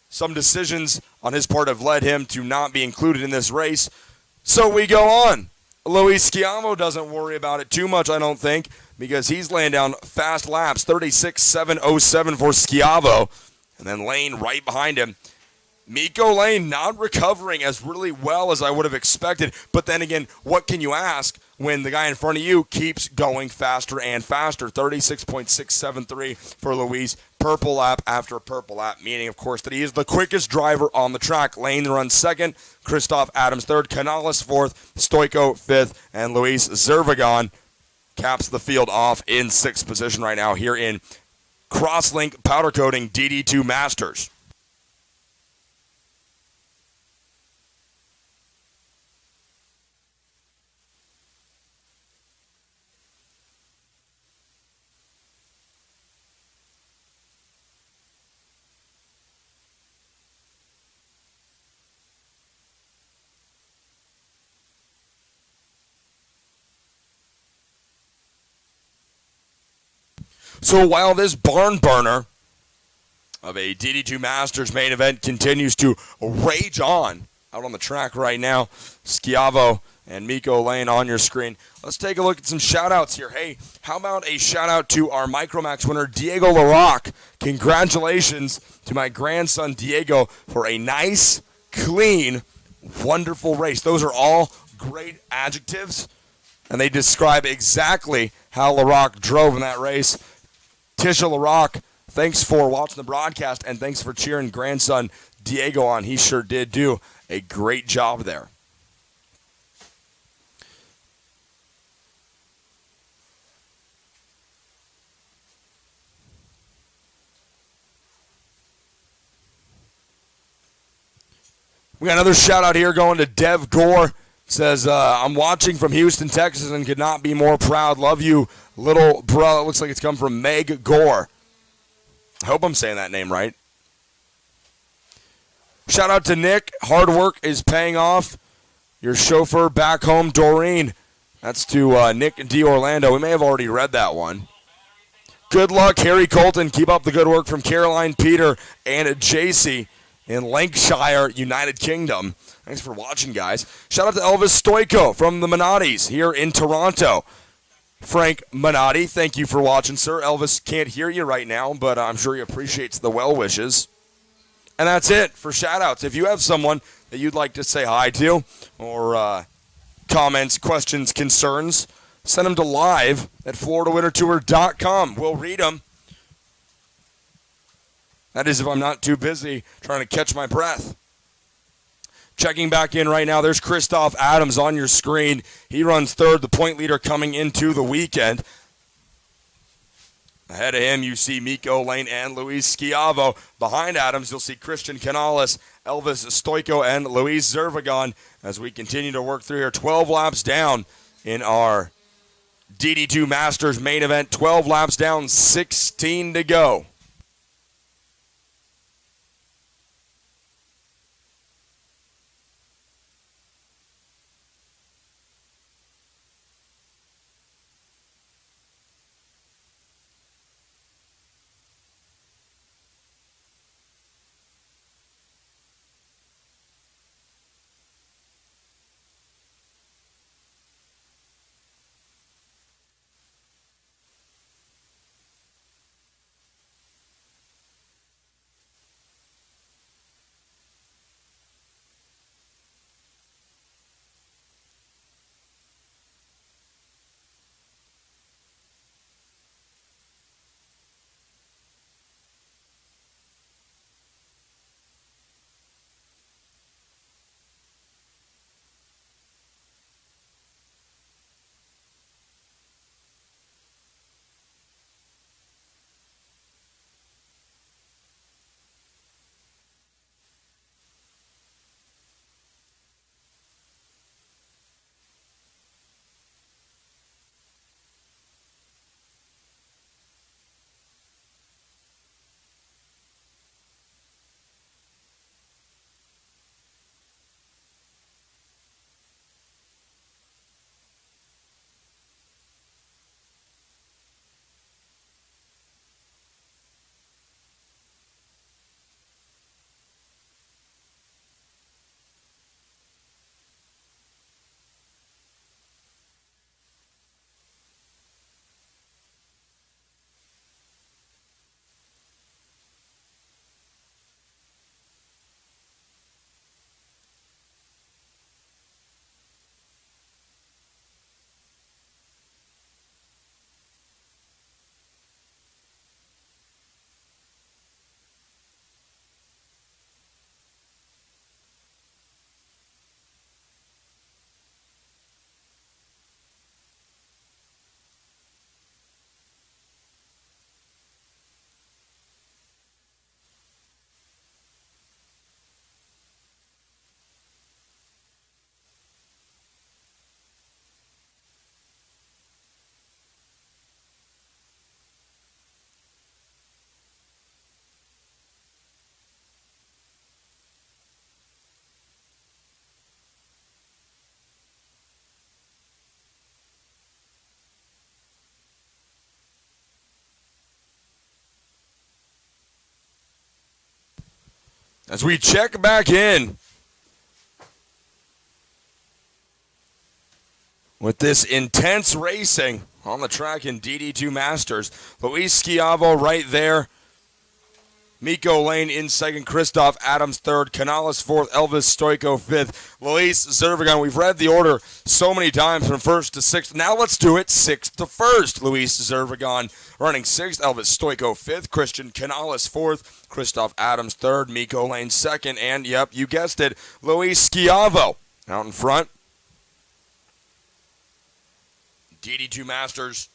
some decisions on his part have led him to not be included in this race. So we go on. Luis Schiavo doesn't worry about it too much, I don't think, because he's laying down fast laps, 36.707 for Schiavo, and then Lane right behind him. Miko Lane not recovering as really well as I would have expected. But then again, what can you ask when the guy in front of you keeps going faster and faster? 36.673 for Luis. Purple lap after purple lap, meaning, of course, that he is the quickest driver on the track. Lane runs 2nd, Christoph Adams 3rd, Canales 4th, Stoico 5th, and Luis Zervagon caps the field off in 6th position right now here in Crosslink Powder Coating DD2 Masters. So while this barn burner of a DD2 Masters main event continues to rage on out on the track right now, Schiavo and Miko Lane on your screen. Let's take a look at some shout-outs here. Hey, how about a shout-out to our Micromax winner, Diego LaRocque. Congratulations to my grandson, Diego, for a nice, clean, wonderful race. Those are all great adjectives, and they describe exactly how LaRocque drove in that race. Tisha LaRocque, thanks for watching the broadcast, and thanks for cheering grandson Diego on. He sure did do a great job there. We got another shout out here going to Dev Gore. Says, I'm watching from Houston, Texas, and could not be more proud. Love you, little bro. It looks like it's come from Meg Gore. I hope I'm saying that name right. Shout out to Nick. Hard work is paying off. Your chauffeur back home, Doreen. That's to Nick D. Orlando. We may have already read that one. Good luck, Harry Colton. Keep up the good work from Caroline Peter and JC in Lancashire, United Kingdom. Thanks for watching, guys. Shout out to Elvis Stoico from the Minottis here in Toronto. Frank Minotti, thank you for watching, sir. Elvis can't hear you right now, but I'm sure he appreciates the well wishes. And that's it for shout-outs. If you have someone that you'd like to say hi to, or comments, questions, concerns, send them to live at FloridaWinterTour.com. We'll read them. That is if I'm not too busy trying to catch my breath. Checking back in right now, there's Christoph Adams on your screen. He runs third, the point leader coming into the weekend. Ahead of him, you see Miko Lane and Luis Schiavo. Behind Adams, you'll see Christian Canales, Elvis Stoico, and Luis Zervagon as we continue to work through here. 12 laps down in our DD2 Masters main event. 12 laps down, 16 to go. As we check back in with this intense racing on the track in DD2 Masters. Luis Schiavo right there. Miko Lane in second, Christoph Adams third, Canales fourth, Elvis Stoico fifth, Luis Zervigon. We've read the order so many times from first to sixth. Now let's do it sixth to first. Luis Zervigon running sixth, Elvis Stoico fifth, Christian Canales fourth, Christoph Adams third, Miko Lane second, and yep, you guessed it, Luis Schiavo out in front. DD2 Masters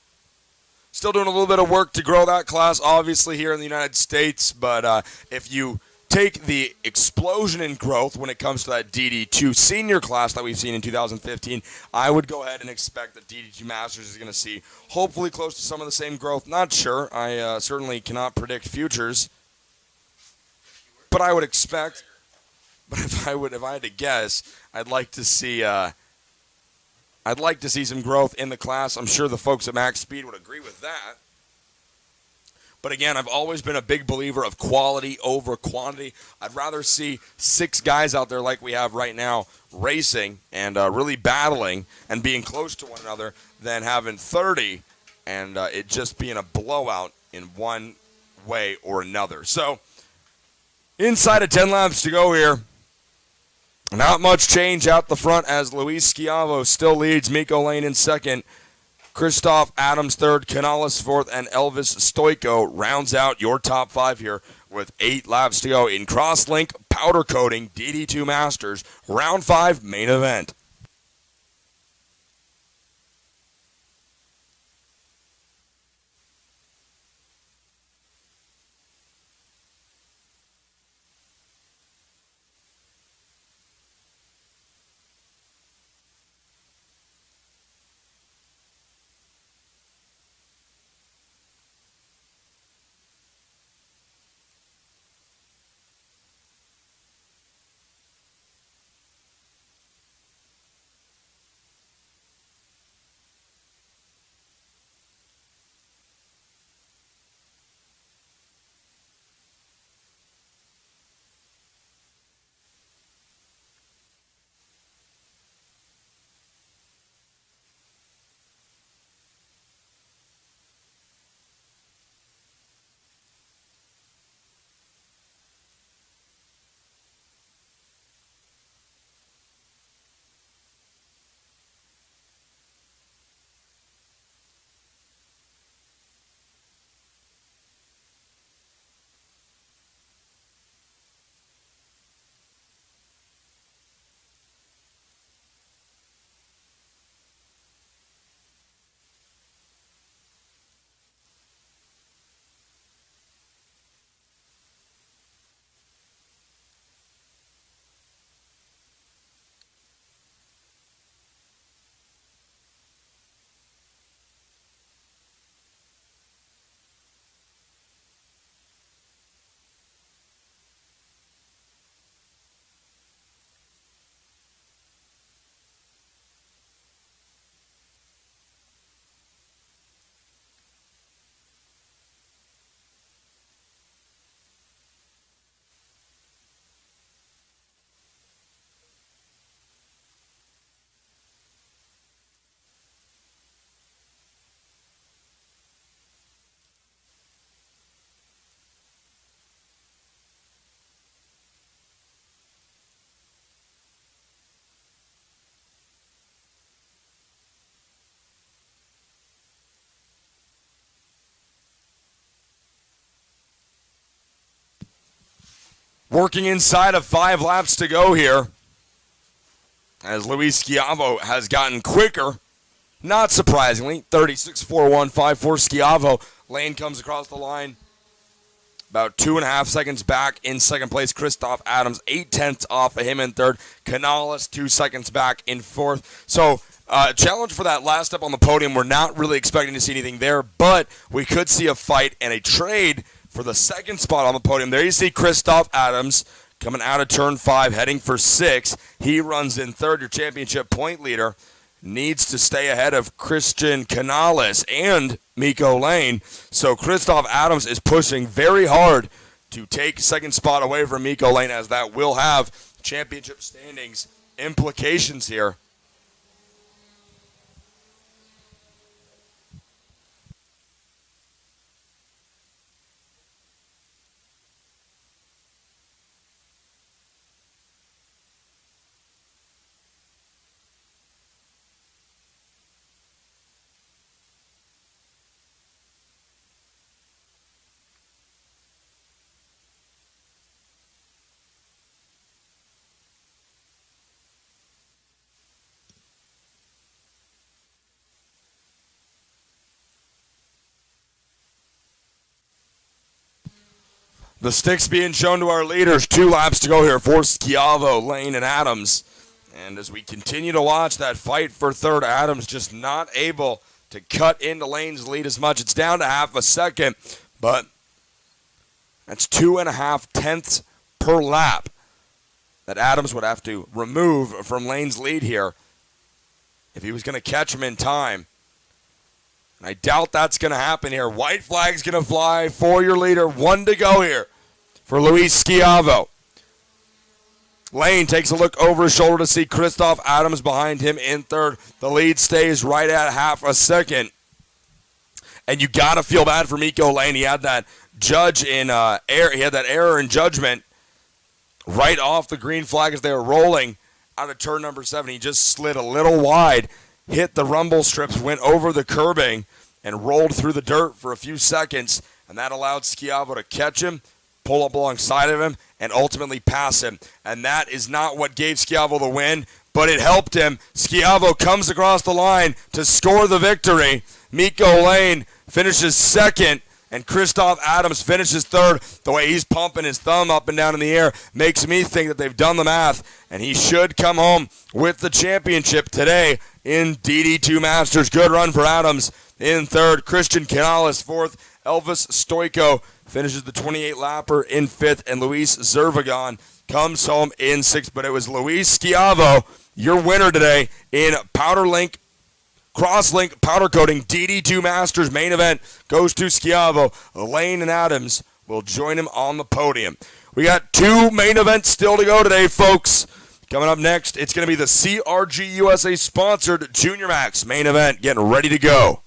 still doing a little bit of work to grow that class, obviously, here in the United States. But if you take the explosion in growth when it comes to that DD2 senior class that we've seen in 2015, I would go ahead and expect that DD2 Masters is going to see hopefully close to some of the same growth. Not sure. I certainly cannot predict futures. But I would expect, but if I had to guess, I'd like to see some growth in the class. I'm sure the folks at Max Speed would agree with that. But again, I've always been a big believer of quality over quantity. I'd rather see 6 guys out there like we have right now racing and really battling and being close to one another than having 30 and it just being a blowout in one way or another. So inside of 10 laps to go here. Not much change out the front as Luis Schiavo still leads. Miko Lane in second. Christoph Adams third. Canales fourth. And Elvis Stoico rounds out your top 5 here with 8 laps to go in Crosslink Powder Coating DD2 Masters Round 5 main event. Working inside of 5 laps to go here as Luis Schiavo has gotten quicker. Not surprisingly, 36.41.54 Schiavo. Lane comes across the line about 2.5 seconds back in second place. Christoph Adams, 0.8 off of him in third. Canales, 2 seconds back in fourth. So, challenge for that last step on the podium. We're not really expecting to see anything there, but we could see a fight and a trade for the second spot on the podium. There you see Christoph Adams coming out of turn 5, heading for 6. He runs in third. Your championship point leader needs to stay ahead of Christian Canales and Miko Lane. So Christoph Adams is pushing very hard to take second spot away from Miko Lane, as that will have championship standings implications here. The sticks being shown to our leaders. 2 laps to go here for Schiavo, Lane, and Adams. And as we continue to watch that fight for third, Adams just not able to cut into Lane's lead as much. It's down to half a second, but that's 2.5 tenths per lap that Adams would have to remove from Lane's lead here if he was going to catch him in time. And I doubt that's going to happen here. White flag's going to fly for your leader. 1 to go here for Luis Schiavo. Lane takes a look over his shoulder to see Christoph Adams behind him in third. The lead stays right at half a second. And you got to feel bad for Miko Lane. He had that He had that error in judgment right off the green flag as they were rolling out of turn number 7. He just slid a little wide, hit the rumble strips, went over the curbing, and rolled through the dirt for a few seconds, and that allowed Schiavo to catch him, pull up alongside of him, and ultimately pass him. And that is not what gave Schiavo the win, but it helped him. Schiavo comes across the line to score the victory. Miko Lane finishes second, and Christoph Adams finishes third. The way he's pumping his thumb up and down in the air makes me think that they've done the math, and he should come home with the championship today in DD2 Masters. Good run for Adams in third. Christian Canales fourth. Elvis Stoico finishes the 28-lapper in fifth, and Luis Zervagon comes home in sixth. But it was Luis Schiavo, your winner today in Crosslink powder coating DD2 Masters main event goes to Schiavo. Lane and Adams will join him on the podium. We got 2 main events still to go today, folks. Coming up next, it's going to be the CRG USA sponsored Junior Max main event getting ready to go.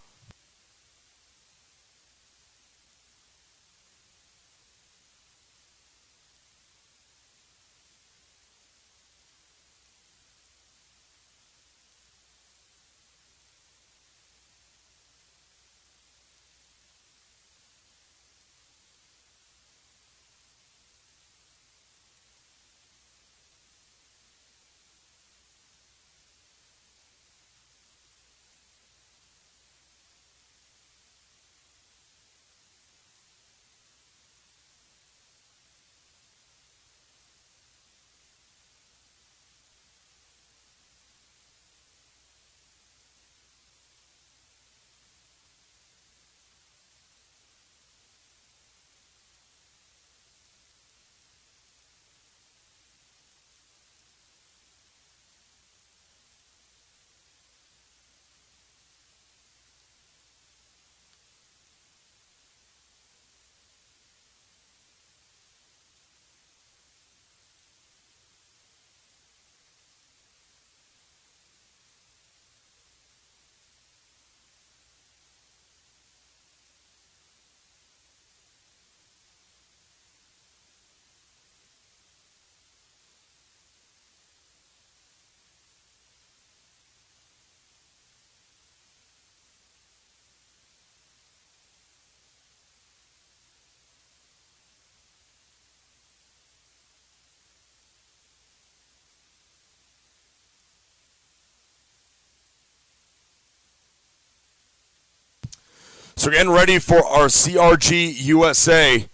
So we're getting ready for our CRG USA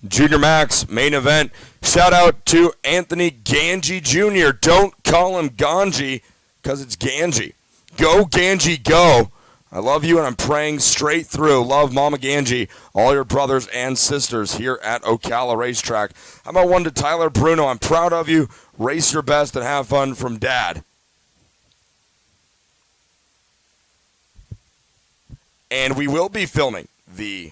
Junior Max main event. Shout out to Anthony Ganji Jr. Don't call him Ganji because it's Ganji. Go Ganji, go. I love you and I'm praying straight through. Love Mama Ganji, all your brothers and sisters here at Ocala Racetrack. How about one to Tyler Bruno? I'm proud of you. Race your best and have fun from Dad. And we will be filming the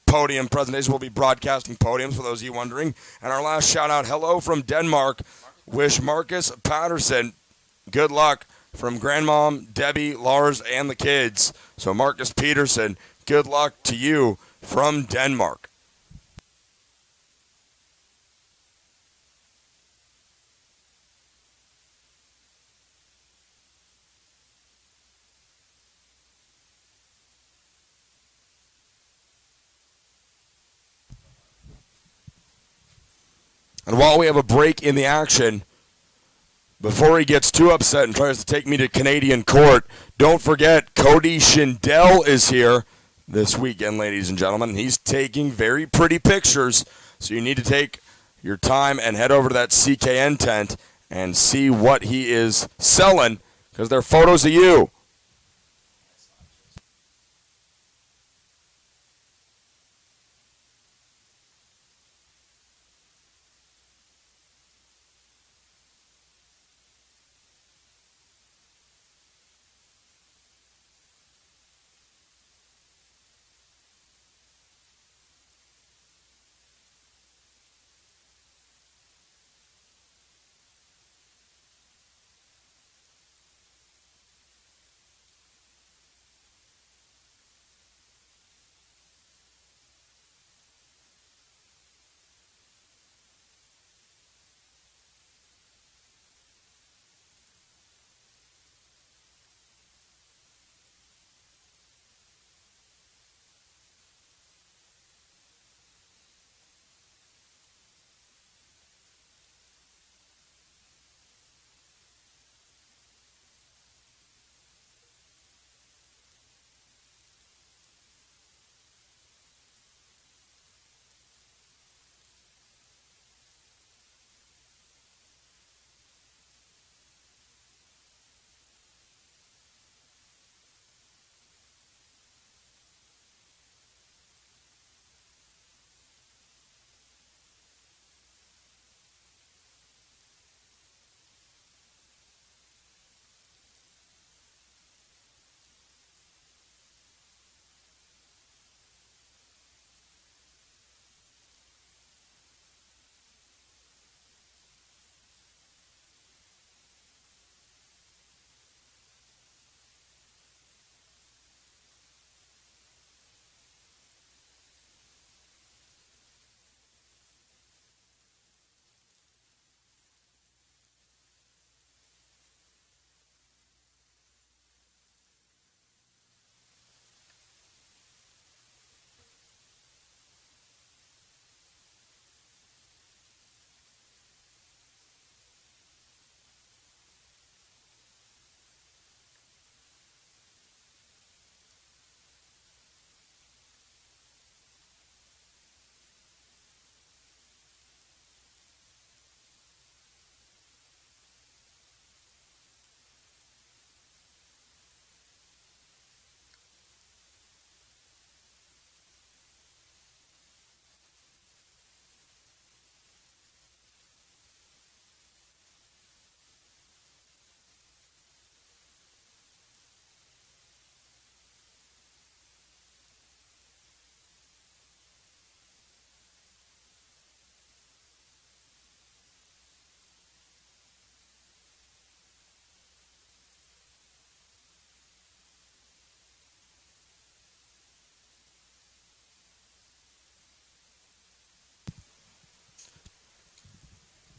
Podium presentation. We'll be broadcasting podiums for those of you wondering. And our last shout-out, hello from Denmark. Wish Marcus Patterson good luck from Grandmom, Debbie, Lars, and the kids. So Marcus Peterson, good luck to you from Denmark. And while we have a break in the action, before he gets too upset and tries to take me to Canadian court, don't forget Cody Schindel is here this weekend, ladies and gentlemen. He's taking very pretty pictures, so you need to take your time and head over to that CKN tent and see what he is selling, because they're photos of you.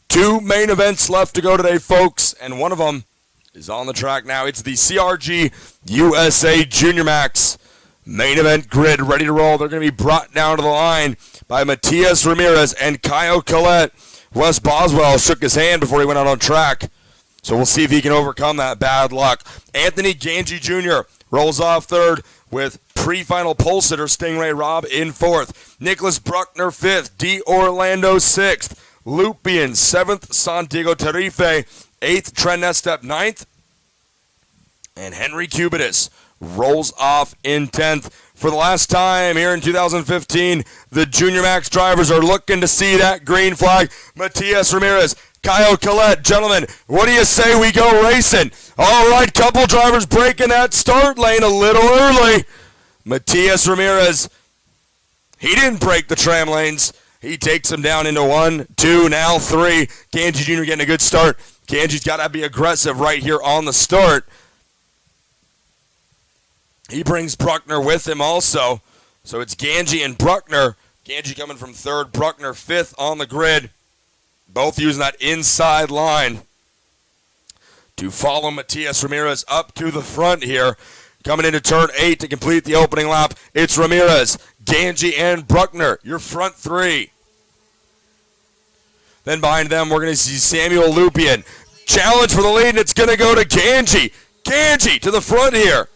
Two main events left to go today, folks, and one of them is on the track now. It's the CRG USA Junior Max main event grid ready to roll. They're going to be brought down to the line by Matias Ramirez and Kyle Collette. Wes Boswell shook his hand before he went out on track, so we'll see if he can overcome that bad luck. Anthony Ganji Jr. rolls off third with pre-final pole sitter Stingray Robb in fourth. Nicholas Bruckner fifth. D. Orlando sixth. Lupian 7th, Santiago Tarife 8th, Trent Estep 9th, and Henry Cubitus rolls off in 10th. For the last time here in 2015, the Junior Max drivers are looking to see that green flag. Matias Ramirez, Kyle Collette, gentlemen, what do you say we go racing? All right, couple drivers breaking that start lane a little early. Matias Ramirez He didn't break the tram lanes. He takes him down into 1, 2, now 3. Ganji Jr. getting a good start. Ganji's got to be aggressive right here on the start. He brings Bruckner with him also. So it's Ganji and Bruckner. Ganji coming from 3rd, Bruckner 5th on the grid. Both using that inside line to follow Matias Ramirez up to the front here. Coming into turn 8 to complete the opening lap, it's Ramirez, Ganji, and Bruckner, your front 3. Then behind them, we're going to see Samuel Lupien. Challenge for the lead, and it's going to go to Ganji. Ganji to the front here.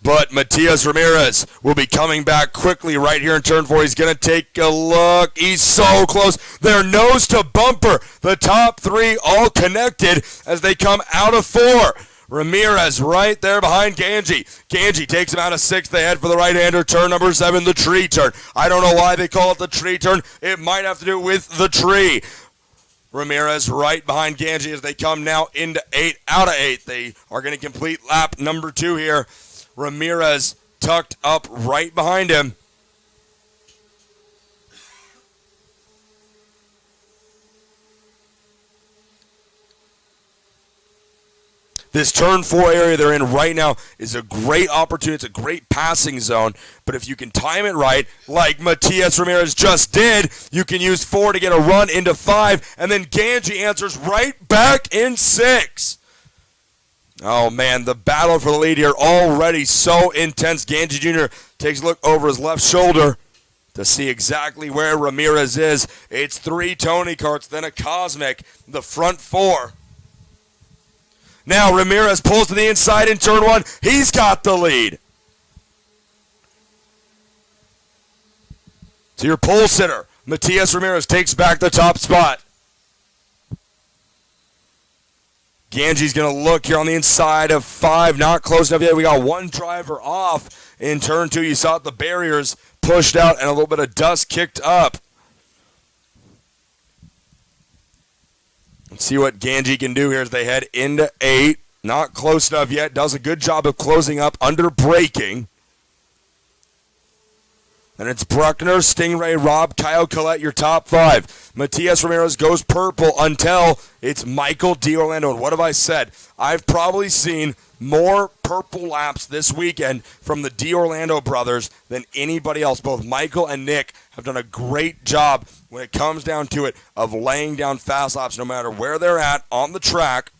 But Matias Ramirez will be coming back quickly right here in turn 4. He's going to take a look. He's so close. They're nose to bumper. The top 3 all connected as they come out of 4. Ramirez right there behind Ganji. Ganji takes him out of 6th. They head for the right-hander. Turn number 7, the tree turn. I don't know why they call it the tree turn. It might have to do with the tree. Ramirez right behind Ganji as they come now into 8, out of 8. They are going to complete lap number 2 here. Ramirez tucked up right behind him. This turn 4 area they're in right now is a great opportunity. It's a great passing zone. But if you can time it right, like Matias Ramirez just did, you can use 4 to get a run into 5. And then Ganji answers right back in 6. Oh, man, the battle for the lead here already so intense. Ganji Jr. takes a look over his left shoulder to see exactly where Ramirez is. It's 3 Tony karts, then a Cosmic, the front 4. Now Ramirez pulls to the inside in turn 1. He's got the lead. So your pole sitter, Matias Ramirez, takes back the top spot. Ganji's going to look here on the inside of 5. Not close enough yet. We got 1 driver off in turn 2. You saw the barriers pushed out and a little bit of dust kicked up. Let's see what Ganji can do here as they head into 8. Not close enough yet. Does a good job of closing up under braking. And it's Bruckner, Stingray, Rob, Kyle Collette, your top 5. Matias Ramirez goes purple until it's Michael D'Orlando. And what have I said? I've probably seen more purple laps this weekend from the D'Orlando brothers than anybody else. Both Michael and Nick have done a great job when it comes down to it of laying down fast laps no matter where they're at on the track.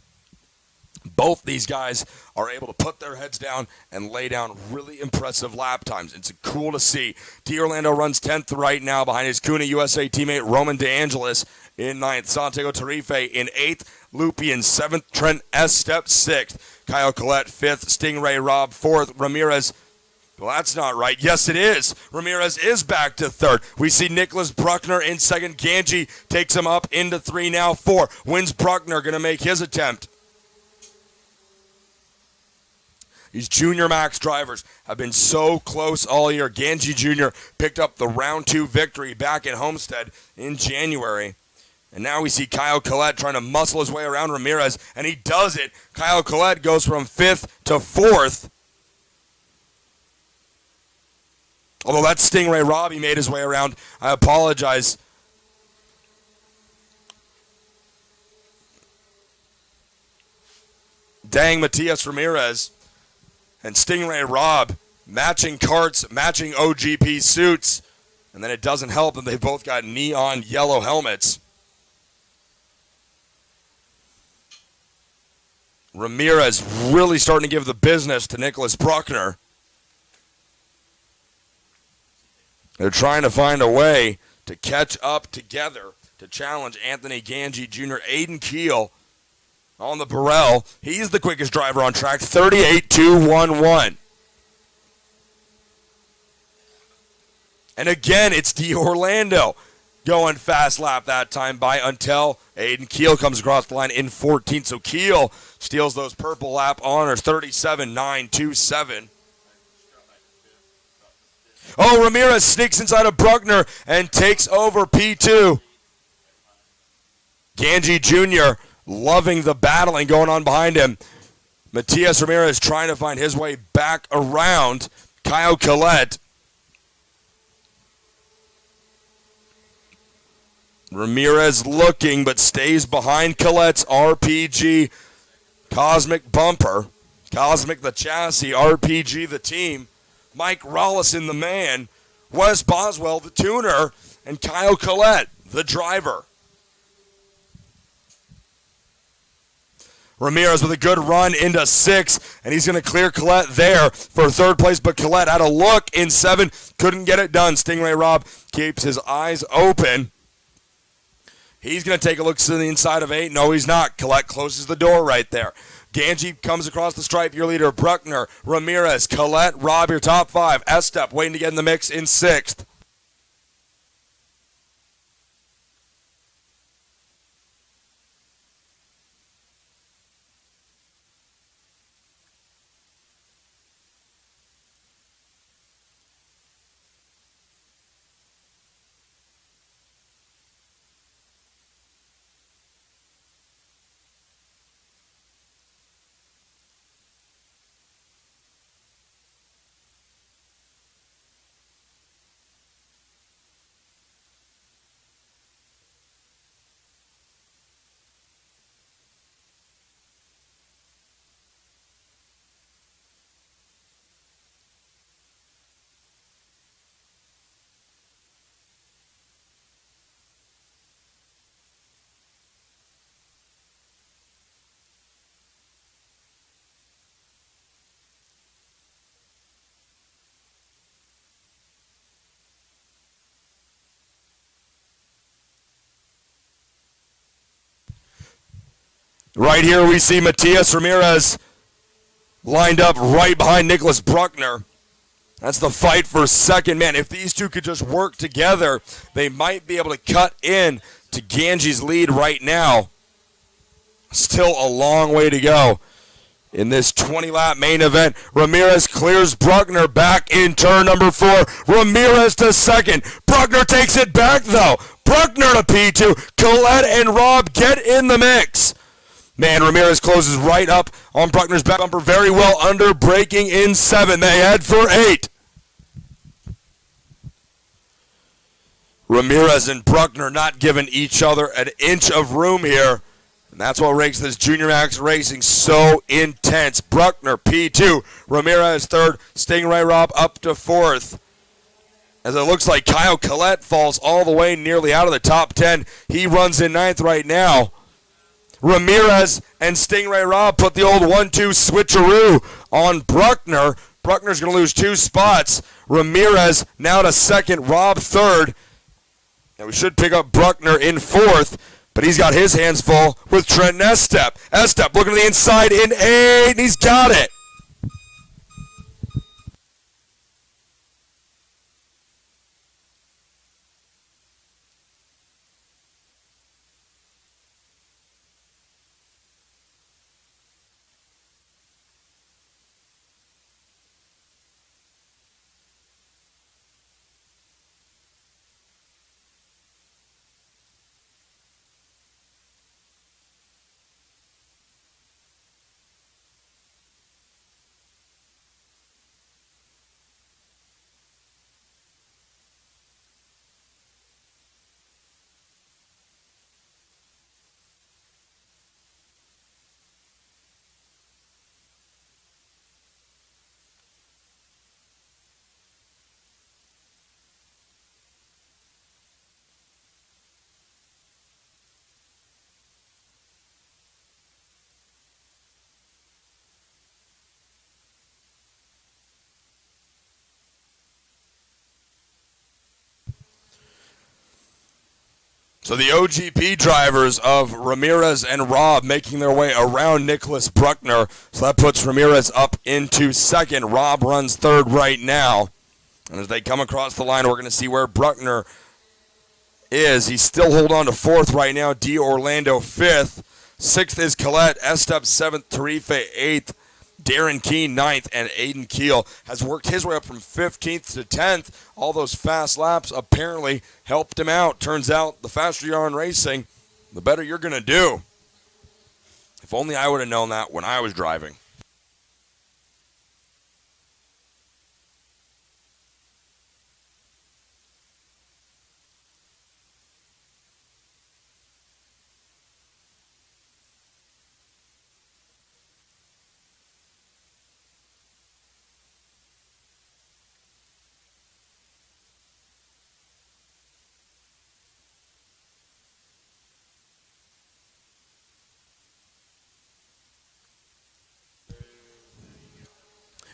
Both these guys are able to put their heads down and lay down really impressive lap times. It's cool to see. D'Orlando runs 10th right now behind his Kuna USA teammate Roman DeAngelis in 9th. Santiago Tarife in 8th. Lupien 7th. Trent Estep 6th. Kyle Collette 5th. Stingray Rob 4th. Ramirez, well, that's not right. Yes, it is. Ramirez is back to 3rd. We see Nicholas Bruckner in 2nd. Ganji takes him up into 3 now. 4. Wins Bruckner going to make his attempt. These Junior Max drivers have been so close all year. Ganji Jr. picked up the round 2 victory back at Homestead in January. And now we see Kyle Collette trying to muscle his way around Ramirez, and he does it. Kyle Collette goes from 5th to 4th. Although that Stingray Robbie made his way around. I apologize. Dang Matias Ramirez and Stingray Rob, matching karts, matching OGP suits, and then it doesn't help that they've both got neon yellow helmets. Ramirez really starting to give the business to Nicholas Bruckner. They're trying to find a way to catch up together to challenge Anthony Ganji Jr. Aiden Keel on the Burrell. He's the quickest driver on track, 38.211. And again, it's D'Orlando going fast lap that time by until Aiden Keel comes across the line in 14th. So Keel steals those purple lap honors, 37.927. Oh, Ramirez sneaks inside of Bruckner and takes over P2. Ganji Jr. loving the battling going on behind him. Matias Ramirez trying to find his way back around Kyle Collette. Ramirez looking, but stays behind Colette's RPG Cosmic Bumper. Cosmic the chassis, RPG the team. Mike Rollison the man. Wes Boswell the tuner. And Kyle Colette the driver. Ramirez with a good run into 6, and he's going to clear Colette there for third place, but Colette had a look in 7, couldn't get it done. Stingray Rob keeps his eyes open. He's going to take a look to the inside of 8. No, he's not. Colette closes the door right there. Ganji comes across the stripe, your leader, Bruckner, Ramirez, Colette, Rob, your top 5. Estep waiting to get in the mix in 6th. Right here we see Matias Ramirez lined up right behind Nicholas Bruckner. That's the fight for second. Man, if these two could just work together, they might be able to cut in to Ganji's lead right now. Still a long way to go in this 20-lap main event. Ramirez clears Bruckner back in turn number 4. Ramirez to second. Bruckner takes it back, though. Bruckner to P2. Colette and Rob get in the mix. Man, Ramirez closes right up on Bruckner's back bumper very well under, braking in 7. They head for 8. Ramirez and Bruckner not giving each other an inch of room here. And that's what makes this Junior Max racing so intense. Bruckner, P2. Ramirez, 3rd. Stingray Rob up to 4th. As it looks like Kyle Colette falls all the way nearly out of the top 10. He runs in 9th right now. Ramirez and Stingray Rob put the old 1-2 switcheroo on Bruckner. Bruckner's going to lose 2 spots. Ramirez now to 2nd, Rob 3rd. And we should pick up Bruckner in 4th, but he's got his hands full with Trent Estep. Estep looking to the inside in 8, and he's got it. So the OGP drivers of Ramirez and Rob making their way around Nicholas Bruckner. So that puts Ramirez up into 2nd. Rob runs 3rd right now. And as they come across the line, we're going to see where Bruckner is. He's still holding on to 4th right now. D. Orlando 5th. 6th is Colette. Estep 7th. Tarife 8th. Darren Keene 9th, and Aiden Keel has worked his way up from 15th to 10th. All those fast laps apparently helped him out. Turns out the faster you are in racing, the better you're going to do. If only I would have known that when I was driving.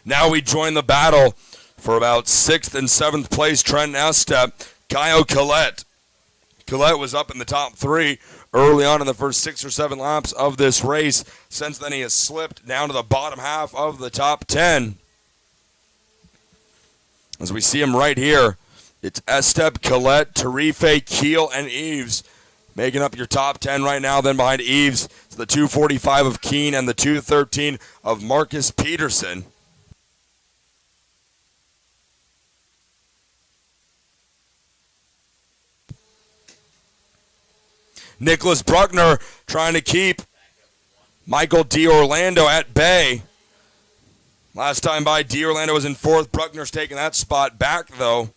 Now we join the battle for about 6th and 7th place. Trent Estep, Kyle Collette. Collette was up in the top 3 early on in the first 6 or 7 laps of this race. Since then, he has slipped down to the bottom half of the top 10. As we see him right here, it's Estep, Collette, Tarife, Keel, and Eves making up your top 10 right now. Then behind Eves, it's the 245 of Keene and the 213 of Marcus Peterson. Nicholas Bruckner trying to keep Michael D'Orlando at bay. Last time by, D'Orlando was in 4th. Bruckner's taking that spot back, though,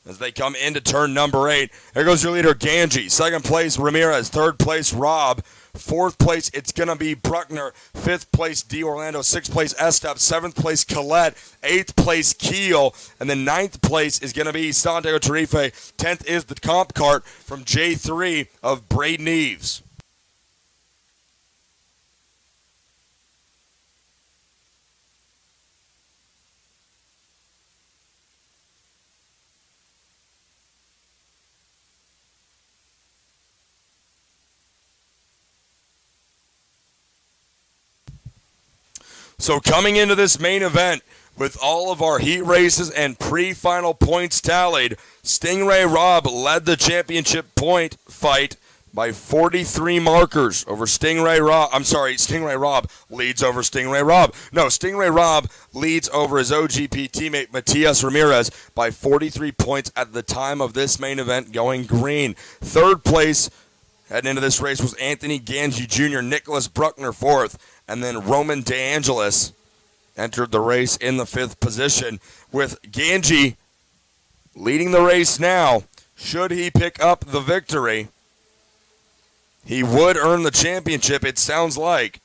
as they come into turn number 8. There goes your leader, Ganji. 2nd place, Ramirez. 3rd place, Robb. 4th place, it's going to be Bruckner. 5th place, D'Orlando. 6th place, Estep. 7th place, Collette. 8th place, Keel. And then 9th place is going to be Santiago Tarife. 10th is the comp cart from J3 of Braden Eves. So coming into this main event with all of our heat races and pre-final points tallied, Stingray Robb led the championship point fight by 43 markers over Stingray Robb. Stingray Robb leads over Stingray Robb. No, Stingray Robb leads over his OGP teammate Matias Ramirez by 43 points at the time of this main event going green. 3rd place heading into this race was Anthony Ganji Jr., Nicholas Bruckner 4th, and then Roman DeAngelis entered the race in the 5th position, with Ganji leading the race now. Should he pick up the victory, he would earn the championship, it sounds like.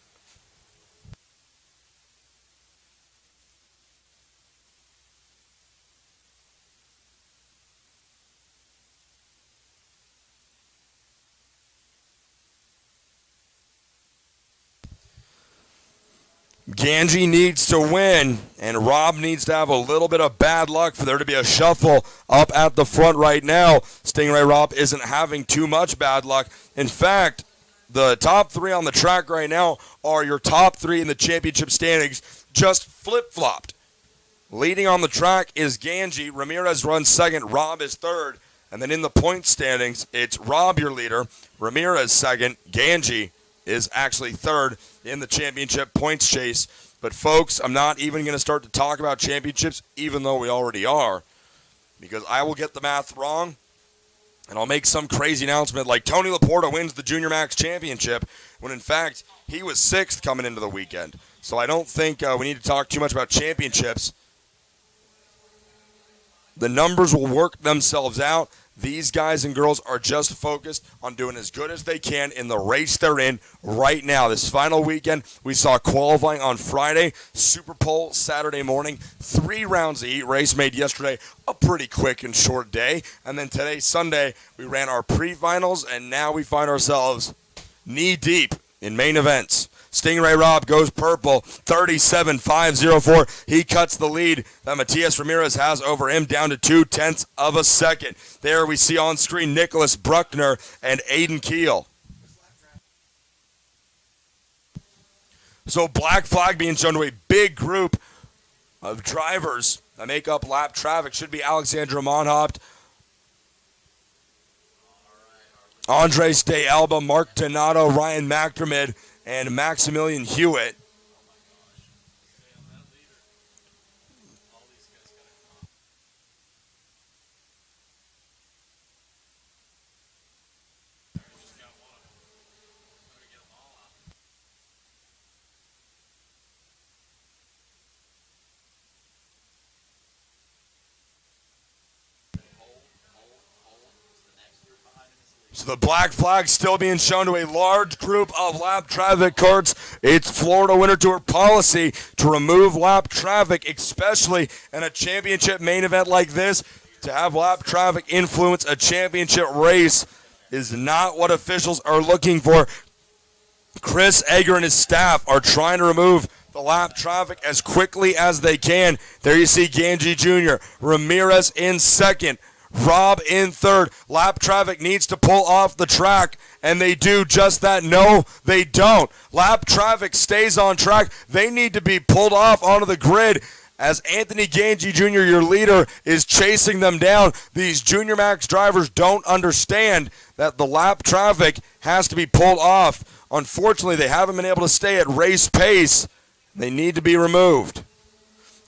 Ganji needs to win, and Robb needs to have a little bit of bad luck for there to be a shuffle up at the front right now. Stingray Robb isn't having too much bad luck. In fact, the top 3 on the track right now are your top 3 in the championship standings, just flip-flopped. Leading on the track is Ganji. Ramirez runs 2nd. Robb is 3rd. And then in the point standings, it's Robb your leader. Ramirez 2nd. Ganji is actually 3rd in the championship points chase. But folks, I'm not even going to start to talk about championships, even though we already are, because I will get the math wrong, and I'll make some crazy announcement like Tony Laporta wins the Junior Max Championship, when in fact he was 6th coming into the weekend. So I don't think we need to talk too much about championships. The numbers will work themselves out. These guys and girls are just focused on doing as good as they can in the race they're in right now. This final weekend, we saw qualifying on Friday, Super Pole Saturday morning, 3 rounds of heat race made yesterday, a pretty quick and short day. And then today, Sunday, we ran our pre-finals, and now we find ourselves knee-deep in main events. Stingray Robb goes purple, 37.504. He cuts the lead that Matias Ramirez has over him down to 0.2 of a second. There we see on screen Nicholas Bruckner and Aiden Keel. So black flag being shown to a big group of drivers that make up lap traffic. Should be Alexandra Monhopt, Andres De Alba, Mark Donato, Ryan McDermott, and Maximilian Hewitt. So the black flag still being shown to a large group of lap traffic carts. It's Florida Winter Tour policy to remove lap traffic, especially in a championship main event like this. To have lap traffic influence a championship race is not what officials are looking for. Chris Egger and his staff are trying to remove the lap traffic as quickly as they can. There you see Ganji Jr., Ramirez in second, Rob in third. Lap traffic needs to pull off the track, and they do just that. No, they don't. Lap traffic stays on track. They need to be pulled off onto the grid as Anthony Ganji Jr., your leader, is chasing them down. These Junior Max drivers don't understand that the lap traffic has to be pulled off. Unfortunately, they haven't been able to stay at race pace. They need to be removed.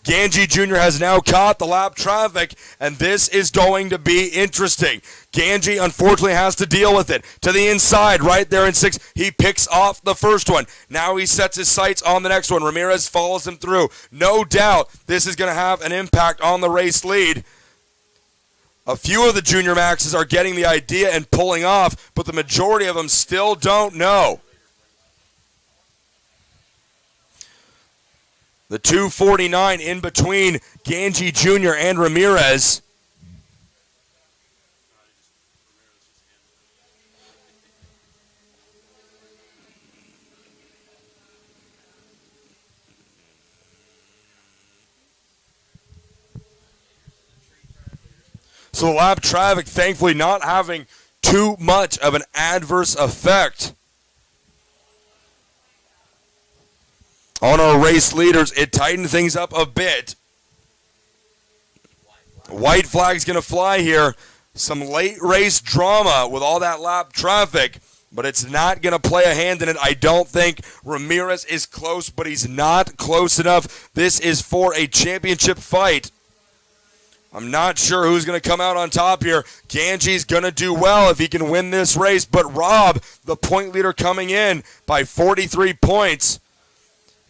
Ganji Jr. has now caught the lap traffic, and this is going to be interesting. Ganji, unfortunately, has to deal with it. To the inside, right there in 6, he picks off the first one. Now he sets his sights on the next one. Ramirez follows him through. No doubt this is going to have an impact on the race lead. A few of the Junior Maxes are getting the idea and pulling off, but the majority of them still don't know. The 249 in between Ganji Jr. and Ramirez. So the lap traffic, thankfully, not having too much of an adverse effect on our race leaders. It tightened things up a bit. White flag's going to fly here. Some late race drama with all that lap traffic, but it's not going to play a hand in it. I don't think Ramirez is close, but he's not close enough. This is for a championship fight. I'm not sure who's going to come out on top here. Ganji's going to do well if he can win this race, but Rob, the point leader coming in by 43 points,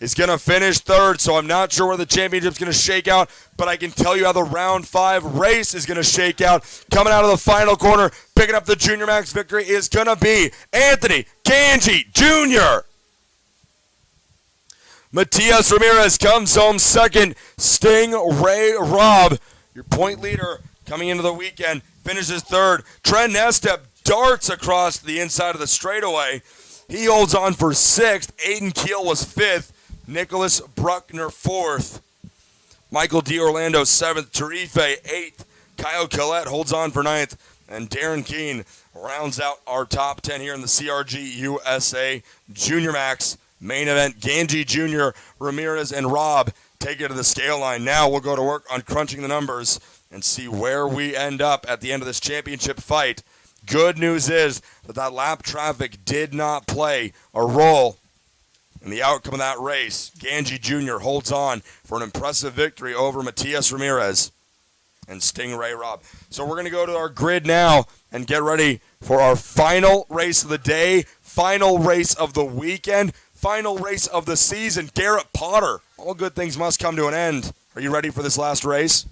is going to finish third, so I'm not sure where the championship's going to shake out, but I can tell you how the round 5 race is going to shake out. Coming out of the final corner, picking up the Junior Max victory is going to be Anthony Ganji Jr. Matias Ramirez comes home second. Stingray Rob, your point leader coming into the weekend, finishes third. Trent Nestep darts across the inside of the straightaway. He holds on for 6th. Aiden Keel was 5th. Nicholas Bruckner 4th. Michael D'Orlando 7th. Tarife 8th. Kyle Collette holds on for 9th. And Darren Keene rounds out our top 10 here in the CRG USA Junior Max main event. Ganji Jr., Ramirez, and Rob take it to the scale line. Now we'll go to work on crunching the numbers and see where we end up at the end of this championship fight. Good news is that lap traffic did not play a role in the outcome of that race. Ganji Jr. holds on for an impressive victory over Matias Ramirez and Stingray Rob. So we're going to go to our grid now and get ready for our final race of the day, final race of the weekend, final race of the season. Garrett Potter, all good things must come to an end. Are you ready for this last race?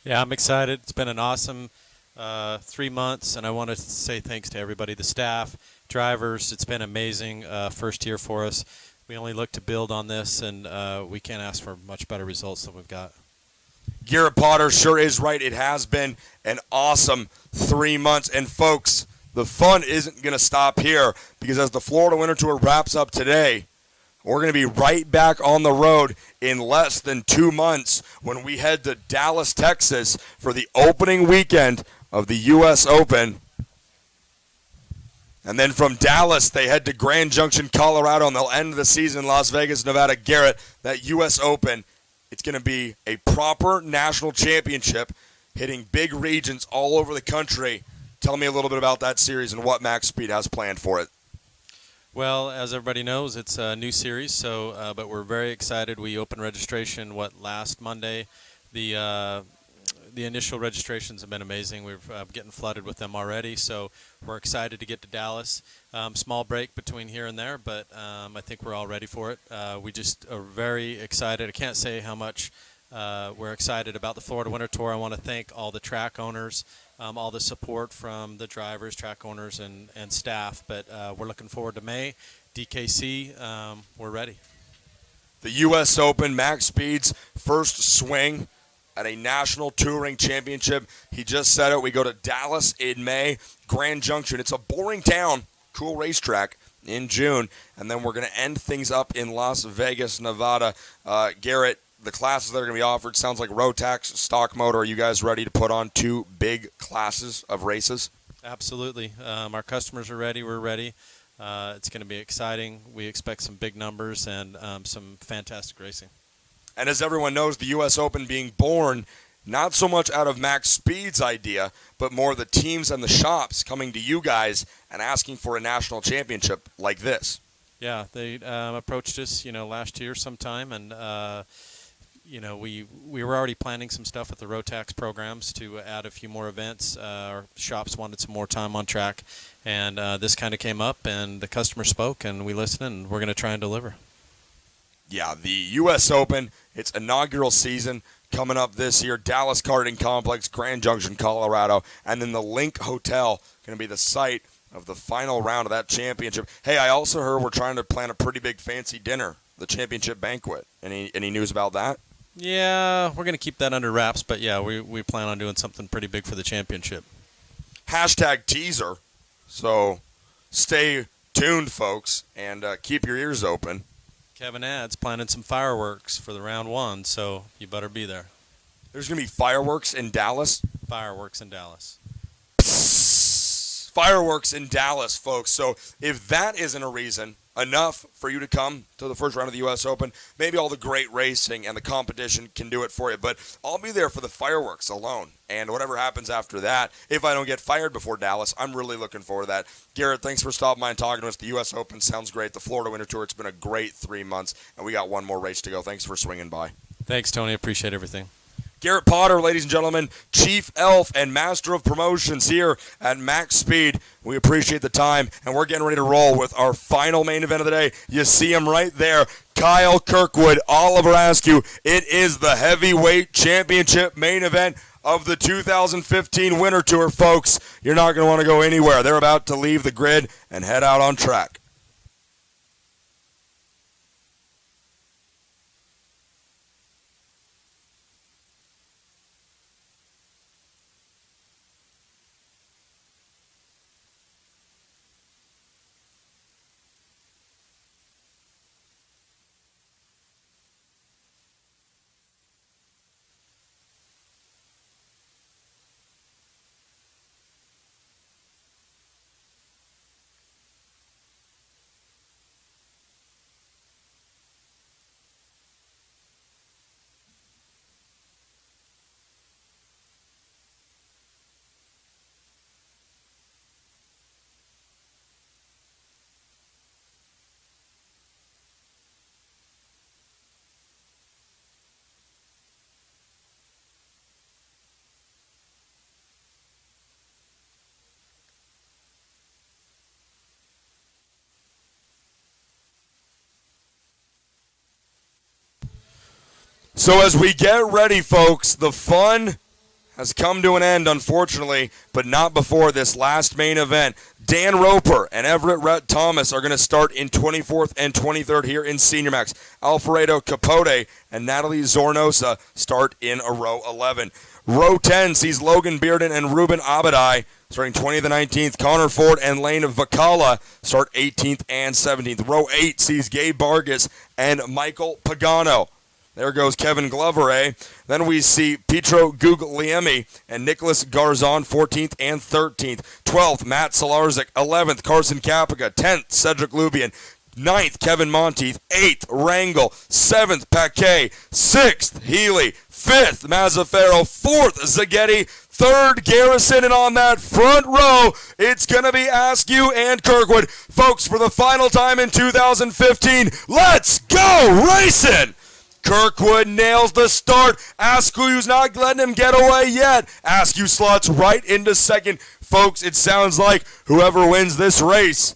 Yeah, I'm excited. It's been an awesome 3 months, and I want to say thanks to everybody, the staff, drivers. It's been amazing first year for us. We only look to build on this, and we can't ask for much better results than we've got. Garrett Potter sure is right. It has been an awesome 3 months. And, folks, the fun isn't going to stop here, because as the Florida Winter Tour wraps up today, we're going to be right back on the road in less than 2 months when we head to Dallas, Texas for the opening weekend of the U.S. Open. And then from Dallas, they head to Grand Junction, Colorado, and they'll end the season in Las Vegas, Nevada. Garrett, that U.S. Open, it's going to be a proper national championship hitting big regions all over the country. Tell me a little bit about that series and what Max Speed has planned for it. Well, as everybody knows, it's a new series, so but we're very excited. We opened registration, last Monday. The initial registrations have been amazing. We're getting flooded with them already, so we're excited to get to Dallas. Small break between here and there, but I think we're all ready for it. We just are very excited. I can't say how much we're excited about the Florida Winter Tour. I want to thank all the track owners, all the support from the drivers, track owners, and staff. But we're looking forward to May. DKC, we're ready. The U.S. Open, Max Speed's first swing at a national touring championship. He just said it. We go to Dallas in May. Grand Junction. It's a boring town, cool racetrack. in June, and then we're going to end things up in Las Vegas, Nevada. Garrett, the classes that are going to be offered, sounds like Rotax, stock motor. Are you guys ready to put on 2 big classes of races? Absolutely. Our customers are ready. We're ready. It's going to be exciting. We expect some big numbers and some fantastic racing. And as everyone knows, the U.S. Open being born not so much out of Max Speed's idea, but more the teams and the shops coming to you guys and asking for a national championship like this. Yeah, they approached us, last year sometime, and we were already planning some stuff with the Rotax programs to add a few more events. Our shops wanted some more time on track, and this kind of came up, and the customer spoke, and we listened, and we're going to try and deliver. Yeah, the U.S. Open, its inaugural season coming up this year. Dallas Karting Complex, Grand Junction, Colorado, and then the Link Hotel going to be the site of the final round of that championship. Hey, I also heard we're trying to plan a pretty big fancy dinner, the championship banquet. Any news about that? Yeah, we're going to keep that under wraps, but yeah, we plan on doing something pretty big for the championship. Hashtag teaser. So stay tuned, folks, and keep your ears open. Kevin Adds planning some fireworks for the round 1, so you better be there. There's going to be fireworks in Dallas? Fireworks in Dallas. Fireworks in Dallas, folks. So if that isn't a reason enough for you to come to the first round of the U.S. Open, maybe all the great racing and the competition can do it for you. But I'll be there for the fireworks alone. And whatever happens after that, if I don't get fired before Dallas, I'm really looking forward to that. Garrett, thanks for stopping by and talking to us. The U.S. Open sounds great. The Florida Winter Tour, it's been a great 3 months. And we got one more race to go. Thanks for swinging by. Thanks, Tony. Appreciate everything. Garrett Potter, ladies and gentlemen, Chief Elf and Master of Promotions here at Max Speed. We appreciate the time, and we're getting ready to roll with our final main event of the day. You see him right there, Kyle Kirkwood, Oliver Askew. It is the Heavyweight Championship main event of the 2015 Winter Tour, folks. You're not going to want to go anywhere. They're about to leave the grid and head out on track. So as we get ready, folks, the fun has come to an end, unfortunately, but not before this last main event. Dan Roper and Everett Rhett Thomas are going to start in 24th and 23rd here in Senior Max. Alfredo Capote and Natalie Zornosa start in a row 11. Row 10 sees Logan Bearden and Ruben Abadai starting 20th and 19th. Connor Ford and Lane Vicala start 18th and 17th. Row 8 sees Gabe Vargas and Michael Pagano. There goes Kevin Glover, eh? Then we see Pietro Guglielmi and Nicholas Garzon, 14th and 13th. 12th, Matt Solarzik. 11th, Carson Capica. 10th, Cedric Lubian. 9th, Kevin Monteith. 8th, Rangel. 7th, Paquet. 6th, Healy. 5th, Mazzaferro. 4th, Zaghetti. 3rd, Garrison. And on that front row, it's going to be Askew and Kirkwood. Folks, for the final time in 2015, let's go racing! Kirkwood nails the start. Askew's not letting him get away yet. Askew slots right into second. Folks, it sounds like whoever wins this race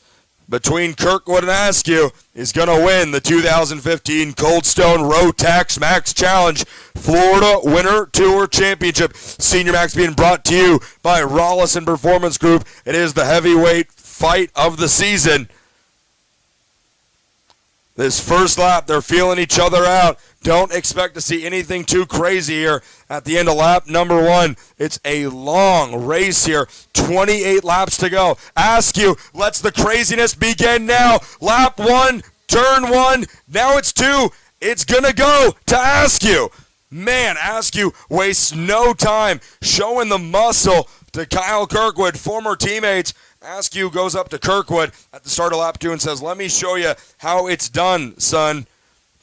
between Kirkwood and Askew is going to win the 2015 Cold Stone Rotax Max Challenge Florida Winter Tour Championship. Senior Max being brought to you by Rollison Performance Group. It is the heavyweight fight of the season. This first lap, they're feeling each other out. Don't expect to see anything too crazy here at the end of lap number 1. It's a long race here. 28 laps to go. Askew lets the craziness begin now. Lap 1, turn 1, now it's 2. It's going to go to Askew. Man, Askew wastes no time showing the muscle to Kyle Kirkwood, former teammates. Askew goes up to Kirkwood at the start of lap 2 and says, let me show you how it's done, son.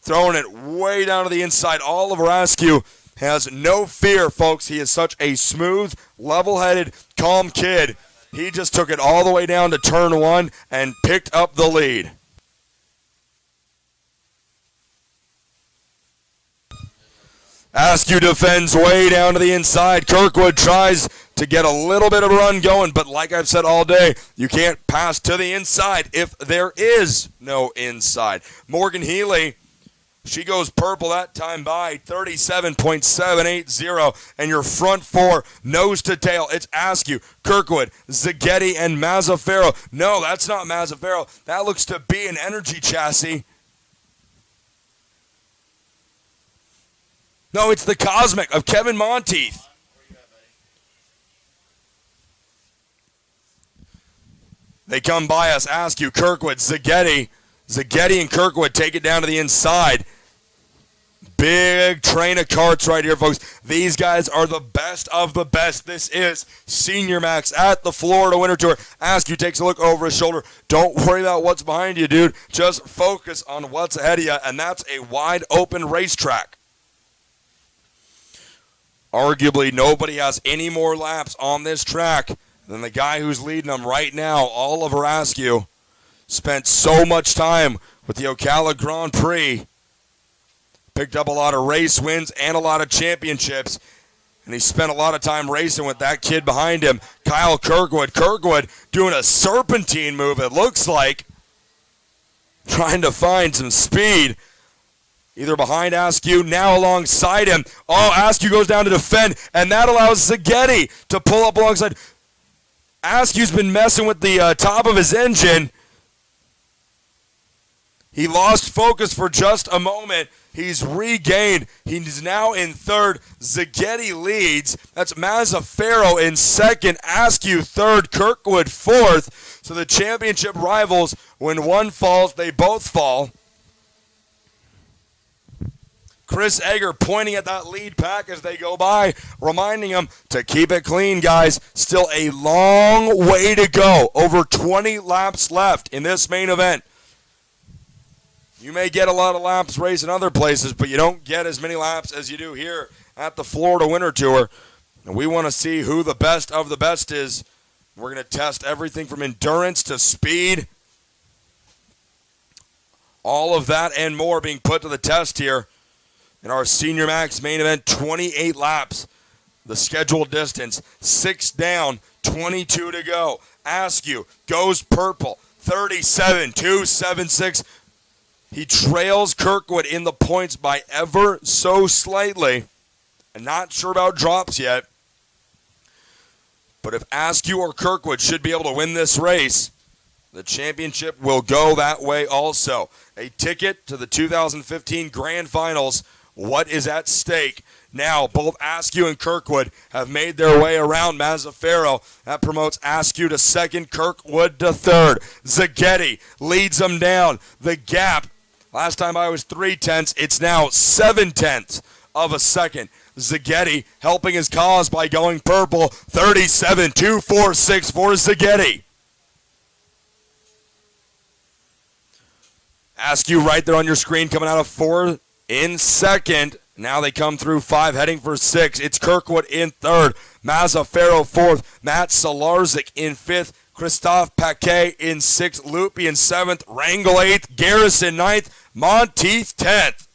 Throwing it way down to the inside. Oliver Askew has no fear, folks. He is such a smooth, level-headed, calm kid. He just took it all the way down to turn 1 and picked up the lead. Askew defends way down to the inside. Kirkwood tries to get a little bit of a run going, but like I've said all day, you can't pass to the inside if there is no inside. Morgan Healy, she goes purple that time by 37.780, and your front 4, nose to tail, it's Askew, Kirkwood, Zaghetti, and Mazzaferro. No, that's not Mazzaferro. That looks to be an energy chassis. No, it's the Cosmic of Kevin Monteith. They come by us, Askew, Kirkwood, Zaghetti. Zaghetti and Kirkwood take it down to the inside. Big train of carts right here, folks. These guys are the best of the best. This is Senior Max at the Florida Winter Tour. Askew takes a look over his shoulder. Don't worry about what's behind you, dude. Just focus on what's ahead of you, and that's a wide open racetrack. Arguably, nobody has any more laps on this track than the guy who's leading them right now, Oliver Askew. Spent so much time with the Ocala Grand Prix. Picked up a lot of race wins and a lot of championships. And he spent a lot of time racing with that kid behind him, Kyle Kirkwood. Kirkwood doing a serpentine move, it looks like. Trying to find some speed. Either behind Askew, now alongside him. Oh, Askew goes down to defend, and that allows Zaghetti to pull up alongside. Askew's been messing with the top of his engine. He lost focus for just a moment. He's regained. He's now in third. Zaghetti leads. That's Mazzaferro in second. Askew third. Kirkwood fourth. So the championship rivals, when one falls, they both fall. Chris Egger pointing at that lead pack as they go by, reminding them to keep it clean, guys. Still a long way to go. Over 20 laps left in this main event. You may get a lot of laps racing other places, but you don't get as many laps as you do here at the Florida Winter Tour. And we want to see who the best of the best is. We're going to test everything from endurance to speed. All of that and more being put to the test here in our Senior Max main event. 28 laps, the scheduled distance. 6 down, 22 to go. Askew goes purple, 37.276. He trails Kirkwood in the points by ever so slightly. I'm not sure about drops yet. But if Askew or Kirkwood should be able to win this race, the championship will go that way also. A ticket to the 2015 Grand Finals. What is at stake? Now, both Askew and Kirkwood have made their way around Mazzaferro. That promotes Askew to second, Kirkwood to third. Zaghetti leads them down. The gap, last time I was 0.3, it's now 0.7 of a second. Zaghetti helping his cause by going purple. 37.246 for Zaghetti. Askew right there on your screen coming out of 4 in second. Now they come through 5 heading for 6. It's Kirkwood in third. Mazzaferro fourth. Matt Solarzik in fifth. Christophe Paquet in 6th. Loopy in 7th. Rangel 8th. Garrison 9th. Monteith 10th.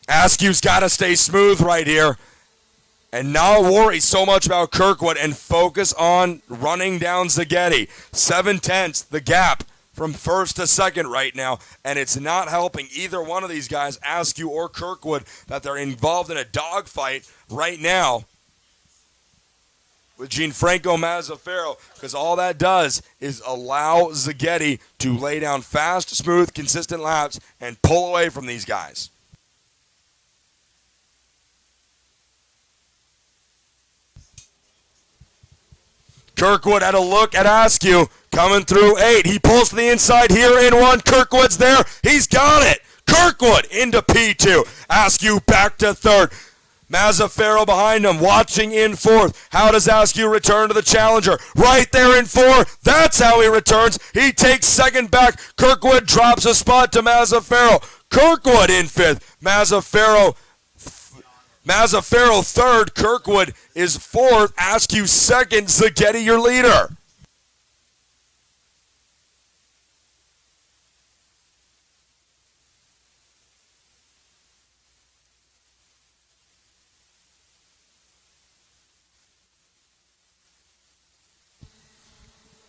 Askew's got to stay smooth right here and not worry so much about Kirkwood and focus on running down Zaghetti. 0.7, the gap from first to second right now, and it's not helping either one of these guys, Askew or Kirkwood, that they're involved in a dogfight right now. with Gianfranco Mazzaferro, because all that does is allow Zaghetti to lay down fast, smooth, consistent laps and pull away from these guys. Kirkwood had a look at Askew, coming through 8. He pulls to the inside here in 1. Kirkwood's there. He's got it. Kirkwood into P2. Askew back to 3rd. Mazzaferro behind him, watching in 4th. How does Askew return to the challenger? Right there in 4. That's how he returns. He takes 2nd back. Kirkwood drops a spot to Mazzaferro. Kirkwood in 5th. Mazzaferro 3rd. Kirkwood is 4th. Askew 2nd. Zaghetti your leader.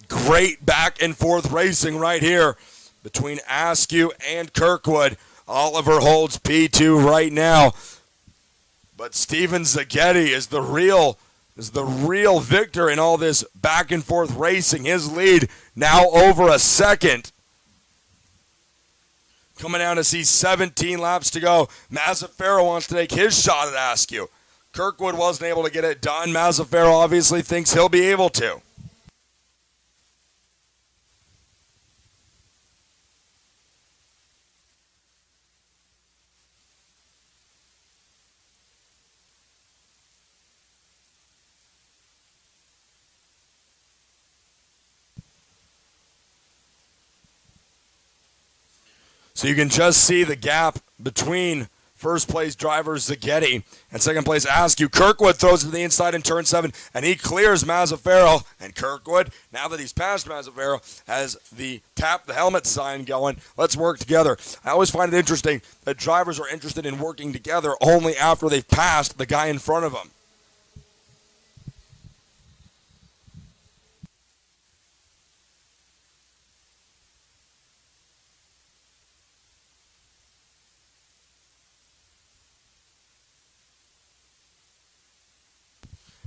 Great back and forth racing right here between Askew and Kirkwood. Oliver holds P2 right now. But Steven Zaghetti is the real victor in all this back and forth racing. His lead now over a second. Coming down to see 17 laps to go. Mazzaferro wants to take his shot at Askew. Kirkwood wasn't able to get it done. Mazzaferro obviously thinks he'll be able to. So you can just see the gap between first place driver Zaghetti and second place Askew. Kirkwood throws it to the inside in turn 7, and he clears Mazzaferro. And Kirkwood, now that he's passed Mazzaferro, has the tap the helmet sign going. Let's work together. I always find it interesting that drivers are interested in working together only after they've passed the guy in front of them.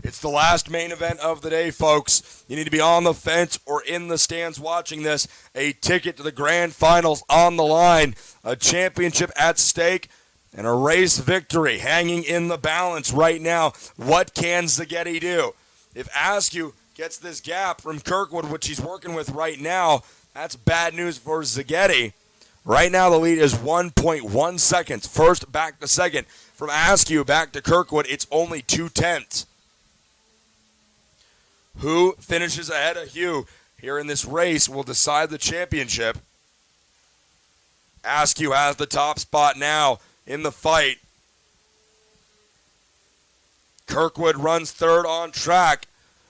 It's the last main event of the day, folks. You need to be on the fence or in the stands watching this. A ticket to the grand finals on the line, a championship at stake, and a race victory hanging in the balance right now. What can Zaghetti do? If Askew gets this gap from Kirkwood, which he's working with right now, that's bad news for Zaghetti. Right now, the lead is 1.1 seconds. First back to second. From Askew back to Kirkwood, it's only 0.2. Who finishes ahead of Hugh here in this race will decide the championship. Askew has the top spot now in the fight. Kirkwood runs 3rd on track.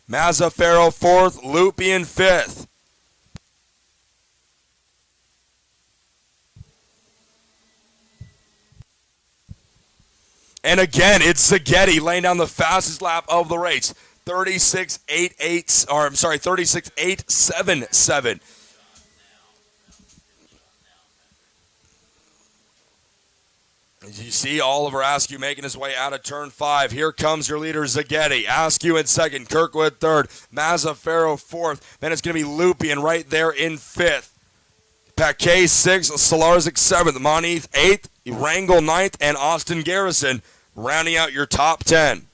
Mazzaferro 4th, Lupian 5th. And again, it's Zaghetti laying down the fastest lap of the race. 36.877. As you see Oliver Askew making his way out of turn 5. Here comes your leader, Zaghetti. Askew in 2nd, Kirkwood 3rd, Mazzaferro 4th. Then it's going to be Lupian right there in 5th. Paquet 6th, Solarzik 7th, Monteith 8th, Rangel 9th, and Austin Garrison rounding out your top 10.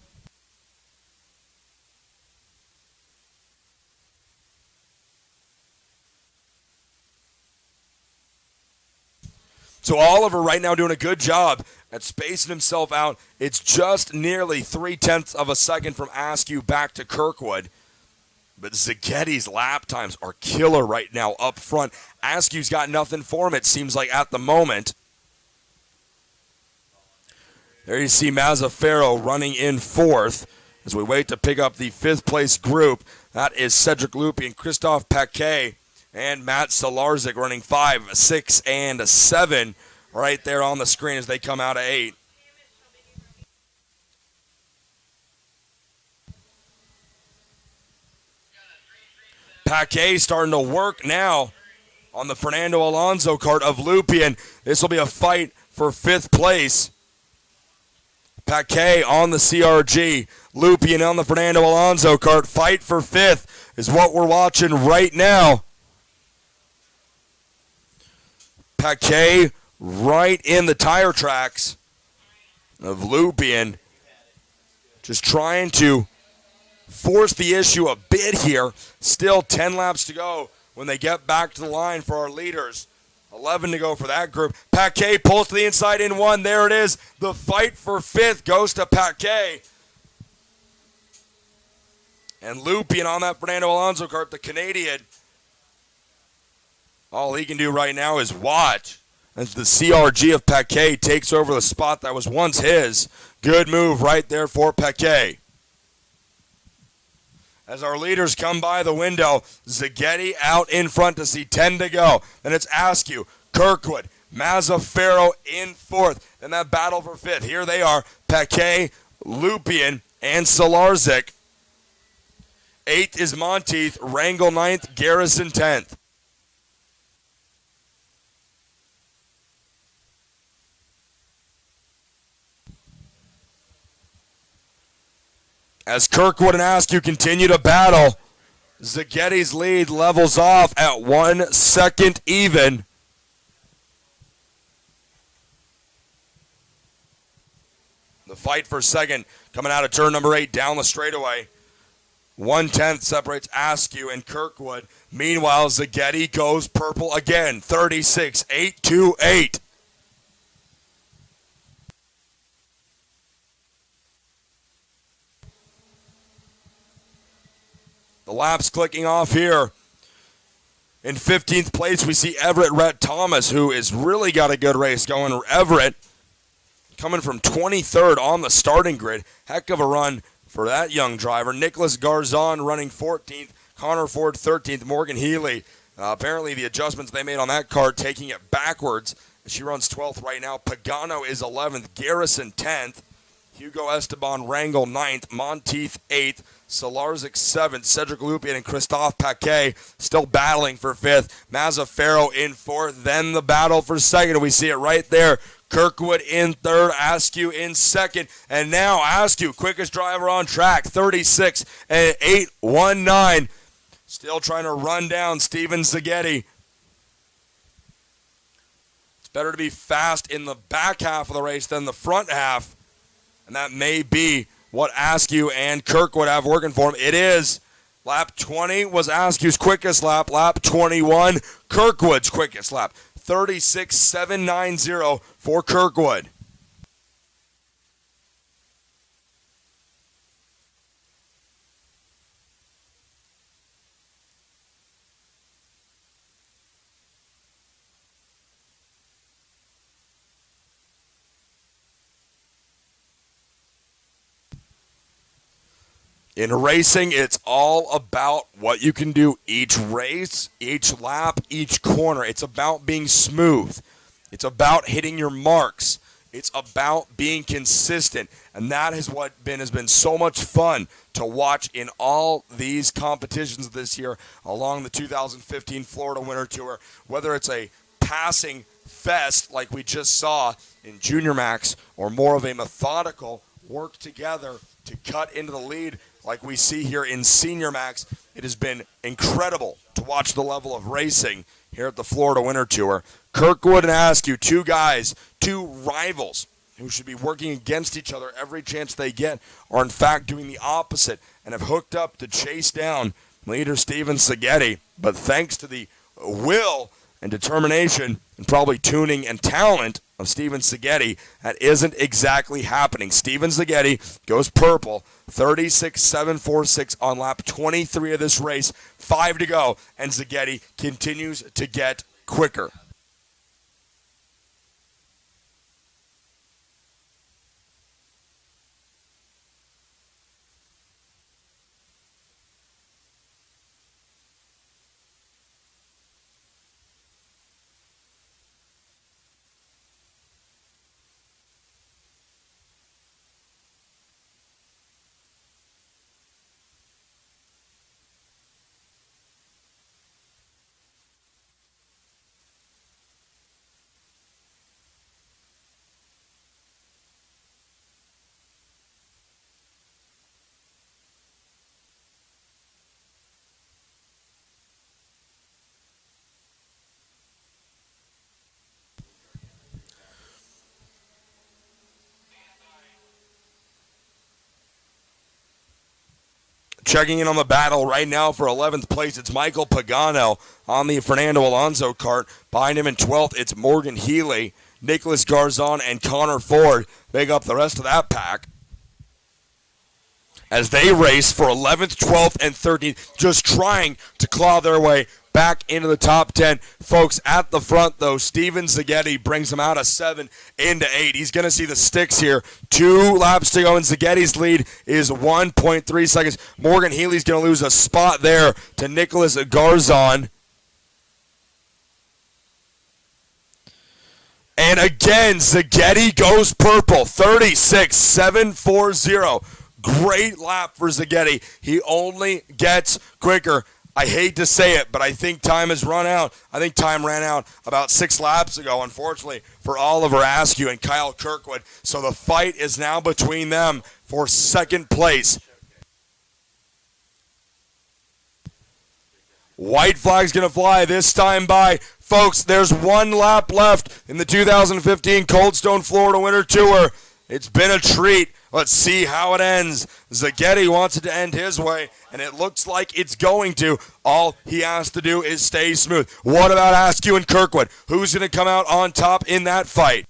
So Oliver right now doing a good job at spacing himself out. It's just nearly 0.3 of a second from Askew back to Kirkwood. But Zaghetti's lap times are killer right now up front. Askew's got nothing for him, it seems like, at the moment. There you see Mazzaferro running in 4th as we wait to pick up the 5th place group. That is Cedric Lupi and Christophe Paquet. And Matt Solarzik running 5, 6, and 7 right there on the screen as they come out of 8. Paquet starting to work now on the Fernando Alonso kart of Lupian. This will be a fight for 5th place. Paquet on the CRG. Lupien on the Fernando Alonso kart. Fight for fifth is what we're watching right now. Paquet right in the tire tracks of Lupien. Just trying to force the issue a bit here. Still 10 laps to go when they get back to the line for our leaders. 11 to go for that group. Paquet pulls to the inside in one. There it is. The fight for fifth goes to Paquet. And Lupien on that Fernando Alonso kart, the Canadian. All he can do right now is watch as the CRG of Paquet takes over the spot that was once his. Good move right there for Paquet. As our leaders come by the window, Zaghetti out in front to see 10 to go. Then it's Askew, Kirkwood, Mazzaferro in fourth. Then that battle for fifth. Here they are, Paquet, Lupien, and Solarzik. Eighth is Monteith, Wrangel ninth, Garrison 10th. As Kirkwood and Askew continue to battle, Zaghetti's lead levels off at 1 second even. The fight for second coming out of turn number 8 down the straightaway. 1/10 separates Askew and Kirkwood. Meanwhile, Zaghetti goes purple again. 36-828. The laps clicking off here. In 15th place, we see Everett Rhett Thomas, who has really got a good race going. Everett coming from 23rd on the starting grid. Heck of a run for that young driver. Nicholas Garzon running 14th. Connor Ford 13th. Morgan Healy. Apparently the adjustments they made on that car taking it backwards. She runs 12th right now. Pagano is 11th. Garrison 10th. Hugo Esteban Wrangel 9th. Monteith 8th. Solarzik 7th. Cedric Lupien and Christophe Paquet still battling for 5th. Mazzaferro in 4th. Then the battle for 2nd. We see it right there. Kirkwood in 3rd. Askew in 2nd. And now Askew, quickest driver on track. 36-819. Still trying to run down Steven Zaghetti. It's better to be fast in the back half of the race than the front half. And that may be what Askew and Kirkwood have working for him. It is. Lap 20 was Askew's quickest lap. Lap 21, Kirkwood's quickest lap. 36-790 for Kirkwood. In racing, it's all about what you can do each race, each lap, each corner. It's about being smooth. It's about hitting your marks. It's about being consistent. And that is what has been so much fun to watch in all these competitions this year along the 2015 Florida Winter Tour. Whether it's a passing fest like we just saw in Junior Max or more of a methodical work together to cut into the lead like we see here in Senior Max. It has been incredible to watch the level of racing here at the Florida Winter Tour. Kirkwood and Askew, two guys, two rivals who should be working against each other every chance they get, are in fact doing the opposite and have hooked up to chase down leader Steven Zaghetti. But thanks to the will and determination and probably tuning and talent of Steven Zaghetti, that isn't exactly happening. Steven Zaghetti goes purple, 36-746 on lap 23 of this race, 5 to go, and Zaghetti continues to get quicker. Checking in on the battle right now for 11th place, it's Michael Pagano on the Fernando Alonso cart. Behind him in 12th, it's Morgan Healy, Nicholas Garzon, and Connor Ford make up the rest of that pack as they race for 11th, 12th, and 13th, just trying to claw their way back into the top 10. Folks, at the front, though, Steven Zaghetti brings them out of 7 into 8. He's going to see the sticks here. 2 laps to go, and Zaghetti's lead is 1.3 seconds. Morgan Healy's going to lose a spot there to Nicholas Garzon. And again, Zaghetti goes purple, 36.740. Great lap for Zaghetti. He only gets quicker. I hate to say it, but I think time has run out. I think time ran out about 6 laps ago, unfortunately, for Oliver Askew and Kyle Kirkwood. So the fight is now between them for second place. White flag's going to fly this time by. Folks, there's 1 lap left in the 2015 Cold Stone Florida Winter Tour. It's been a treat. Let's see how it ends. Zaghetti wants it to end his way, and it looks like it's going to. All he has to do is stay smooth. What about Askew and Kirkwood? Who's going to come out on top in that fight?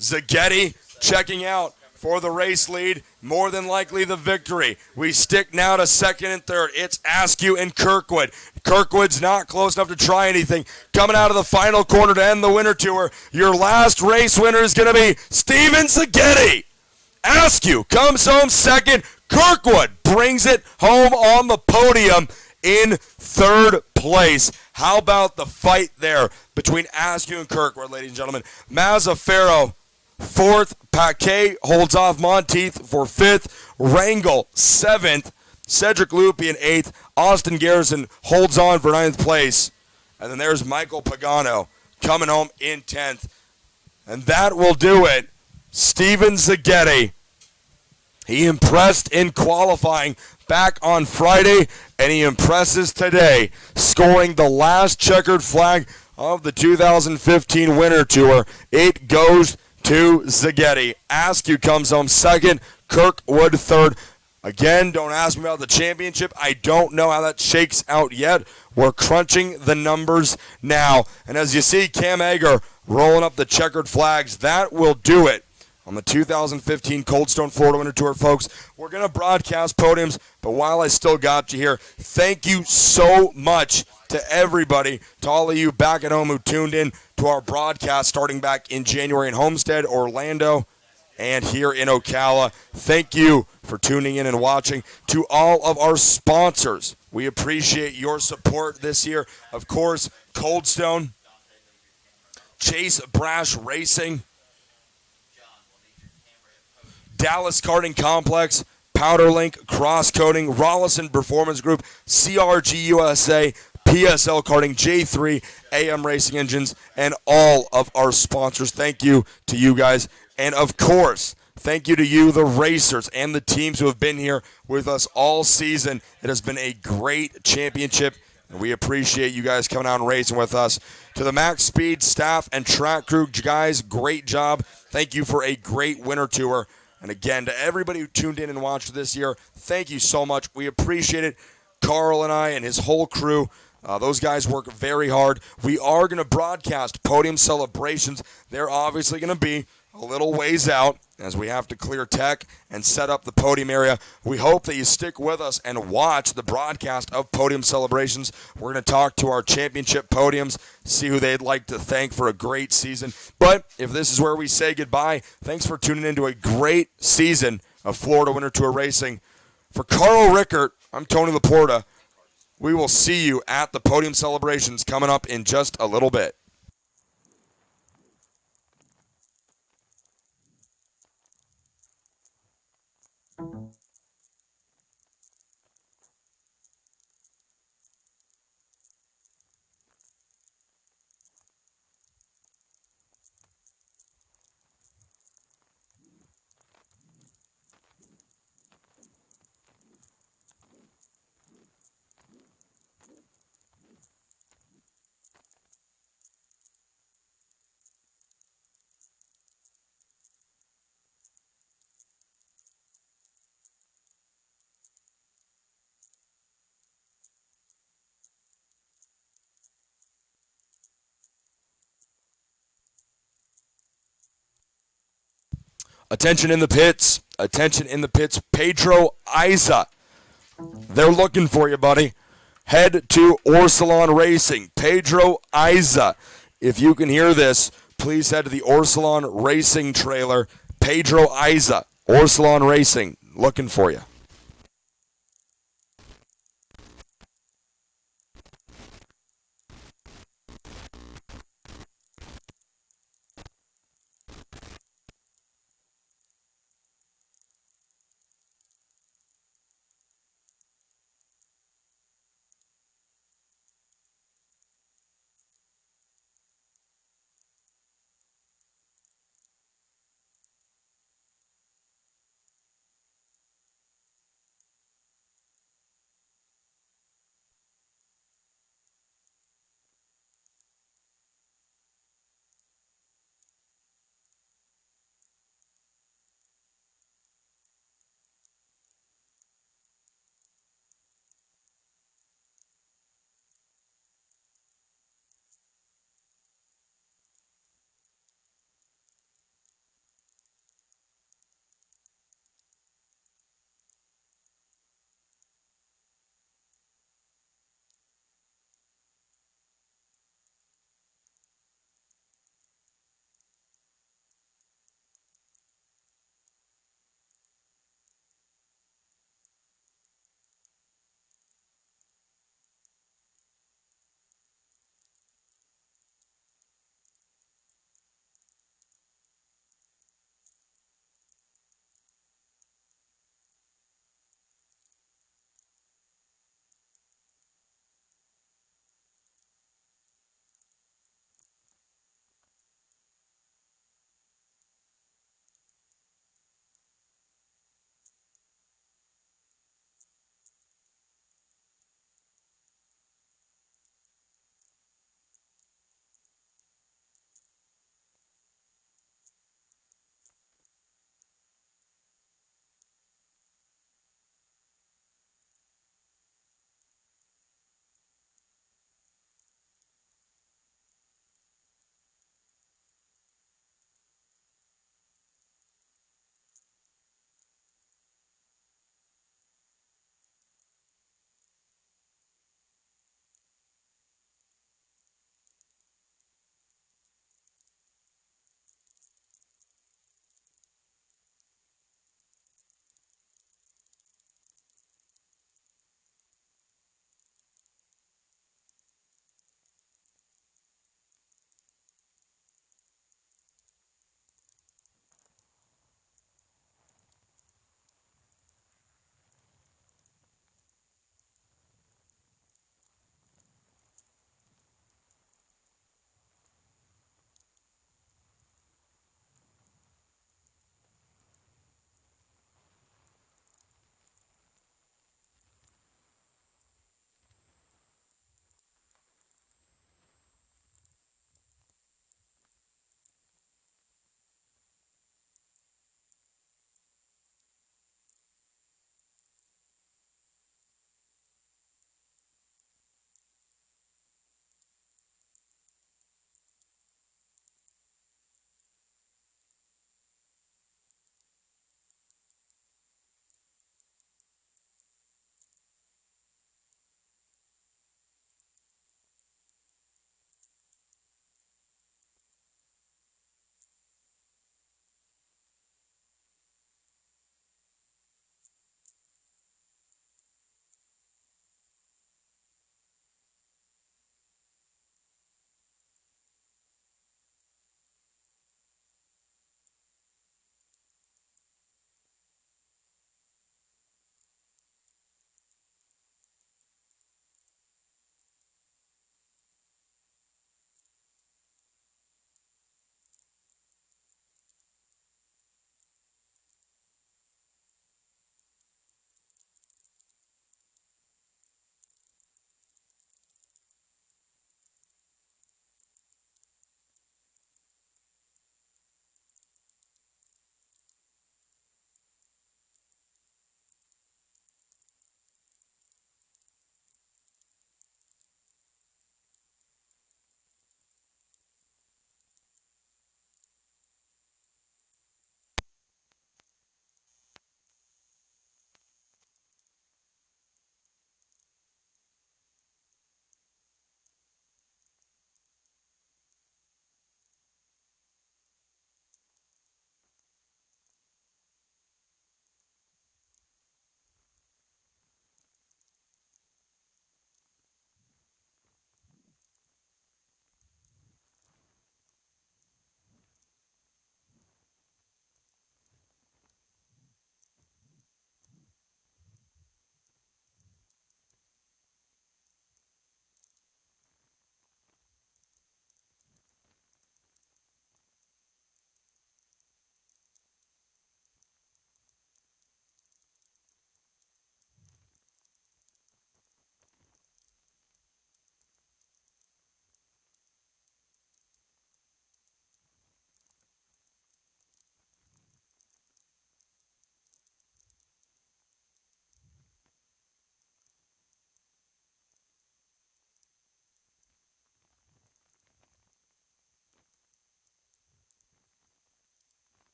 Zaghetti checking out for the race lead, more than likely the victory. We stick now to second and third. It's Askew and Kirkwood. Kirkwood's not close enough to try anything. Coming out of the final corner to end the Winter Tour, your last race winner is going to be Steven Zaghetti. Askew comes home second. Kirkwood brings it home on the podium in third place. How about the fight there between Askew and Kirkwood, ladies and gentlemen? Mazzaferro, 4th. Paquet holds off Monteith for 5th. Rangel, 7th. Cedric Lupian, 8th. Austin Garrison holds on for 9th place. And then there's Michael Pagano coming home in 10th. And that will do it. Steven Zaghetti. He impressed in qualifying back on Friday, and he impresses today, scoring the last checkered flag of the 2015 Winter Tour. It goes to Zaghetti. Askew comes home second. Kirkwood third. Again, don't ask me about the championship. I don't know how that shakes out yet. We're crunching the numbers now. And as you see, Cam Ager rolling up the checkered flags. That will do it on the 2015 Cold Stone Florida Winter Tour, folks. We're going to broadcast podiums, but while I still got you here, thank you so much to everybody, to all of you back at home who tuned in to our broadcast starting back in January in Homestead, Orlando, and here in Ocala. Thank you for tuning in and watching. To all of our sponsors, we appreciate your support this year. Of course, Cold Stone, Chase Brash Racing, Dallas Karting Complex, Powderlink Cross Coating, Rollison Performance Group, CRG USA, PSL Karting, J3, AM Racing Engines, and all of our sponsors. Thank you to you guys. And, of course, thank you to you, the racers, and the teams who have been here with us all season. It has been a great championship, and we appreciate you guys coming out and racing with us. To the Max Speed staff and track crew, guys, great job. Thank you for a great Winter Tour. And, again, to everybody who tuned in and watched this year, thank you so much. We appreciate it. Carl and I and his whole crew, those guys work very hard. We are going to broadcast podium celebrations. They're obviously going to be a little ways out as we have to clear tech and set up the podium area. We hope that you stick with us and watch the broadcast of podium celebrations. We're going to talk to our championship podiums, see who they'd like to thank for a great season. But if this is where we say goodbye, thanks for tuning into a great season of Florida Winter Tour Racing. For Carl Rickert, I'm Tony Laporta. We will see you at the podium celebrations coming up in just a little bit. Attention in the pits. Attention in the pits. Pedro Iza. They're looking for you, buddy. Head to Orsalon Racing. Pedro Iza. If you can hear this, please head to the Orsalon Racing trailer. Pedro Iza. Orsalon Racing. Looking for you.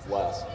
Wes.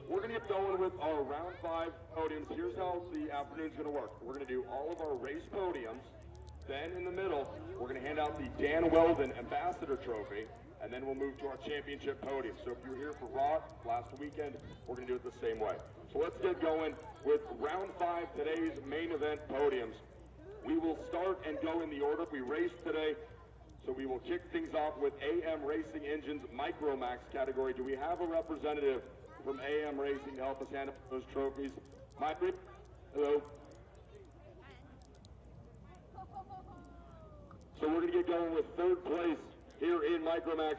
We're going to get going with our round 5 podiums. Here's how the afternoon's going to work. We're going to do all of our race podiums. Then in the middle, we're going to hand out the Dan Weldon Ambassador Trophy, and then we'll move to our championship podium. So if you were here for Raw last weekend, we're going to do it the same way. So let's get going with round 5, today's main event podiums. We will start and go in the order we raced today. So we will kick things off with AM Racing Engines Micromax category. Do we have a representative from AM Racing to help us hand out those trophies? Mike, hello. So we're going to get going with third place here in Micromax.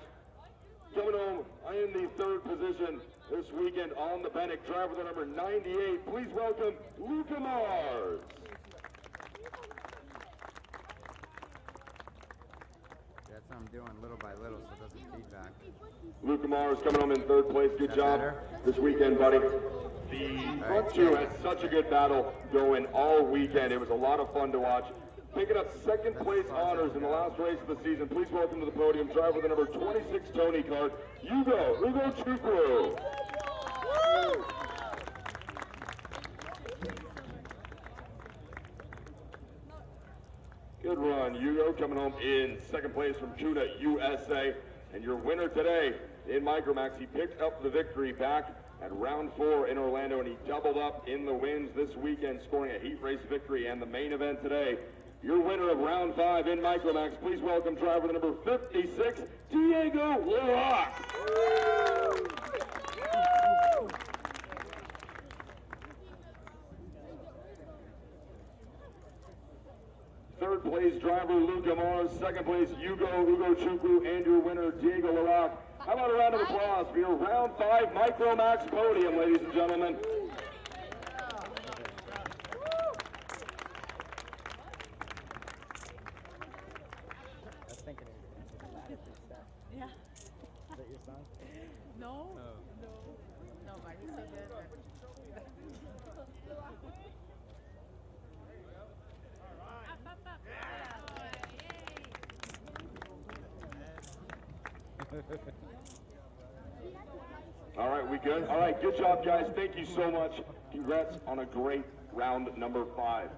Coming home in the third position this weekend on the Bennett, driver the number 98. Please welcome Luca Mars. That's what I'm doing little by little so it doesn't feedback. Luca Mars coming home in third place. Good job this weekend, buddy. The front two had such a good battle going all weekend. It was a lot of fun to watch. Picking up second place honors in the last race of the season. Please welcome to the podium driver the number 26 Tony card, Ugo Chukwu. Good run, Ugo, coming home in second place from Tuna USA. And your winner today in Micromax, he picked up the victory back at round 4 in Orlando, and he doubled up in the wins this weekend, scoring a heat race victory and the main event today. Your winner of round 5 in Micromax, please welcome driver the number 56, Diego Lerock. Third place driver Luca Mars, second place Ugo Chukwu, and your winner Diego Lerock. How about a round of applause for your round 5 Micromax podium, ladies and gentlemen. Yeah. Is that your song? No. No, but he's so good. All right, we good? All right, good job, guys. Thank you so much. Congrats on a great round number 5.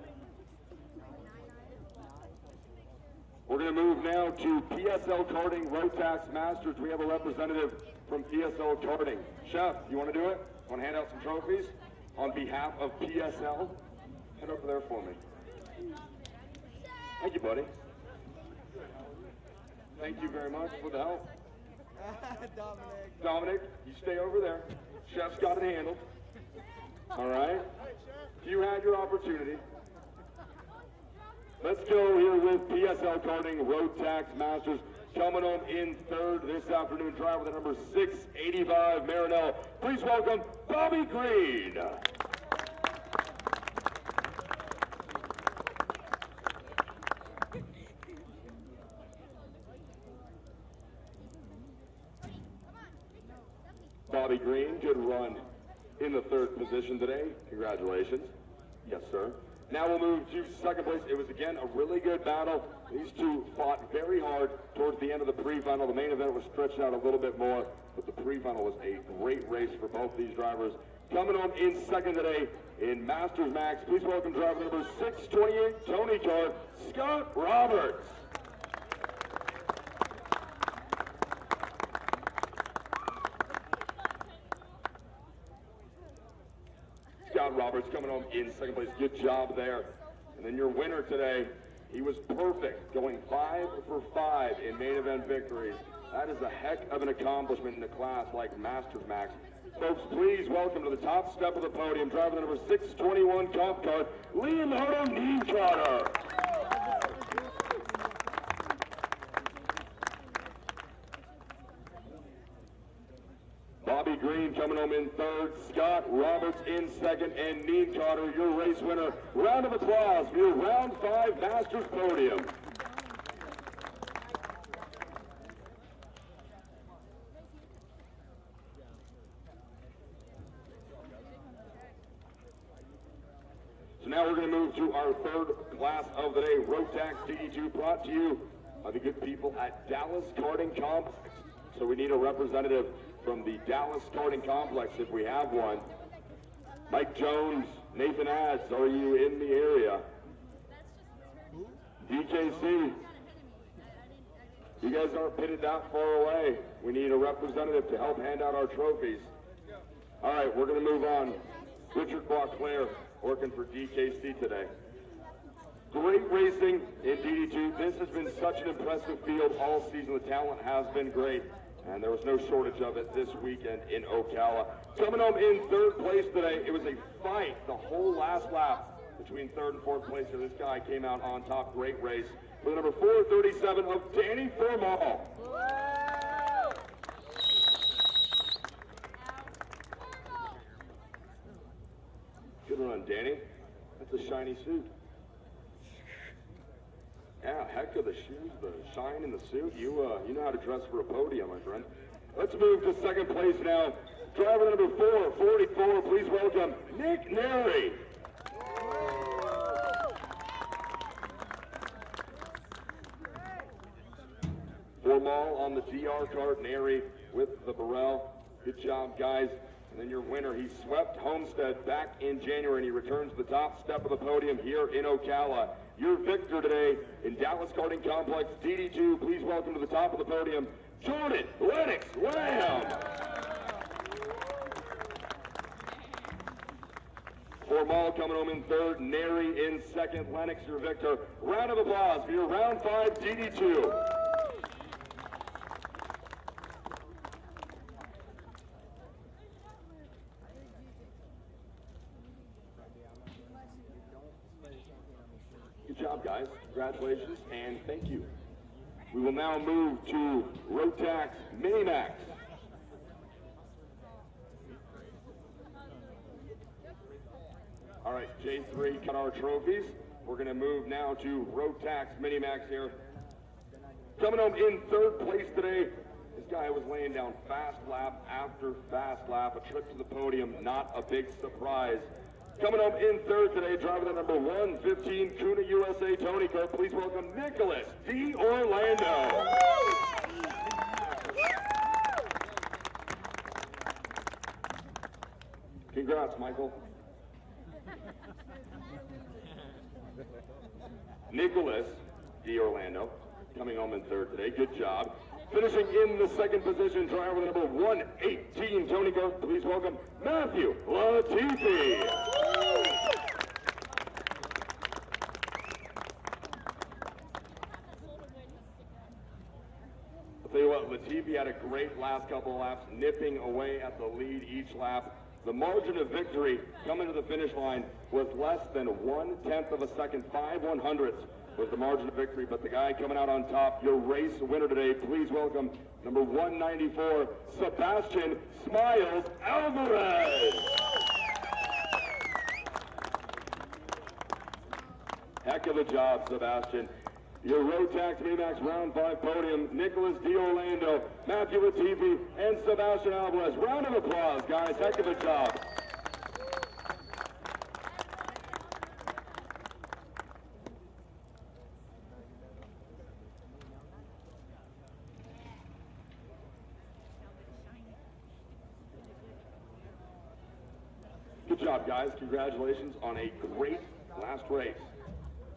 We're going to move now to PSL Karting Rotax Masters. We have a representative from PSL Karting. Chef, you want to do it? Want to hand out some trophies on behalf of PSL? Head over there for me. Thank you, buddy. Thank you very much for the help. Dominic, you stay over there. Chef's got it handled. All right? You had your opportunity. Let's go here with PSL Karting Rotax Masters. Coming home in third this afternoon, driver the number 685 Marinello. Please welcome Bobby Green. Bobby Green, good run in the third position today. Congratulations. Yes, sir. Now we'll move to second place. It was, again, a really good battle. These two fought very hard towards the end of the pre-final. The main event was stretched out a little bit more, but the pre-final was a great race for both these drivers. Coming home in second today in Masters Max, please welcome driver number 628 Tony car, Scott Roberts. Scott Roberts coming home in second place. Good job there. And then your winner today, he was perfect, going 5 for 5 in main event victories. That is a heck of an accomplishment in a class like Masters Max. Folks, please welcome to the top step of the podium, driver the number 621 comp car, Leonardo Nientrotter. Bobby Green coming home in third, Scott Roberts in second, and Nientrotter, your race winner. Round of applause for your round 5 Masters podium. So now we're going to move to our third class of the day, Rotax DD2, brought to you by the good people at Dallas Karting Complex. So we need a representative from the Dallas Karting Complex, if we have one. Mike Jones, Nathan Ads, are you in the area? DKC, you guys aren't pitted that far away. We need a representative to help hand out our trophies. All right, we're going to move on. Richard Beauclair working for DKC today. Great racing in DD2. This has been such an impressive field all season. The talent has been great, and there was no shortage of it this weekend in Ocala. Coming home in third place today, it was a fight the whole last lap between third and fourth place. This guy came out on top. Great race for the number 437 of Danny Formal. run, Danny. That's a shiny suit. Yeah, heck of the shoes, the shine in the suit. You know how to dress for a podium, my friend. Let's move to second place now. Driver number 444, please welcome Nick Neri. Formal on the DR cart, Neri with the Burrell. Good job, guys. And then your winner, he swept Homestead back in January, and he returns to the top step of the podium here in Ocala. Your victor today in Dallas Karting Complex, DD2, please welcome to the top of the podium, Jordan Lennox Lamb. Formal coming home in third, Neri in second, Lennox your victor. Round of applause for your round 5 DD2. Good job, guys. Congratulations and thank you. We will now move to Rotax Minimax. All right, J3 cut our trophies. We're going to move now to Rotax Minimax here. Coming home in third place today, this guy was laying down fast lap after fast lap. A trip to the podium, not a big surprise. Coming home in third today, driver the number 115 Kuna USA Tony Car. Please welcome Nicholas D. Orlando. Congrats, Michael. Nicholas D. Orlando coming home in third today. Good job. Finishing in the second position, driver number 118 Tony Car. Please welcome Matthew Latifi. I'll tell you what, Latifi had a great last couple of laps, nipping away at the lead each lap. The margin of victory coming to the finish line was less than 1/10 of a second, 5/100ths was the margin of victory, but the guy coming out on top, your race winner today, please welcome number 194, Sebastian Smiles Alvarez. Heck of a job, Sebastian. Your Rotax Minimax Round 5 podium, Nicholas D. Orlando, Matthew Latifi, and Sebastian Alvarez. Round of applause, guys. Heck of a job. Good job, guys. Congratulations on a great last race.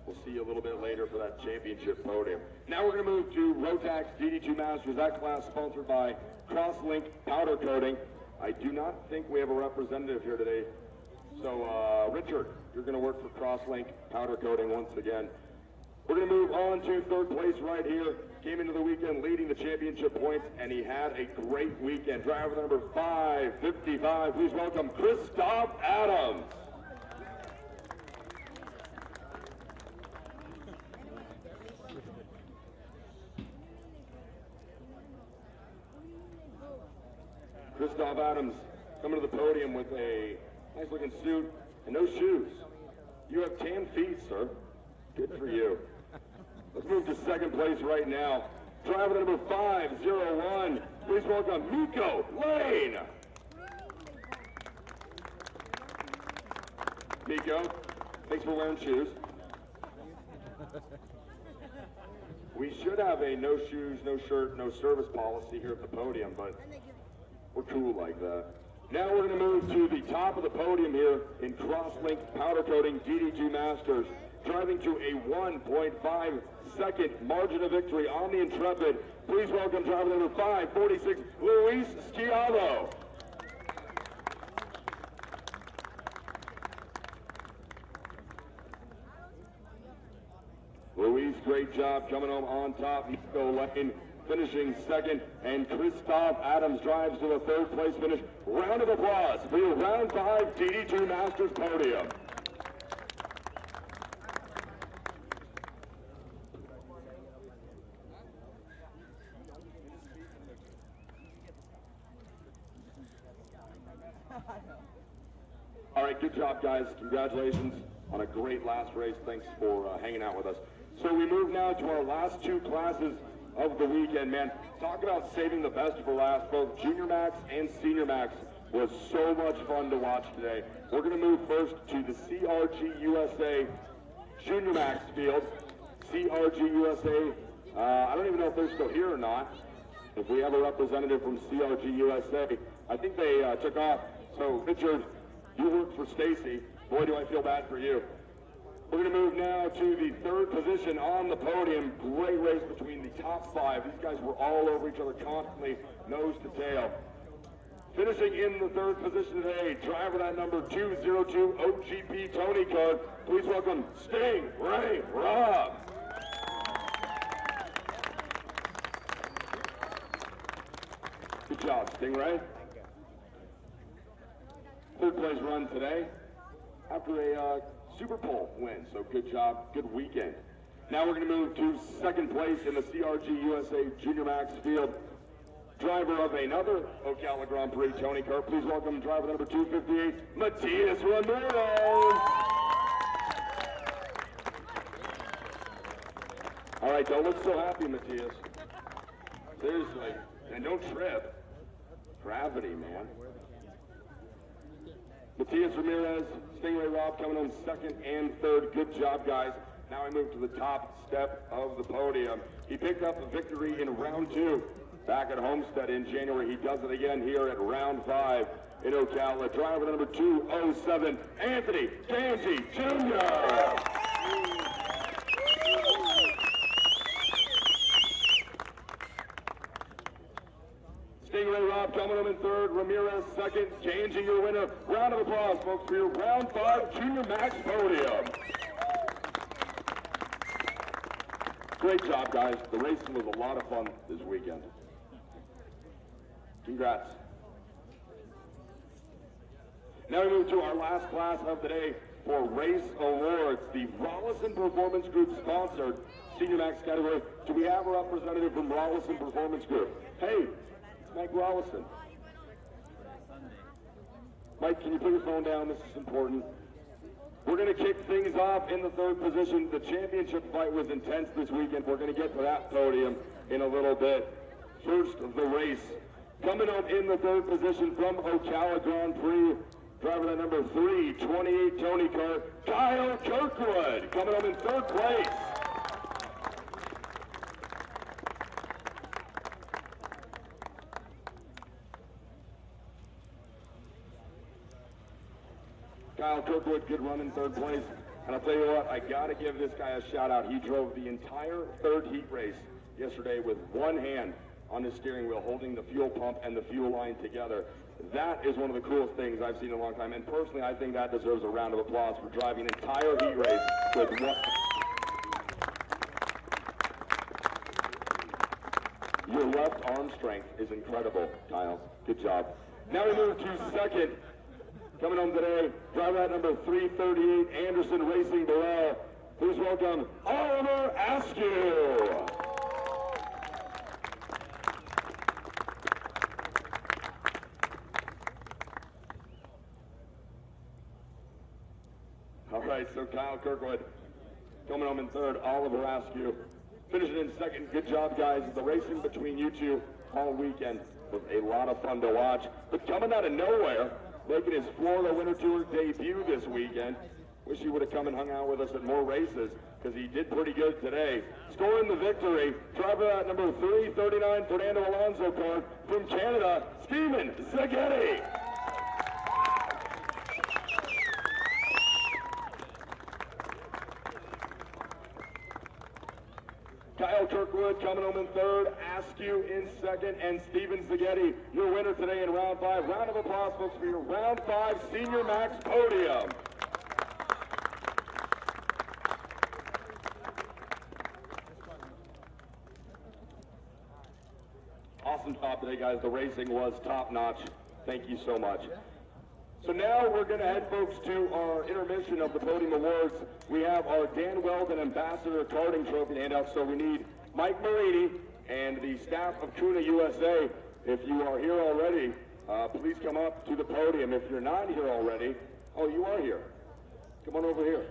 We'll see you a little bit later for that championship podium. Now we're going to move to Rotax DD2 Masters, that class sponsored by Crosslink Powder Coating. I do not think we have a representative here today. So, Richard, you're going to work for Crosslink Powder Coating once again. We're going to move on to third place right here. Came into the weekend leading the championship points, and he had a great weekend. Driver number 555, please welcome Christoph Adams. Christoph Adams coming to the podium with a nice looking suit and no shoes. You have tan feet, sir. Good for you. Let's move to second place right now. Driver number 501. Please welcome Miko Lane. Miko, thanks for wearing shoes. We should have a no shoes, no shirt, no service policy here at the podium, but we're cool like that. Now we're going to move to the top of the podium here in Crosslink Powder Coating DD2 Masters. Driving to a 1.5 second margin of victory on the Intrepid. Please welcome driver number 546, Luis Schiavo. Luis, great job coming home on top. Nico Lane finishing second, and Christoph Adams drives to the third place finish. Round of applause for your round 5 DD2 Masters podium. All right, right, good job, guys. Congratulations on a great last race. Thanks for hanging out with us. So we move now to our last two classes of the weekend, man. Talk about saving the best for last. Both Junior Max and Senior Max was so much fun to watch today. We're going to move first to the CRG USA Junior Max field. CRG USA, I don't even know if they're still here or not. If we have a representative from CRG USA, I think they took off. So, Richard, you work for Stacy. Boy, do I feel bad for you. We're going to move now to the third position on the podium. Great race between the top five. These guys were all over each other constantly, nose to tail. Finishing in the third position today, driver that number 202 OGP Tony card. Please welcome Sting Ray Robb. Good job, Stingray. Third place run today after a Super Bowl win, so good job, good weekend. Now we're going to move to second place in the CRG USA Junior Max field. Driver of another Ocala Grand Prix, Tony Kart. Please welcome driver number 258, Matias Ramirez. All right, don't look so happy, Matias. Seriously, and don't trip. Gravity, man. Matias Ramirez, Stingray Robb coming on second and third. Good job, guys. Now we move to the top step of the podium. He picked up the victory in round two back at Homestead in January. He does it again here at round 5 in Ocala. Driver number 207, Anthony Ganji Jr. Stingray Robb coming up in third, Ramirez second, Ganji your winner. Round of applause, folks, for your round 5 Junior Max podium. Great job, guys. The racing was a lot of fun this weekend. Congrats. Now we move to our last class of the day for Race Awards. The Rollison Performance Group sponsored Senior Max category. Do we have a representative from Rollison Performance Group? Hey, it's Mike Rollison. Mike, can you put your phone down? This is important. We're going to kick things off in the third position. The championship fight was intense this weekend. We're going to get to that podium in a little bit. First, the race. Coming up in the third position from Ocala Grand Prix, driver at number 328 Tony Kart, Kyle Kirkwood. Coming up in third place. Kyle Kirkwood, good run in third place. And I'll tell you what, I got to give this guy a shout out. He drove the entire third heat race yesterday with one hand on his steering wheel, holding the fuel pump and the fuel line together. That is one of the coolest things I've seen in a long time. And personally, I think that deserves a round of applause for driving an entire heat race with one. Your left arm strength is incredible, Kyle. Good job. Now we move to second. Coming home today, driver at number 338, Anderson Racing Burrell. Please welcome Oliver Askew. All right, so Kyle Kirkwood coming home in third, Oliver Askew finishing in second. Good job, guys. The racing between you two all weekend was a lot of fun to watch. But coming out of nowhere, making his Florida Winter Tour debut this weekend. Wish he would have come and hung out with us at more races, because he did pretty good today. Scoring the victory, driver at number 339, Fernando Alonso car from Canada, Steven Zaghetti. Kyle Kirkwood coming home in third, Askew in second, and Steven Zaghetti, your winner today in round 5. Round of applause, folks, for your round 5 Senior Max podium. Awesome job today, guys. The racing was top-notch. Thank you so much. So now we're going to head, folks, to our intermission of the Podium Awards. We have our Dan Weldon Ambassador Karting Trophy to hand out, so we need Mike Marini and the staff of Kuna USA. If you are here already, please come up to the podium. If you're not here already, Oh, you are here. Come on over here.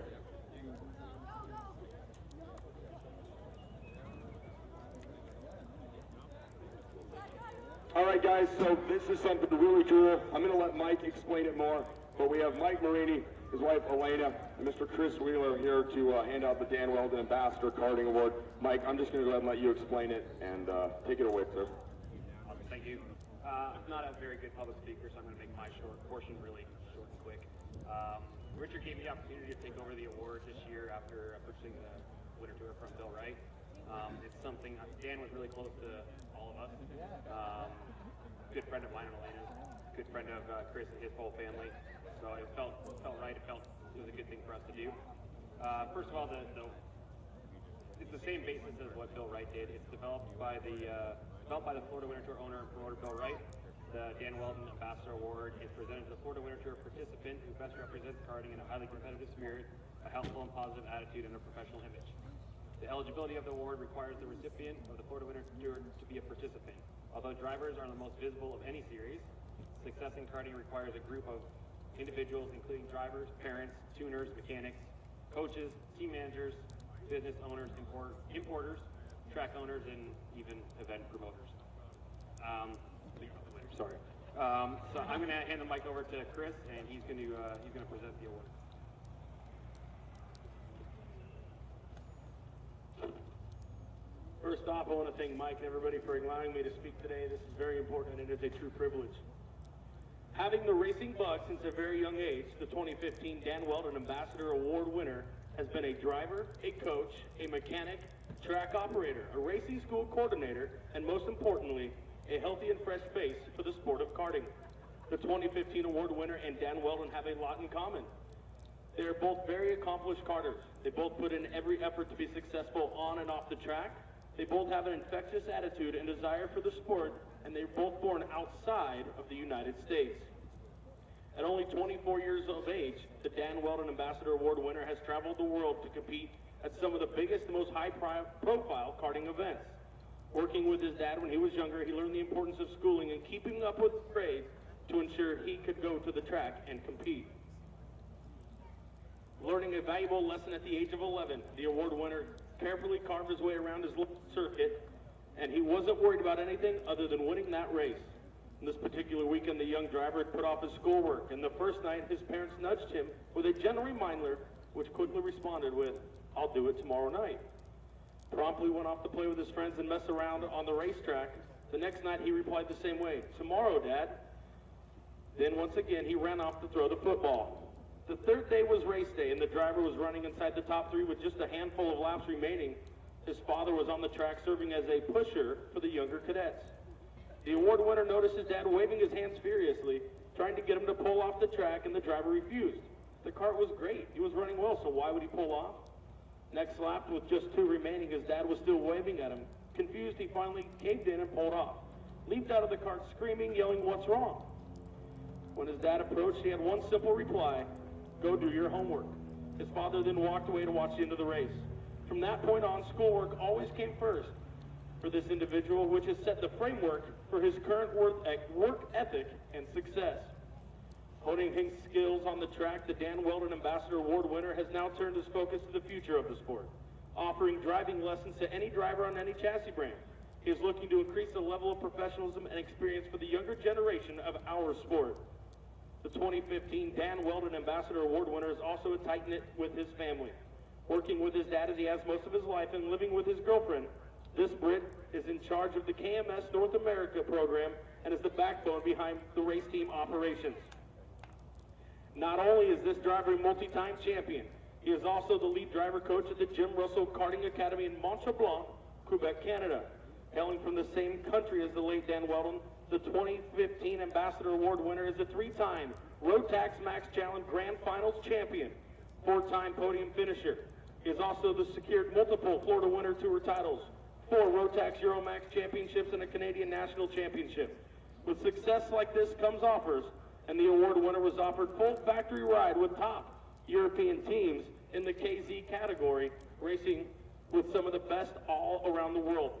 All right, guys, so this is something really cool. I'm going to let Mike explain it more, but we have Mike Marini, his wife Elena, and Mr. Chris Wheeler here to hand out the Dan Weldon Ambassador Karting Award. Mike, I'm just going to go ahead and let you explain it, and take it away, sir. Awesome, thank you. I'm not a very good public speaker, so I'm going to make my portion really short and quick. Richard gave me the opportunity to take over the award this year after purchasing the winter tour from Bill Wright. It's something, Dan was really close to all of us. Good friend of mine and Elena's, good friend of Chris and his whole family. So it felt right. It was a good thing for us to do. First of all, it's the same basis as what Bill Wright did. It's developed by the Florida Winter Tour owner and promoter Bill Wright. The Dan Weldon Ambassador Award is presented to the Florida Winter Tour participant who best represents karting in a highly competitive spirit, a helpful and positive attitude, and a professional image. The eligibility of the award requires the recipient of the Florida Winter Tour to be a participant. Although drivers are the most visible of any series, success in karting requires a group of individuals, including drivers, parents, tuners, mechanics, coaches, team managers, business owners, importers, track owners, and even event promoters. Sorry. So I'm going to hand the mic over to Chris, and he's going to present the award. First off, I want to thank Mike and everybody for allowing me to speak today. This is very important, and it is a true privilege. Having the racing bug since a very young age, the 2015 Dan Weldon Ambassador Award winner has been a driver, a coach, a mechanic, track operator, a racing school coordinator, and most importantly, a healthy and fresh face for the sport of karting. The 2015 award winner and Dan Weldon have a lot in common. They are both very accomplished karters. They both put in every effort to be successful on and off the track. They both have an infectious attitude and desire for the sport, and they're both born outside of the United States. At only 24 years of age, the Dan Weldon Ambassador Award winner has traveled the world to compete at some of the biggest and most high-profile karting events. Working with his dad when he was younger, he learned the importance of schooling and keeping up with grades to ensure he could go to the track and compete. Learning a valuable lesson at the age of 11, the award winner carefully carved his way around his little circuit, and he wasn't worried about anything other than winning that race. In this particular weekend, the young driver had put off his schoolwork, and the first night his parents nudged him with a gentle reminder, which quickly responded with, "I'll do it tomorrow night." Promptly went off to play with his friends and mess around on the racetrack. The next night he replied the same way, "Tomorrow, Dad." Then once again he ran off to throw the football. The third day was race day, and the driver was running inside the top three with just a handful of laps remaining. His father was on the track serving as a pusher for the younger cadets. The award winner noticed his dad waving his hands furiously, trying to get him to pull off the track, and the driver refused. The kart was great. He was running well, so why would he pull off? Next lap, with just two remaining, his dad was still waving at him. Confused, he finally caved in and pulled off. Leaped out of the cart screaming, yelling, "What's wrong?" When his dad approached, he had one simple reply: "Go do your homework." His father then walked away to watch the end of the race. From that point on, schoolwork always came first for this individual, which has set the framework for his current work ethic and success. Honing his skills on the track, the Dan Weldon Ambassador Award winner has now turned his focus to the future of the sport, offering driving lessons to any driver on any chassis brand. He is looking to increase the level of professionalism and experience for the younger generation of our sport. The 2015 Dan Weldon Ambassador Award winner is also a tight-knit with his family. Working with his dad as he has most of his life and living with his girlfriend, this Brit is in charge of the KMS North America program and is the backbone behind the race team operations. Not only is this driver a multi-time champion, he is also the lead driver coach at the Jim Russell Karting Academy in Mont-Tremblant, Quebec, Canada. Hailing from the same country as the late Dan Weldon, the 2015 Ambassador Award winner is a three-time Rotax Max Challenge Grand Finals champion, four-time podium finisher. He has also secured multiple Florida Winter Tour titles, 4 Rotax Euromax championships, and a Canadian National Championship. With success like this comes offers, and the award winner was offered full factory ride with top European teams in the KZ category, racing with some of the best all around the world.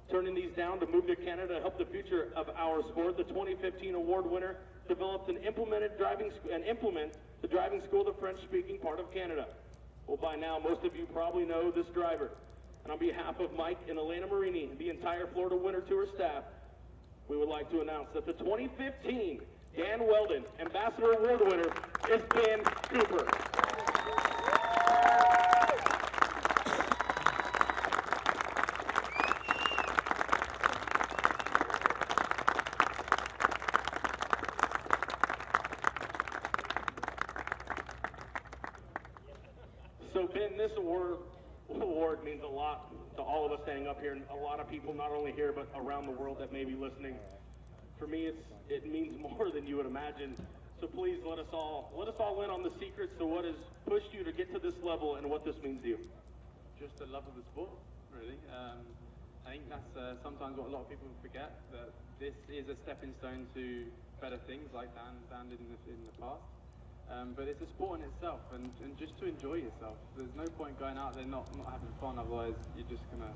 Turning these down to move to Canada to help the future of our sport, the 2015 award winner developed and implements the driving school of the French-speaking part of Canada. Well, by now, most of you probably know this driver. And on behalf of Mike and Elena Marini, the entire Florida Winter Tour staff, we would like to announce that the 2015 Dan Weldon Ambassador Award winner is Ben Cooper. So Ben, this award means a lot to all of us standing up here, and a lot of people not only here but around the world that may be listening. For me, it means more than you would imagine. So please let us all in on the secrets to what has pushed you to get to this level and what this means to you. Just the love of the sport, really. I think that's sometimes what a lot of people forget, that this is a stepping stone to better things like Dan did in the past. But it's a sport in itself, and just to enjoy yourself. There's no point going out there not having fun, otherwise you're just going to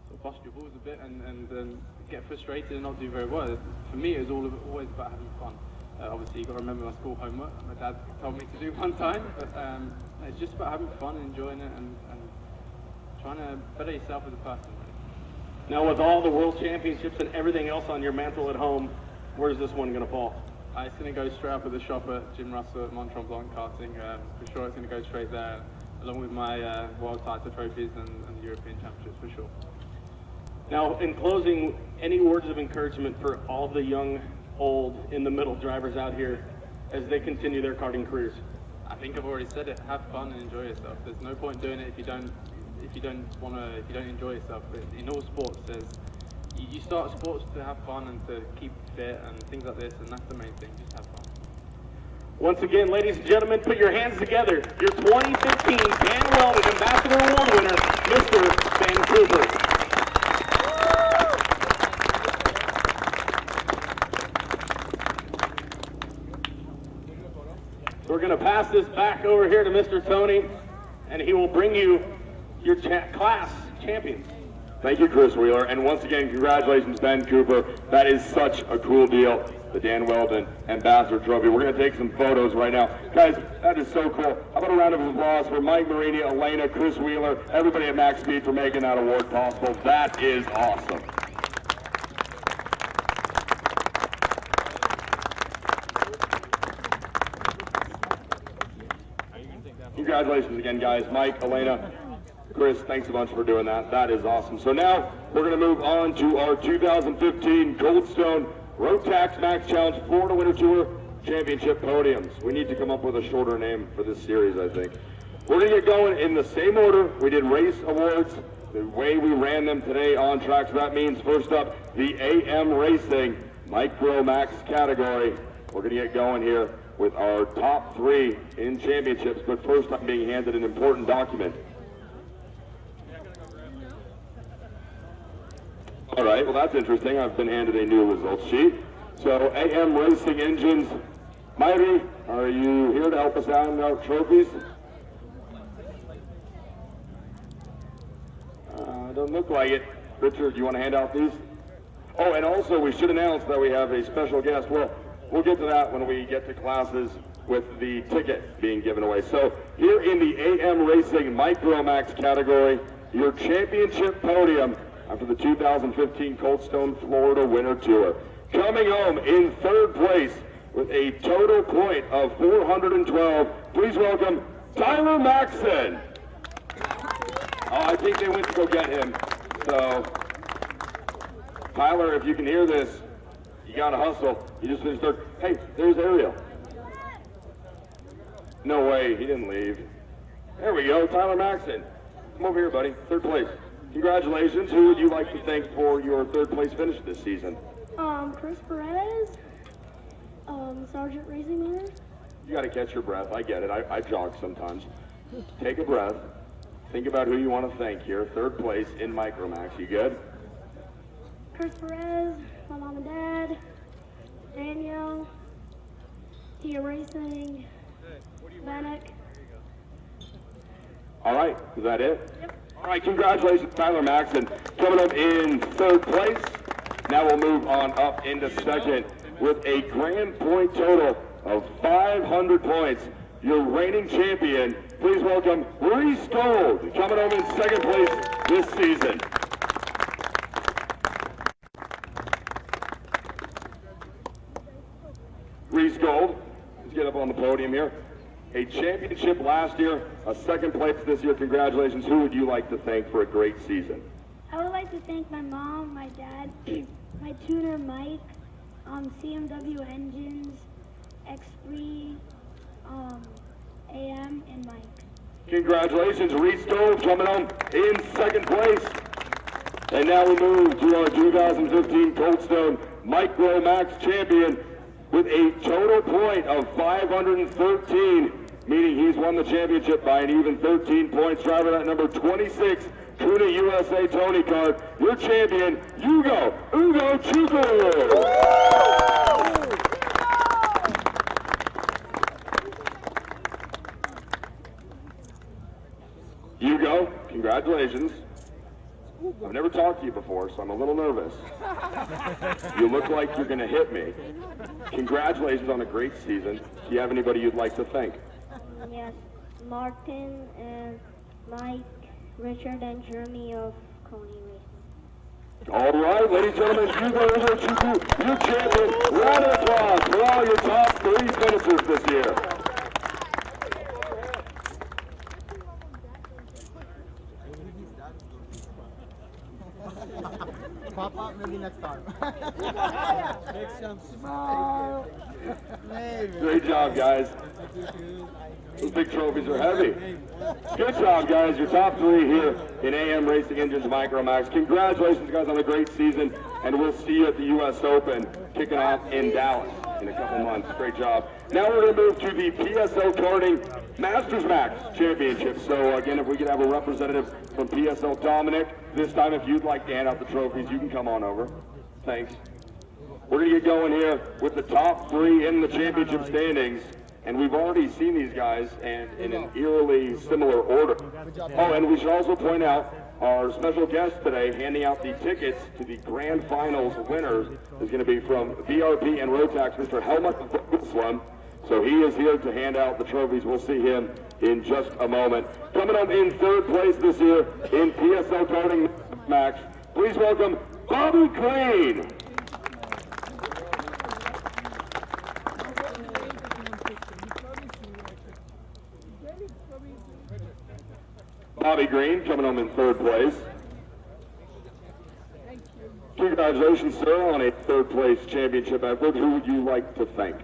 sort of bust your balls a bit and get frustrated and not do very well. For me, it was always about having fun. Obviously, you've got to remember my school homework. My dad told me to do one time, but it's just about having fun and enjoying it and trying to better yourself as a person. Now, with all the World Championships and everything else on your mantle at home, where's this one going to fall? It's going to go straight up at the shop at Jim Russell at Mont Tremblant karting. For sure, it's going to go straight there, along with my world title trophies and the European Championships, for sure. Now, in closing, any words of encouragement for all the young, old, in the middle drivers out here as they continue their karting careers? I think I've already said it. Have fun and enjoy yourself. There's no point doing it if you don't enjoy yourself. But in all sports, you start sports to have fun and to keep fit and things like this, and that's the main thing. Just have fun. Once again, ladies and gentlemen, put your hands together. Your 2015 Dan Weldon Ambassador Award winner, Mr. Ben Cooper. We're going to pass this back over here to Mr. Tony, and he will bring you your class champions. Thank you, Chris Wheeler, and once again, congratulations, Ben Cooper. That is such a cool deal, the Dan Weldon Ambassador Trophy. We're going to take some photos right now. Guys, that is so cool. How about a round of applause for Mike Marini, Elena, Chris Wheeler, everybody at Max Speed for making that award possible. That is awesome. Congratulations again, guys. Mike, Elena, Chris, thanks a bunch for doing that. That is awesome. So now we're going to move on to our 2015 Goldstone Rotax Max Challenge Florida Winter Tour Championship Podiums. We need to come up with a shorter name for this series, I think. We're going to get going in the same order we did race awards, the way we ran them today on track. So that means first up, the AM Racing Micromax category. We're going to get going here with our top three in championships, but first I'm being handed an important document. All right, well that's interesting. I've been handed a new results sheet. So AM Racing Engines, Myri, are you here to help us hand out trophies? Doesn't look like it. Richard, do you want to hand out these? Oh, and also we should announce that we have a special guest. Well, we'll get to that when we get to classes with the ticket being given away. So here in the AM Racing Micromax category, your championship podium after the 2015 Coldstone Florida Winter Tour. Coming home in third place with a total point of 412, please welcome Tyler Maxson. Oh, I think they went to go get him. So, Tyler, if you can hear this, you gotta hustle. You just finished third. Hey, there's Ariel. No way, he didn't leave. There we go, Tyler Maxson. Come over here, buddy. Third place. Congratulations. Who would you like to thank for your third place finish this season? Chris Perez, Sergeant Racing Motors. You gotta catch your breath. I get it. I jog sometimes. Take a breath. Think about who you want to thank here. Third place in Micromax. You good? Chris Perez, my mom and dad, Danielle, Tia Racing, Vanek. All right, is that it? Yep. All right, congratulations, Tyler Maxson. Coming up in third place. Now we'll move on up into second. with a grand point total of 500 points. Your reigning champion, please welcome Prix coming home in second place this season. Prix, let's get up on the podium here. A championship last year, a second place this year. Congratulations. Who would you like to thank for a great season? I would like to thank my mom, my dad, my tutor Mike, CMW Engines, X3, AM, and Mike. Congratulations, Reese Gold coming home in second place. And now we move to our 2015 Coldstone Micromax champion with a total point of 513, meaning he's won the championship by an even 13 points. Driver at number 26, Kuna USA Tony Card, your champion, Ugo Chuku. Hugo, congratulations. I've never talked to you before, so I'm a little nervous. You look like you're going to hit me. Congratulations on a great season. Do you have anybody you'd like to thank? Yes, Martin and Mike, Richard, and Jeremy of Coney Racing. All right, ladies and gentlemen, Hugo Chuku, your champion. Round of applause for all your top 3 finishers this year. Pop up maybe next time. Make some small. Great job, guys. Those big trophies are heavy. Good job, guys. Your top 3 here in AM Racing Engines Micromax. Congratulations, guys, on a great season, and we'll see you at the U.S. Open kicking off in Dallas in a couple months. Great job. Now we're going to move to the PSL Karting Masters Max Championship. So, again, if we could have a representative from PSL, Dominic, this time if you'd like to hand out the trophies, you can come on over. Thanks. We're going to get going here with the top 3 in the championship standings. And we've already seen these guys and in an eerily similar order. Oh, and we should also point out our special guest today handing out the tickets to the grand finals winners is going to be from VRP and Rotax, Mr. Helmut Slum. So he is here to hand out the trophies. We'll see him in just a moment. Coming up in third place this year in PSL Karting Max, please welcome Bobby Green. Bobby Green coming home in third place. Congratulations, sir, on a third place championship effort. Who would you like to thank?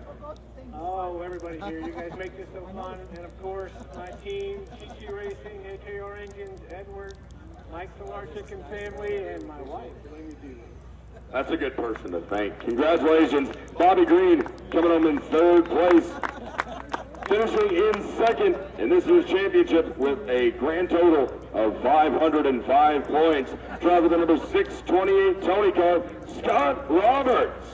Oh, everybody here. You guys make this so fun. And of course, my team, GT Racing, AKR Engines, Edward, Mike Solarczyk and family, and my wife, Amy D. That's a good person to thank. Congratulations, Bobby Green coming home in third place. Finishing in second in this year's championship with a grand total of 505 points. Driver the number 628 Tony car, Scott Roberts.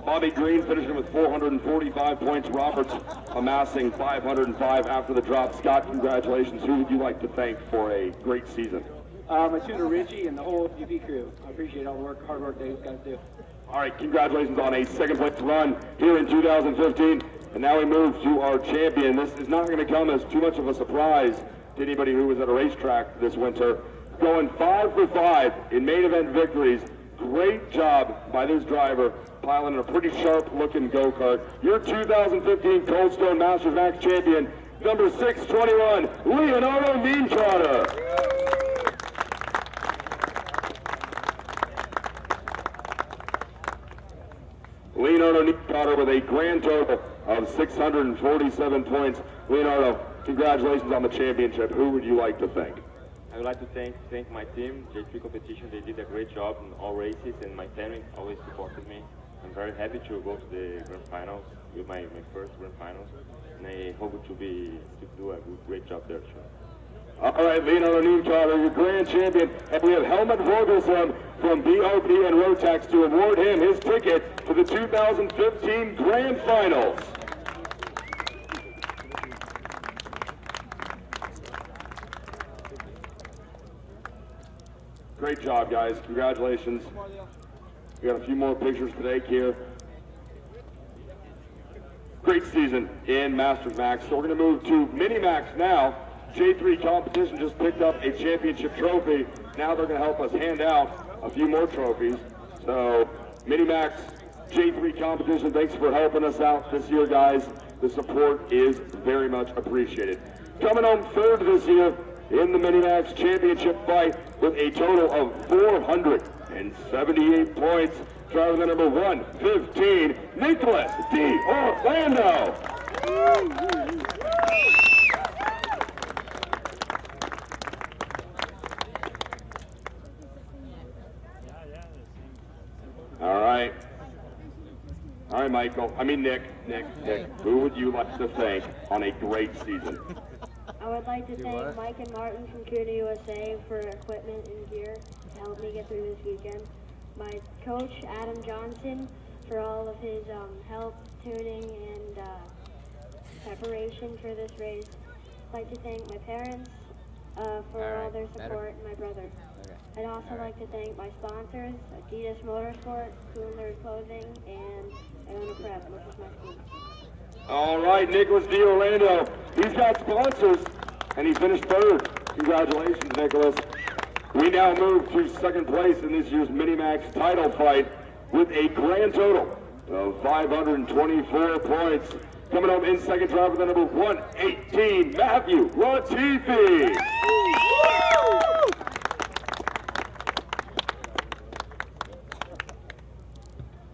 Bobby Green finishing with 445 points. Roberts amassing 505 after the drop. Scott, congratulations. Who would you like to thank for a great season? My tutor Richie and the whole UP crew. I appreciate all the hard work that you guys do. All right, congratulations on a second place run here in 2015. And now we move to our champion. This is not going to come as too much of a surprise to anybody who was at a racetrack this winter. Going 5 for 5 in main event victories. Great job by this driver, piloting a pretty sharp-looking go-kart. Your 2015 Coldstone Masters Max champion, number 621, Leonardo Nientrotter. Leonardo Nientrotter with a grand total of 647 points. Leonardo, congratulations on the championship. Who would you like to thank? I would like to thank my team, J3 Competition. They did a great job in all races, and my family always supported me. I'm very happy to go to the Grand Finals, with my first Grand Finals, and I hope to do a great job there too. All right, Leonardo Nientrotter, your grand champion, and we have Helmut Vogelsson from BOP and Rotax to award him his ticket to the 2015 Grand Finals. Great job, guys. Congratulations. We got a few more pictures today, Kier. Great season in Micromax. So we're going to move to Minimax now. J3 competition just picked up a championship trophy. Now they're going to help us hand out a few more trophies. So Minimax J3 competition, thanks for helping us out this year, guys. The support is very much appreciated. Coming home third this year in the Minimax championship fight with a total of 478 points. Driver number 115, Nicholas D. Orlando. All right. All right, Nick. Who would you like to thank on a great season? I would like to thank Mike and Martin from CUDA USA for equipment and gear to help me get through this weekend. My coach, Adam Johnson, for all of his help, tuning, and preparation for this race. I'd like to thank my parents for all their support, and my brother. I'd also like to thank my sponsors, Adidas Motorsport, Cooler Clothing, and Iona Prep, which is my school. All right, Nicholas D. Orlando. He's got sponsors, and he finished third. Congratulations, Nicholas. We now move to second place in this year's Minimax title fight with a grand total of 524 points. Coming up in second, driver the number 118, Matthew Latifi.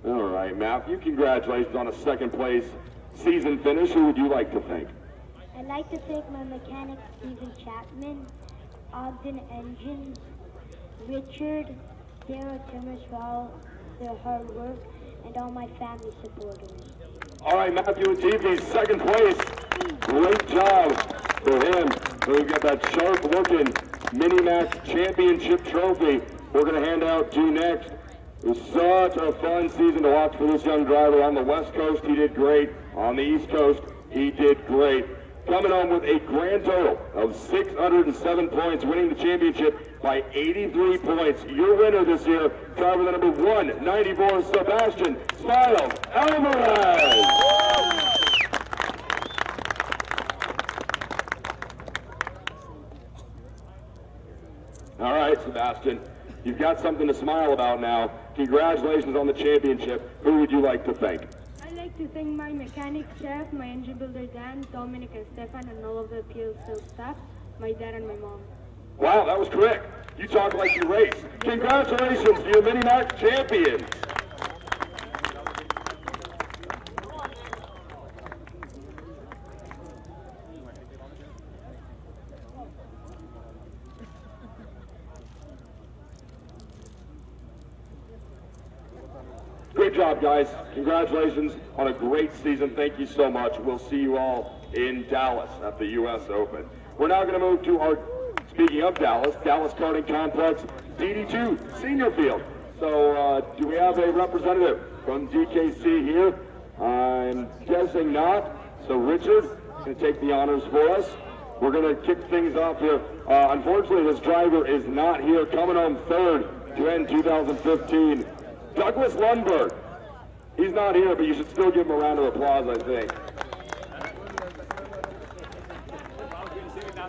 All right, Matthew, congratulations on a second place season finish. Who would you like to thank? I'd like to thank my mechanic, Stephen Chapman, Ogden Engines, Richard, Sarah Timmers for all their hard work, and all my family supporters. All right, Matthew Latifi, second place. Great job for him. So we've got that sharp-looking Minimax championship trophy we're going to hand out to you next. It was such a fun season to watch for this young driver. On the West Coast, he did great. On the East Coast, he did great. Coming on with a grand total of 607 points, winning the championship by 83 points. Your winner this year, driver the number 194, Sebastian Smiles Alvarez. All right, Sebastian, you've got something to smile about now. Congratulations on the championship. Who would you like to thank? I'd like to thank my mechanic chef, my engine builder Dan, Dominic and Stefan, and all of the PL staff, my dad and my mom. Wow, that was quick. You talk like you race. Congratulations to your Minimax champions. Great job, guys. Congratulations on a great season. Thank you so much. We'll see you all in Dallas at the U.S. Open. We're now going to move to our, speaking of Dallas Karting Complex DD2 Senior Field. So do we have a representative from DKC here? I'm guessing not. So Richard is going to take the honors for us. We're going to kick things off here. Unfortunately, this driver is not here. Coming home third to end 2015. Douglas Lundberg. He's not here, but you should still give him a round of applause, I think.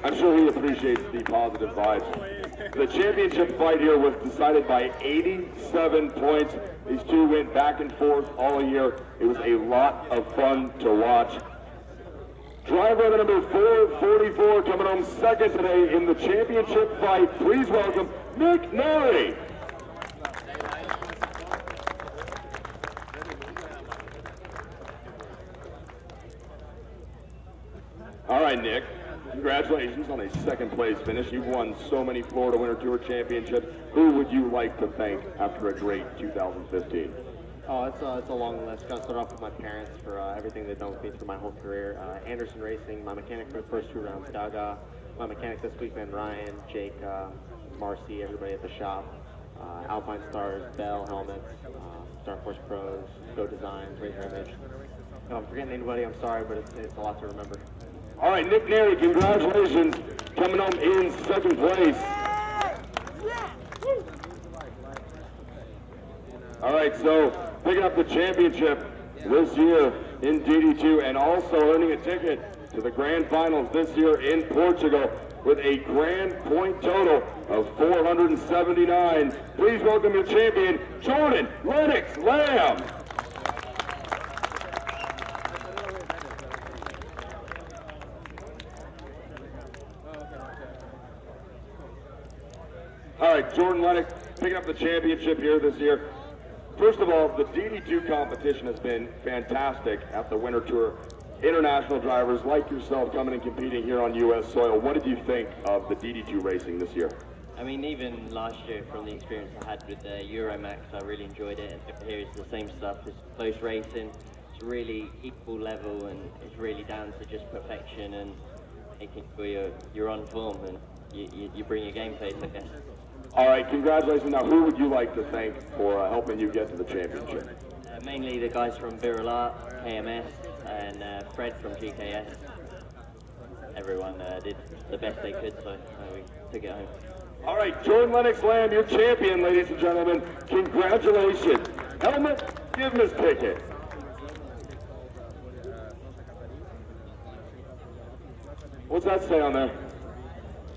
I'm sure he appreciates the positive vibes. The championship fight here was decided by 87 points. These two went back and forth all year. It was a lot of fun to watch. Driver number 444 coming home second today in the championship fight. Please welcome Nick Neri. All right, Nick, congratulations on a second place finish. You've won so many Florida Winter Tour Championships. Who would you like to thank after a great 2015? Oh, it's a long list. Gotta start off with my parents for everything they've done with me through my whole career. Anderson Racing, my mechanic for the first 2 rounds, Gaga. My mechanic this week, man, Ryan, Jake, Marcy, everybody at the shop. Alpine Stars, Bell, Helmets, Star Force Pros, Go Designs, Razor Image. If I'm forgetting anybody, I'm sorry, but it's a lot to remember. All right, Nick Neri, congratulations. Coming home in second place. All right, so picking up the championship this year in DD2 and also earning a ticket to the Grand Finals this year in Portugal with a grand point total of 479. Please welcome your champion, Jordan Lennox Lamb. All right, Jordan Lennox picking up the championship here this year. First of all, the DD2 competition has been fantastic at the Winter Tour. International drivers like yourself coming and competing here on U.S. soil. What did you think of the DD2 racing this year? I mean, even last year from the experience I had with Euromax, I really enjoyed it. And here it's the same stuff, it's close racing. It's really equal level and it's really down to just perfection and making sure you're on form and you bring your game face, I guess. All right, congratulations. Now, who would you like to thank for helping you get to the championship? Mainly the guys from Viral KMS, and Fred from GKS. Everyone did the best they could, so we took it home. All right, Jordan Lennox Lamb, your champion, ladies and gentlemen. Congratulations. Helmet, give him his ticket. What's that say on there?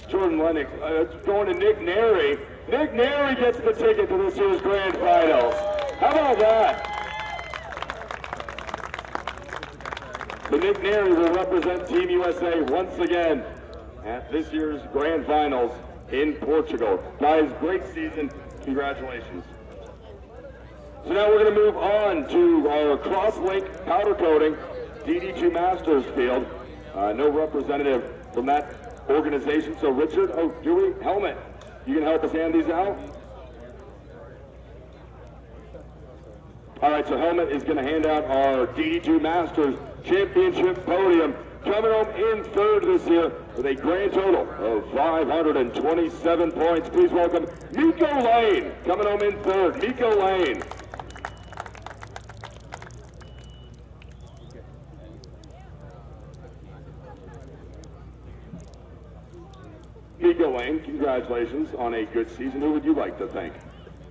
Jordan Lennox. It's going to Nick Neri. Nick Neri gets the ticket to this year's Grand Finals. How about that? So Nick Neri will represent Team USA once again at this year's Grand Finals in Portugal. Guys, great season. Congratulations. So now we're going to move on to our cross-link powder coating DD2 Masters field. No representative from that organization. So Richard Dewey, Helmet, you can help us hand these out? All right, so Helmet is going to hand out our DD2 Masters Championship Podium. Coming home in third this year with a grand total of 527 points. Please welcome Miko Lane. Coming home in third, Miko Lane. Miko Lane, congratulations on a good season. Who would you like to thank?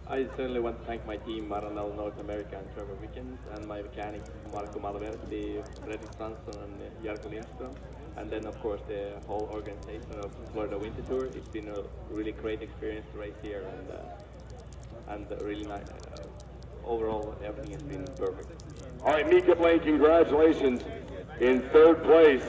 I certainly want to thank my team, Maranello North America and Trevor Wickens, and my mechanics, Marco Malaverti, Fredrik Fransson, and Jarko Lindström. And then, of course, the whole organization of Florida Winter Tour. It's been a really great experience to race here, and really nice. Overall, everything has been perfect. All right, Miko Lane, congratulations. In third place,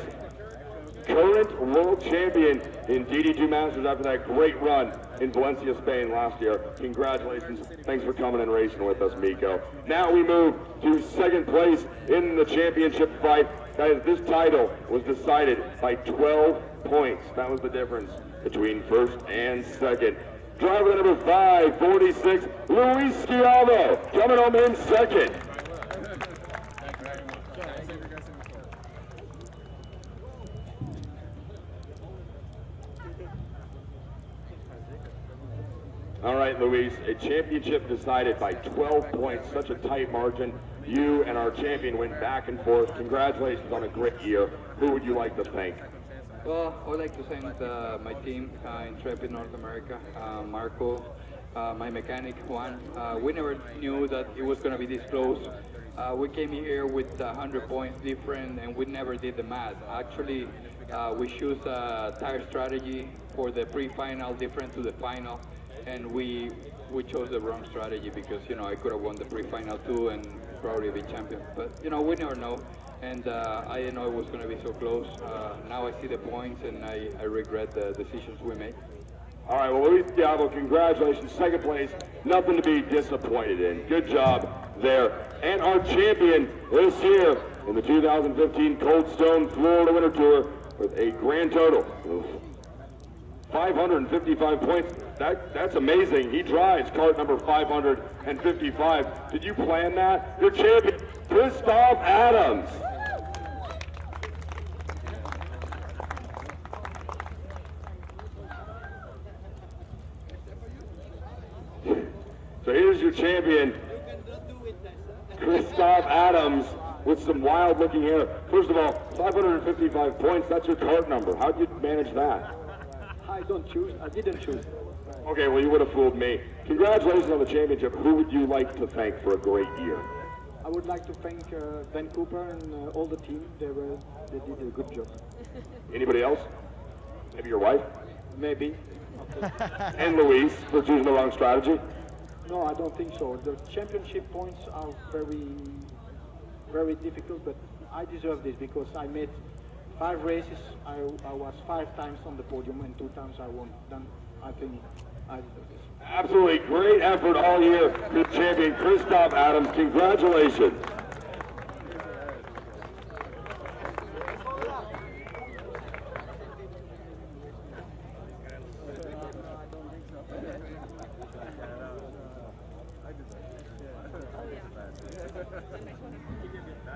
current world champion in DD2 Masters after that great run in Valencia, Spain last year. Congratulations. Thanks for coming and racing with us, Miko. Now we move to second place in the championship fight. Guys, this title was decided by 12 points. That was the difference between first and second. Driver number 546, Luis Schiavo, coming home in second. All right, Luis, a championship decided by 12 points, such a tight margin. You and our champion went back and forth. Congratulations on a great year. Who would you like to thank? Well, I would like to thank my team, Intrepid North America, Marco, my mechanic, Juan. We never knew that it was going to be this close. We came here with 100 points different, and we never did the math. Actually, we choose a tire strategy for the pre-final different to the final. And we chose the wrong strategy because, I could have won the pre-final too and probably be champion. But, we never know. And I didn't know it was going to be so close. Now I see the points and I regret the decisions we made. All right, well, Luis Schiavo, congratulations. Second place, nothing to be disappointed in. Good job there. And our champion this year in the 2015 Cold Stone Florida Winter Tour with a grand total of 555 points. That's amazing. He drives cart number 555. Did you plan that? Your champion, Christoph Adams. So here's your champion, Christoph Adams, with some wild looking hair. First of all, 555 points, that's your cart number. How'd you manage that? I didn't choose. Okay, well, you would have fooled me. Congratulations on the championship. Who would you like to thank for a great year? I would like to thank Ben Cooper and all the team. They did a good job. Anybody else? Maybe your wife? Maybe. And Louise for choosing the wrong strategy? No, I don't think so. The championship points are very, very difficult, but I deserve this because I made 5 races. I was 5 times on the podium and 2 times I won. Then I think I deserve this. Absolutely great effort all year for champion Christoph Adams. Congratulations.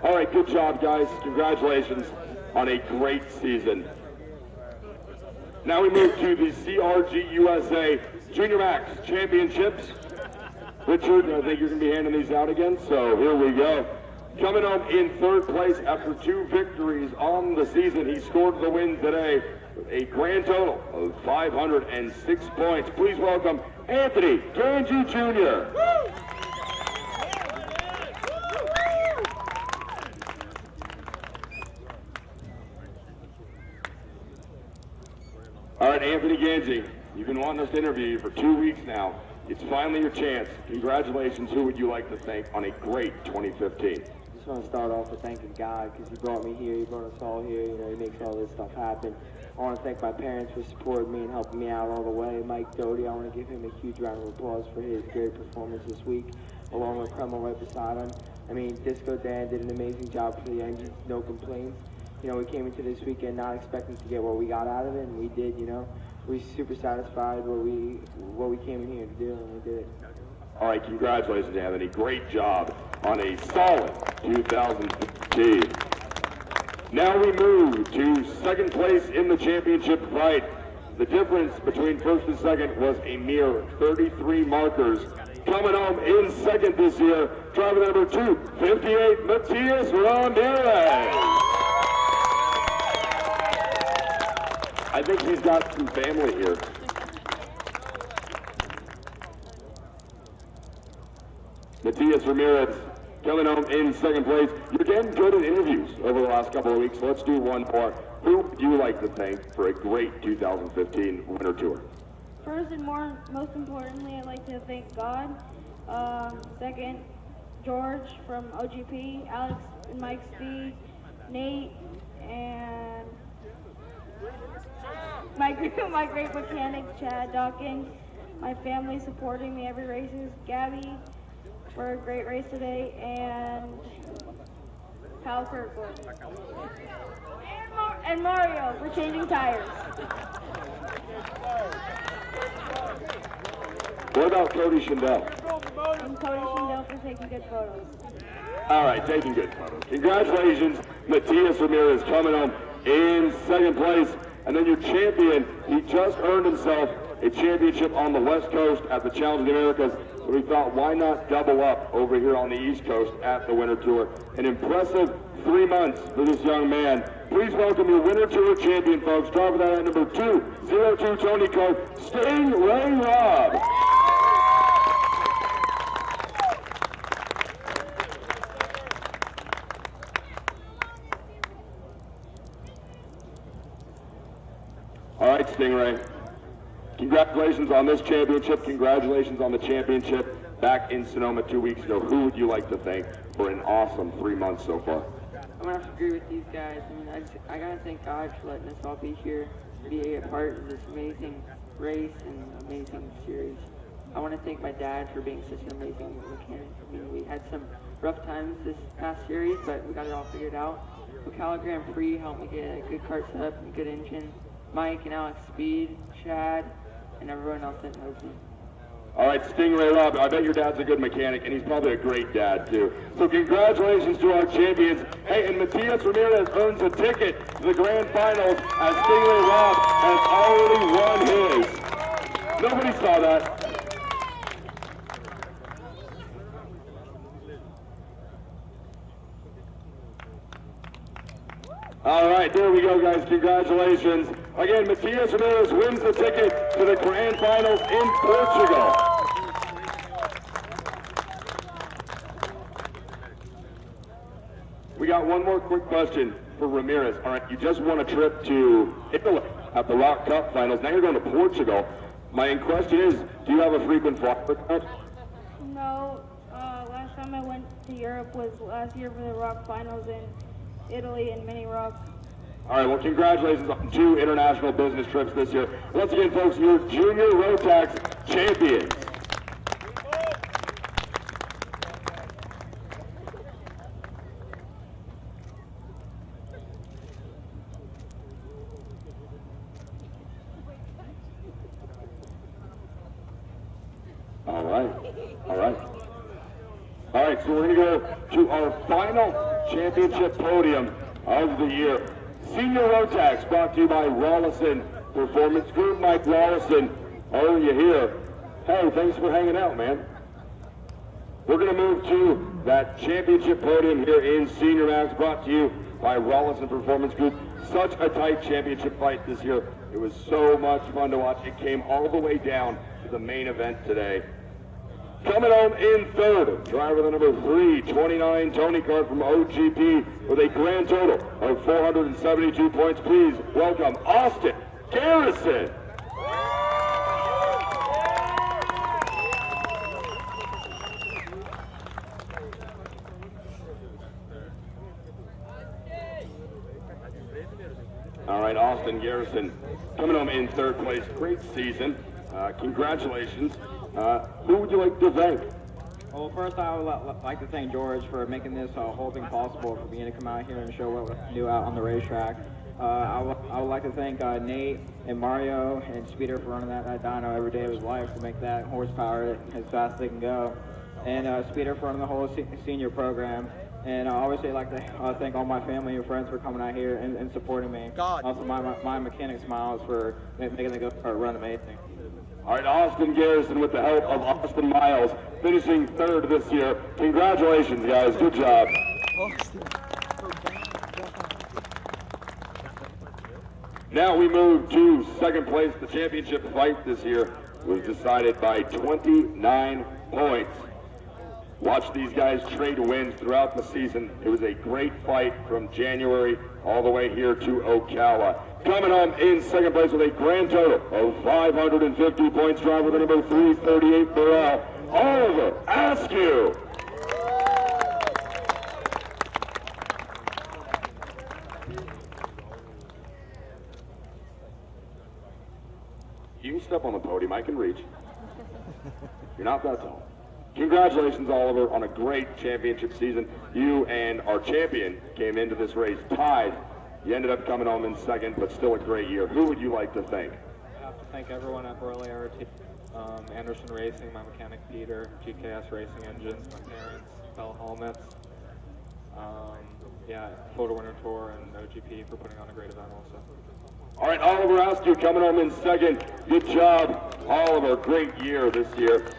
All right, good job, guys. Congratulations on a great season. Now we move to the CRG USA Junior Max Championships. Richard, I think you're going to be handing these out again, so here we go. Coming home in 3rd place after 2 victories on the season, he scored the win today with a grand total of 506 points. Please welcome Anthony Ganji Jr. All right, Anthony Ganji, you've been wanting us to interview you for 2 weeks now. It's finally your chance. Congratulations. Who would you like to thank on a great 2015? I just want to start off with thanking God because He brought me here. He brought us all here. You know, He makes all this stuff happen. I want to thank my parents for supporting me and helping me out all the way. Mike Doty, I want to give him a huge round of applause for his great performance this week, along with Kreml right beside him. I mean, Disco Dan did an amazing job for the engines, no complaints. You know, we came into this weekend not expecting to get what we got out of it, and we did, you know. We're super satisfied what we came in here to do, and we did it. All right, congratulations, Anthony. Great job on a solid 2015. Now we move to 2nd place in the championship fight. The difference between 1st and 2nd was a mere 33 markers. Coming home in 2nd this year, driver number 258, Matthias Ramirez. I think he's got some family here. Matthias Ramirez coming home in 2nd place. You're getting good at interviews over the last couple of weeks. Let's do one more. Who would you like to thank for a great 2015 Winter Tour? First and most importantly, I'd like to thank God. 2nd, George from OGP, Alex and Mike Speed, Nate, and my great mechanic, Chad Dawkins, my family supporting me every race, Gabby for a great race today, and Kyle Kirkwood. And Mario for changing tires. What about Cody Schindel? And Cody Schindel for taking good photos. All right, taking good photos. Congratulations, Matthias Ramirez coming home in 2nd place. And then your champion, he just earned himself a championship on the West Coast at the Challenge of the Americas. So we thought, why not double up over here on the East Coast at the Winter Tour? An impressive 3 months for this young man. Please welcome your Winter Tour champion, folks. Driver that at number 202 Tony Code, Stingray Rob. All right, Stingray. Congratulations on this championship. Congratulations on the championship back in Sonoma 2 weeks ago. Who would you like to thank for an awesome 3 months so far? I'm gonna have to agree with these guys. I mean, I gotta thank God for letting us all be here, be a part of this amazing race and amazing series. I want to thank my dad for being such an amazing mechanic for me. We had some rough times this past series, but we got it all figured out. Ocala Grand Prix helped me get a good kart setup and a good engine. Mike and Alex Speed, Chad, and everyone else that knows me. All right, Stingray Rob, I bet your dad's a good mechanic, and he's probably a great dad, too. So congratulations to our champions. Hey, and Matthias Ramirez earns a ticket to the Grand Finals as Stingray Rob has already won his. Nobody saw that. All right, there we go, guys. Congratulations. Again, Matias Ramirez wins the ticket to the Grand Finals in Portugal. We got one more quick question for Ramirez. All right, you just won a trip to Italy at the Rock Cup Finals. Now you're going to Portugal. My question is, do you have a frequent flight with that? No, last time I went to Europe was last year for the Rock Finals in Italy and Mini Rock. All right, well, congratulations on 2 international business trips this year. Once again, folks, your junior Rotax champions. All right, so we're going to go to our final championship podium of the year. Senior Rotax brought to you by Rollison Performance Group. Mike Rollison, are you here? Hey, thanks for hanging out, man. We're going to move to that championship podium here in Senior Max, brought to you by Rollison Performance Group. Such a tight championship fight this year. It was so much fun to watch. It came all the way down to the main event today. Coming home in third, driver the number 329 Tony Kart from OGP with a grand total of 472 points. Please welcome Austin Garrison. All right, Austin Garrison coming home in third place. Great season. Congratulations. Who would you like to thank? Well, first I would like to thank George for making this whole thing possible for me to come out here and show what we do out on the racetrack. I would like to thank Nate and Mario and Speeder for running that dyno every day of his life to make that horsepower as fast as they can go. And Speeder for running the whole senior program. And I obviously like to thank all my family and friends for coming out here and supporting me. Also my mechanic Smiles for making the go-kart run amazing. All right, Austin Garrison with the help of Austin Miles, finishing third this year. Congratulations, guys. Good job. Now we move to second place. The championship fight this year was decided by 29 points. Watch these guys trade wins throughout the season. It was a great fight from January all the way here to Ocala. Coming home in second place with a grand total of 550 points, driver the number 338 Burrell, Oliver Askew. You can step on the podium, I can reach. You're not that tall. Congratulations, Oliver, on a great championship season. You and our champion came into this race tied. You ended up coming home in second, but still a great year. Who would you like to thank? I have to thank everyone at Burley RT, Anderson Racing, my mechanic Peter, GKS Racing Engines, my parents, Bell Helmets, Photo Winter Tour, and OGP for putting on a great event also. All right, Oliver Askew coming home in second. Good job, Oliver. Great year this year.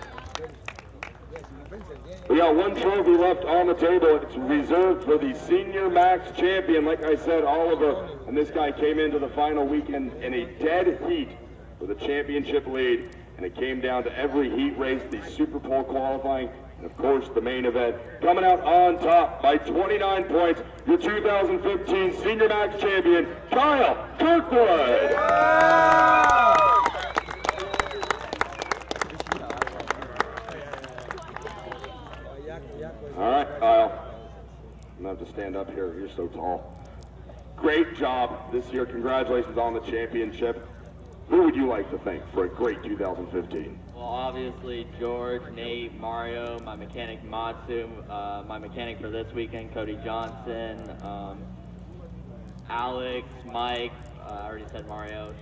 We got one trophy left on the table. It's reserved for the Senior Max champion. Like I said, Oliver, and this guy came into the final weekend in a dead heat with a championship lead, and it came down to every heat race, the Super Pole qualifying, and of course the main event. Coming out on top by 29 points, your 2015 Senior Max champion, Kyle Kirkwood. All right, Kyle. I'm going to have to stand up here. You're so tall. Great job this year. Congratulations on the championship. Who would you like to thank for a great 2015? Well, obviously, George, Nate, Mario, my mechanic Matsu, my mechanic for this weekend, Cody Johnson, Alex, Mike, I already said Mario,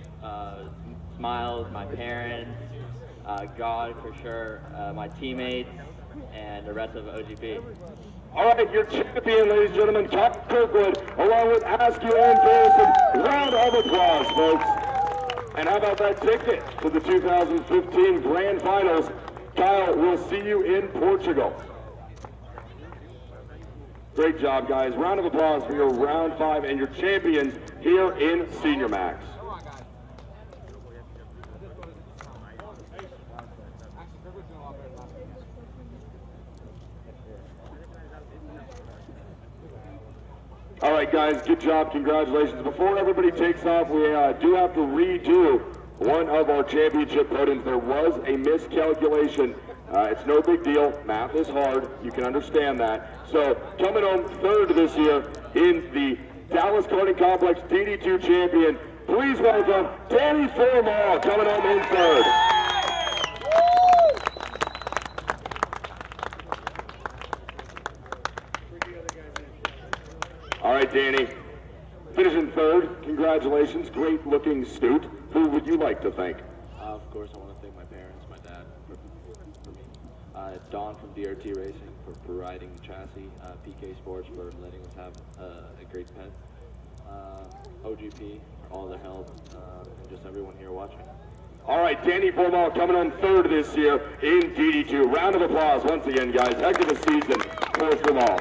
Smiles, my parents, God for sure, my teammates, and the rest of OGP. All right, your champion, ladies and gentlemen, Kyle Kirkwood, along with Askew and Garrison. Round of applause, folks. And how about that ticket to the 2015 Grand Finals? Kyle, we'll see you in Portugal. Great job, guys. Round of applause for your round 5 and your champions here in Senior Max. All right, guys, good job. Congratulations. Before everybody takes off, we do have to redo one of our championship podiums. There was a miscalculation. It's no big deal. Math is hard. You can understand that. So coming home third this year in the Dallas Karting Complex DD2 champion, please welcome Danny Formal coming home in third. All right, Danny, finishing third. Congratulations. Great looking Stoot. Who would you like to thank? Of course, I want to thank my parents, my dad for me. Don from DRT Racing for providing the chassis. PK Sports for letting us have a great pet. OGP for all their help, and just everyone here watching. All right, Danny Formal coming on third this year in DD2. Round of applause once again, guys. Heck of a season for Formal.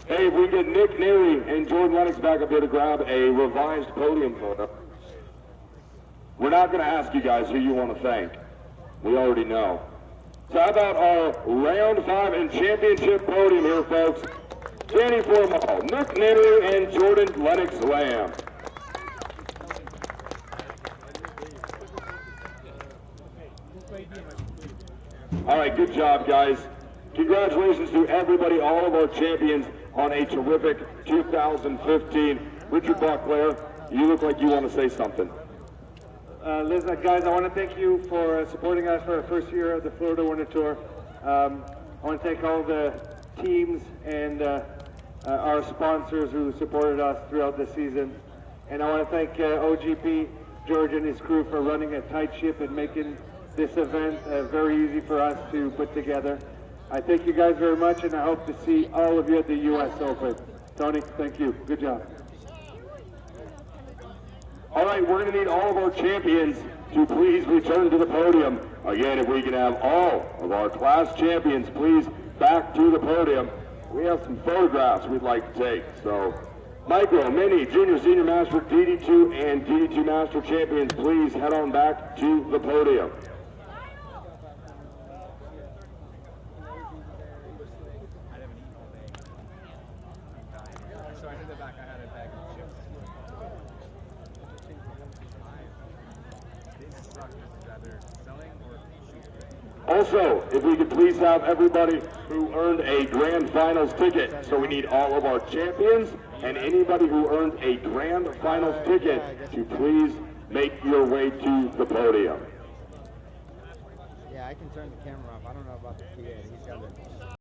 Hey, if we get Nick Neary and Jordan Lennox back up here to grab a revised podium photo. We're not going to ask you guys who you want to thank. We already know. So how about our round 5 and championship podium here, folks? Danny Formal, Nick Neary, and Jordan Lennox Lamb. All right, good job, guys. Congratulations to everybody, all of our champions, on a terrific 2015. Richard Buckler, you look like you want to say something. Liz, guys, I want to thank you for supporting us for our first year of the Florida Winter Tour. I want to thank all the teams and our sponsors who supported us throughout the season. And I want to thank OGP, George and his crew for running a tight ship and making this event very easy for us to put together. I thank you guys very much, and I hope to see all of you at the U.S. Open. Tony, thank you. Good job. All right, we're going to need all of our champions to please return to the podium. Again, if we can have all of our class champions please back to the podium. We have some photographs we'd like to take. So, Micro, Mini, Junior, Senior Master, DD2, and DD2 Master champions, please head on back to the podium. Also, if we could please have everybody who earned a grand finals ticket. So we need all of our champions and anybody who earned a grand finals ticket to please make your way to the podium. Yeah, I can turn the camera off. I don't know about the PA. He's got it.